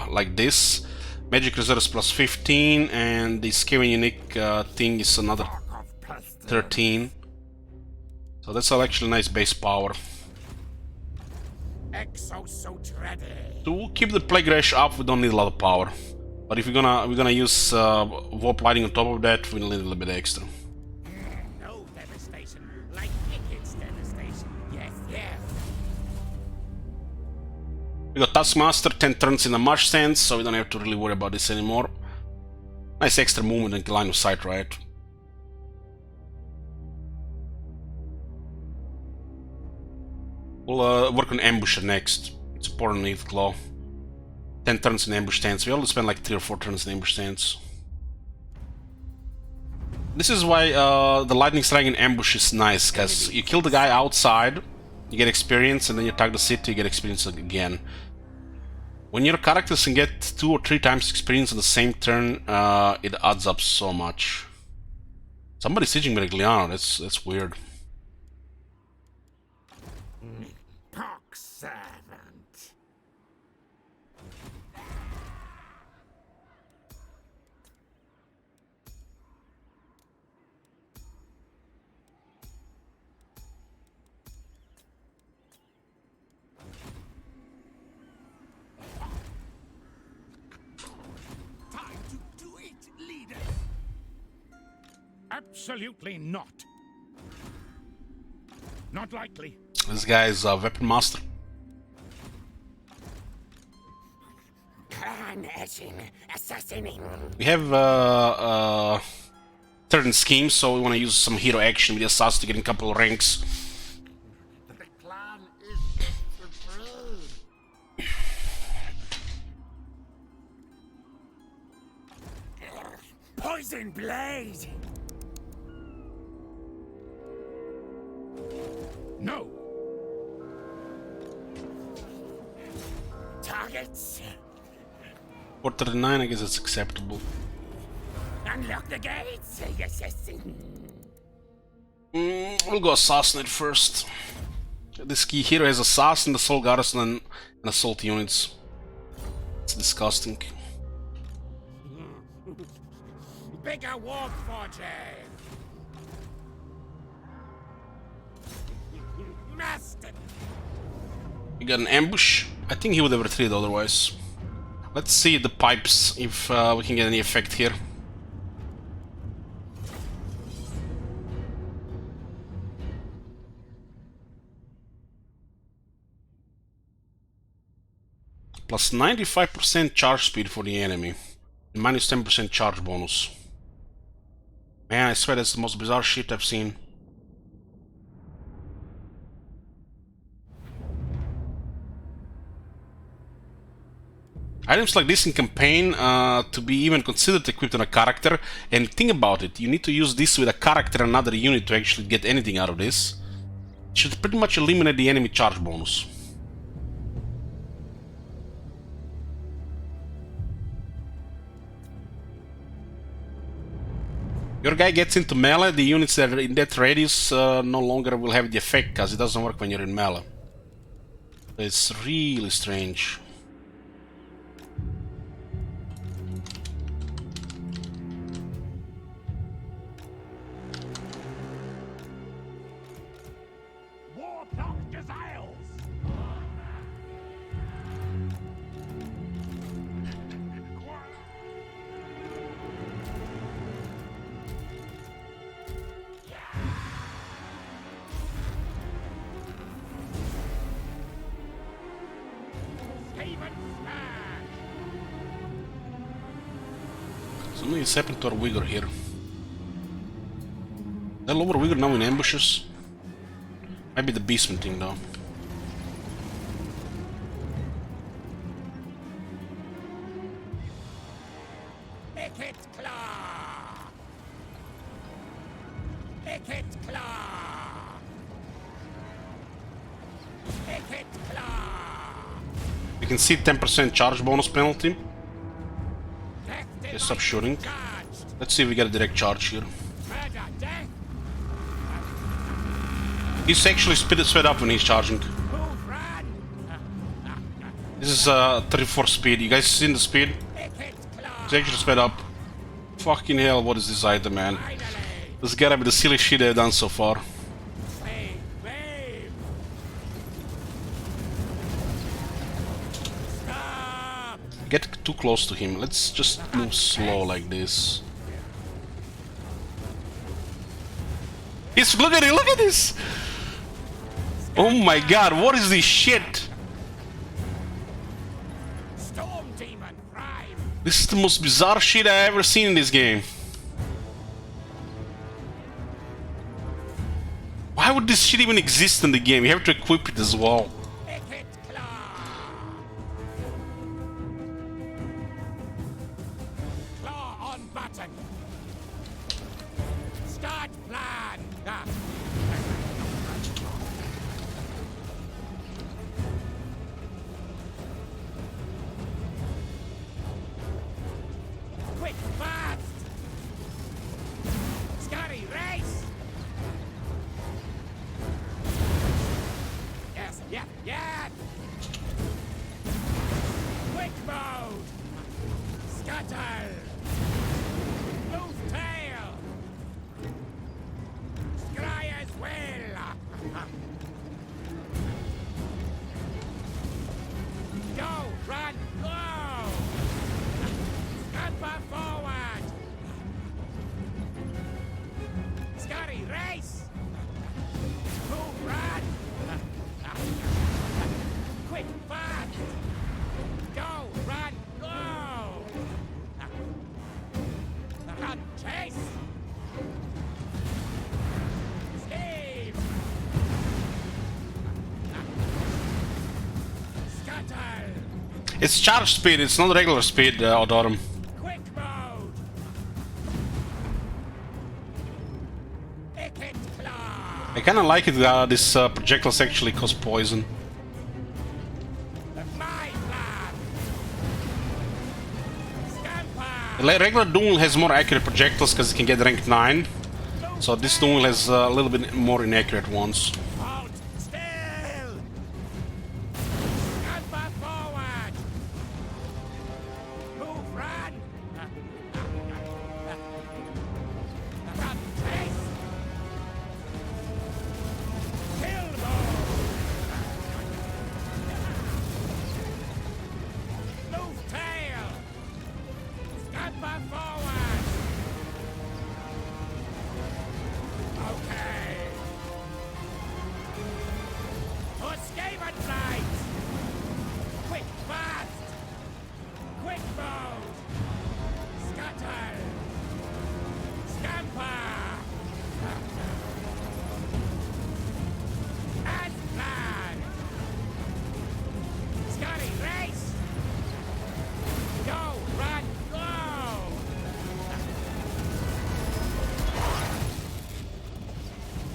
like this. Magic reserves plus 15, and the Skaven unique thing is another 13. So that's actually nice base power. To keep the Plague Rash up, we don't need a lot of power. But if we're gonna use Warp Lighting on top of that, we need a little bit extra. No devastation like Icked's devastation. Yes, yes. We got Taskmaster, 10 turns in the march stance, so we don't have to really worry about this anymore. Nice extra movement and line of sight, right? We'll work on Ambusher next. It's important need claw. 10 turns in ambush stance. We only spend like 3 or 4 turns in ambush stance. This is why the Lightning Strike in ambush is nice, because you kill the guy outside, you get experience, and then you attack the city, you get experience again. When your characters can get 2 or 3 times experience on the same turn, it adds up so much. Somebody's sieging Merigliano, that's weird. Pox servant. Time to do it, leader. Absolutely not. Not likely. This guy is a weapon master. We have certain schemes, so we want to use some hero action with the assassins to get in a couple of ranks. The clan is betrayed. Poison blade. No. targets. 439, I guess it's acceptable. Unlock the gates. Yes, yes. We'll go assassinate first. This key hero has assassin, assault garrison, and assault units. It's disgusting. Bigger warp forges. Master. We got an ambush. I think he would have retreated otherwise. Let's see the pipes, if we can get any effect here. Plus 95% charge speed for the enemy. And minus 10% charge bonus. Man, I swear that's the most bizarre shit I've seen. Items like this in campaign to be even considered equipped on a character, and think about it, you need to use this with a character and another unit to actually get anything out of this. It should pretty much eliminate the enemy charge bonus. Your guy gets into melee, the units that are in that radius no longer will have the effect, because it doesn't work when you're in melee. It's really strange. Something is happened to our Vigor here. They'll lower Vigor now in ambushes. Might be the Beastman thing though. Wicked Claw! Wicked Claw! Wicked Claw! You can see 10% charge bonus penalty. Okay, stop shooting. Let's see if we get a direct charge here. He's actually sped up when he's charging. This is 34 speed. You guys seen the speed? He's actually sped up. Fucking hell, what is this item, man? This gotta be the silly shit they've done so far. Get too close to him. Let's just move slow like this. Look at it! Look at this! Oh my god! What is this shit? Storm Demon Prime. This is the most bizarre shit I've ever seen in this game. Why would this shit even exist in the game? You have to equip it as well. Wicked Claw. Claw on button. Start plan. Quick, fast. Skryre, race. Yes, yeah, yeah. Quick mode. Scuttle. Move tail. Skryre's will. Go, run, go. Scamper forward. Skryre, race. Move, run. Quick, fast. Go, run, go. Run, chase. Steve. Scuttle. It's charge speed, it's not regular speed, Odorum. Quick mode. Wicked Claw. I kinda like it, this projectiles actually cause poison. My plan. Regular Doom has more accurate projectiles because it can get rank 9. So this Doom has a little bit more inaccurate ones. Halt! Still! Stand back forward! Move, run! Run, chase! Kill move! Move, tail! Stand back forward! Okay. Excavation Buildings! Quick, fast! Quick move! Scatter! Scamper! As planned! Scotty, race! Go, run, go!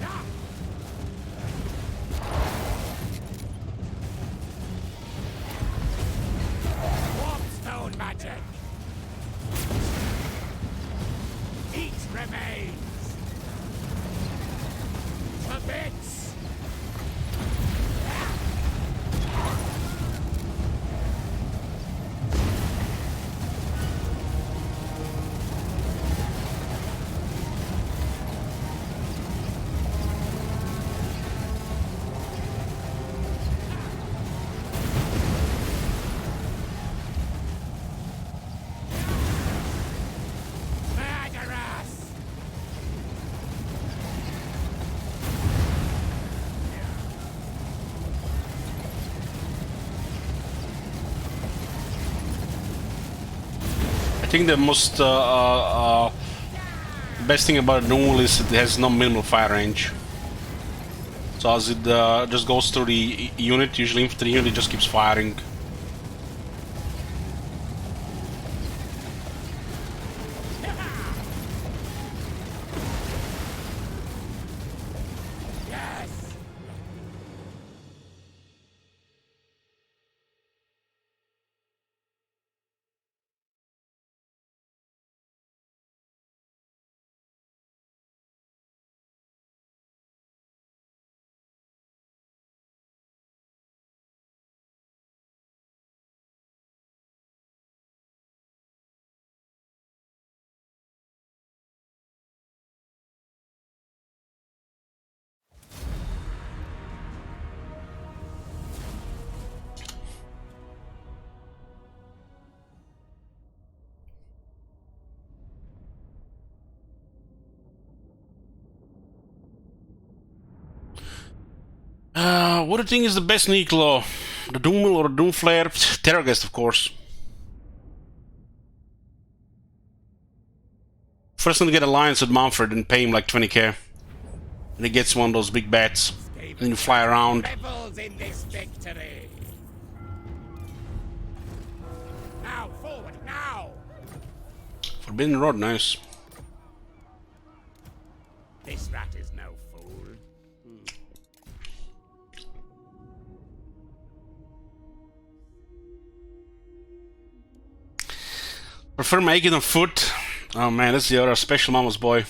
Ah! Warpstone magic! Each remains! To bits! Murderous! I think the most best thing about Doom is it has no minimal fire range. So as it just goes through the unit, usually infantry unit, it just keeps firing. Yes! What do you think is the best Niklo? The Doom Mill or the Doom Flare? Terrorgast, of course. First, to get alliance with Manfred and pay him like 20k. And he gets one of those big bats. And then you fly around. Revels in this victory! Now, forward, now! Forbidden Road, nice. This rat is no fool. Prefer make it on foot. Oh man, that's the other special mama's boy.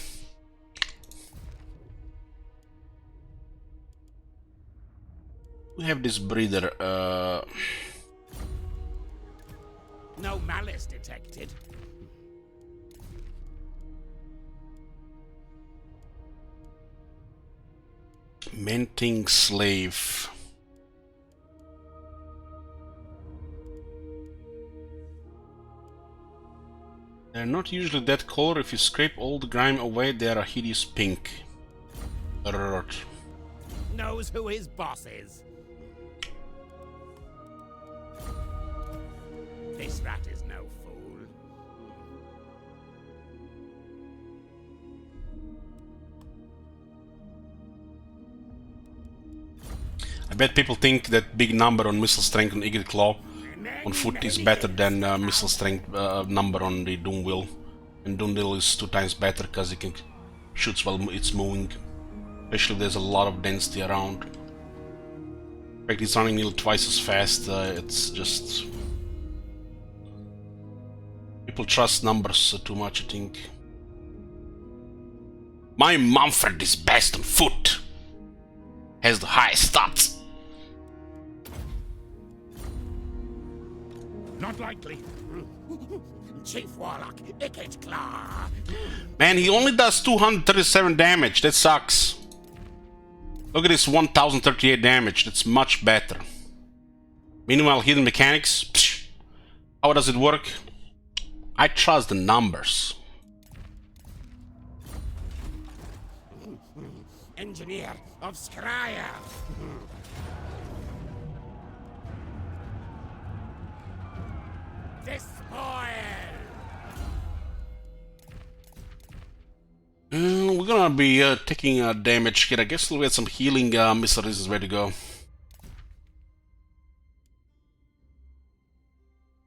We have this breeder, No malice detected. Minting Slave. They're not usually that color. If you scrape all the grime away, they are a hideous pink. Rot. Knows who his boss is. This rat is no fool. I bet people think that big number on missile strength on Eagle Claw on foot is better than missile strength number on the Doom Will. And Doom Will is 2 times better because it can shoots while it's moving. Especially if there's a lot of density around. In fact, it's running nearly twice as fast. It's just... People trust numbers too much, I think. My Mumford is best on foot. Has the highest stats. Not likely. Chief Warlock, Ickage Claw. Man, he only does 237 damage. That sucks. Look at this 1038 damage. That's much better. Meanwhile, hidden mechanics. Psh, how does it work? I trust the numbers. Engineer of Skryre. Despoil. We're gonna be taking damage here. I guess we'll get some healing missiles ready to go.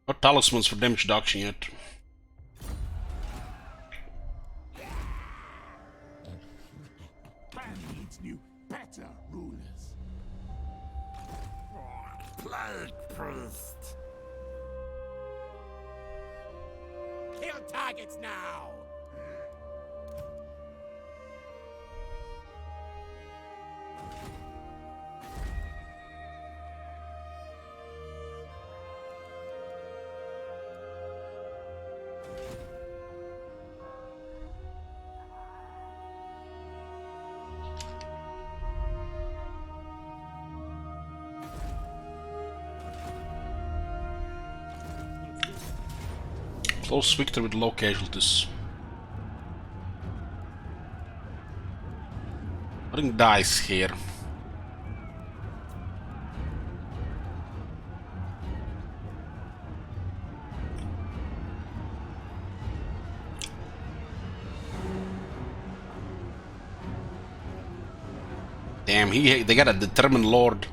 No talismans for damage reduction yet. Plan needs new, better rulers. Plague Priest. Kill targets now. Close victory with low casualties. Putting dice here. Damn, they got a determined lord.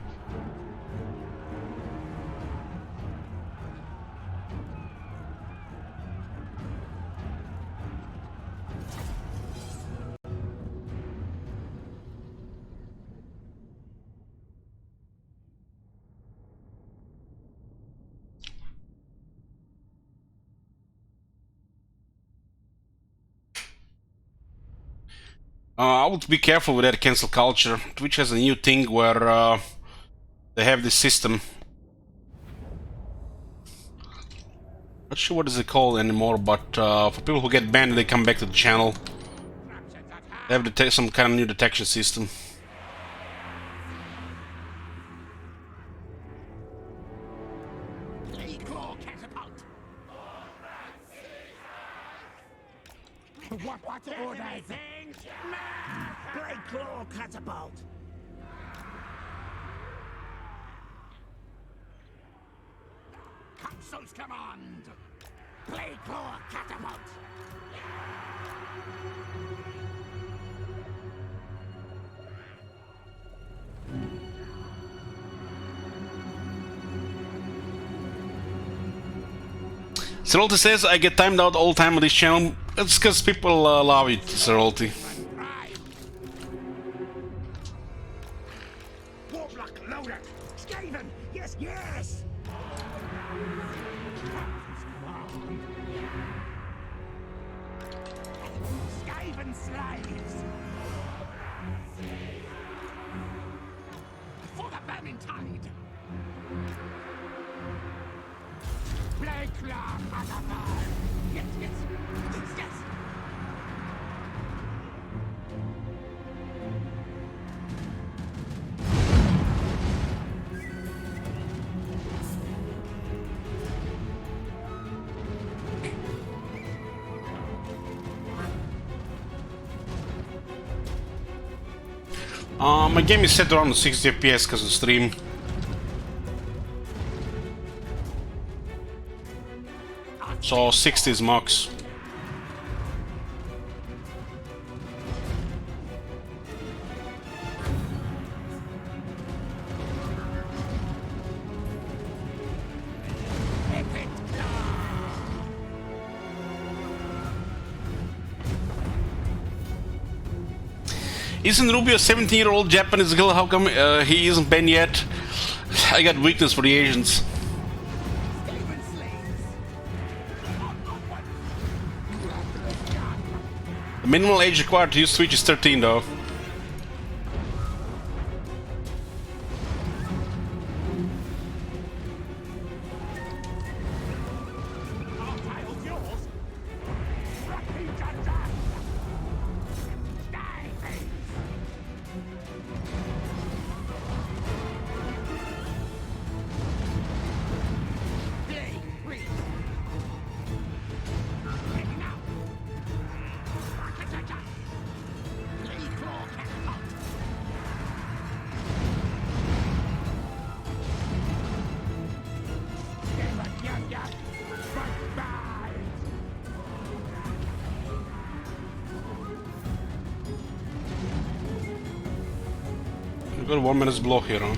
I would be careful with that cancel culture. Twitch has a new thing where they have this system. Not sure what is it called anymore, but for people who get banned and they come back to the channel, they have some kind of new detection system. What orders? Blade Claw Catapult. Council's command. Blade Claw Catapult. Zerolti says I get timed out all the time on this channel. That's because people love it, Zerolti. Warblock loaded. Skaven. Yes, yes. Skaven slaves. For the Vermintide. Blade Claw Catapult. Yes, yes. Yes. My game is set around 60 FPS because of the stream. So 60 is max. Isn't Rubio a 17-year-old Japanese girl? How come he isn't banned yet? I got weakness for the Asians. Minimal age required to use Twitch is 13 though. We've got 1 minute's block here, huh?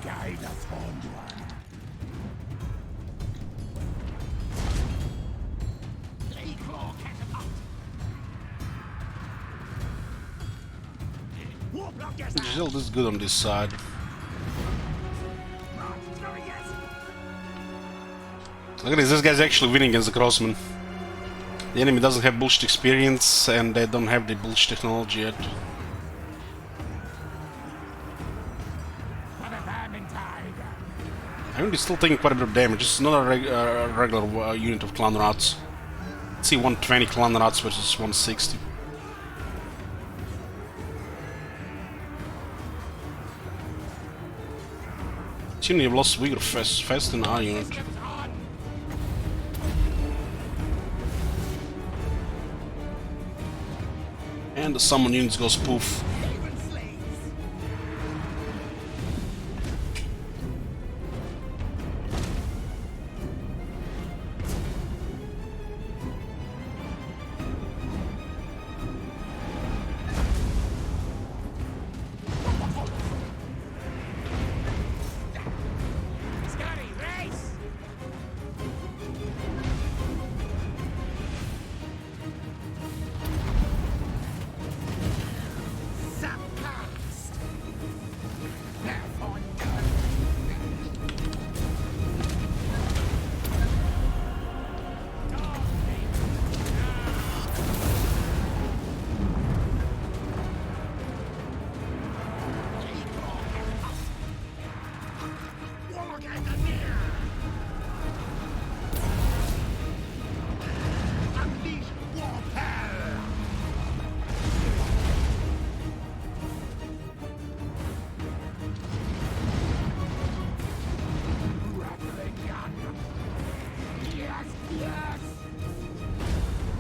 Guide us onward. Still, this is good on this side. Look at this guy's actually winning against the Crossman. The enemy doesn't have bullshit experience and they don't have the bullshit technology yet. I think he's still taking quite a bit of damage. It's not a regular unit of clan rats. Let's see, 120 clan rats versus 160. Seem to have lost Vigor fast than our unit. And the summon units goes poof.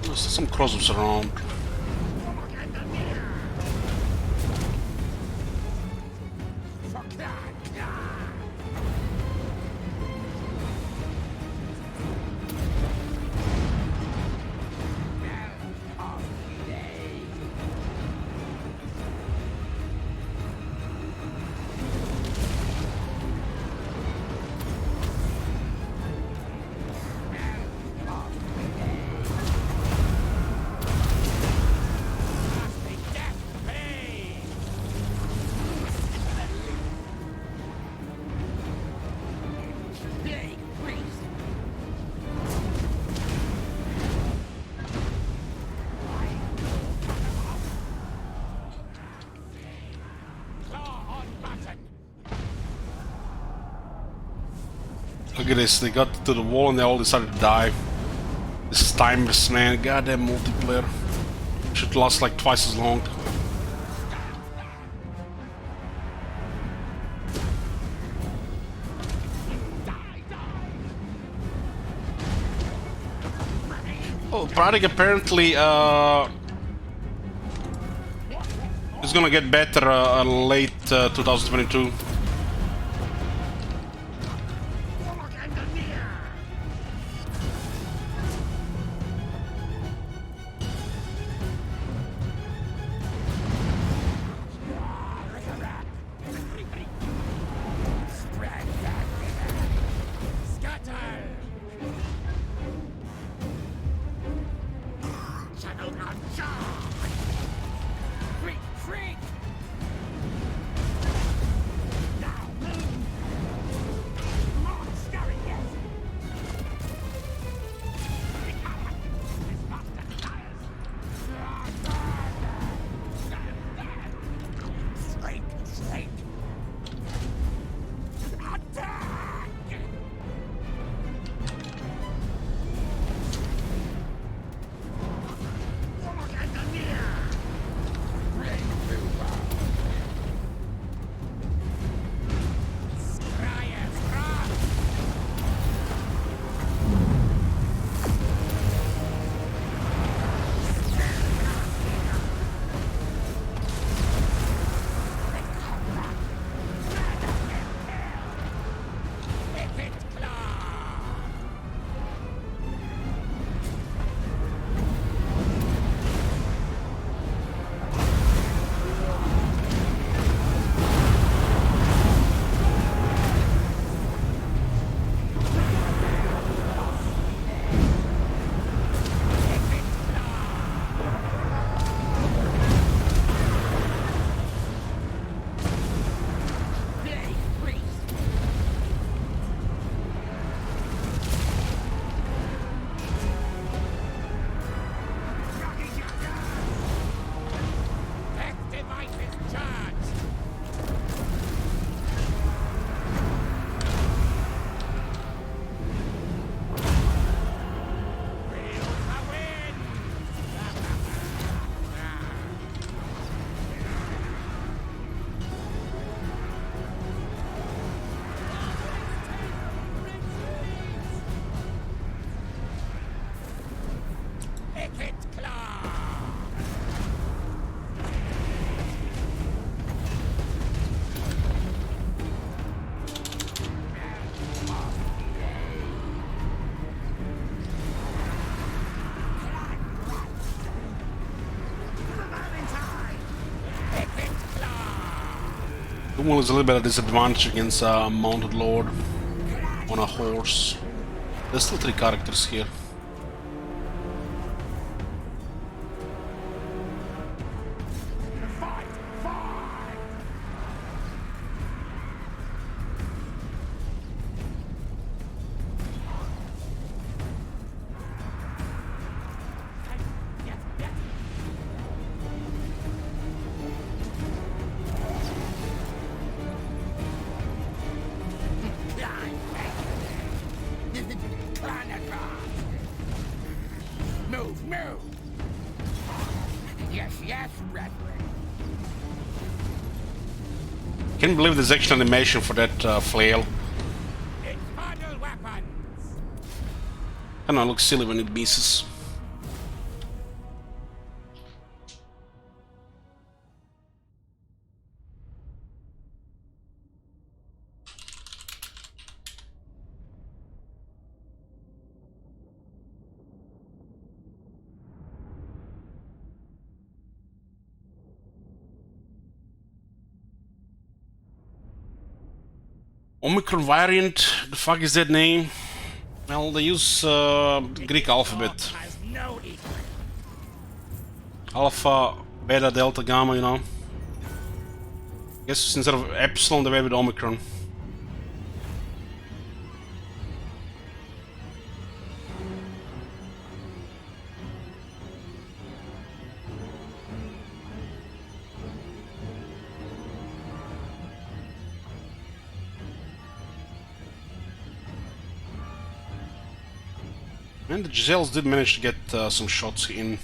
There's some crosses around. Look at this, they got to the wall and they all decided to die. This is timeless, man. Goddamn multiplayer. Should last like twice as long. Oh, Pradik apparently is gonna get better late 2022. Freak, freak! Now move! More scurry, yes! This monster tires! Shrink, shrink! Attack! Look at the near! Bring Ruba! Skryre's wrath! Wicked claw! Blade priest! Tech devices charged! Wheels the wind! Wicked claw! Wicked claw! Doom is a little bit of a disadvantage against a mounted lord on a horse. There's still 3 characters here. Fight! Fight! Yes, yes! Climb across! Move, move! Yes, yes, brethren! Can't believe there's actual animation for that flail. Infernal weapons! Kinda looks silly when it misses. Omicron variant, the fuck is that name? Well, they use Greek alphabet. Has no equal. Alpha, Beta, Delta, Gamma, you know. Guess instead of Epsilon, they went with Omicron. And the Giselles did manage to get some shots in.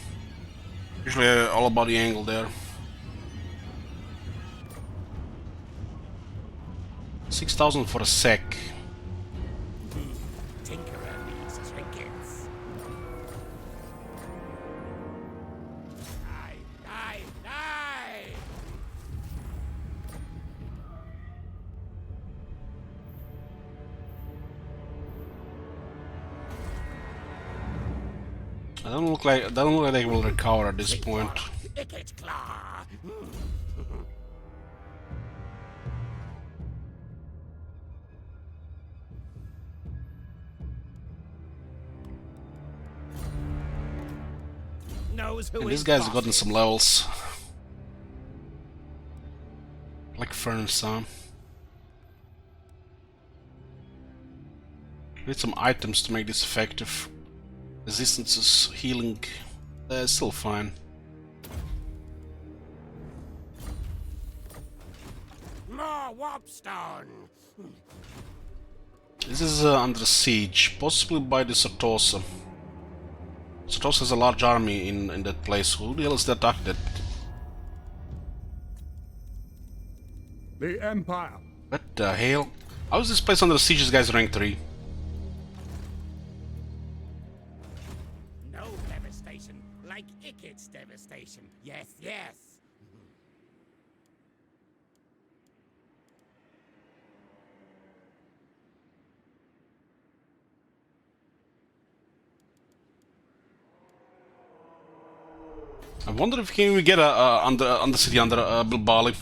Usually all about the angle there. 6,000 for a sec. Tinkerer needs trinkets. Die, die, die! I don't look like they will recover at this point. Wicked claw! knows who And is this guy's boss gotten is. some levels. Like furnace, huh? Need some items to make this effective. Resistances, healing, still fine. More warpstone. This is under siege, possibly by the Sartosa. Sartosa has a large army in that place. Who the hell is that attacked it? The Empire. What the hell? How is this place under siege? This guy's rank 3. No devastation like Ikit's devastation. Yes, yes. I wonder if we can even get a under city under Bilbali.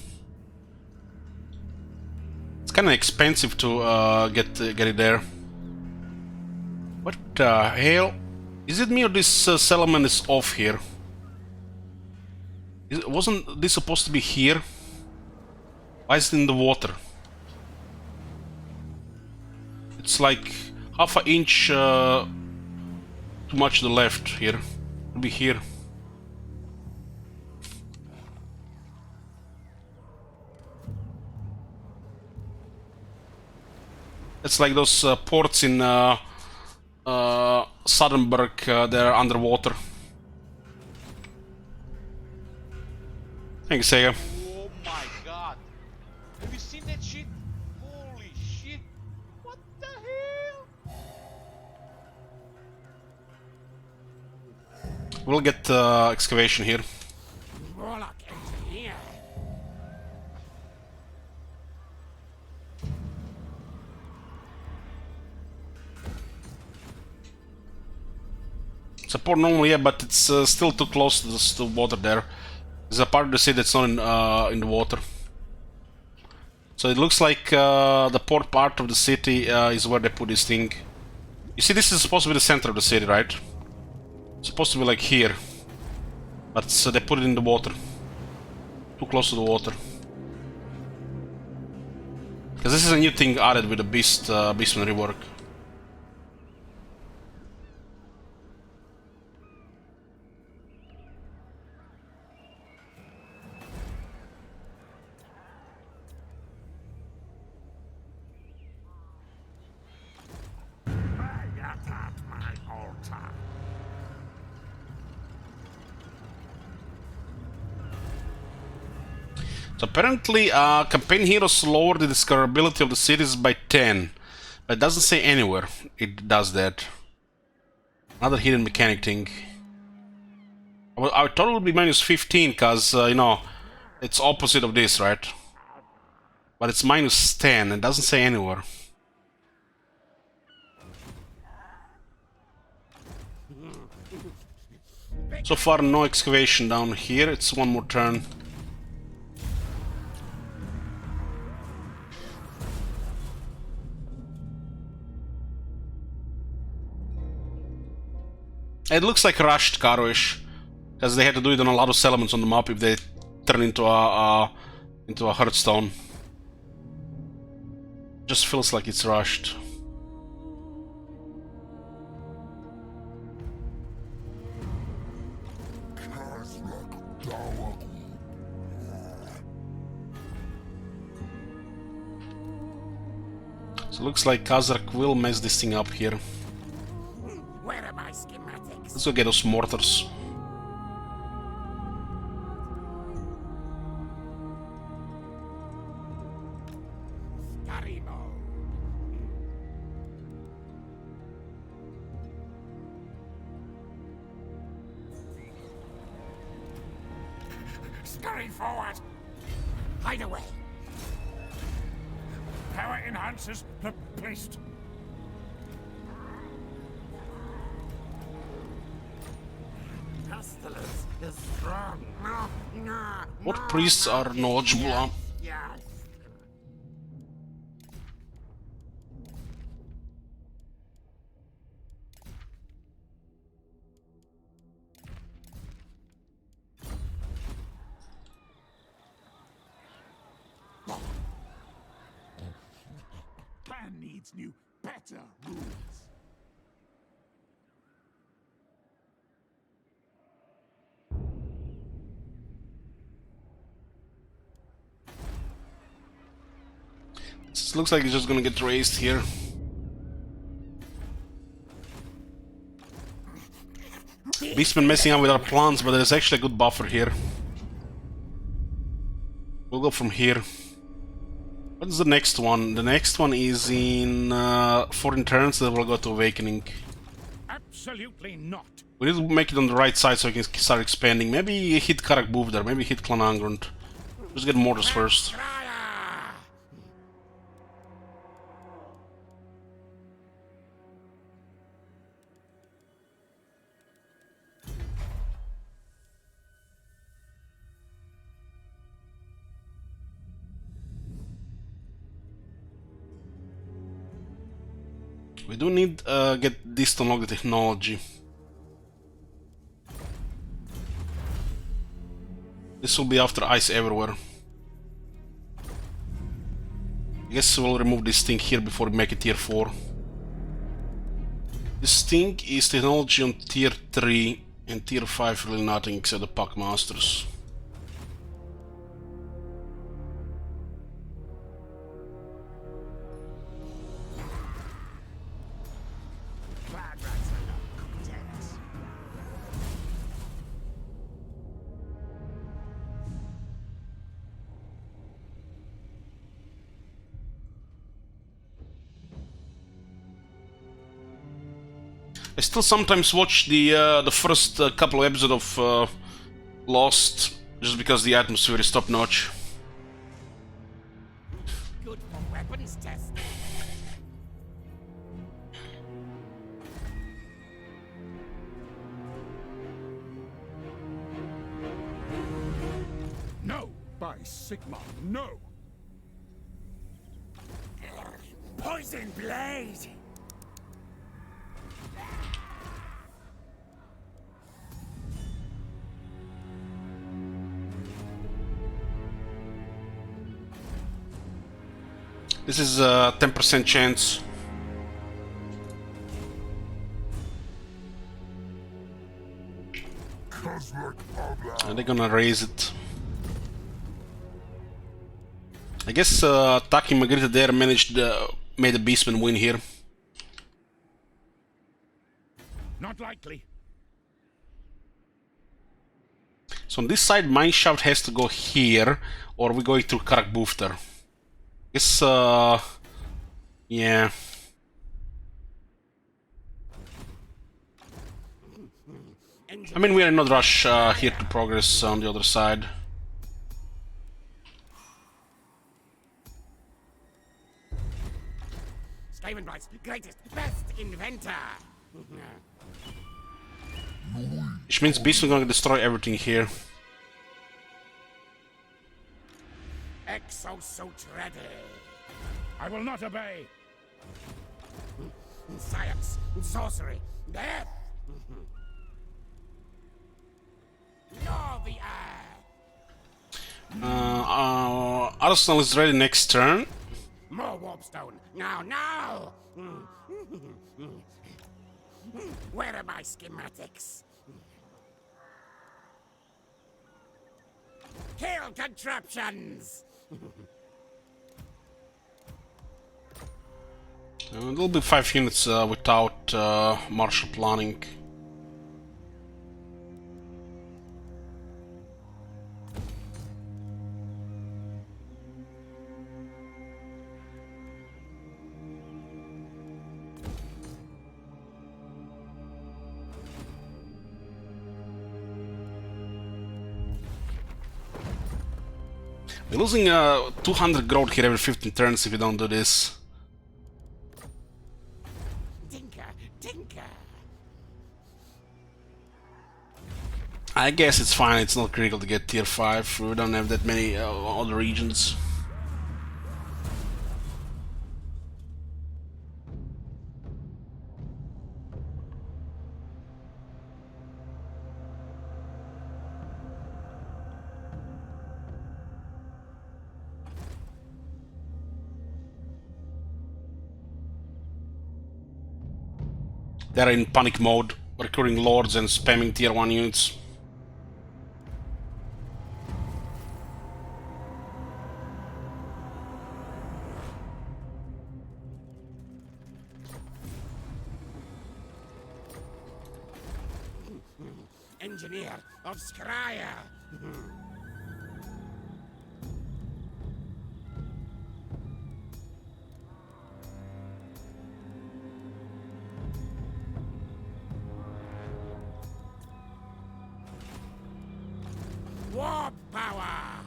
It's kind of expensive to get it there. What the hell? Is it me or this settlement is off here? Wasn't this supposed to be here? Why is it in the water? It's like half an inch too much to the left here. It'll be here. It's like those ports in Southernburg, they're underwater. Thanks, Sega. Oh my god. Have you seen that shit? Holy shit. What the hell? We'll get excavation here. Warlock engineer. Support normally, yeah, but it's still too close to the water there. There's a part of the city that's not in the water. So it looks like the port part of the city is where they put this thing. You see, this is supposed to be the center of the city, right? It's supposed to be like here. But so they put it in the water. Too close to the water. Because this is a new thing added with the Beastman rework. So apparently, campaign heroes lower the discoverability of the cities by 10. But it doesn't say anywhere it does that. Another hidden mechanic thing. I thought it would be minus 15, because, you know, it's opposite of this, right? But it's minus 10, it doesn't say anywhere. So far, no excavation down here, it's one more turn. It looks like rushed Karo-ish, because they had to do it on a lot of settlements on the map if they turn into a Hearthstone. Just feels like it's rushed. So it looks like Kazrak will mess this thing up here. Where are my schematics? Let's go get those mortars. Skryre. Scurry forward! Hide away! Power enhancers placed. Pestilence is strong. What priests are knowledgeable? Huh? Yes. Man needs new, better rules. This looks like it's just gonna get raised here. Beastman messing up with our plans, but there's actually a good buffer here. We'll go from here. What's the next one? The next one is in 14 turns, then we'll go to Awakening. Absolutely not. We need to make it on the right side so we can start expanding. Maybe hit Karak Boof there, maybe hit Clan Angrund. Let's get mortars first. Skryre! We do need get this to unlock the technology. This will be after Ice Everywhere. I guess we'll remove this thing here before we make it tier 4. This thing is technology on tier 3 and tier 5 really nothing except the Pack Masters. I still sometimes watch the first couple of episodes of Lost, just because the atmosphere is top notch. Good for weapons testing. No, by Sigma, no. Poison blade! This is a 10% chance. And they're gonna raise it. I guess attacking Magritte there made the Beastman win here. Not likely. So on this side, Mineshaft has to go here, or we're going through Karak Boof there. Guess, yeah. I mean, we are in no rush here to progress on the other side. Skavenbright's greatest, best inventor! Which means Beast is gonna destroy everything here. Exosuit ready! I will not obey. Science, sorcery, death! Gnaw the air! Arsenal is ready next turn. More warpstone! Now, now! Where are my schematics? Kill contraptions! It'll be 5 units without martial planning. We're losing 200 growth here every 15 turns if we don't do this. Tinker, tinker! I guess it's fine, it's not critical to get tier 5, we don't have that many other regions. They're in panic mode, recruiting lords and spamming tier 1 units. Engineer of Skryre. Warp power.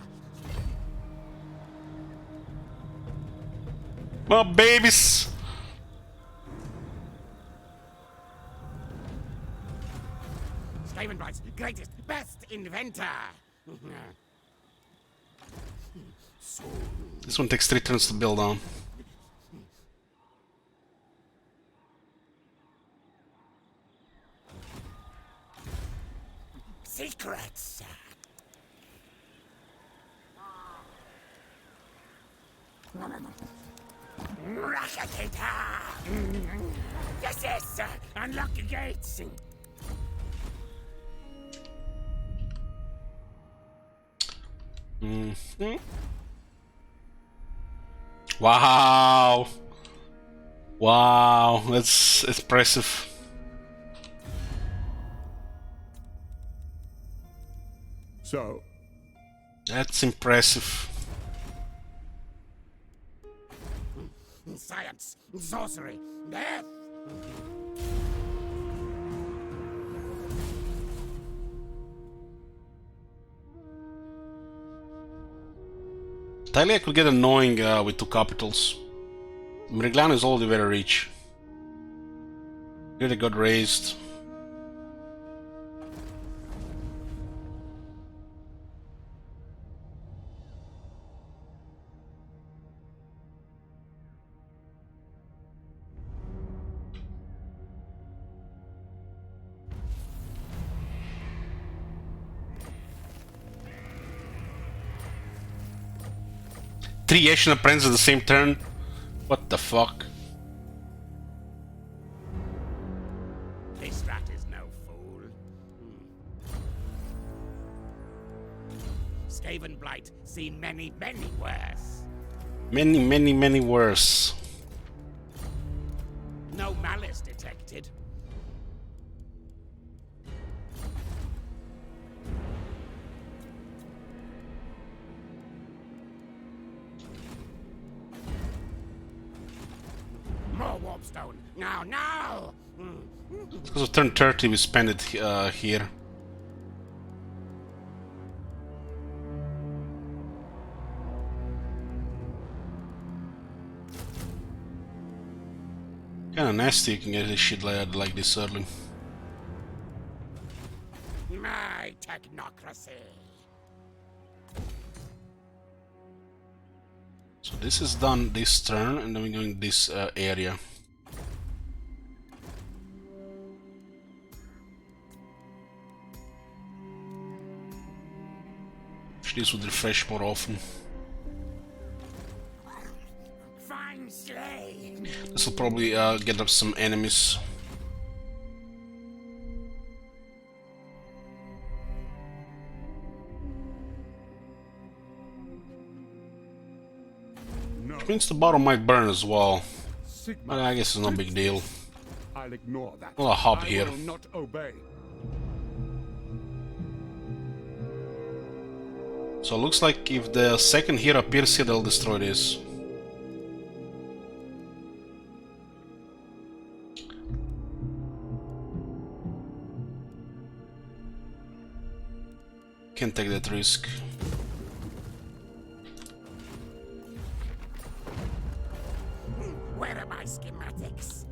Well, babies! Skavenbright's greatest, best inventor. This one takes 3 turns to build on. Secrets. Rakatata. Yes, unlock the gates. Wow! Wow, that's impressive. So, That's impressive. Science, sorcery, death. Talia could get annoying with 2 capitals. Meriglano is already very rich. Really got raised. Three Ashen Apprentices at the same turn? What the fuck? This rat is no fool. Skaven Blight seen many, many worse. Many worse. No malice detected. More warpstone. Now! Because of turn 30 we spend it here. Kinda nasty you can get this shit like this early. My technocracy. So this is done this turn, and then we're going this area. This would refresh more often. Fine slay. This will probably get up some enemies. no. Which means the bottom might burn as well. Sigma. But I guess it's no big deal. I'll ignore that. Well, a hub I here. will not obey. So it looks like if the second here appears here, they'll destroy this. Can't take that risk. Where are my schematics?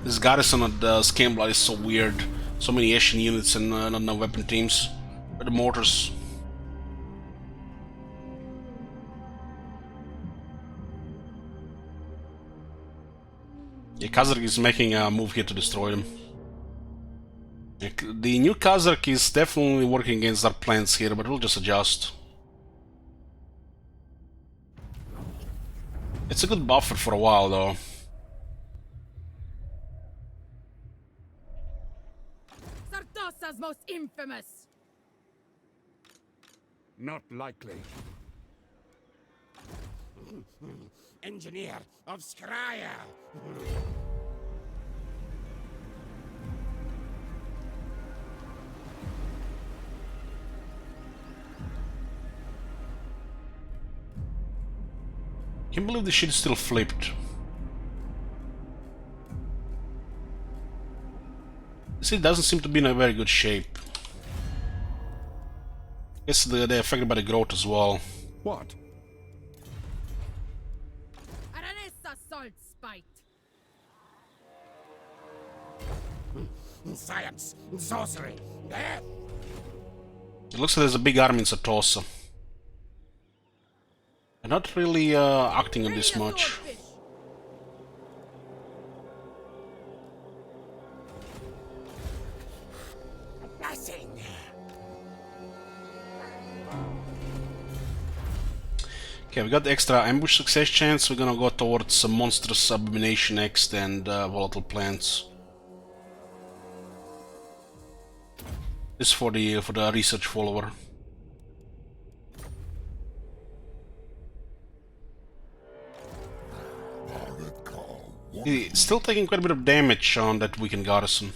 This garrison of the Scamblood is so weird. So many Ashen units and not enough weapon teams. But the mortars. Yeah, Kazark is making a move here to destroy them. The new Kazark is definitely working against our plans here, but we'll just adjust. It's a good buffer for a while, though. Sardosa's most infamous. Not likely. Engineer of Skryre. Can't believe the shit is still flipped. This it doesn't seem to be in a very good shape. Guess they're affected by the growth as well. What? Aranessa salt spite. Science, sorcery, death. It looks like there's a big army in Satosa. They're not really acting on this much. Swordfish. Nothing. Okay, we got the extra ambush success chance. We're gonna go towards monstrous abomination next and volatile plants. This for the research follower. He's still taking quite a bit of damage on that weakened garrison.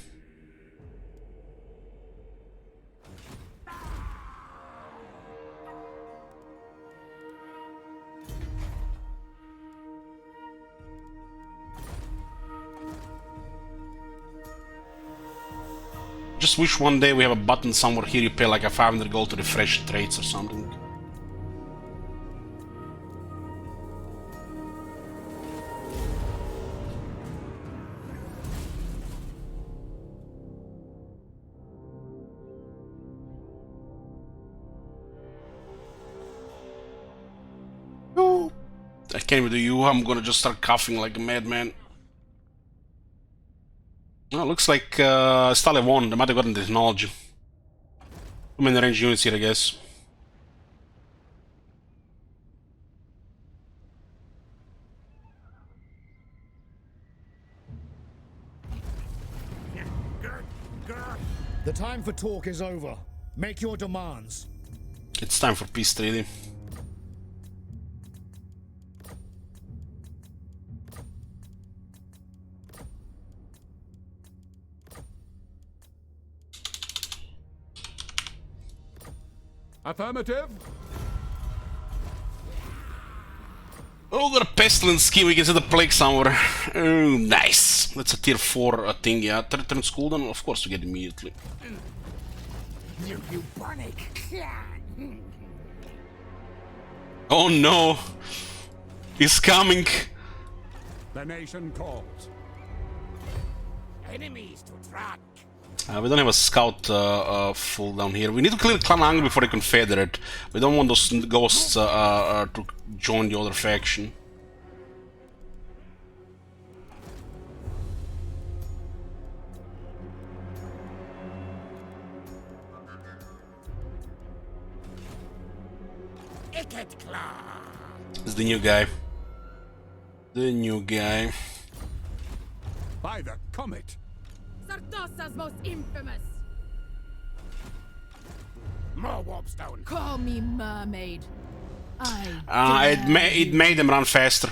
Just wish one day we have a button somewhere here you pay like a 500 gold to refresh traits or something. Oh, I can't even do you. I'm gonna just start coughing like a madman. Oh, looks like Stalia won. They might have gotten the technology. Too many range units here, I guess. The time for talk is over. Make your demands. It's time for peace treaty. Affirmative. Oh, got a pestilence scheme. We can set the plague somewhere. Oh, nice. That's a tier 4 thing, yeah. Turn cooldown, of course we get immediately. You bubonic. Oh no! He's coming! The nation calls. Enemies to track. We don't have a scout full down here. We need to clear Clan Ang before they confederate. We don't want those ghosts to join the other faction. It's the new guy. The new guy. By the comet. Sardosa's most infamous. More Warpstone. Call me mermaid. I It made them run faster.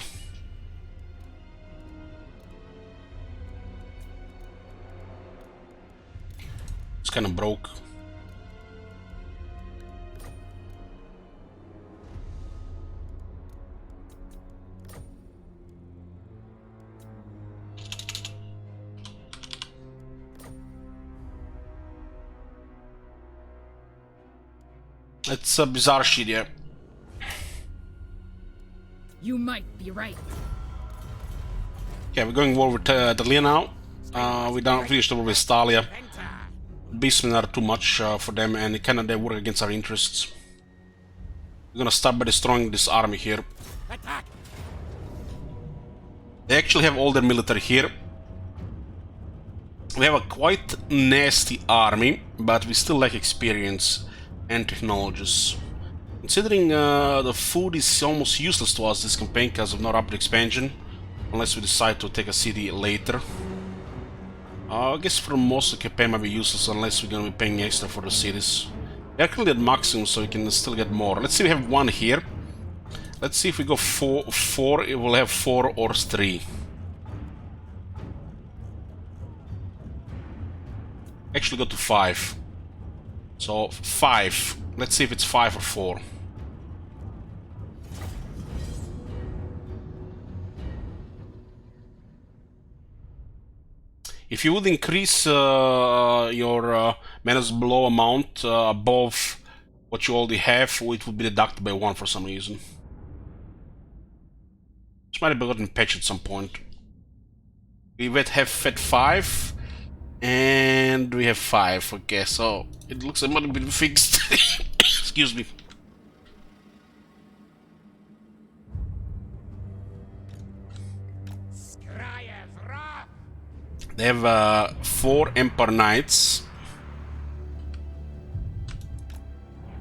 It's kind of broke. It's a bizarre shit, yeah. You might be right. Okay, we're going war with Dalia now. We don't finish the war with Stalia. Beastmen are too much for them, and they work against our interests. We're gonna start by destroying this army here. Attack. They actually have all their military here. We have a quite nasty army, but we still lack experience and technologies. Considering the food is almost useless to us this campaign because of no rapid expansion, unless we decide to take a city later. I guess for most of the campaign might be useless unless we're gonna be paying extra for the cities. We're currently at maximum, so we can still get more. Let's see, we have one here. Let's see if we go four, it will have 4 or 3. Actually go to 5. So 5. Let's see if it's 5 or 4. If you would increase your manus below amount above what you already have, it would be deducted by 1 for some reason. This might have gotten patched at some point. We would have fed 5, and we have 5. Okay, so it looks a little bit fixed. Excuse me. They have 4 Empire Knights.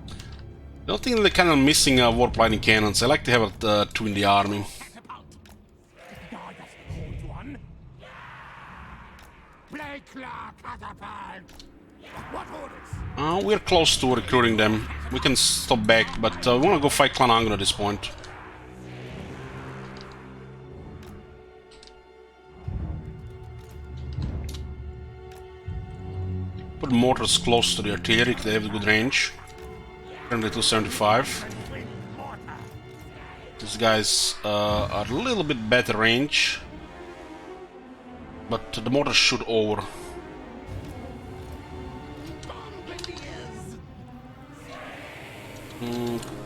I don't think they're kind of missing warp lightning cannons. I like to have 2 in the army. We're close to recruiting them. We can stop back, but we want to go fight Clan Angra at this point. Put mortars close to the artillery, they have a good range. Currently 275. These guys are a little bit better range, but the mortars shoot over.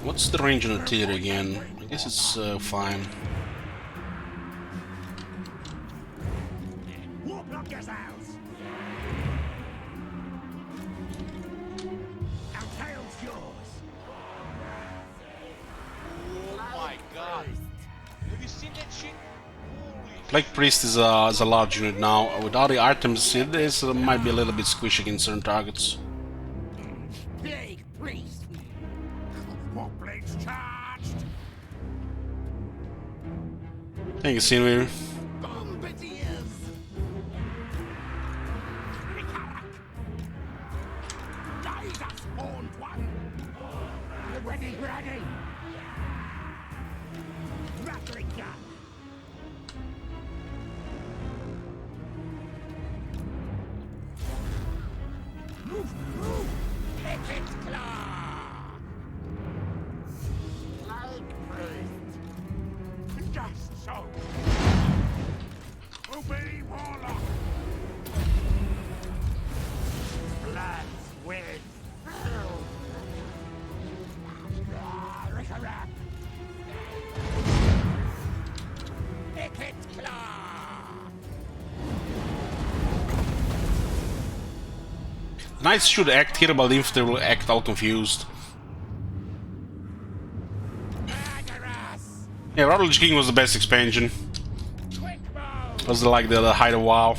What's the range on artillery again? I guess it's fine. Plague Priest is a large unit now. With all the items, it might be a little bit squishy against certain targets. Plague Priest! More blades charged! Thank you, Scenery. Bombardiers! Guide us, horned one! Ready, ready! Rattling gun! Move, move! Epic claw! Plague Priest! Just so! Obey Warlock! Bloods win! Rick-a-rap! Epic claw! Knights should act here, but the infantry will act all confused. Yeah, Ravage King was the best expansion. Was like the height of WoW.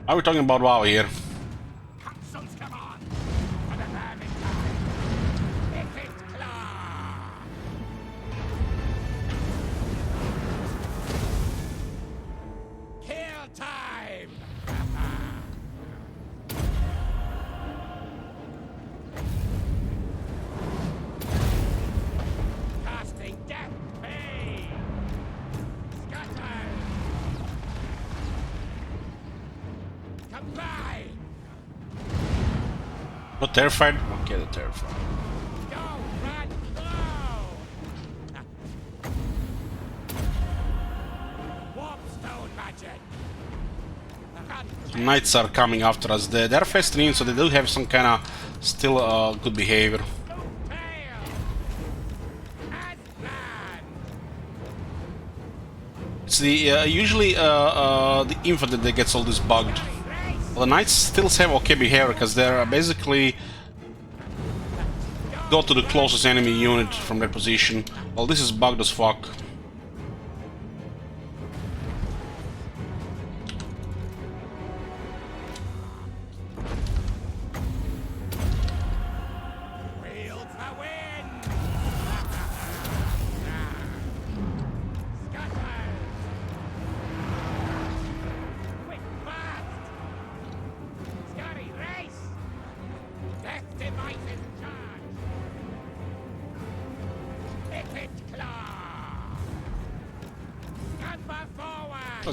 Are we talking about WoW here? Kill time! Casting death pain! Scatter! Combine! Not terrified? Okay, they're terrified. Go, run, go! Warpstone magic! The Knights are coming after us. They're fast in, so they do have some kind of still good behavior. It's the usually the infantry that gets all this bugged. Well, the Knights still have okay behavior because they're basically go to the closest enemy unit from their position. Well, this is bugged as fuck.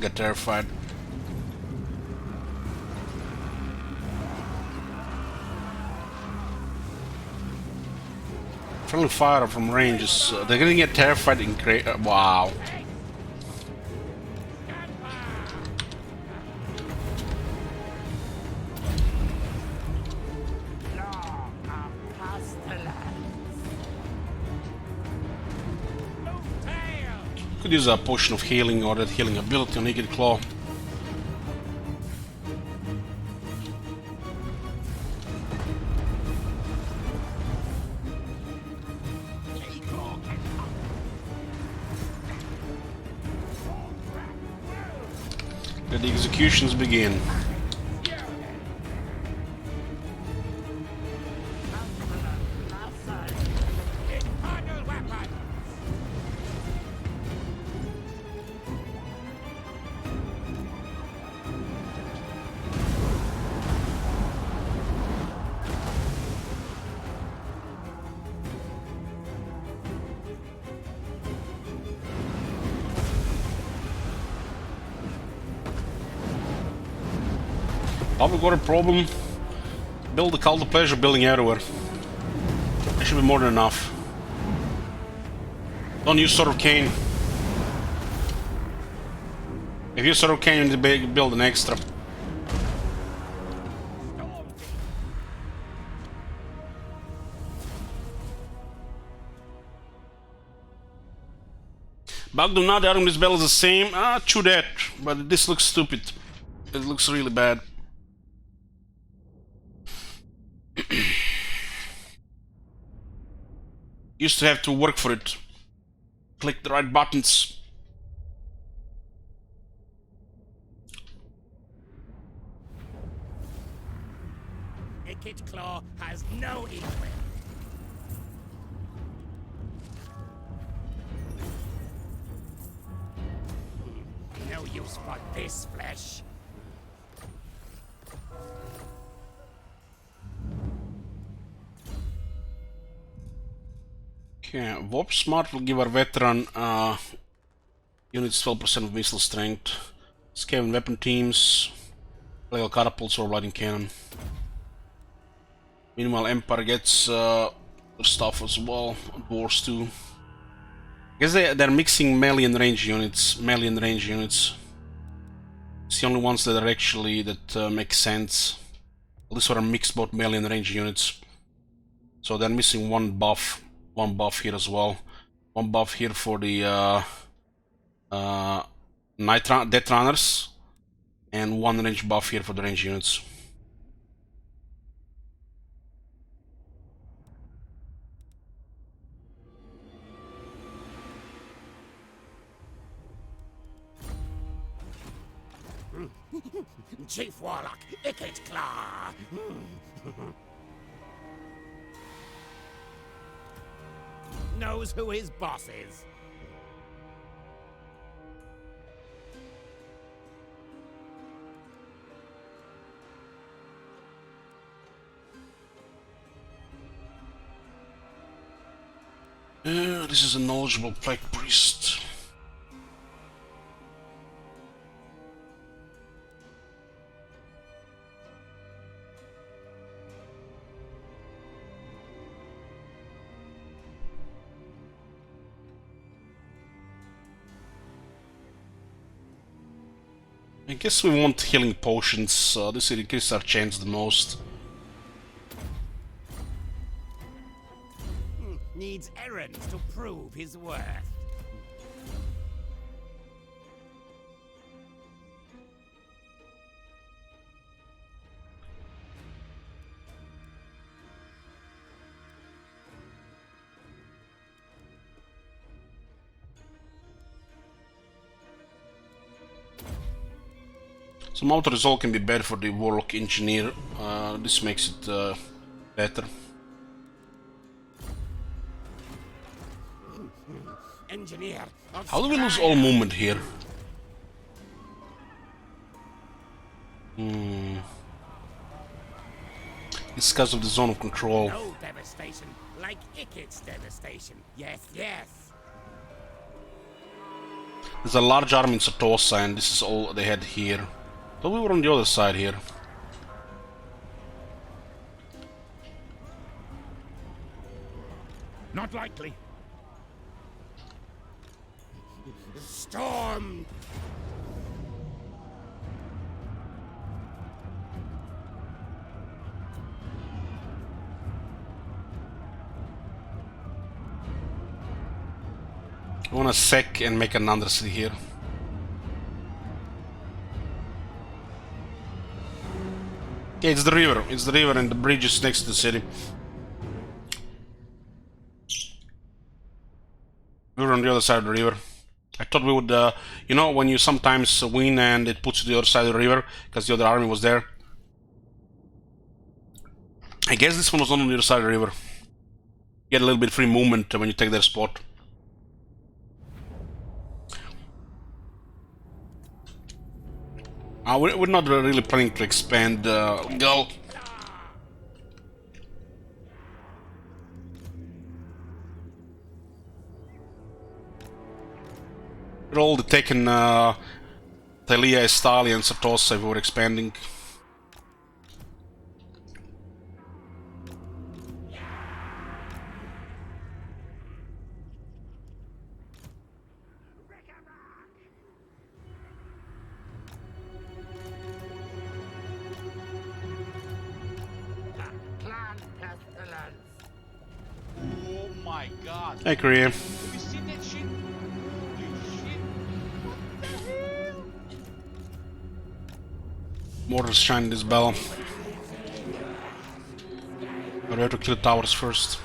get terrified. Friendly fire from range is... they're gonna get terrified in great... wow. Could use a potion of healing or that healing ability on Naked Claw. Let the executions begin. Have we got a problem? Build the Cult of Pleasure building everywhere. That should be more than enough. Don't use Sword of Cain. If you use Sword of Cain, you need to build an extra. Bug do not, the item this battle is the same. Ah, true that. But this looks stupid. It looks really bad. Used to have to work for it. Click the right buttons. Wicked Claw has no equal. No use for this flesh. Okay, Warp Smart will give our veteran units 12% of missile strength. Scaven weapon teams, legal catapults or lighting cannon. Meanwhile, Empire gets stuff as well. Wars too. I guess they're mixing melee and range units. Melee and range units. It's the only ones that are actually make sense. At least are mixed both melee and range units. So they're missing one buff. One buff here as well. One buff here for the Death Runners, and one range buff here for the range units. Chief Warlock, Wicked Claw. Knows who his boss is. This is a knowledgeable Plague Priest. I guess we want healing potions. This will increase our chance the most. Needs errands to prove his worth. Some auto resolve can be bad for the Warlock Engineer. This makes it better. Engineer of How do we lose Skryre. all movement here? It's because of the zone of control. No devastation like Ikit's devastation. Yes, yes. There's a large army in Satosa, and this is all they had here. But we were on the other side here. Not likely. Storm! I wanna sack and make another city here. Yeah, it's the river. It's the river and the bridge is next to the city. We were on the other side of the river. I thought we would, you know, when you sometimes win and it puts you to the other side of the river because the other army was there. I guess this one was not on the other side of the river. You get a little bit free movement when you take their spot. We're not really planning to expand. Go. We're all taken Thalia, Estalia, and Satosa if we were expanding. Oh my god. Hey, Korea. Have you seen that shit? Holy shit. What the hell? Mortars shine this bell. But we have to kill the towers first.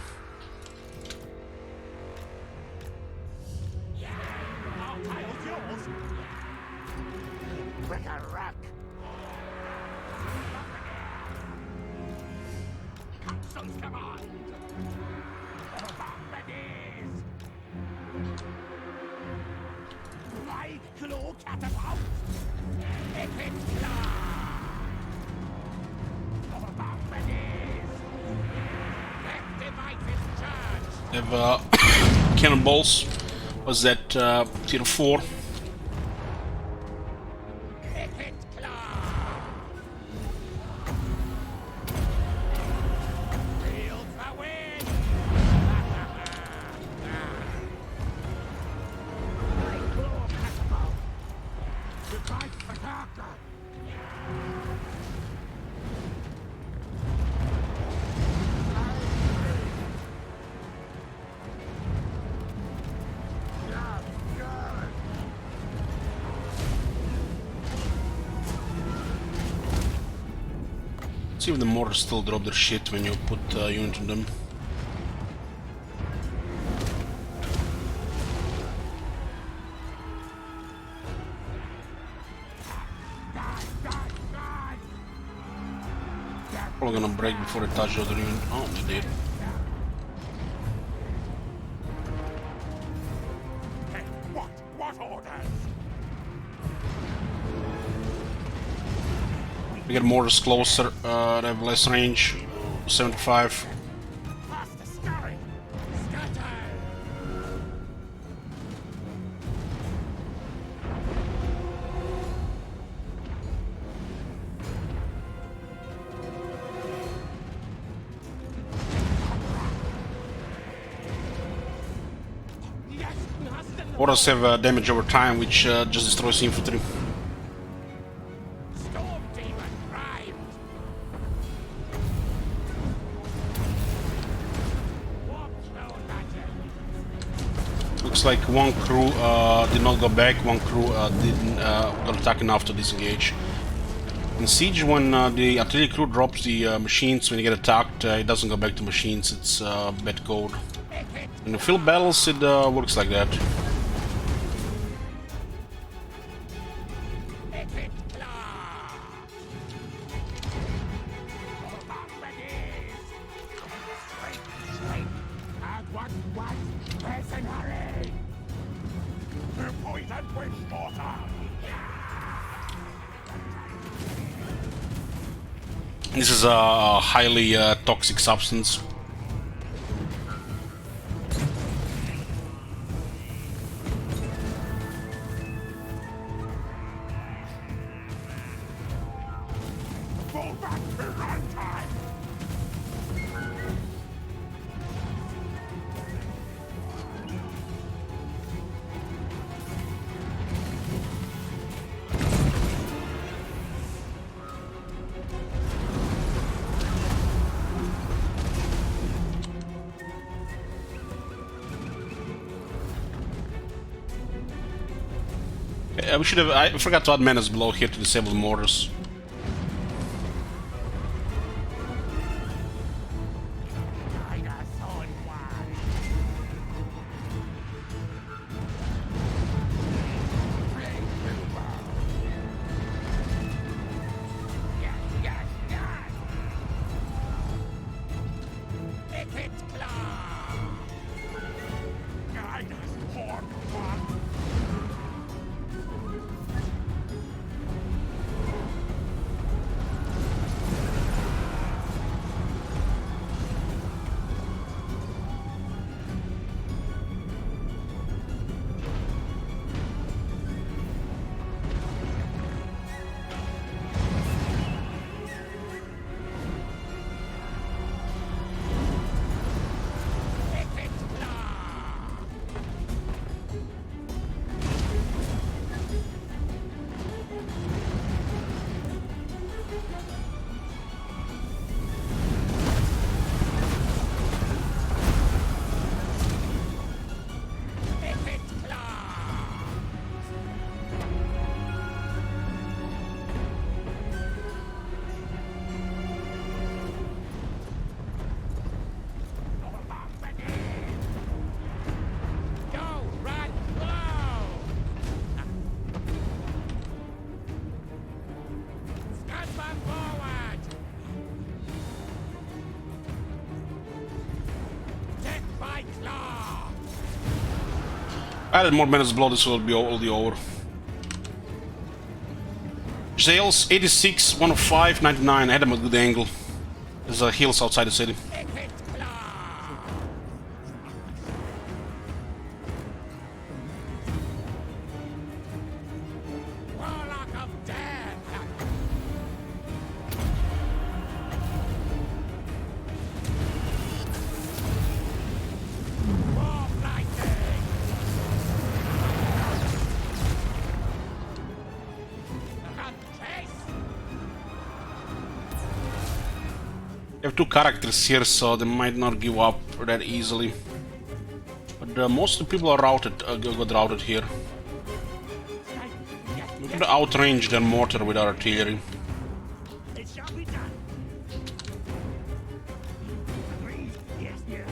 They have cannonballs. Was that tier 4? See if the mortars still drop their shit when you put unit on them. Probably gonna break before they touch the other unit. Oh, they did. What orders? We get mortars closer, they have less range, 75. Faster, Skryre! Scatter! Mortars have damage over time, which just destroys infantry. Storm demon primed! Warpstone magic! Looks like one crew did not go back, one crew didn't got attack enough to disengage. In Siege, when the artillery crew drops the machines when you get attacked, it doesn't go back to machines, it's bad code. In the field battles, it works like that. This is a highly toxic substance. Fall back to runtime. We should have. I forgot to add menace below here to disable the mortars. Added more menace below, this will be over. Jails 86, 105, 99. I had them at a good angle. There's hills outside the city. We have two characters here, so they might not give up that easily. But most of the people are routed, got routed here. We could outrange their mortar with our artillery. It shall be done. Agreed. Yes, yes.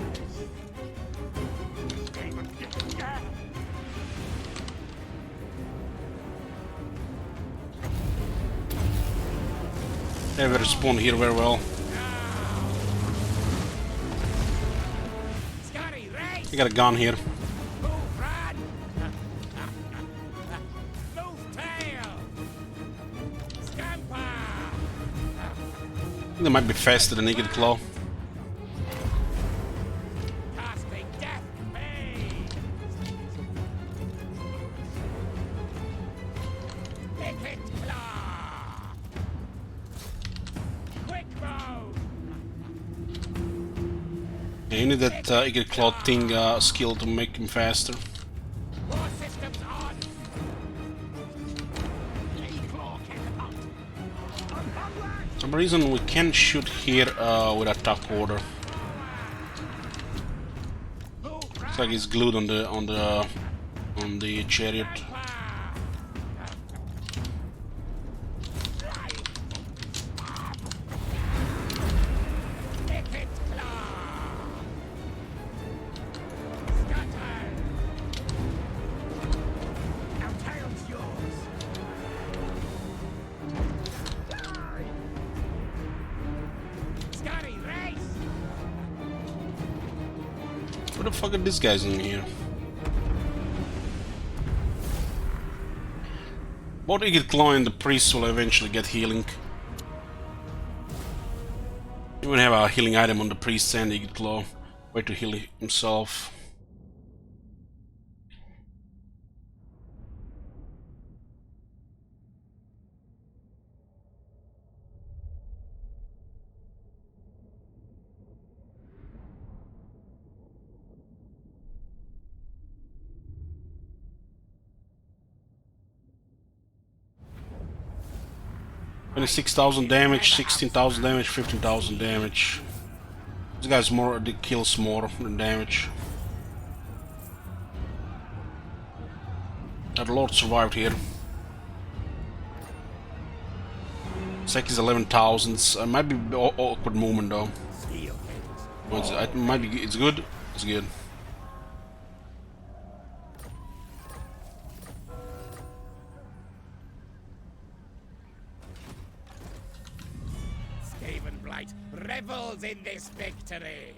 They will respawn here very well. I got a gun here. I think they might be faster than Eagle Claw. Yeah, you need that Eagle Claw thing skill to make him faster. For some reason we can't shoot here with attack order. Looks like he's glued on the chariot. What the fuck are these guys in here? Both Eagle Claw and the priest will eventually get healing. Even have a healing item on the priest and Eagle Claw. Way to heal himself. 26,000 damage, 16,000 damage, 15,000 damage. This guy's more, the kills more than damage. That Lord survived here. Sec is 11,000. Might be awkward movement though. It might be. It's good. It's good. Skaven Blight revels in this victory.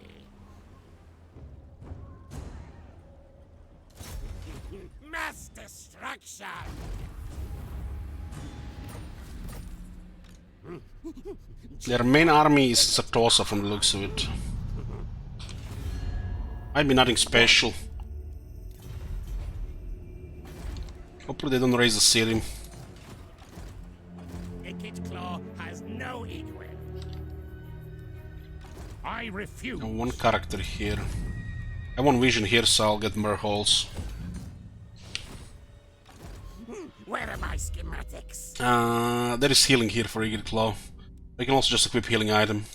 Mass destruction. Their main army is Sartosa from the looks of it. Might be nothing special. Hopefully they don't raise the ceiling. Wicked Claw has no equal. I refuse. One character here. I have one vision here, so I'll get more holes. Where are my schematics? There is healing here for Wicked Claw. We can also just equip healing item.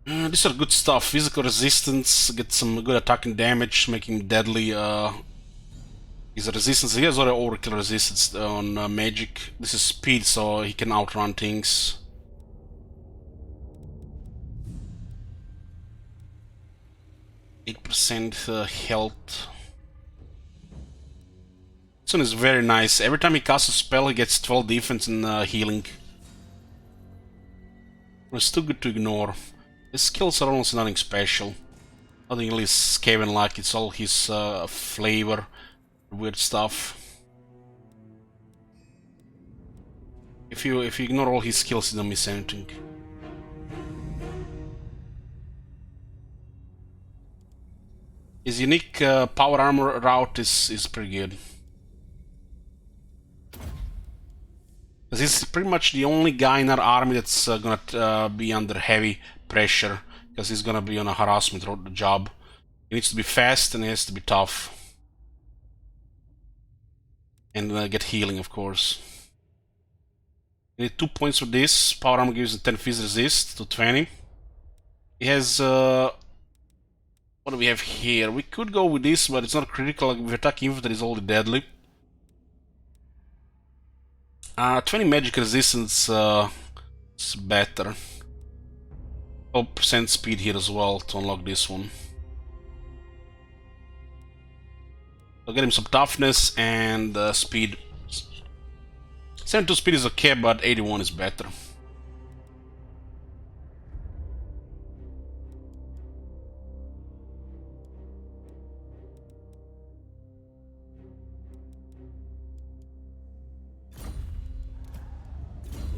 These are good stuff. Physical resistance, get some good attacking damage, making him deadly. His resistance, he has already overkill resistance on magic. This is speed, so he can outrun things. %, health. This one is very nice. Every time he casts a spell, he gets 12 defense and healing. It's too good to ignore. His skills are almost nothing special. Nothing really Skaven-like, it's all his flavor, weird stuff. If you ignore all his skills, you don't miss anything. His unique power armor route is pretty good. This is pretty much the only guy in our army that's gonna be under heavy pressure, because he's gonna be on a harassment job. He needs to be fast and he has to be tough. And get healing, of course. You need 2 points for this. Power armor gives him 10 phys resist to 20. He has what do we have here? We could go with this, but it's not critical. With attack infantry is only deadly. 20 magic resistance is better. 12% speed here as well to unlock this one. I'll get him some toughness and speed. 72 speed is okay, but 81 is better.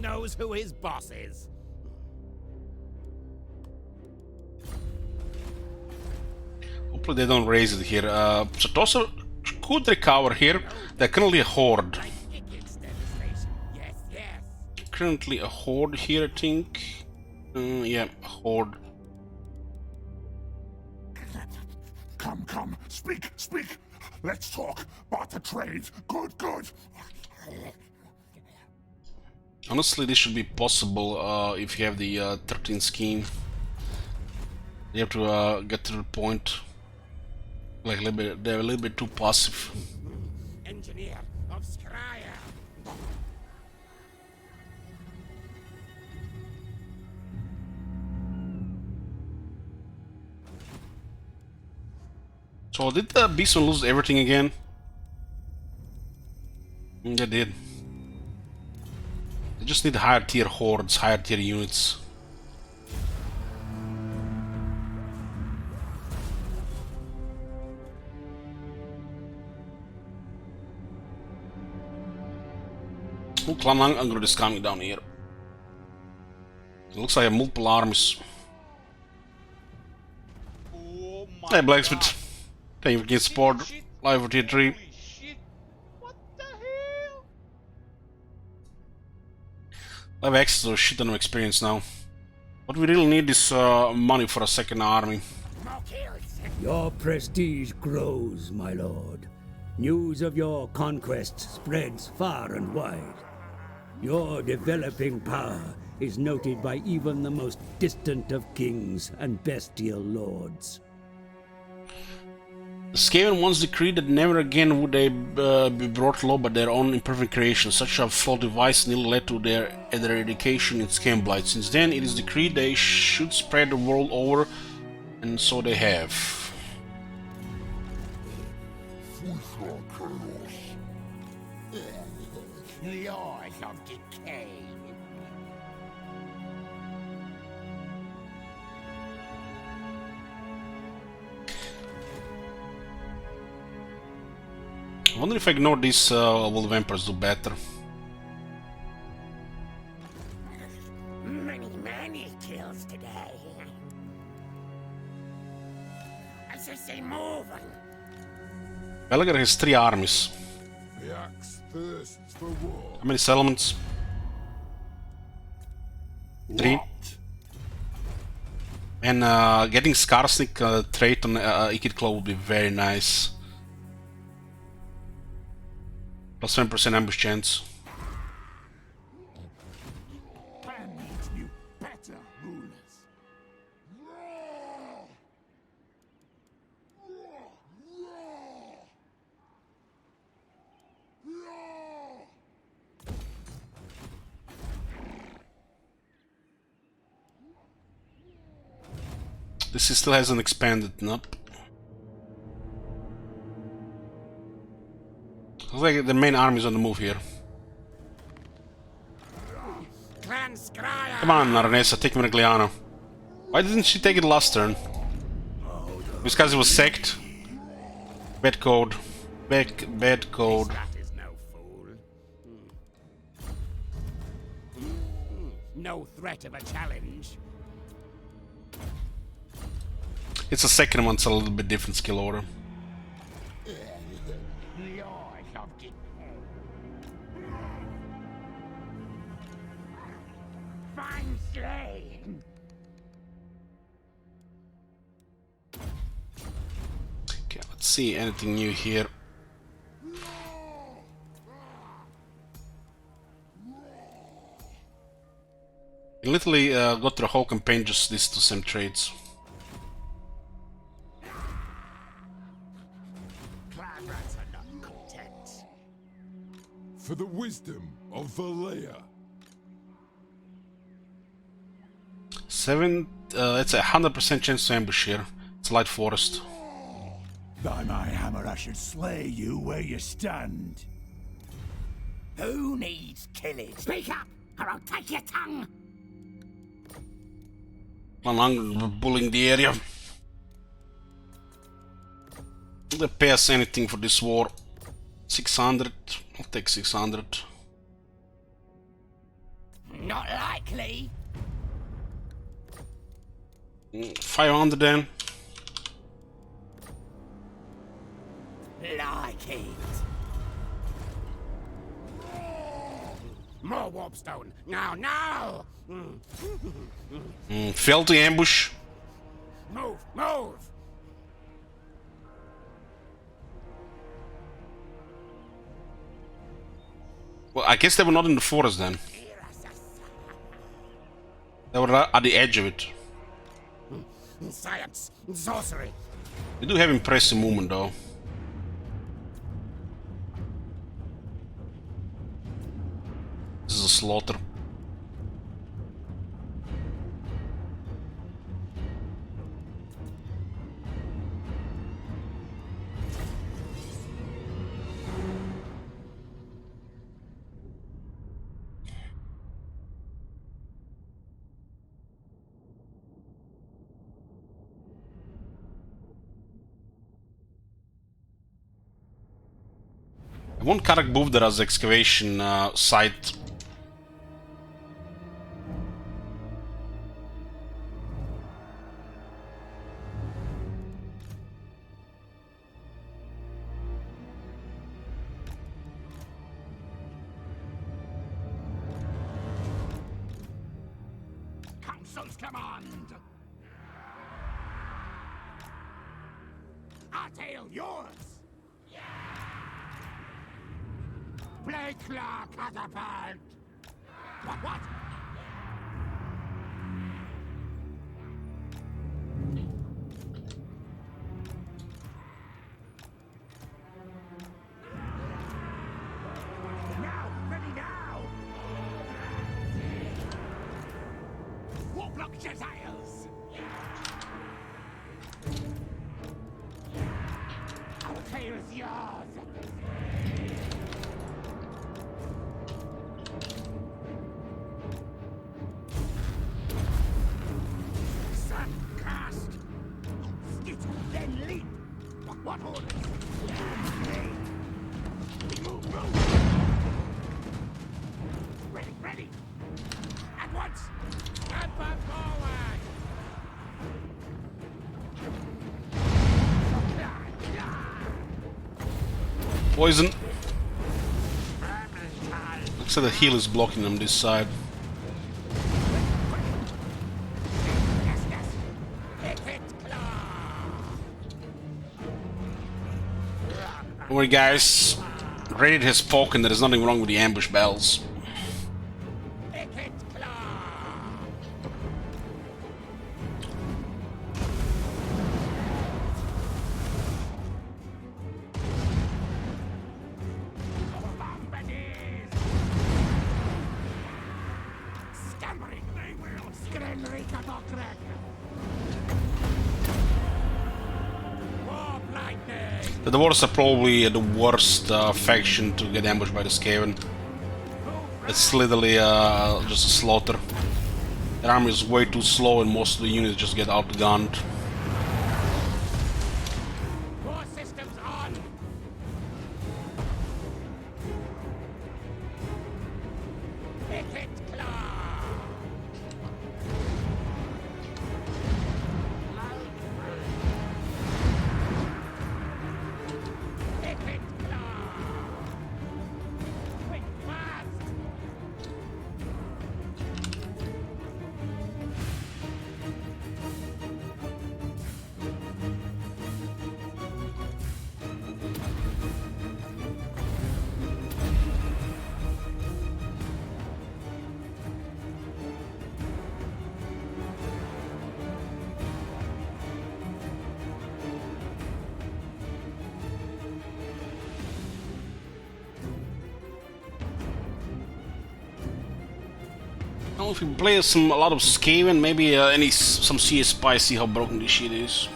Knows who his boss is. Hopefully they don't raise it here. Sartosa could recover here. They're currently a horde. Yes, yes. Currently a horde here, I think. Yeah, a horde. Come, speak. Let's talk. Barter trade. Good. Honestly, this should be possible if you have the 13 scheme. You have to get to the point. Like a little bit, they're a little bit too passive. Engineer of Skryre. So did the Beastman lose everything again? They did. They just need higher tier hordes, higher tier units. Oh, Clan Angro is coming down here. It looks like I have multiple armies. Oh my Hey, Blacksmith. God. Thank you for getting support. Live for tier 3. Holy shit! What the hell? I have access to a shit ton of experience now. What we really need is money for a second army. More kills. Your prestige grows, my lord. News of your conquests spreads far and wide. Your developing power is noted by even the most distant of kings and bestial lords. The Skaven once decreed that never again would they be brought low by their own imperfect creations. Such a faulty device nearly led to their eradication in Skaven. Since then, it is decreed they should spread the world over, and so they have. The eyes of decay. I wonder if I ignore these will vampires do better. Many kills today. I should say moving. Belger has 3 armies. The axe thirsts for war. How many settlements? 3. And getting Skarsnik trait on Ikit Claw would be very nice. Plus 10% ambush chance. Plan needs new, better rulers. This still hasn't expanded, nope. Looks like the main army is on the move here. Clan Skryre. Come on, Aranesa, take Merigliano. Why didn't she take it last turn? Because it was sacked. Bad code. Bad code. That is no fool. No threat of a challenge. It's a second one, it's a little bit different skill order. The eyes of decay. Fine slain. Okay, let's see anything new here. I literally got through the whole campaign just these 2 same trades. Clan rats are not content. For the wisdom of Valea. 7, it's a 100% chance to ambush here. It's light forest. By my hammer, I should slay you where you stand. Who needs killing? Speak up, or I'll take your tongue. I'm bullying the area. They pay us anything for this war. 600. I'll take 600. Not likely. 500 then. Like it. More warpstone. Now. Failed the ambush. Move. Well, I guess they were not in the forest then. They were at the edge of it. Science, sorcery. They do have impressive movement though. This is a slaughter. I want Karak move there as excavation site. Warlocks command! Artail, yours! Blade Claw catapult! What? Now! Ready now! Warlock Jediles! Artail is yours! Cast! Skit, then leap! What orders? Move! Ready! At once! Step forward! Poison. Looks like the heal is blocking them this side. Don't worry guys, Reddit has spoken, there is nothing wrong with the ambush bells. The Dwarves are probably the worst faction to get ambushed by the Skaven. It's literally just a slaughter. Their army is way too slow and most of the units just get outgunned. More systems on! Picket claw! Picket claw! Quick, fast! Well, if we play a lot of Skaven, maybe some CS spy, see how broken this shit is.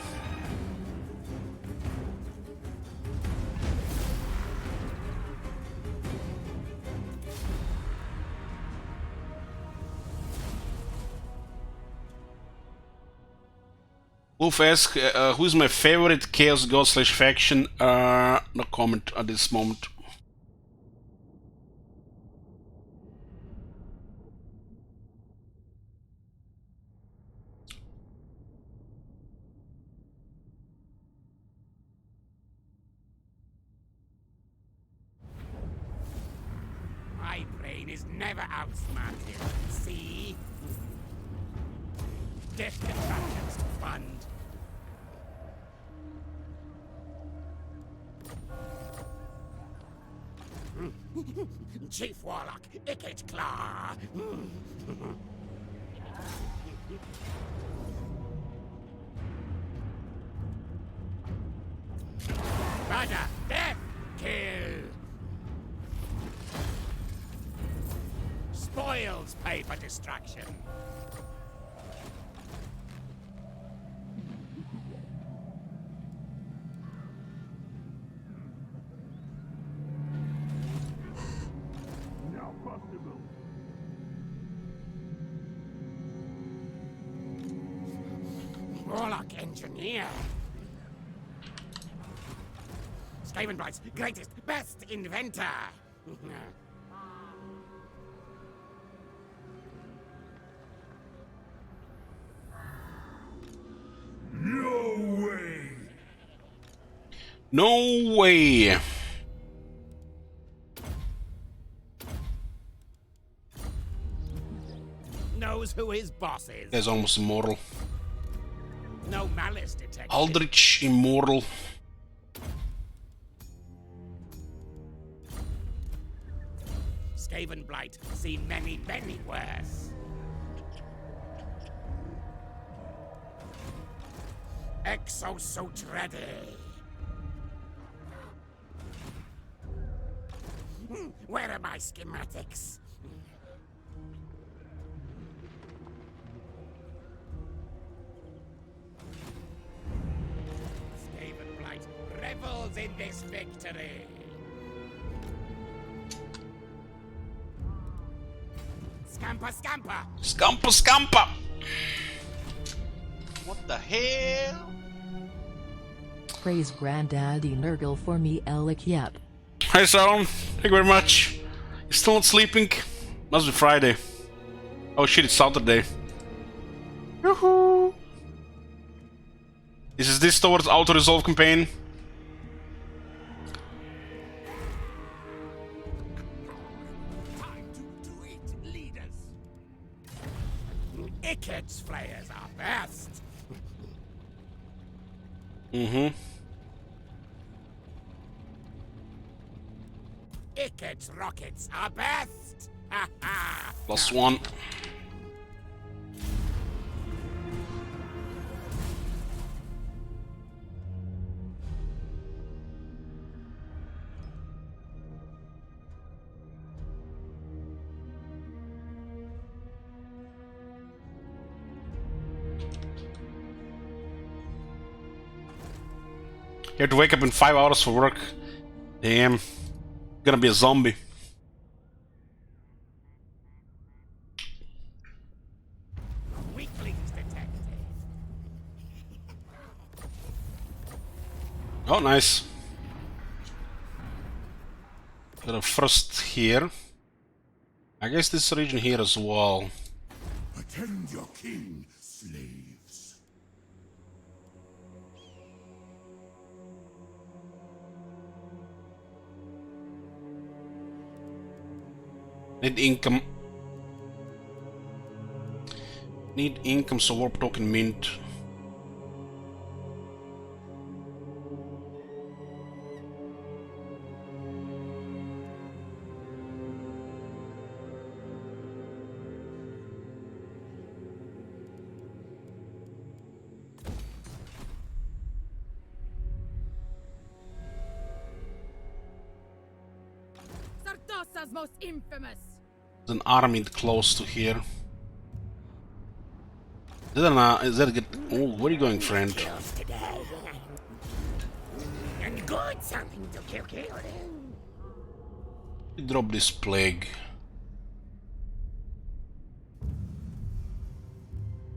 Wolf asks, who's my favorite Chaos God / faction? No comment at this moment. My brain is never outsmarted. See? Death contractions to fund. Chief Warlock, Icket Claw. Murder, death, kill. Spoils pay for destruction. Now possible. Warlock engineer. Skavenbright's greatest, best inventor. No way! No way! knows who his boss is. Guy's almost immortal. No malice detected. Aldrich immortal. Skaven Blight, seen many, many worse. Exosuit ready. Where are my schematics? Skaven Blight revels in this victory. Scamper, scamper! Scamper, scamper! What the hell? Praise Granddaddy Nurgle for me, Alec Yep. Hi, Sauron. Thank you very much. You still not sleeping? Must be Friday. Oh shit, it's Saturday. Yoo-hoo! Is this towards auto-resolve campaign? Time to treat leaders. Icket's flayers are best. Mm-hmm. Icket's rockets are best. Ha ha. +1. You have to wake up in 5 hours for work. Damn. Gonna be a zombie. Weaklings detected. Oh, nice. Got a first here. I guess this region here as well. Attend your king, slaves. Need income. Need income, so warp token mint. Sardosa's most infamous. There's an army close to here. Is that a good? Oh, where are you going, friend? Kills today. And good something to kill. Drop this plague.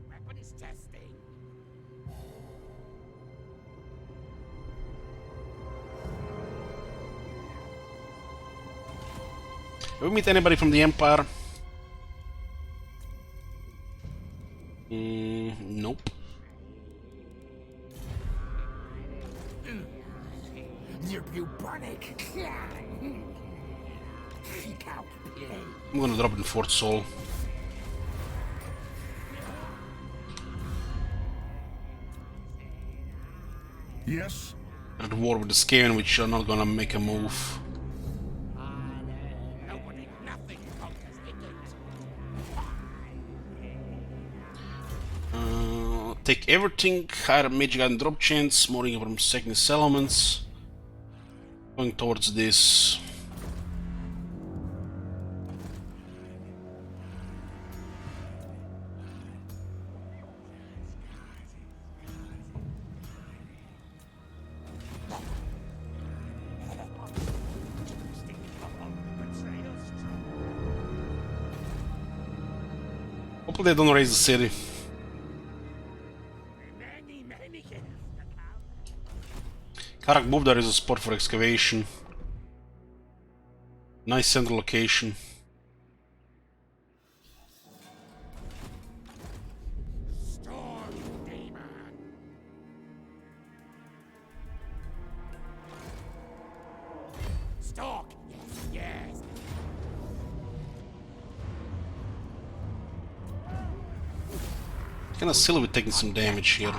Weapons testing. Have we meet anybody from the Empire? Nope. You're bubonic. Seek out play. I'm gonna drop in Fort Sol. Yes? At war with the Skaven, which are not gonna make a move. Nobody, nothing conquers it. Take everything, hire a mage guide and drop chance, mooring from second settlements. Going towards this. Hopefully they don't raise the city. Many kills. Karak move, there is a spot for excavation. Nice central location. Storm demon. Stalk. Yes. Kinda silly with taking some damage here.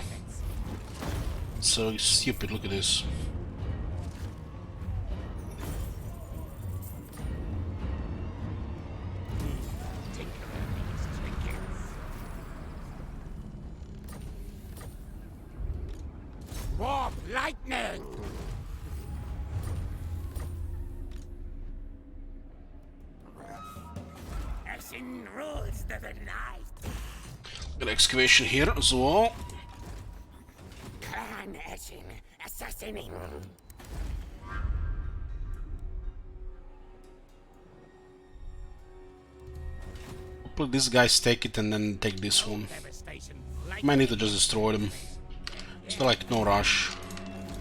So stupid, look at this. Warp lightning! Ashen rules the night. Got excavation here as well. Clan Ashen assassinating. Hopefully these guys take it and then take this one. Might need to just destroy them. It's not like no rush.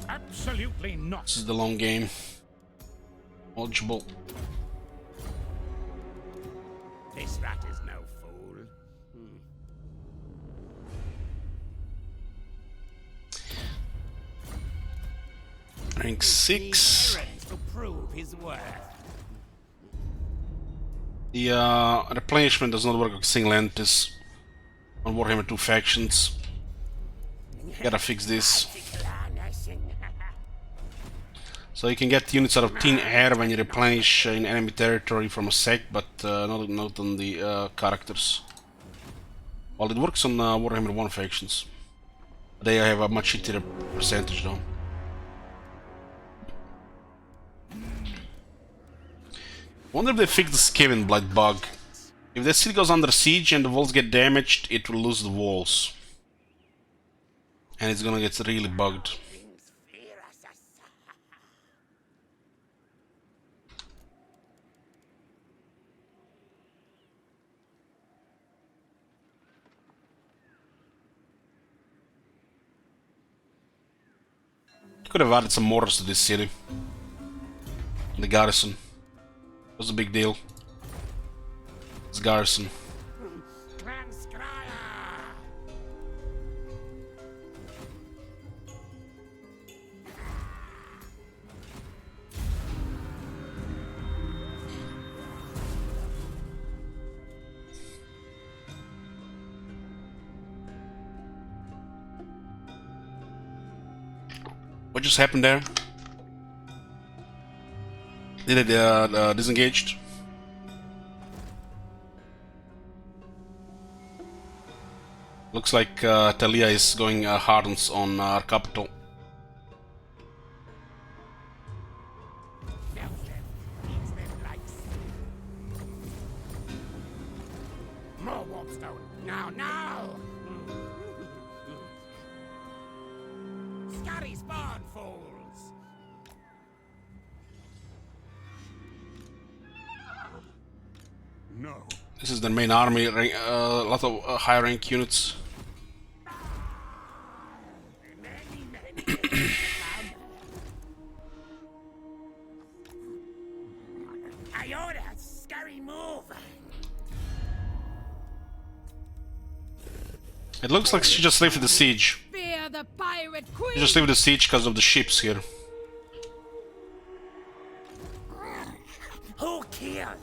Absolutely not. This is the long game. Eligible. This rat is no fool. Rank 6. To prove his worth. The replenishment does not work with single entities on Warhammer 2 factions. Gotta fix this. So you can get units out of thin air when you replenish in enemy territory from a sec, but not on the characters. Well, it works on Warhammer 1 factions. They have a much shittier percentage though. Wonder if they fixed the Skaven Blight bug. If the city goes under siege and the walls get damaged, it will lose the walls. And it's gonna get really bugged. Could have added some mortars to this city. The garrison. What's the big deal? It's garrison. Clan Skryre! What just happened there? Did it disengaged? Looks like Talia is going hard on our capital. More Warpstone! Now, now! Scary spawn fools! No. This is the main army, a lot of high rank units. I order scary move! It looks like she just lifted the siege. Fear the pirate queen. She just lifted the siege because of the ships here. Who killed?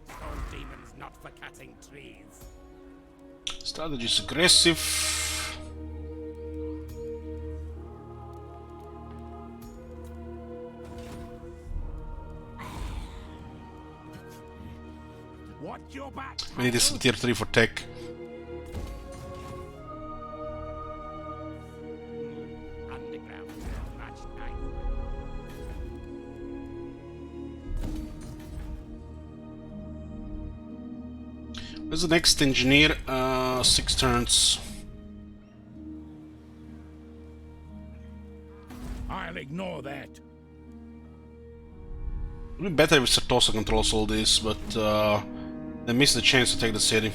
Stone demons not for cutting trees. Strategy is aggressive. Watch your back. We need this tier 3 for tech. Underground, match night. Where's the next engineer? 6 turns. I'll ignore that. It would be better if Sartosa controls all this, but they missed the chance to take the city.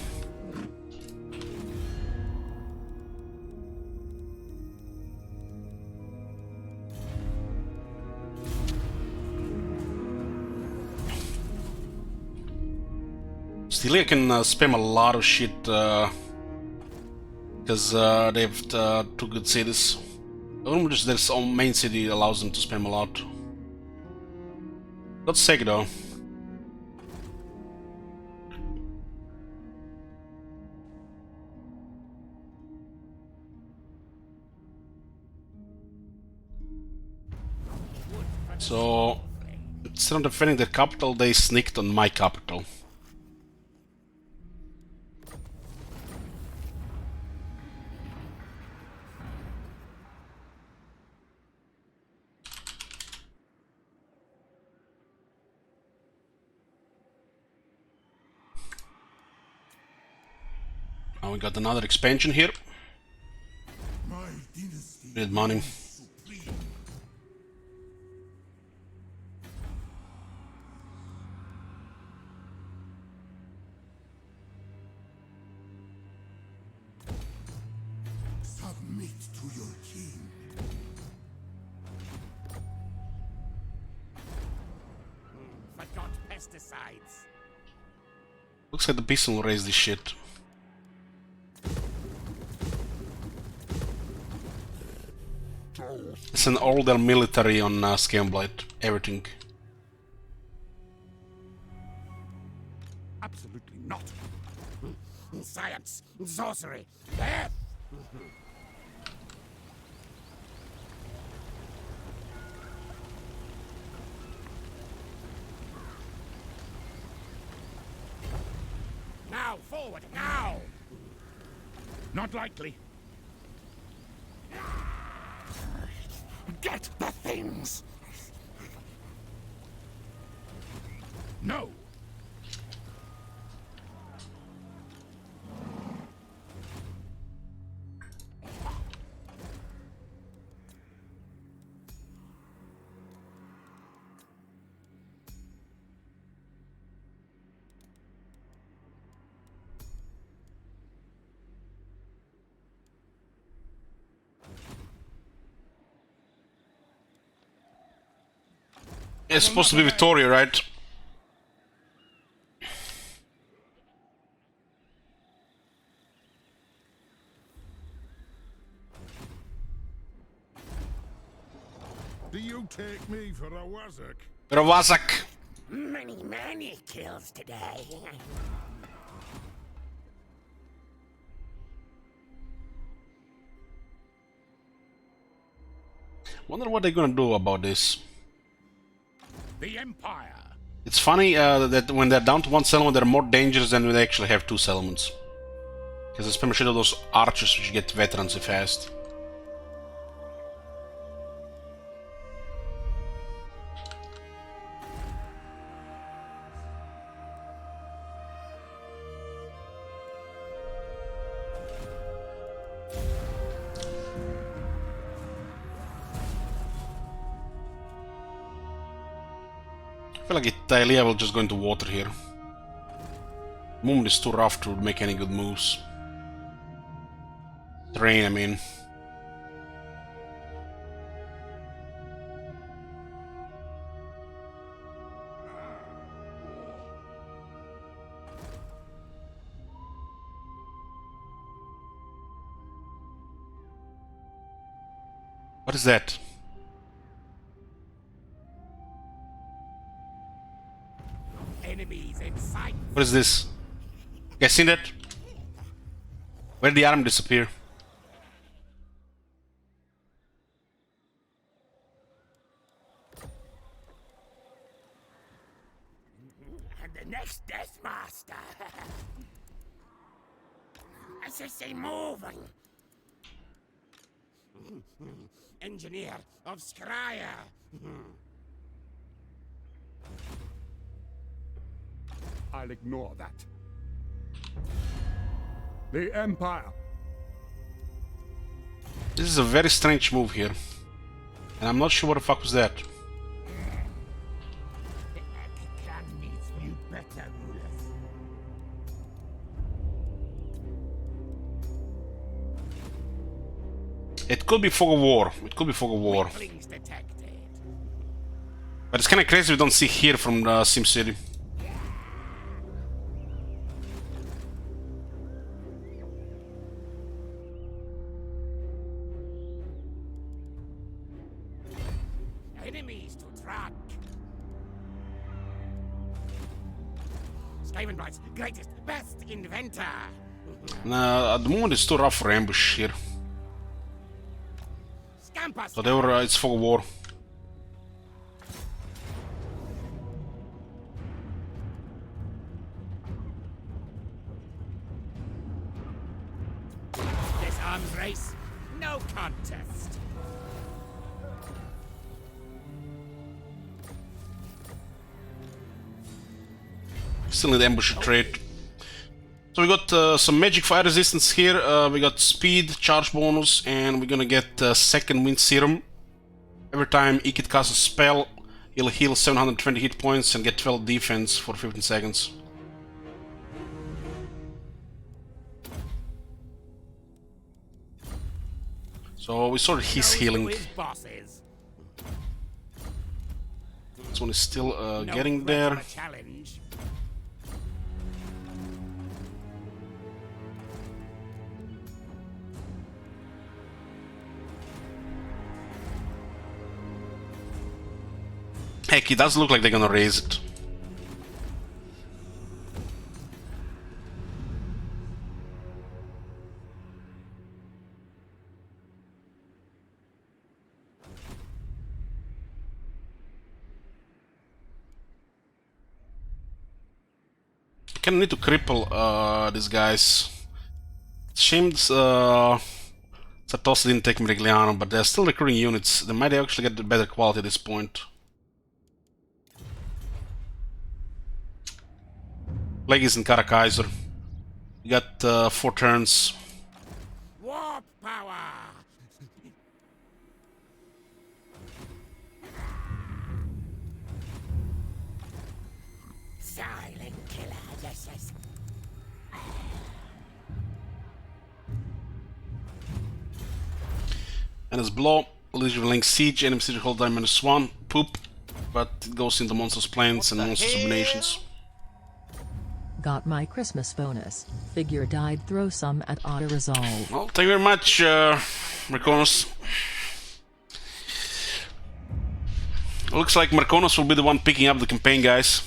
Stilia can spam a lot of shit because they have 2 good cities. Just their own main city allows them to spam a lot. Got Seg though. Instead of defending their capital, they sneaked on my capital. Now we got another expansion here. My dynasty Need money. supreme. Submit to your king. Forgot pesticides. Looks like the Bison will raise this shit. It's an older military on Scaleblade. Everything. Absolutely not. Science, sorcery, death. Now, forward, now! Not likely. Get the things! No. It's supposed to be Victoria, right? Do you take me for a wazak? Rawazak. Many kills today. Wonder what they're gonna do about this. The Empire. It's funny that when they're down to one settlement, they're more dangerous than when they actually have two settlements. Because there's pretty much those archers which get veterans fast. I feel like Italia will just go into water here. Moon is too rough to make any good moves. Terrain, I mean. What is that? Enemies in sight. What is this? You guys seen that? Where did the arm disappear? And the next Death Master. I should say moving. Engineer of Skryre. I'll ignore that. The Empire. This is a very strange move here. And I'm not sure what the fuck was that. Clan needs you better rulers. It could be Fog of War. It could be Fog of War. Weaklings detected. But it's kinda crazy we don't see here from SimCity. Enemies to track. Skavenbright's greatest, best inventor. Nah, at the moment it's too rough for ambush here. Scamper. Whatever, it's Fog of War. arms race. No contest. Still need ambusher trait. So we got some magic fire resistance here, we got speed, charge bonus, and we're gonna get second wind serum. Every time Ikit casts a spell, he'll heal 720 hit points and get 12 defense for 15 seconds. So we sorted his healing. This one is still getting there. Heck, it does look like they're gonna raise it. Kinda need to cripple these guys. Shame Satoshi didn't take Merigliano, but they're still recruiting units. They might actually get better quality at this point. Legis and Karakaiser. You got 4 turns. Warp power. Silent killer. Yes, yes. And as blow, Legion Link Siege, enemy siege hold die -1. Poop. But it goes into monsters' planes and monsters' dominations. Got my Christmas bonus. Figure died, throw some at auto resolve. Well, thank you very much, Marconos. Looks like Marconos will be the one picking up the campaign, guys.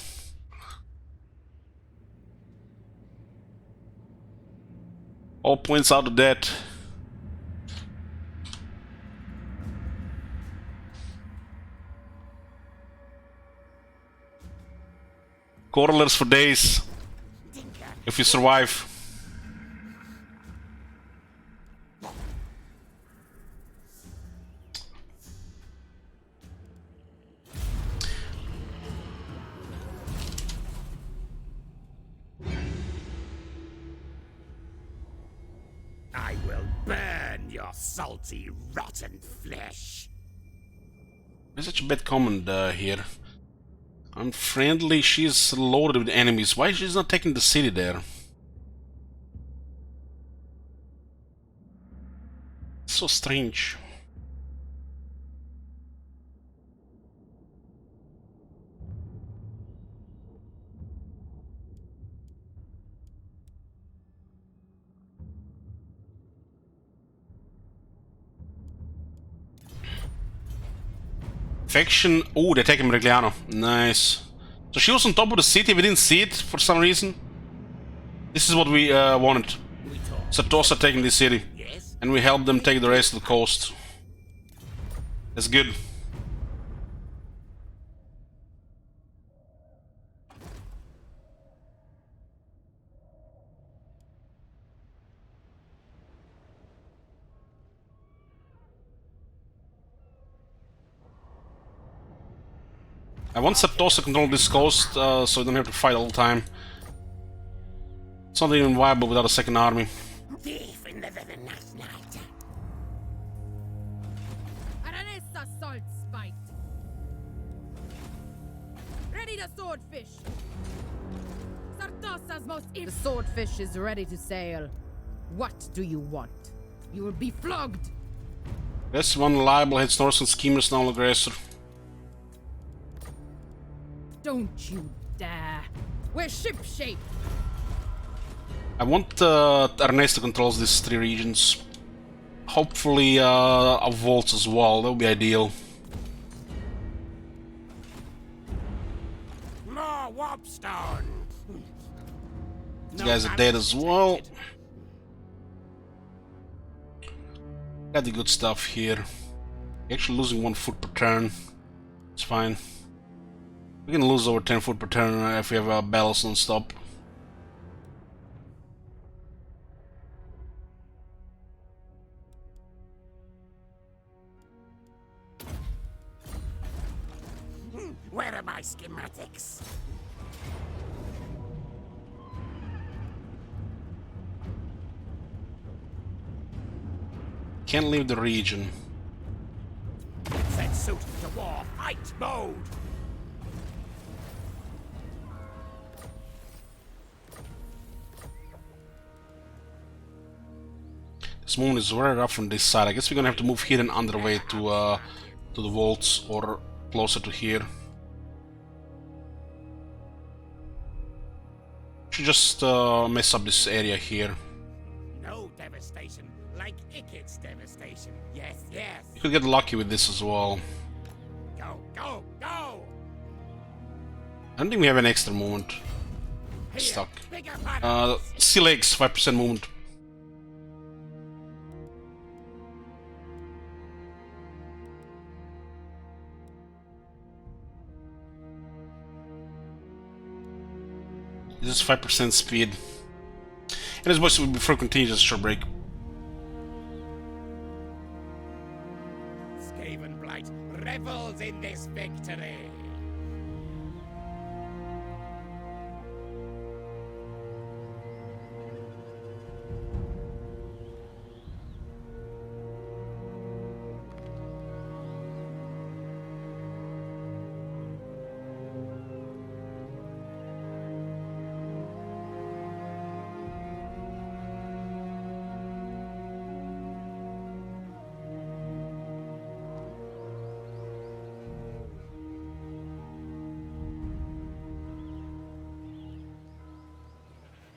All points out of that. Correlers for days. If you survive. I will burn your salty, rotten flesh. There's such a bad comment here. Unfriendly, she's loaded with enemies. Why she's not taking the city there? So strange. Faction. Oh, they're taking Merigliano. Nice. So she was on top of the city. We didn't see it for some reason. This is what we wanted. Satosa taking the city. And we helped them take the rest of the coast. That's good. I want Satosa to control this coast, so we don't have to fight all the time. It's not even viable without a second army. Thief in the villainous night. Aranessa salt spite. Ready the swordfish. Sartosa's most The swordfish is ready to sail. What do you want? You will be flogged. That's one liable head Norse and schemers now aggressor. Don't you dare. We're shipshape. I want Ernesto controls these 3 regions. Hopefully a vault as well, that would be ideal. More warpstone. These guys are dead as well. Got the good stuff here. Actually losing 1 foot per turn. It's fine. We can lose over 10 foot per turn if we have battles non-stop. schematics. Can't leave the region. Set suit to war fight mode. This moon is very rough on this side. I guess we're gonna have to move here and under way to the vaults or closer to here. Should just mess up this area here. No devastation like Ikit's devastation. Yes, yes. You could get lucky with this as well. Go, go, go! I don't think we have an extra movement. Here, Stuck. bigger puddles. Sea legs, 5% movement. This is 5% speed. And as much as we prefer continuous short break. Skaven Blight revels in this victory.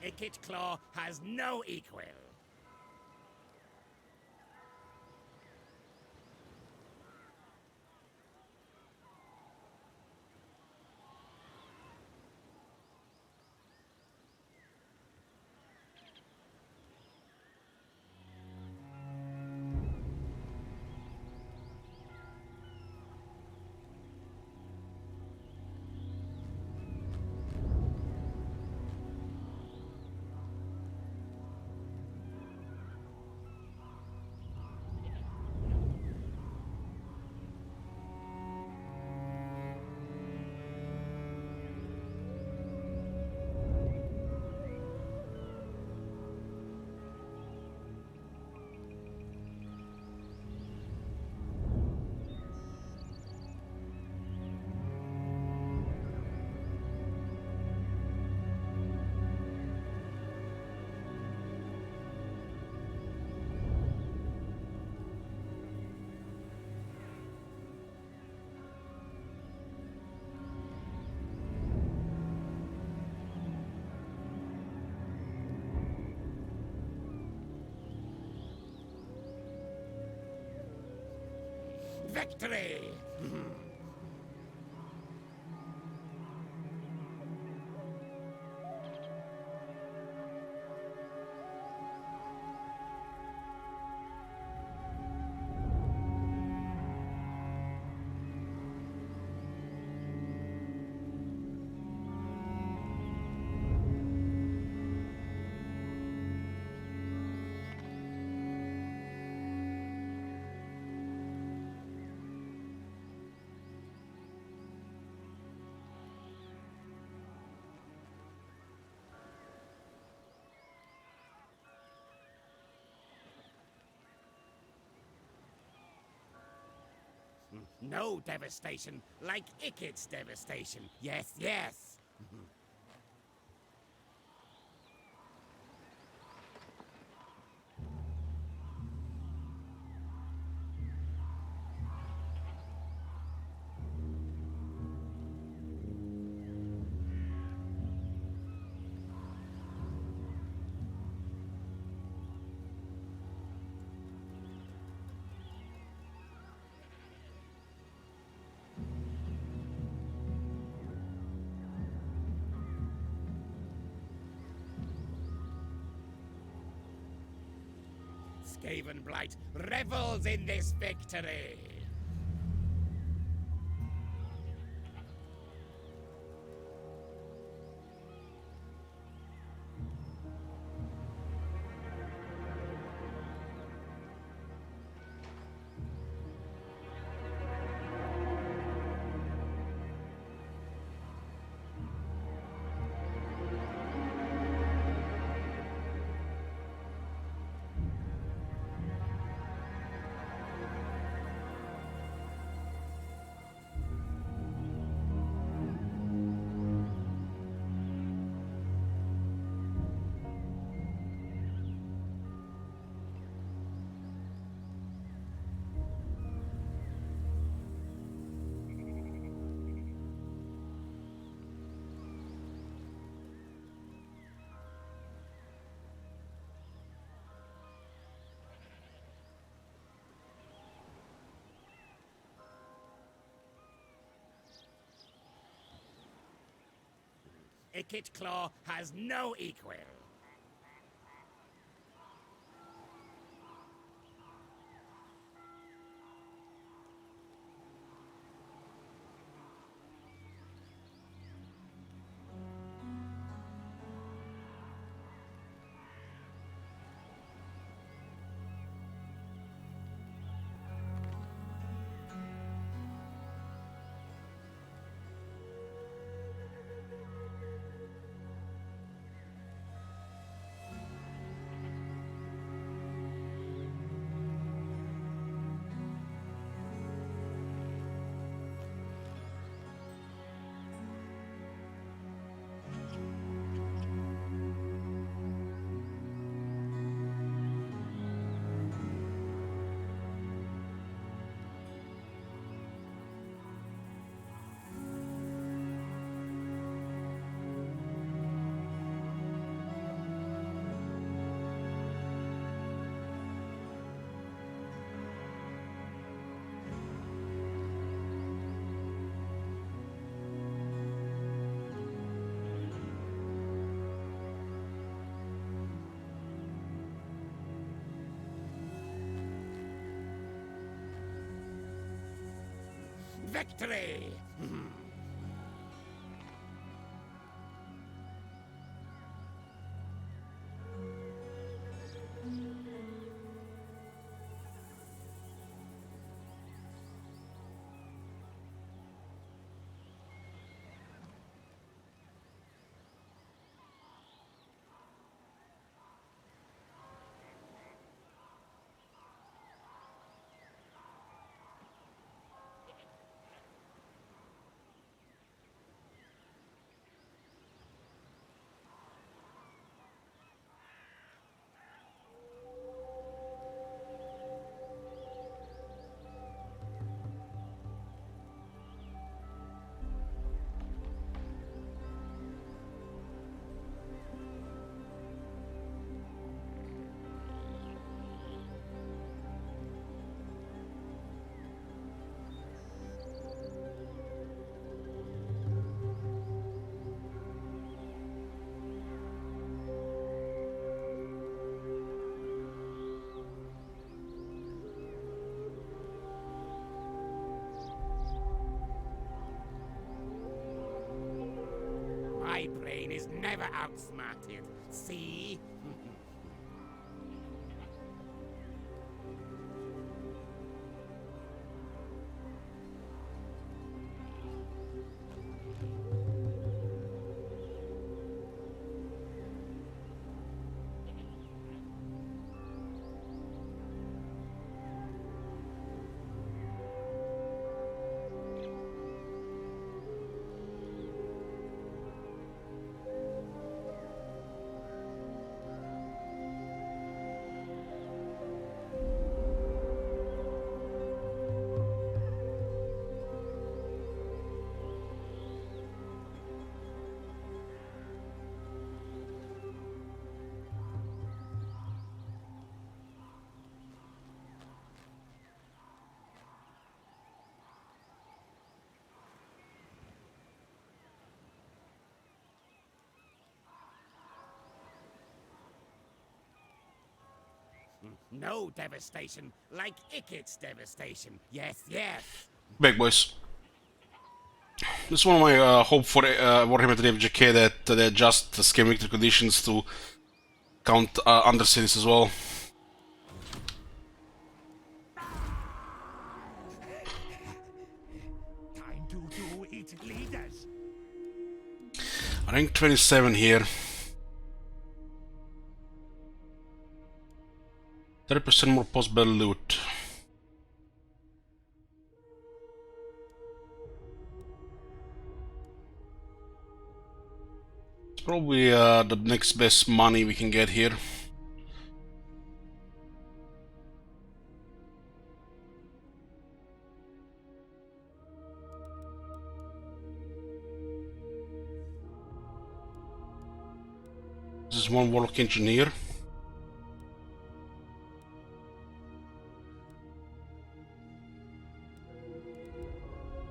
Ikit Claw has no equal. Victory! No devastation like Ikit's devastation. Yes, yes. Skaven Blight revels in this victory. Ickit Claw has no equal. Victory! My brain is never outsmarted. See? No devastation like Ickit's devastation. Yes, yes. Back, boys. This is one of my hope for Warhammer 3 FGK that they adjust the schematic conditions to count undercities as well. Time to do it, leaders. Rank 27 here. 30% more post-battle loot. It's probably the next best money we can get here. This is one Warlock Engineer.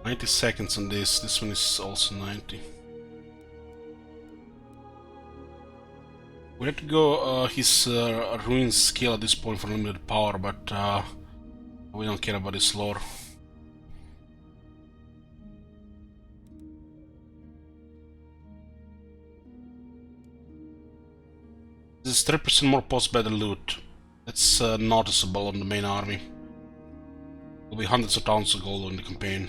$90 seconds on this. This one is also 90. We have to go his ruin skill at this point for limited power, but we don't care about his lore. This is 3% more post-battle loot. That's noticeable on the main army. Will be hundreds of thousands of gold in the campaign.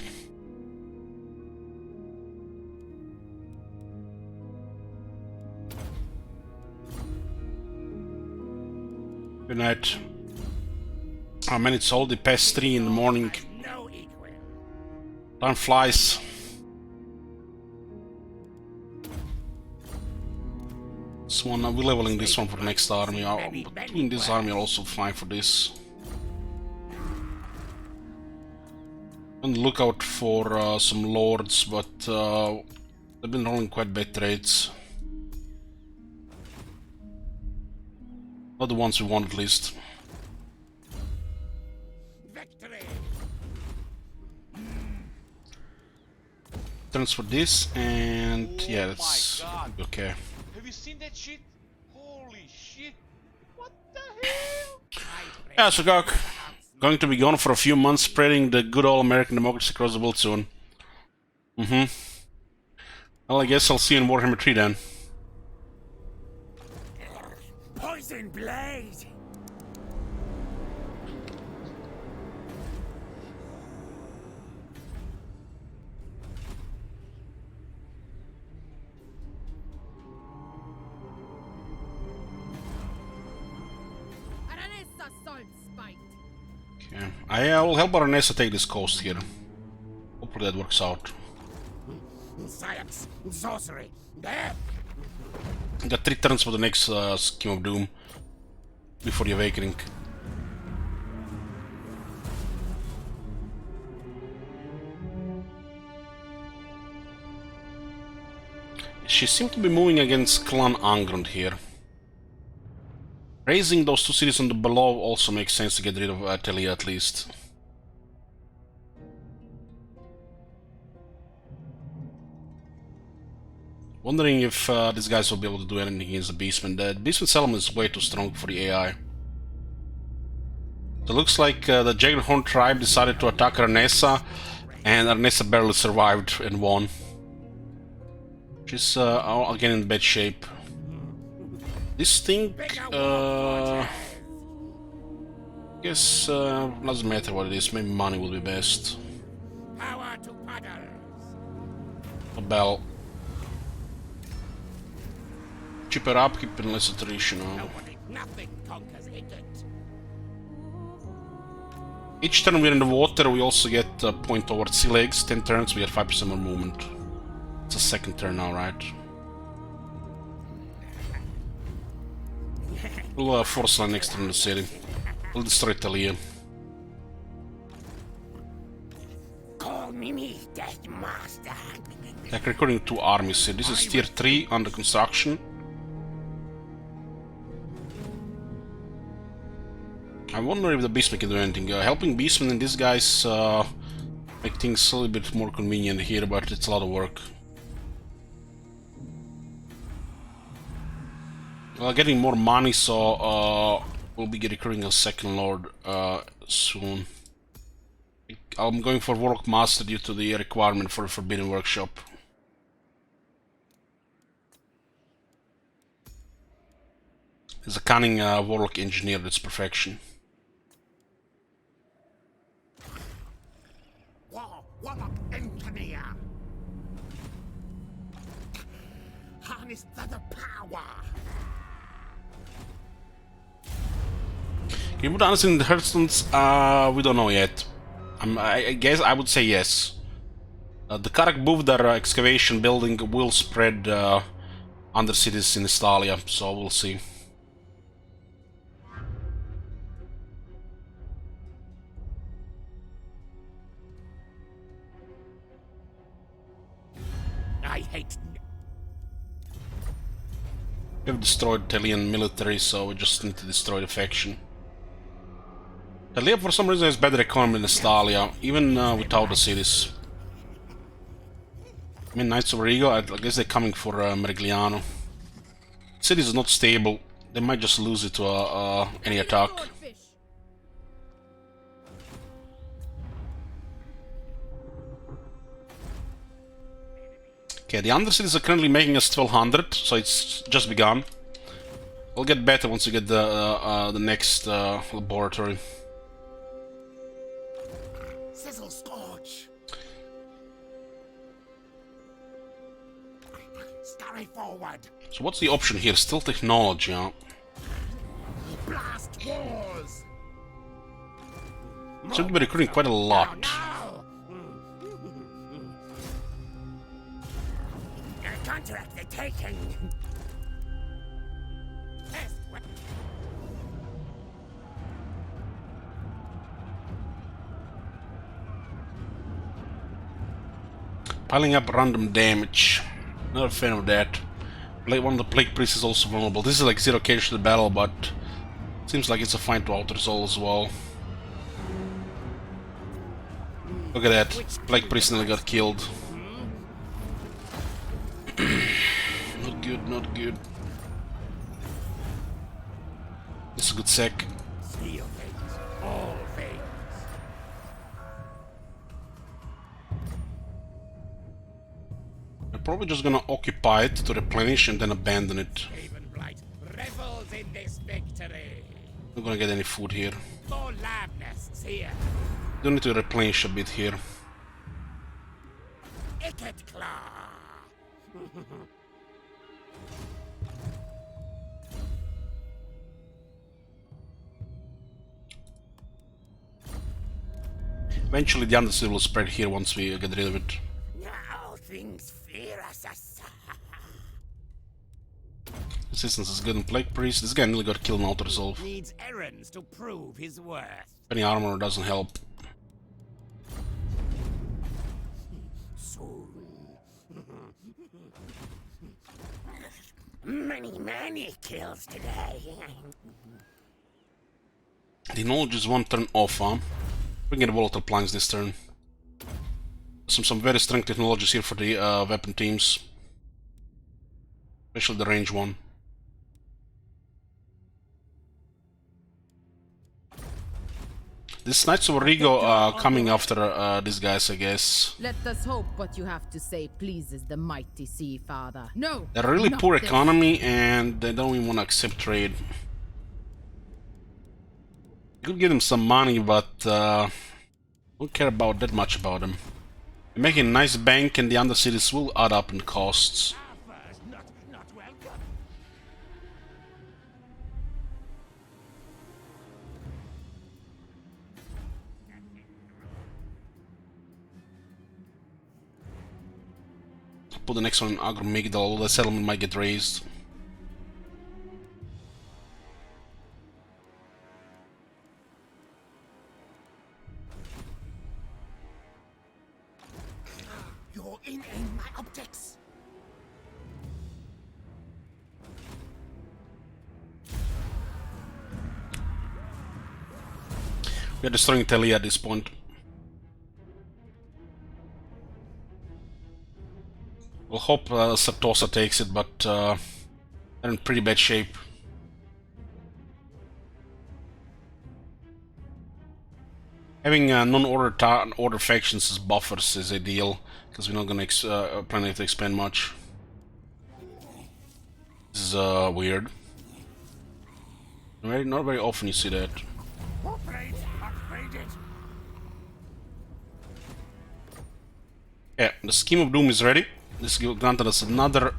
Good night. Oh man, it's already past 3 in the morning. Time flies. This one, we're leveling this one for the next army. Doing this army, I'll also fly for this. On the lookout for some lords, but they've been rolling quite bad trades. Not the ones we want, at least. Turns for this, and yeah, that's okay. Have you seen that shit? Holy shit! What the hell? Yeah, so going to be gone for a few months, spreading the good old American democracy across the world soon. Well, I guess I'll see you in Warhammer 3 then. Poison blade! Okay, I will help Baronessa take this coast here. Hopefully that works out. Science, sorcery, death. Got 3 turns for the next Scheme of Doom before the Awakening. She seemed to be moving against Clan Angrund here. Raising those 2 cities on the below also makes sense to get rid of Telia at least. Wondering if these guys will be able to do anything against the Beastman. The Beastman settlement is way too strong for the AI. So it looks like the Jagelhorn tribe decided to attack Arnessa, and Arnessa barely survived and won. She's again in bad shape. This thing, guess doesn't matter what it is. Maybe money will be best. Power to paddles. A bell. Cheaper upkeep and less attrition. Nothing conquers it. Each turn we're in the water, we also get a point towards sea legs. 10 turns, we get 5% more movement. It's a second turn now, right? We'll force line next turn in the city. We'll destroy Talia. Call me Death Master. Like recording 2 armies here. This is tier 3 under construction. I wonder if the Beastman can do anything. Helping Beastman and these guys make things a little bit more convenient here, but it's a lot of work. Well, getting more money, so we'll be recruiting a second lord soon. I'm going for Warlock Master due to the requirement for a Forbidden Workshop. There's a cunning Warlock Engineer that's perfection. Warlock Engineer. Harness the power. Can you put honest in the Hearthstones? We don't know yet. I guess I would say yes. The Karak Buvdar Excavation Building will spread under cities in Estalia, so we'll see. I hate. We've destroyed Telian military, so we just need to destroy the faction. Telia for some reason has better economy than Estalia, even without the cities. I mean, Knights of Rigo, I guess they're coming for Merigliano. City is not stable. They might just lose it to any attack. Swordfish. Okay, the Undercities are currently making us 1200, so it's just begun. We'll get better once we get the next laboratory. Sizzle scorch. Scurry forward. So what's the option here? Still technology, huh? Blast wars. Seem to be recruiting quite a lot. Now. Contract the taken. Piling up random damage. Not a fan of that. One of the Plague Priests is also vulnerable. This is like zero cage to the battle, but seems like it's a fine to Outer Soul as well. Look at that. Plague Priest nearly got killed. Not good, not good. This is a good sec. Steel things, all things. They're probably just gonna occupy it to replenish and then abandon it. Blight revels in this victory. Not gonna get any food here. More lab nests here. Do need to replenish a bit here. Icket claw. Eventually the Undercity will spread here once we get rid of it. Now things fear us. Resistance is good in Plague Priest. This guy nearly got killed in Outer Resolve. Needs errands to prove his worth. Any armor doesn't help. Soon. Many kills today. The knowledge is one turn off, huh? We can get volatile planks this turn. Some very strong technologies here for the weapon teams. Especially the range one. This Knights of Origo coming after these guys, I guess. Let us hope what you have to say pleases the mighty Sea Father. No! They're really not poor this. economy and they don't even want to accept trade. You could give them some money, but don't care about that much about them. They're making a nice bank and the Undercities will add up in costs. Not welcome. Put the next one in Agromigdal, the settlement might get raised. You're in my optics. We are destroying Telia at this point. We'll hope Sartosa takes it, but they're in pretty bad shape. Having non-order factions as buffers is ideal, because we're not going to plan to expand much. This is weird. Not very often you see that. Yeah, the Scheme of Doom is ready. This granted us another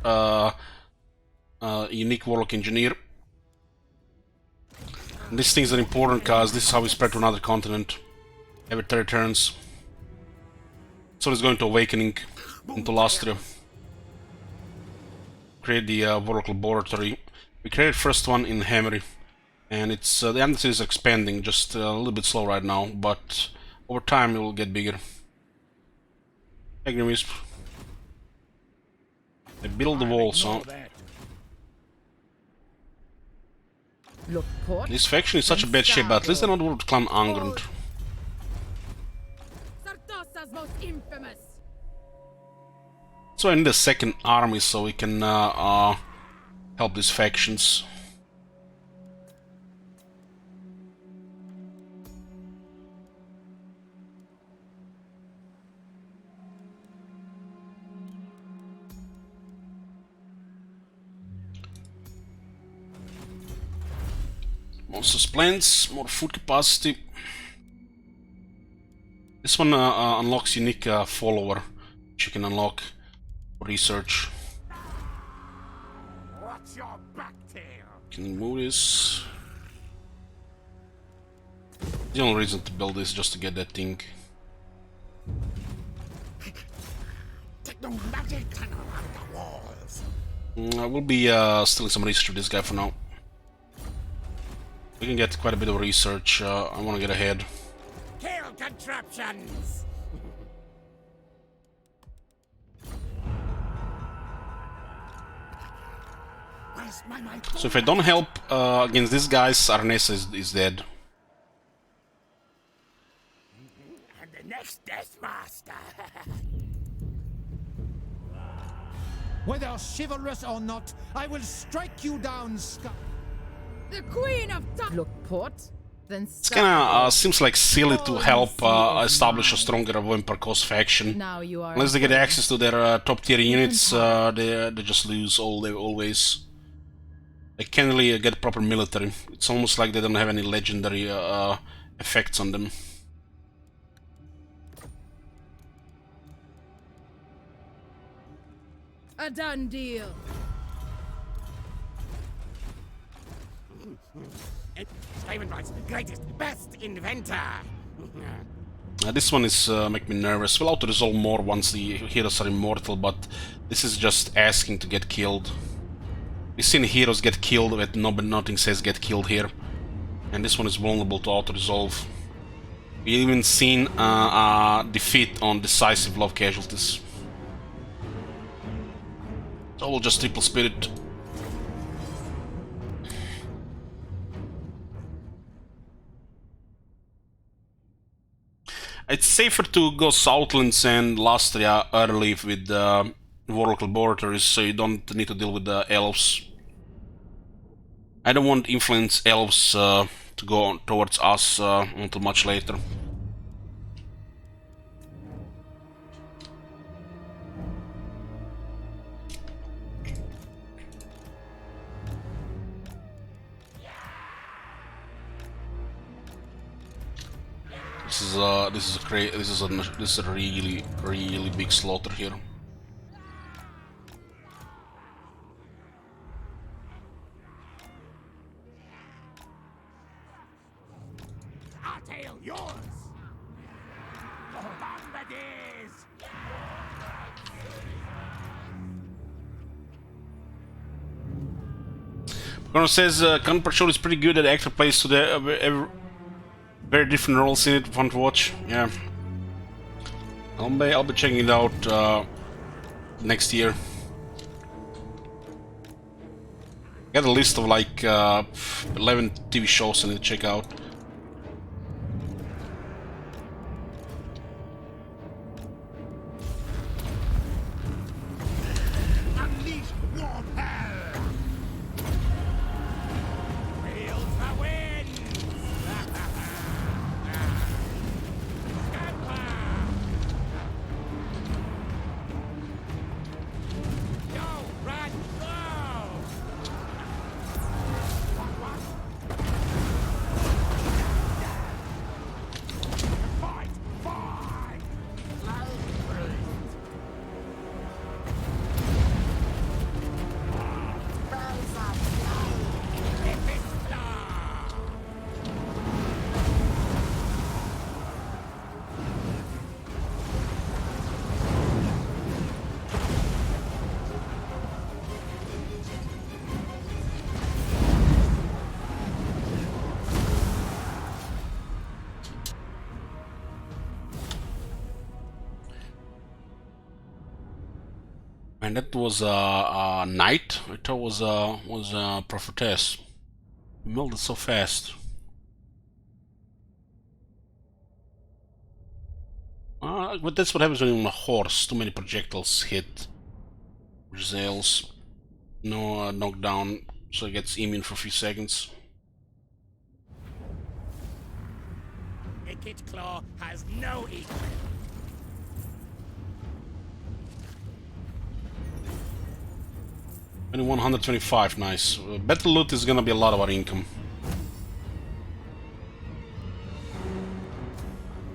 unique Warlock Engineer. And these things are important because this is how we spread to another continent. Every 30 turns. So it's going to Awakening into Lastria. Create the Warlock Laboratory. We created first one in Hammery. And it's the Undercity is expanding, just a little bit slow right now, but over time it will get bigger. Agrimisp. They build the walls, huh? Look, port. This faction is such a bad shape, but at least they're not world clan Angrund. Sartosa's most infamous. So I need a second army so we can help these factions. Monsters plants, more food capacity. This one unlocks unique follower, which you can unlock for research. What's your back tail? Can move this. The only reason to build this is just to get that thing. Techno magic tunnel on the walls. I will be stealing some research with this guy for now. We can get quite a bit of research. I want to get ahead. Kill contraptions. Where's my So if I don't help against these guys, Arnesa is dead. And the next Death Master. Whether chivalrous or not, I will strike you down, The Queen of Look put, then It's kinda seems like silly to help establish a stronger Vampire Coast faction. Now you are Unless they get access to their top tier units, they just lose always. They can't really get proper military. It's almost like they don't have any legendary effects on them. a done deal. Ravenbright's greatest, best inventor. This one is make me nervous. We'll auto-resolve more once the heroes are immortal, but this is just asking to get killed. We've seen heroes get killed, but nothing says get killed here. And this one is vulnerable to auto-resolve. We've even seen defeat on decisive love casualties. So we'll just triple spirit. It's safer to go Southlands and Lastria early with Warlock Laboratories, so you don't need to deal with the elves. I don't want influence elves to go towards us until much later. This is a really big slaughter here. I'll tail yours. Bombardiers. Colonel says Gun Patrol is pretty good at actor plays to the very different roles in it, fun to watch. Yeah, I'll be checking it out next year. Got a list of like 11 TV shows I need to check out. Unleash warp hell. Wheel to win. Go, run, go. Fight, fight. And that was a knight. I thought was a prophetess. Melted so fast. But that's what happens when you're on a horse. Too many projectiles hit. Rizales. no knockdown, so it gets immune for a few seconds. Wicked Claw has no equal. Only 125, nice. Battle loot is gonna be a lot of our income.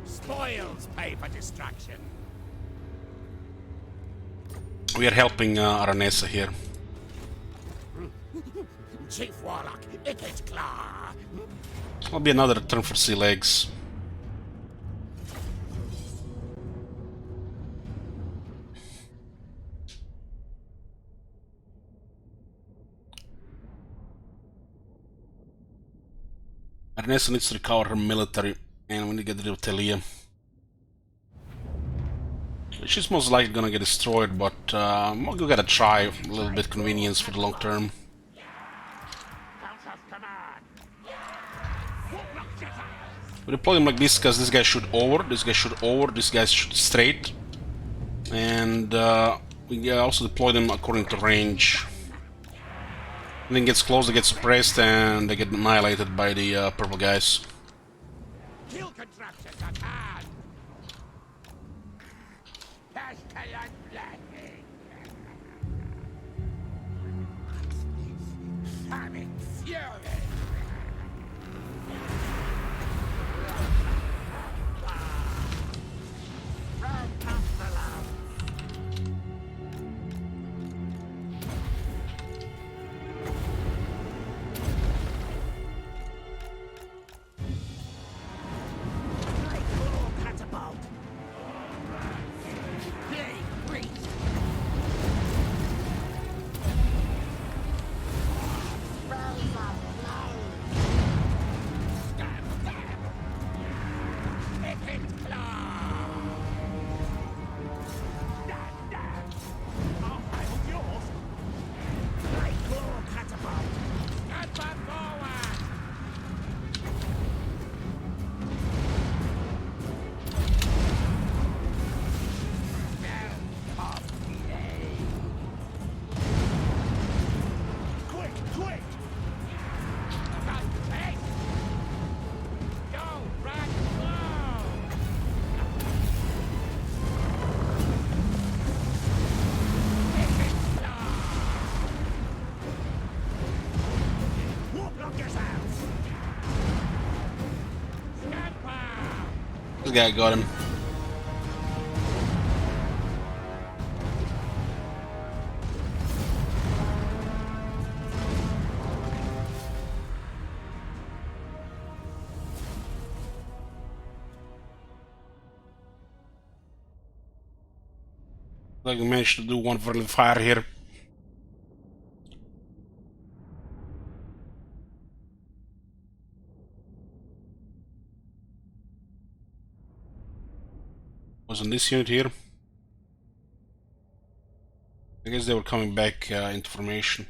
Spoils pay for destruction. We are helping Aranesa here. Chief Warlock, Wicked Claw. That'll be another turn for sea legs. Aranesa needs to recover her military, and we need to get rid of Telia. She's most likely gonna get destroyed, but we gotta try a little bit convenience for the long term. We deploy them like this because this guy shoot over, this guy shoot over, this guy shoot straight, and we also deploy them according to range. Anything gets close, they get suppressed, and they get annihilated by the purple guys. Kill contraptions at hand. Pestilent blessing. Famine fury. This guy got him. Like we managed to do one friendly fire here. Was on this unit here. I guess they were coming back into formation.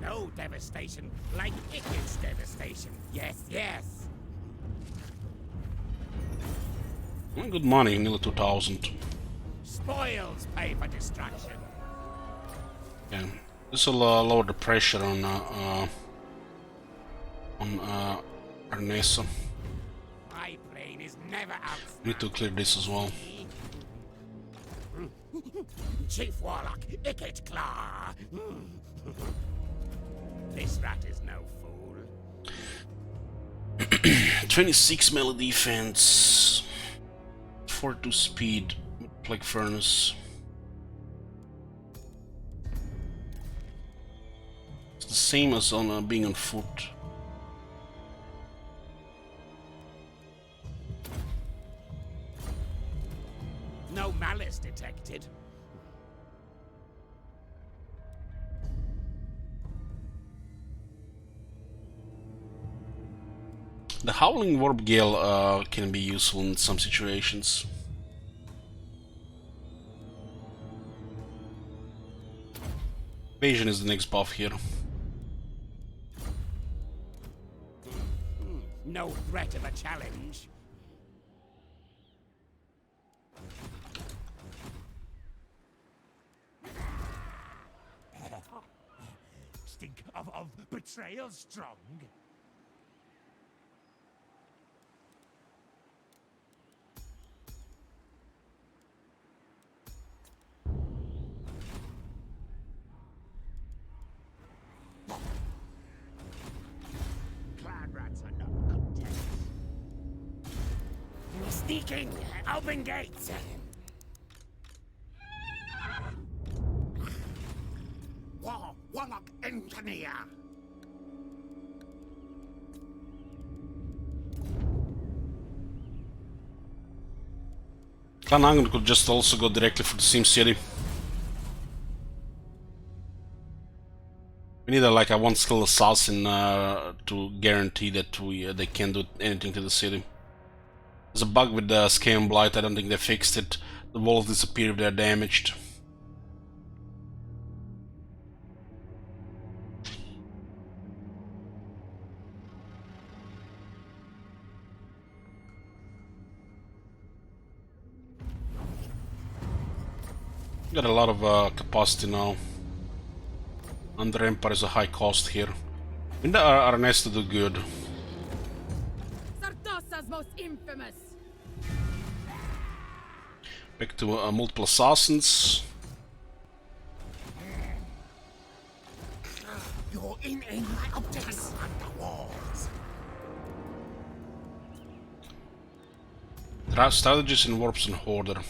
No devastation like Icked's devastation. Yes, yes. Good money, nearly 2,000. Spoils pay for destruction. Yeah, this will lower the pressure on Arnesa. My plane is never out. Need to clear this as well. Chief Warlock, Icked Claw. This rat is no fool. 26 melee defense, 4-2 speed, plague furnace. It's the same as on being on foot. No malice detected. The Howling Warp Gale can be useful in some situations. Evasion is the next buff here. No threat of a challenge. instinct of betrayal strong? Clan rats are not content. Sneaking! Open gates! Warlock engineer! Clan Angon could just also go directly for the Sim City. We need like a one-skill assassin to guarantee that they can't do anything to the city. There's a bug with the Scale and Blight. I don't think they fixed it. The walls disappear if they're damaged. Got a lot of capacity now. Under Empire is a high cost here. We need our nest to do good. Sardosa's most infamous. Back to multiple assassins. You're in my objects on the walls. Strategies in Warpstone Hoarder.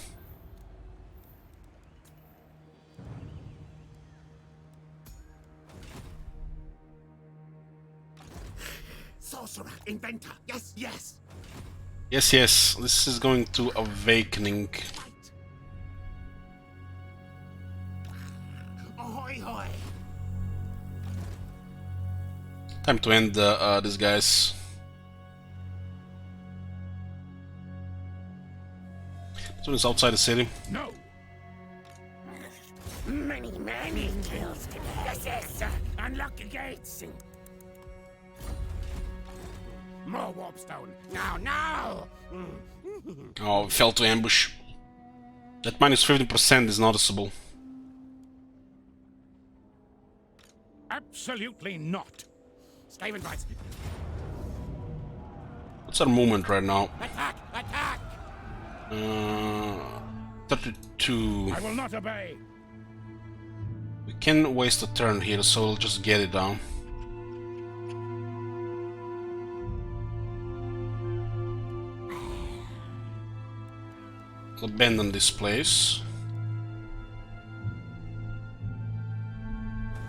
Sorcerer, inventor, yes, yes. Yes, yes, this is going to Awakening. Ahoy, hoy. Time to end these guys. This one is outside the city. No! Many kills. Yes, yes. Unlock the gates. More warpstone. Now. Oh, we fell to ambush. That minus 15% is noticeable. Absolutely not. Skaven bites. What's our movement right now? Attack! 32. I will not obey. We can waste a turn here, so we'll just get it down. Abandon this place.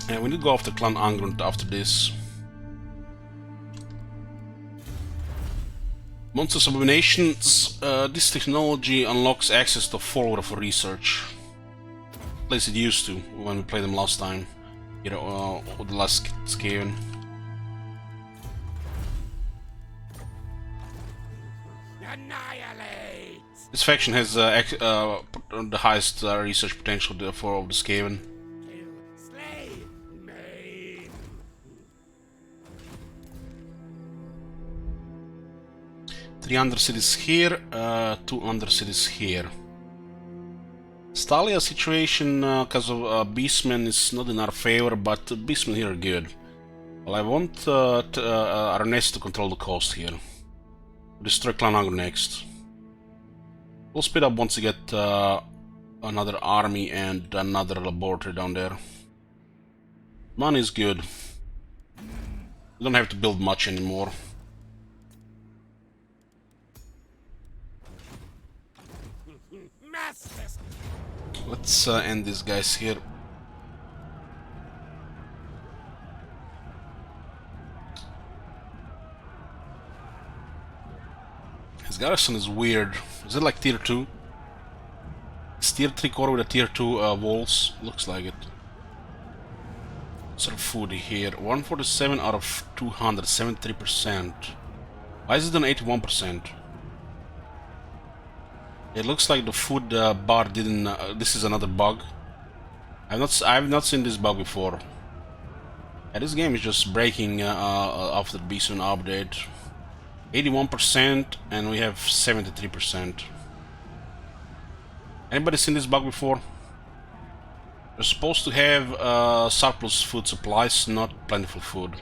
And we need to go after Clan Angrund after this. Monsters Abominations. This technology unlocks access to forward for research. At least it used to when we played them last time. You know, with the last Skaven. Annihilate! This faction has the highest research potential for of the Skaven. Kill, slay, maim. 3 undercities here, 2 undercities here. Stalia situation, because of Beastmen, is not in our favor, but Beastmen here are good. Well, I want our nest to control the coast here. Destroy Clan Angro next. We'll speed up once we get another army and another laboratory down there. Money is good. We don't have to build much anymore. Masters. Let's end these guys here. His garrison is weird. Is it like tier 2? It's tier 3 core with a tier 2 walls. Looks like it. Sort of food here. 147 out of 200, 73%. Why is it on 81%? It looks like the food bar didn't. This is another bug. I've not seen this bug before. Yeah, this game is just breaking after the Beastman update. 81% and we have 73%. Anybody seen this bug before? We're supposed to have surplus food supplies, not plentiful food.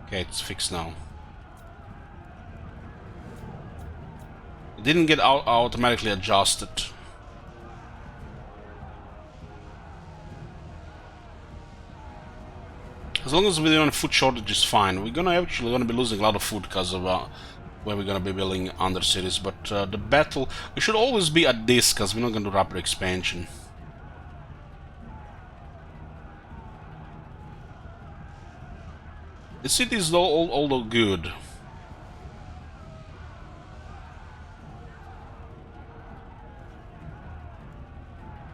Okay, it's fixed now. It didn't get automatically adjusted. As long as we don't have food shortage is fine. We're gonna be losing a lot of food because of where we're gonna be building undercities. But the battle, we should always be at this because we're not gonna do rapid expansion. The city is although good.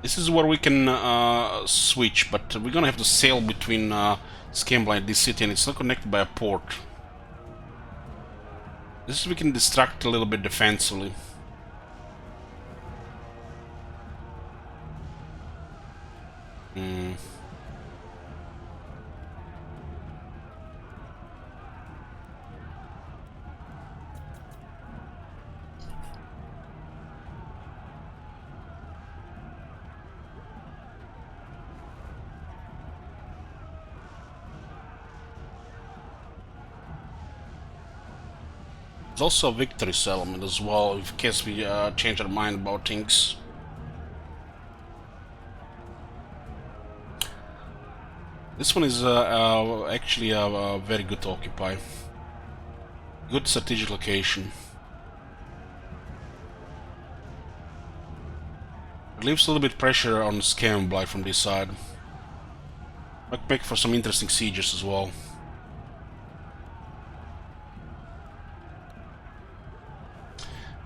This is where we can switch, but we're gonna have to sail between Skryre and this city, and it's not connected by a port. This is we can distract a little bit defensively. There's also a victory settlement as well, in case we change our mind about things. This one is actually very good to occupy. Good strategic location. It leaves a little bit pressure on Skryre from this side. Might make for some interesting sieges as well.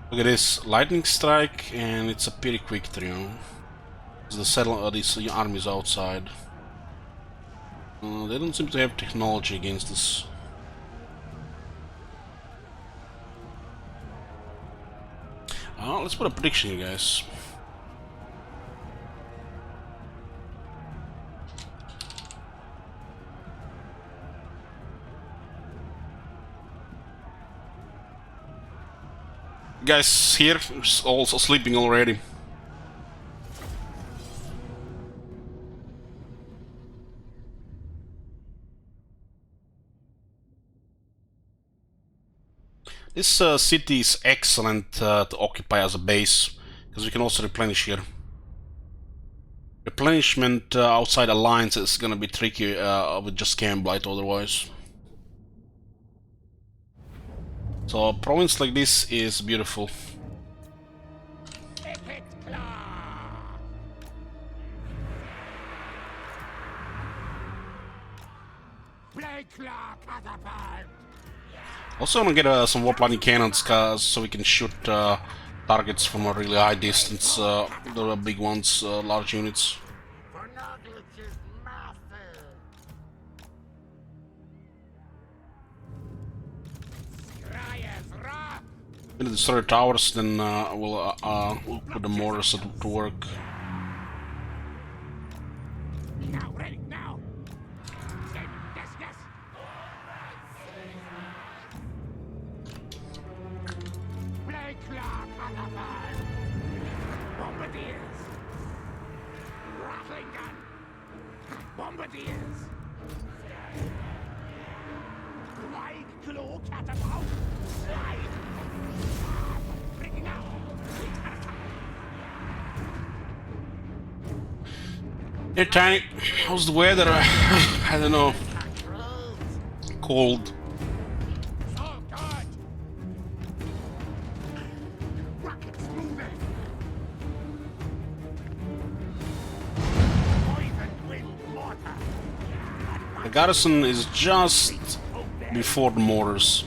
Look at this, lightning strike, and it's a pretty quick trio. These armies outside. They don't seem to have technology against this. Let's put a prediction here, guys. Guys here is also sleeping already. This city is excellent to occupy as a base, because we can also replenish here. Replenishment outside Alliance is gonna be tricky with just Skryre otherwise. So a province like this is beautiful. Also want to get some warp lightning cannons so we can shoot targets from a really high distance, the big ones, large units. When we destroy towers, then we'll put the mortars to work. Now, ready, now. Yes, yes. Bombardiers. Rattling gun. Bombardiers. Wide claw catapult. Slide. Bring out. Hey Tiny, how's the weather? I don't know. Cold. The garrison is just before the mortars.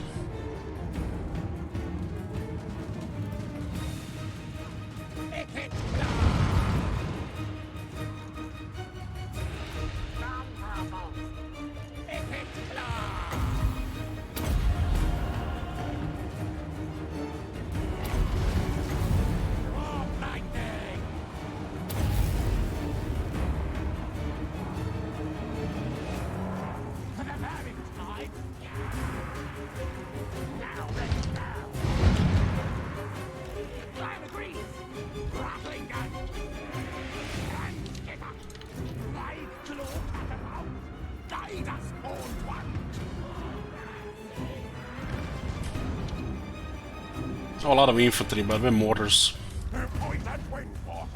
Oh, a lot of infantry, but we're mortars. Poisoned wind water.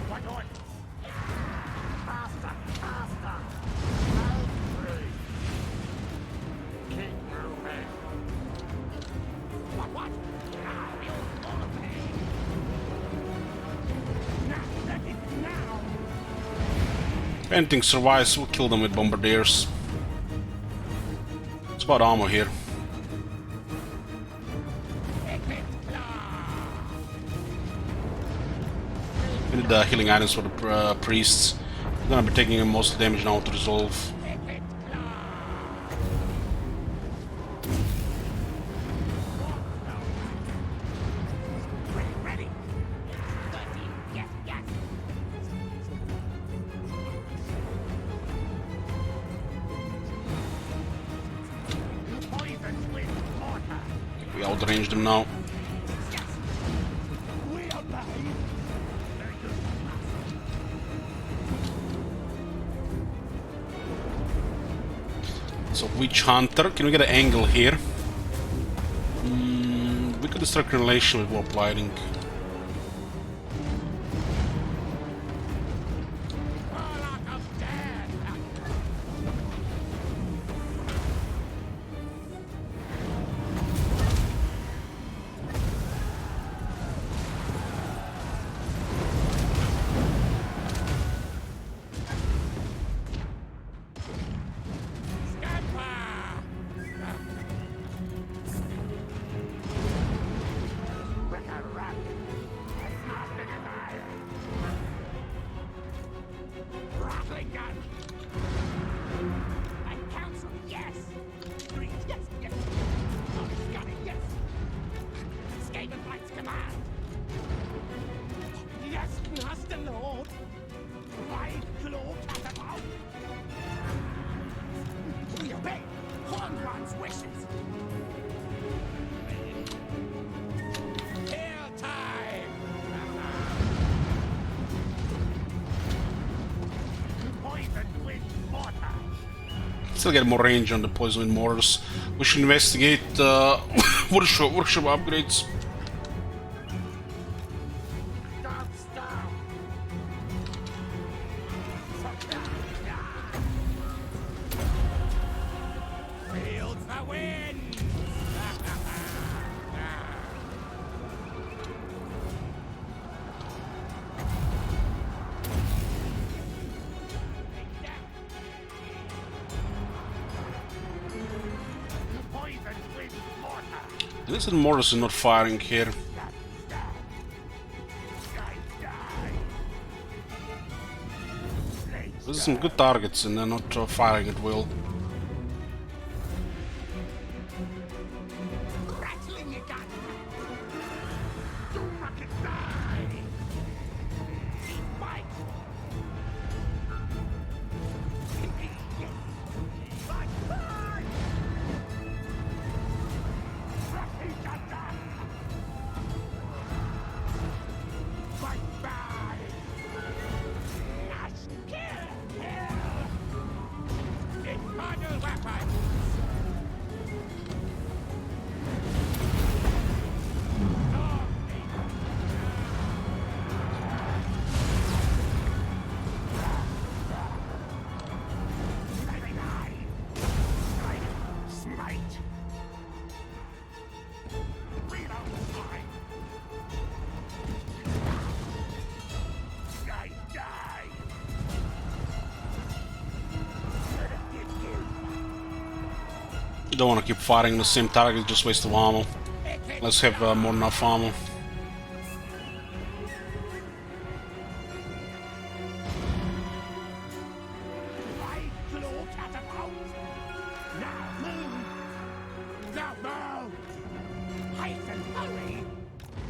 What going? Faster, faster. I'll free. Keep moving. What? Now you're gonna pay. Now, ready now. If anything survives, we'll kill them with bombardiers. It's about armor here. We need the healing items for the priests. We're gonna be taking most of the damage now to resolve. We outrange them now. So Witch Hunter, can we get an angle here? We could destroy correlation with warp lighting. Still get more range on the poison wind mortars. We should investigate workshop upgrades. This is mortars is not firing here. This is some good targets and they're not firing at will. Don't want to keep firing the same target, just waste of ammo. Let's have more than enough ammo.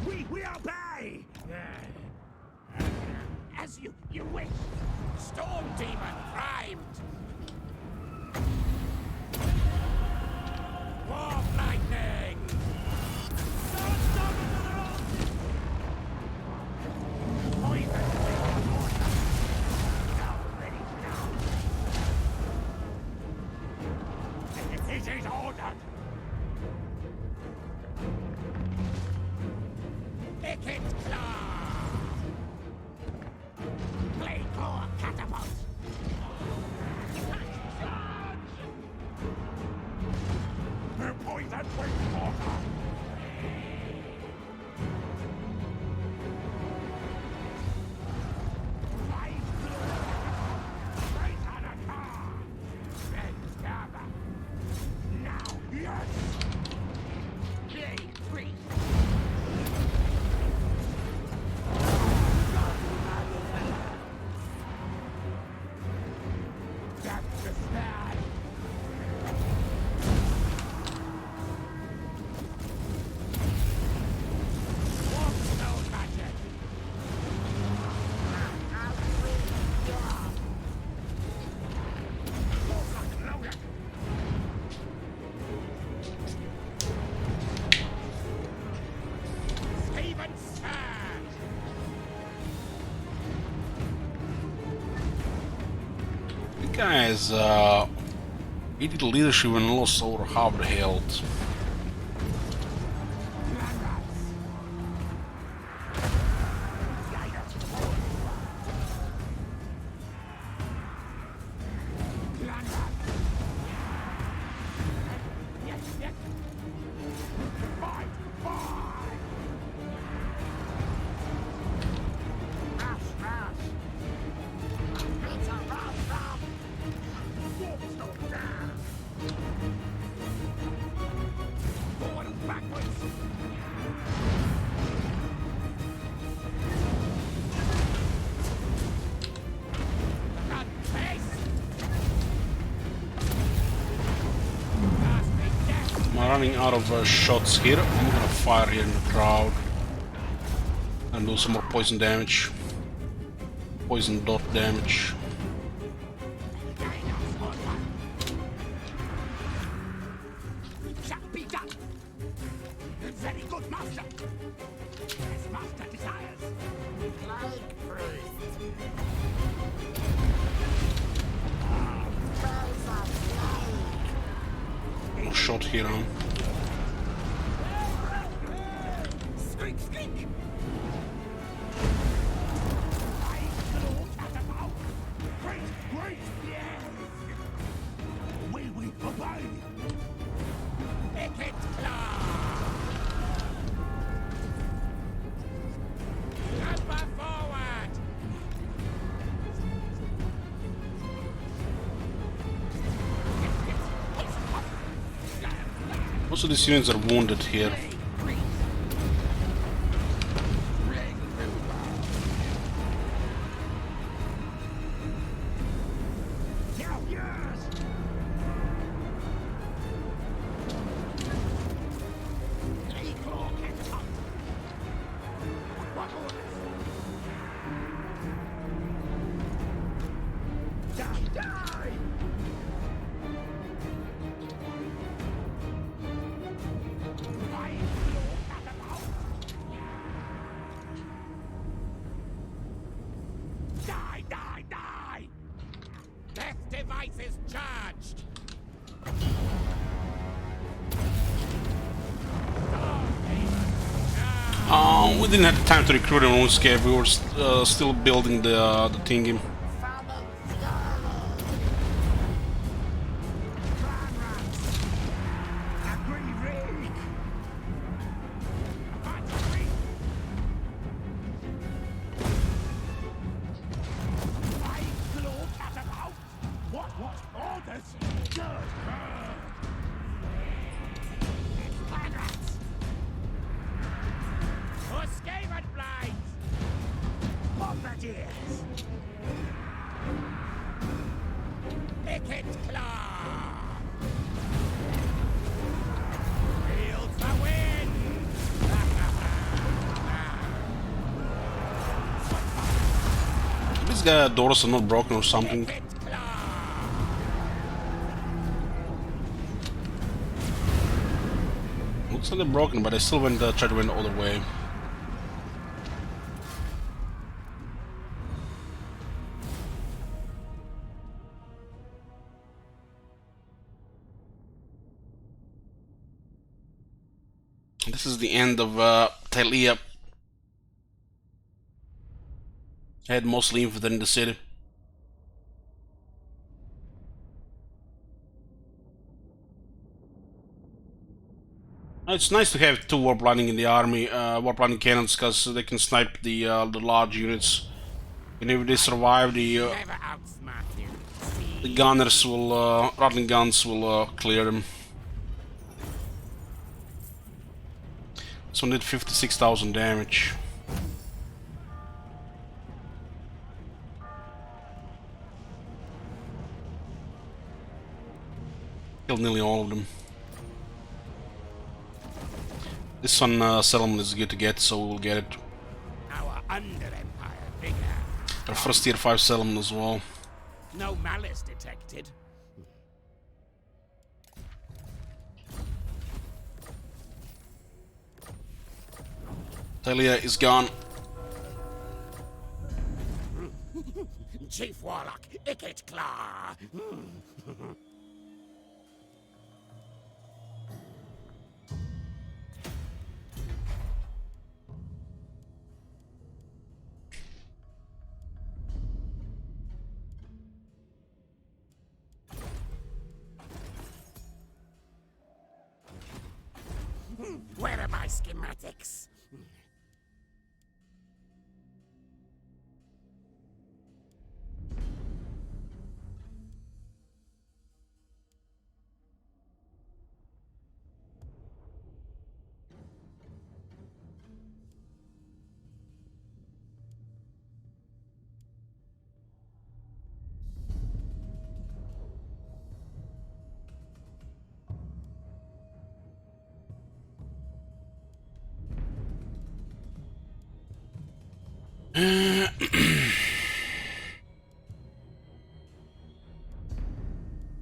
We obey! As you wish. Storm Demon primed! Warp Lightning! Poison! Now ready now! It is ordered! guy has 80 leadership and lost over half the health. Running out of shots here. I'm gonna fire here in the crowd and do some more poison damage. Poison dot damage. Very good, master. As master desires. Like priest. No shot here, huh? Skryk, skryk. Great, great! Yes! We obey! Picket claw. Number forward. Most of these units are wounded here. Device is charged. We didn't have time to recruit in RuneScape. We were still building the thingy. Picket claw. Fields the wind. These guys' doors are not broken or something. Looks like they're broken, but I still went tried to win the other way. This is the end of Talia. I had mostly infantry in the city. It's nice to have two warp lightning in the army, warp lightning cannons, because they can snipe the large units. And if they survive, the gunners will, rattling guns will clear them. This one did 56,000 damage. Killed nearly all of them. This one, settlement is good to get, so we'll get it. Our under-empire bigger. Our first tier 5 settlement as well. No malice detected. Talia is gone. Chief Warlock, Icket Claw. Where are my schematics?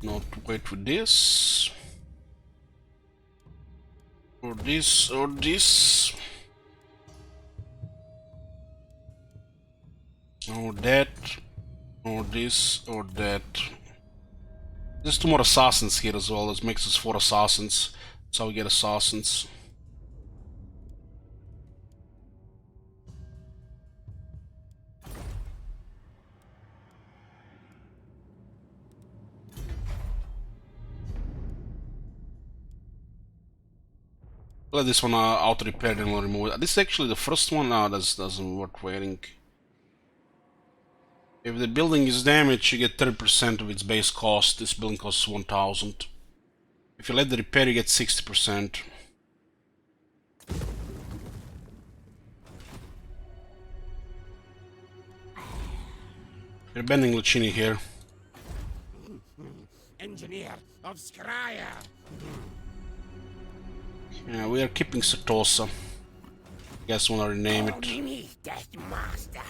Not wait for this. Or this, or this. Or that. Or this, or that. There's 2 more assassins here as well. This makes us 4 assassins. That's how we get assassins. Let this one auto repair, then we'll remove it. This is actually the first one. No, that doesn't work waiting. If the building is damaged, you get 30% of its base cost. This building costs 1,000. If you let the repair, you get 60%. We're bending Lucchini here. Engineer of Skryre. Yeah, we are keeping Satosa. Guess we'll rename it. Me, Death Master.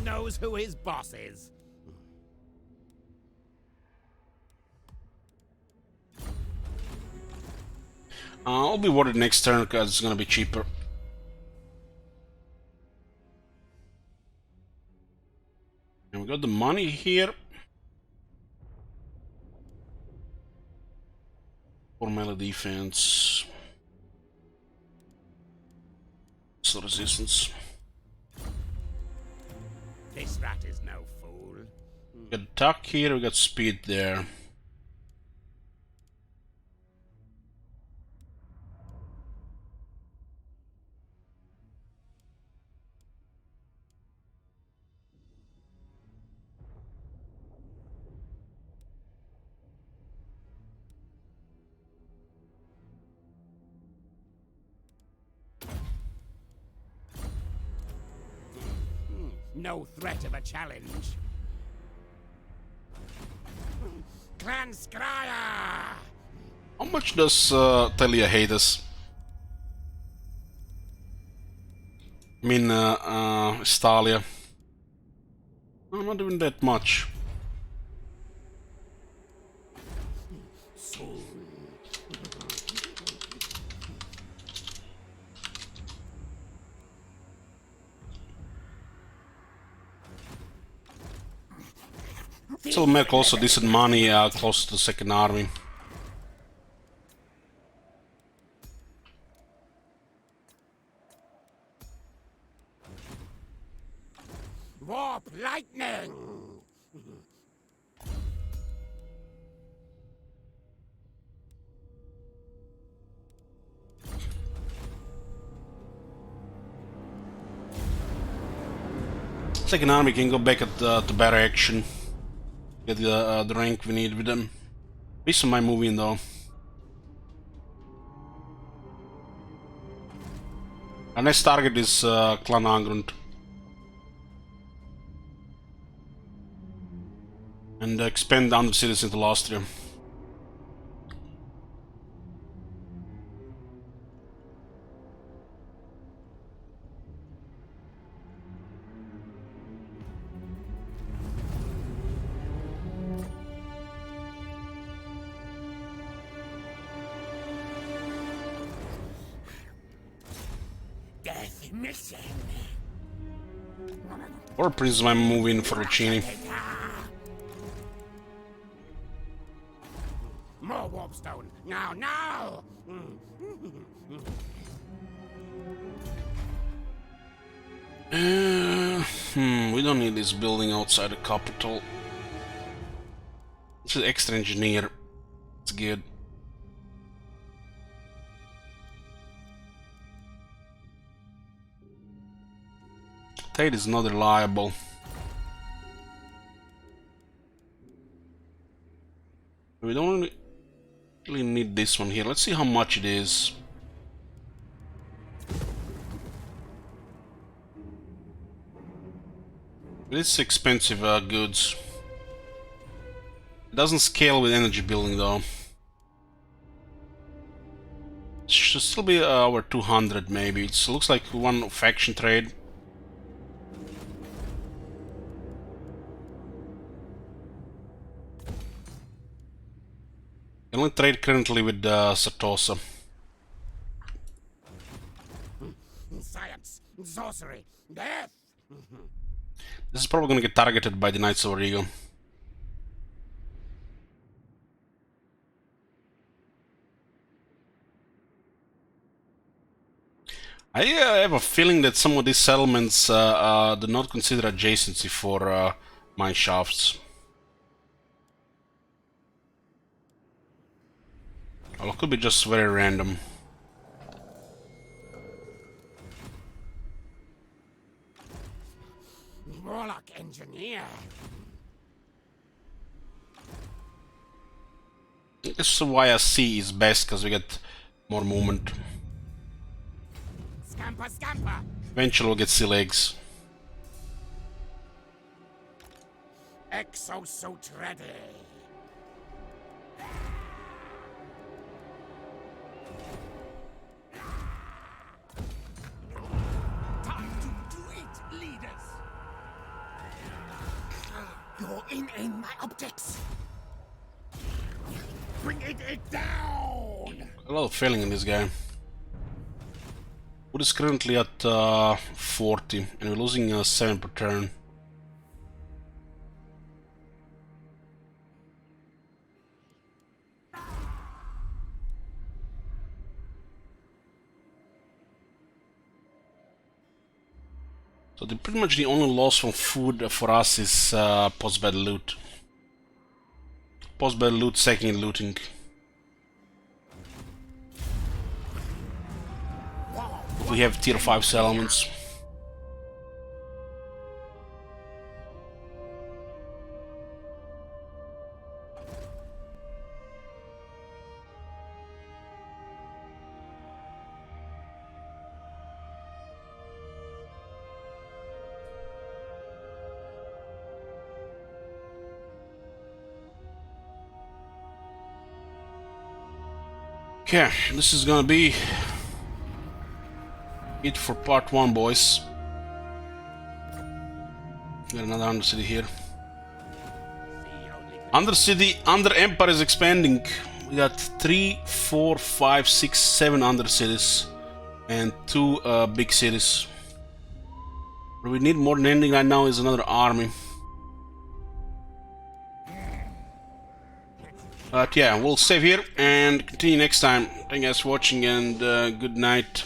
Knows who his boss is. I'll be worried next turn because it's gonna be cheaper. And we got the money here. For melee defense. So resistance. This rat is no fool. We got attack here, we got speed there. No threat of a challenge. Clan Skryre! How much does Talia hate us? I mean, Stalia. No, not even that much. Still make also decent money close to the second army. Warp lightning! Second army can go back at to better action. Get the rank we need with them. Based on my moving though. Our next target is Clan Agrund. And expand down the cities into Lastria. Death mission. Or Prince might move in for Roccini. More warpstone. Now, now! We don't need this building outside the capital. This is extra engineer. It's good. Tate is not reliable. We don't really need this one here. Let's see how much it is. It's expensive goods. It doesn't scale with energy building though. It should still be over 200 maybe. It looks like one faction trade. I only trade currently with Satosa. Science, sorcery, death. This is probably gonna get targeted by the Knights of Origo. I have a feeling that some of these settlements do not consider adjacency for mine shafts. Well, it could be just very random. Warlock engineer. This is why a C is best, because we get more movement. Scamper, scamper. Eventually we'll get sea legs. Exosuit ready. Time to do it, leaders. You're in my optics. Bring it down. A lot of failing in this guy. Wood is currently at 40, and we're losing 7 per turn. So pretty much the only loss from food for us is post-battle loot. Post-battle loot, second looting. We have tier 5 settlements. Okay, this is gonna be it for part 1, boys. Got another Undercity here. Undercity, Under Empire is expanding. We got 3, 4, 5, 6, 7 Undercities and 2 big cities. What we need more than anything right now is another army. But yeah, we'll save here and continue next time. Thank you guys for watching, and good night.